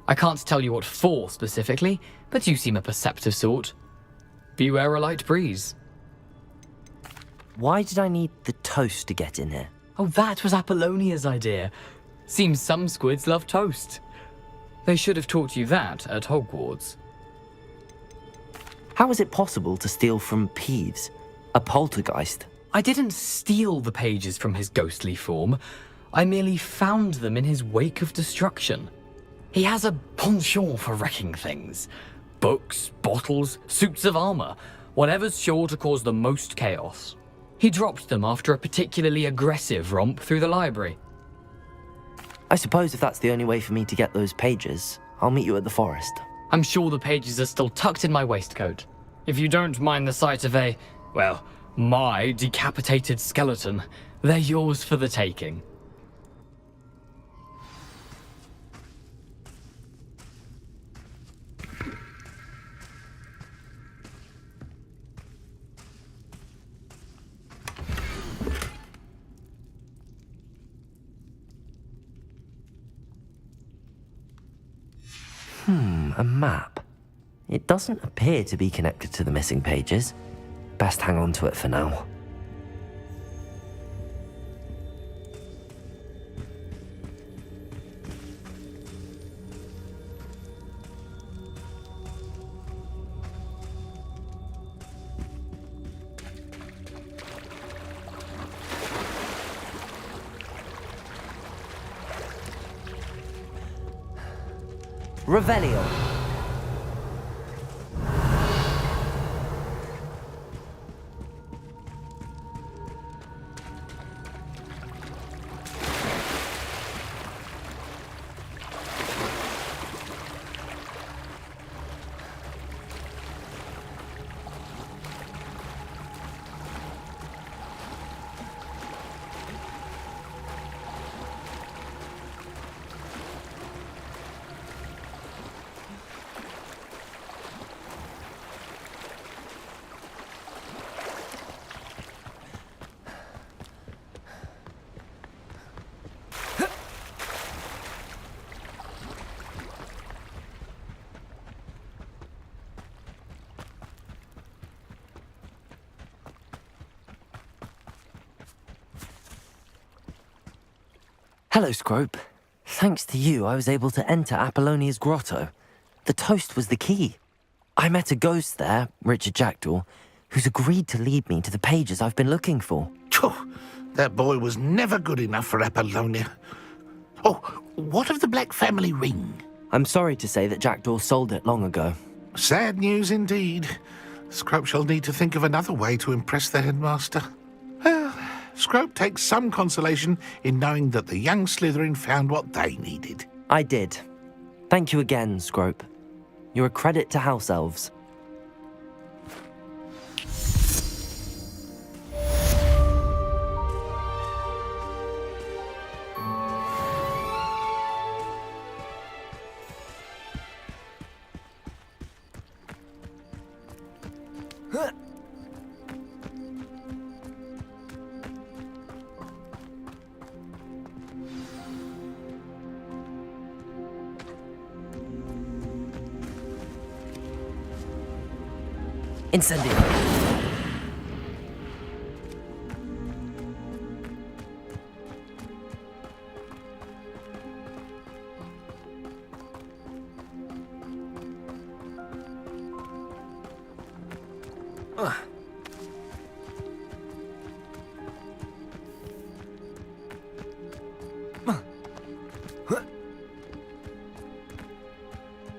I can't tell you what for specifically, but you seem a perceptive sort. Beware a light breeze. Why did I need the toast to get in here? Oh, that was Apollonia's idea. Seems some squids love toast. They should have taught you that at Hogwarts. How is it possible to steal from Peeves, a poltergeist? I didn't steal the pages from his ghostly form. I merely found them in his wake of destruction. He has a penchant for wrecking things. Books, bottles, suits of armor, whatever's sure to cause the most chaos. He dropped them after a particularly aggressive romp through the library. I suppose if that's the only way for me to get those pages, I'll meet you at the forest. I'm sure the pages are still tucked in my waistcoat. If you don't mind the sight of a, well, my decapitated skeleton, they're yours for the taking. A map. It doesn't appear to be connected to the missing pages. Best hang on to it for now. Revelio. Hello, Scrope. Thanks to you, I was able to enter Apollonia's grotto. The toast was the key. I met a ghost there, Richard Jackdaw, who's agreed to lead me to the pages I've been looking for. That boy was never good enough for Apollonia. Oh, what of the Black family ring? I'm sorry to say that Jackdaw sold it long ago. Sad news indeed. Scrope shall need to think of another way to impress the headmaster. Well, Scrope takes some consolation in knowing that the young Slytherin found what they needed. I did. Thank you again, Scrope. You're a credit to House Elves. Incendio.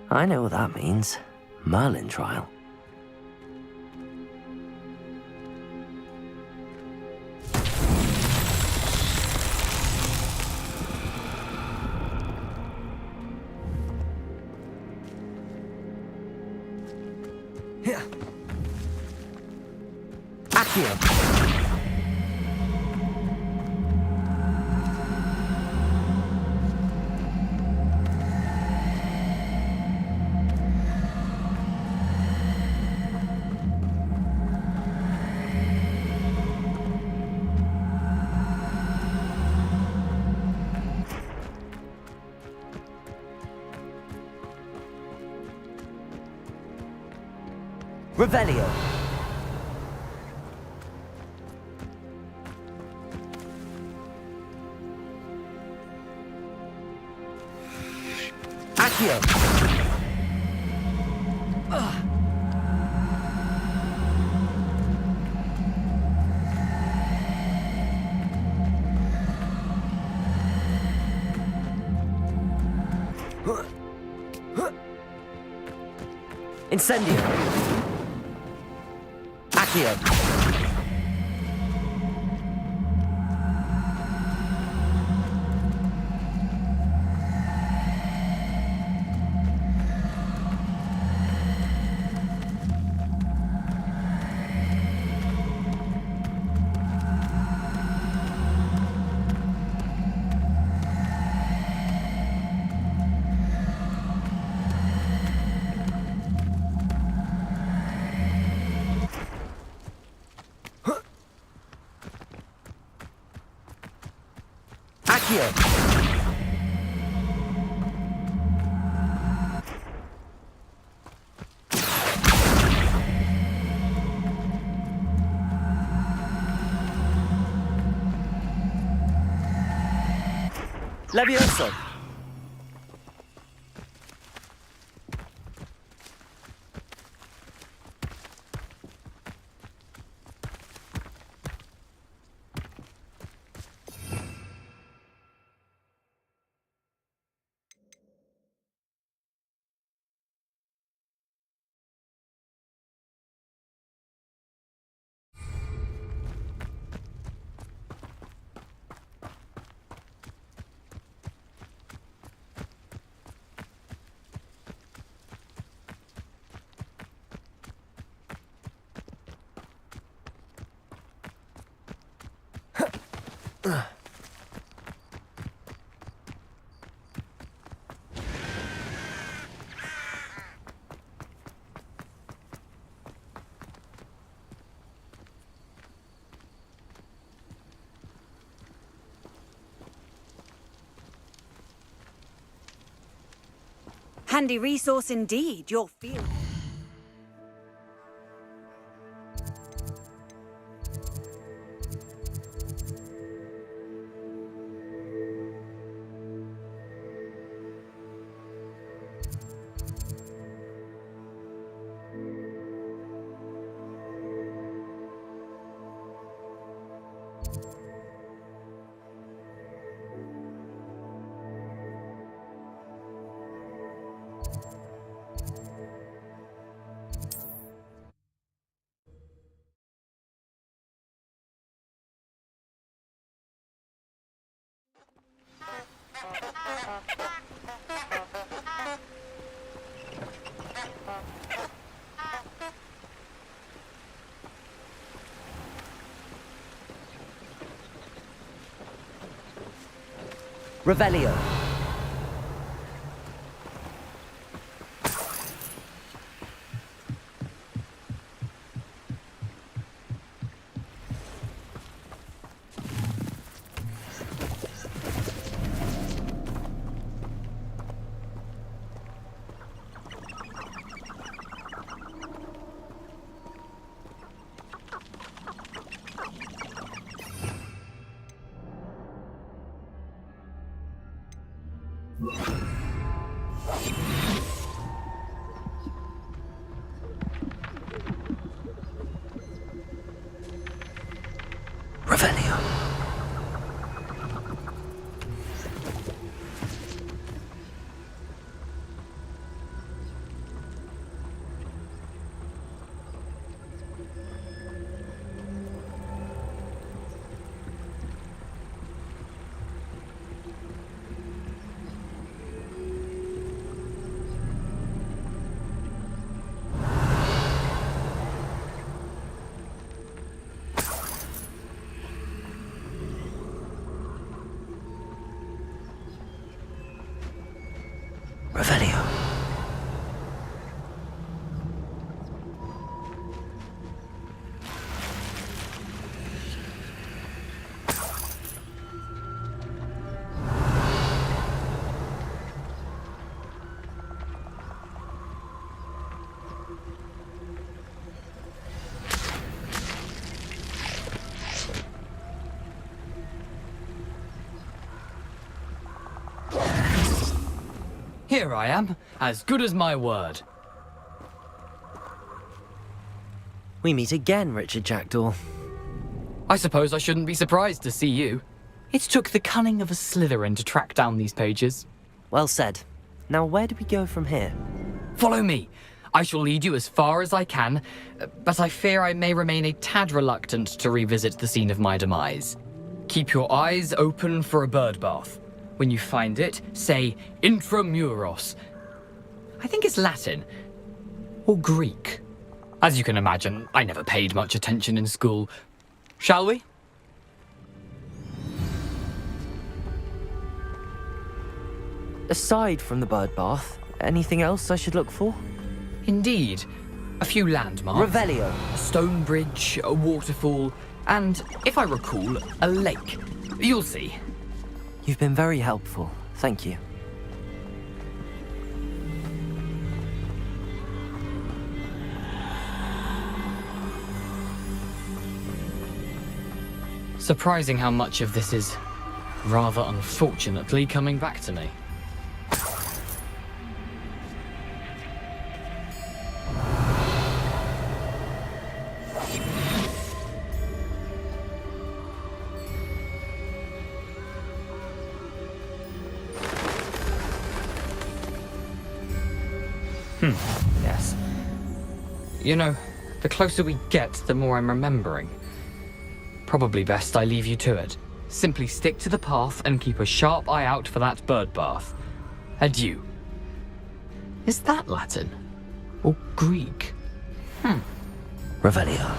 I know what that means. Merlin trial. Revelio. Accio. Incendio. Accio. Accio. Levioso. Handy resource indeed, your field. Revelio. Revelio. Revelio. Here I am, as good as my word. We meet again, Richard Jackdaw. I suppose I shouldn't be surprised to see you. It took the cunning of a Slytherin to track down these pages. Well said. Now where do we go from here? Follow me. I shall lead you as far as I can, but I fear I may remain a tad reluctant to revisit the scene of my demise. Keep your eyes open for a bird bath. When you find it, say intramuros. I think it's Latin. Or Greek. As you can imagine, I never paid much attention in school. Shall we? Aside from the bird bath, anything else I should look for? Indeed. A few landmarks. Revelio. A stone bridge, a waterfall, and, if I recall, a lake. You'll see. You've been very helpful. Thank you. Surprising how much of this is, rather unfortunately, coming back to me. Yes. You know, the closer we get, the more I'm remembering. Probably best I leave you to it. Simply stick to the path and keep a sharp eye out for that bird bath. Adieu. Is that Latin? Or Greek? Revelio.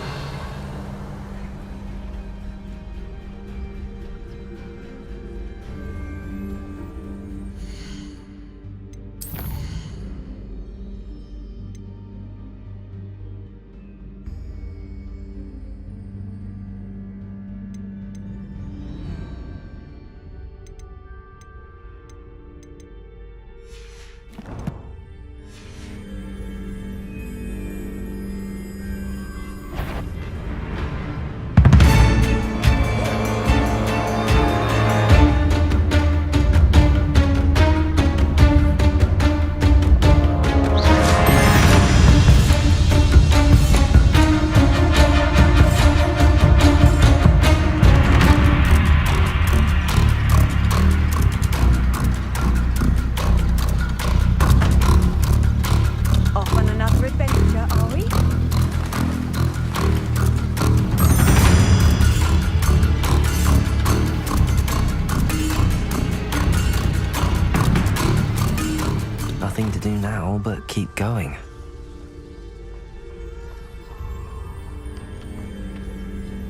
Nothing to do now but keep going.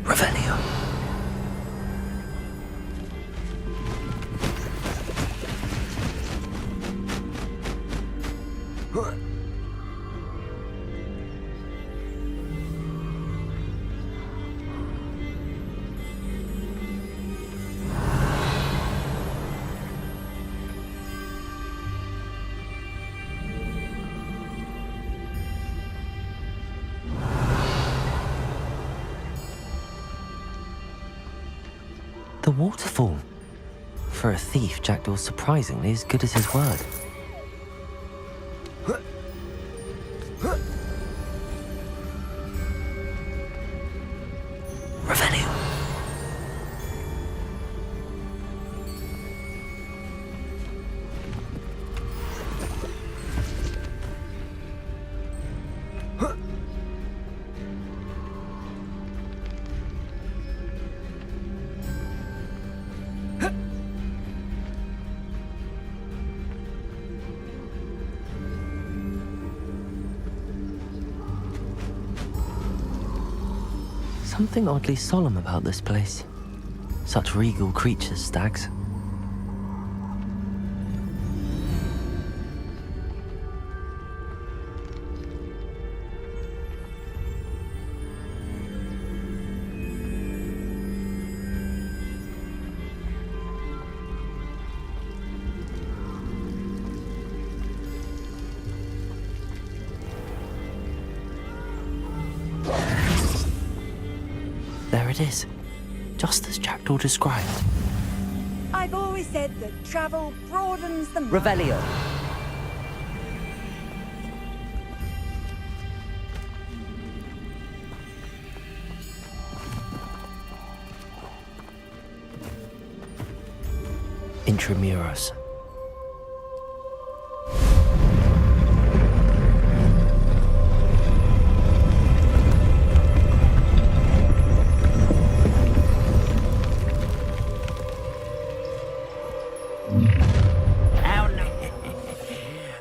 Revelio. The waterfall. For a thief, Jackdaw's surprisingly as good as his word. Revelio. Something oddly solemn about this place. Such regal creatures, stags. There it is, just as Jackdaw described. I've always said that travel broadens the mind. Revelio. Intramuros.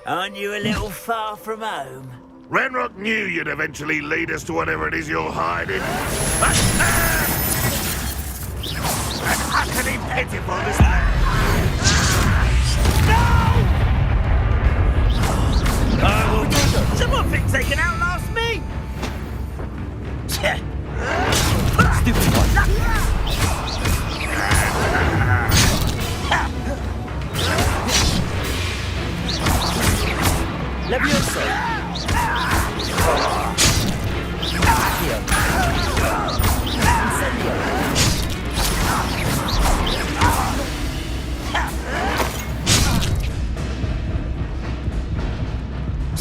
Aren't you a little far from home? Renrock knew you'd eventually lead us to whatever it is you're hiding. And utterly pitiful this man. No! Someone thinks they can outlast me! Stupid one. Levioso! Accio! Incendio!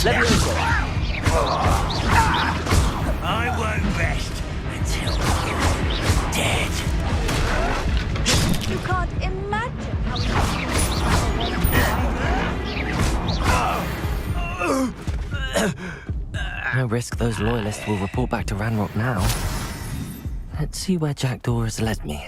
Levioso! I won't rest until you're dead. You can't imagine how No risk those loyalists will report back to Ranrock now. Let's see where Jackdaw has led me.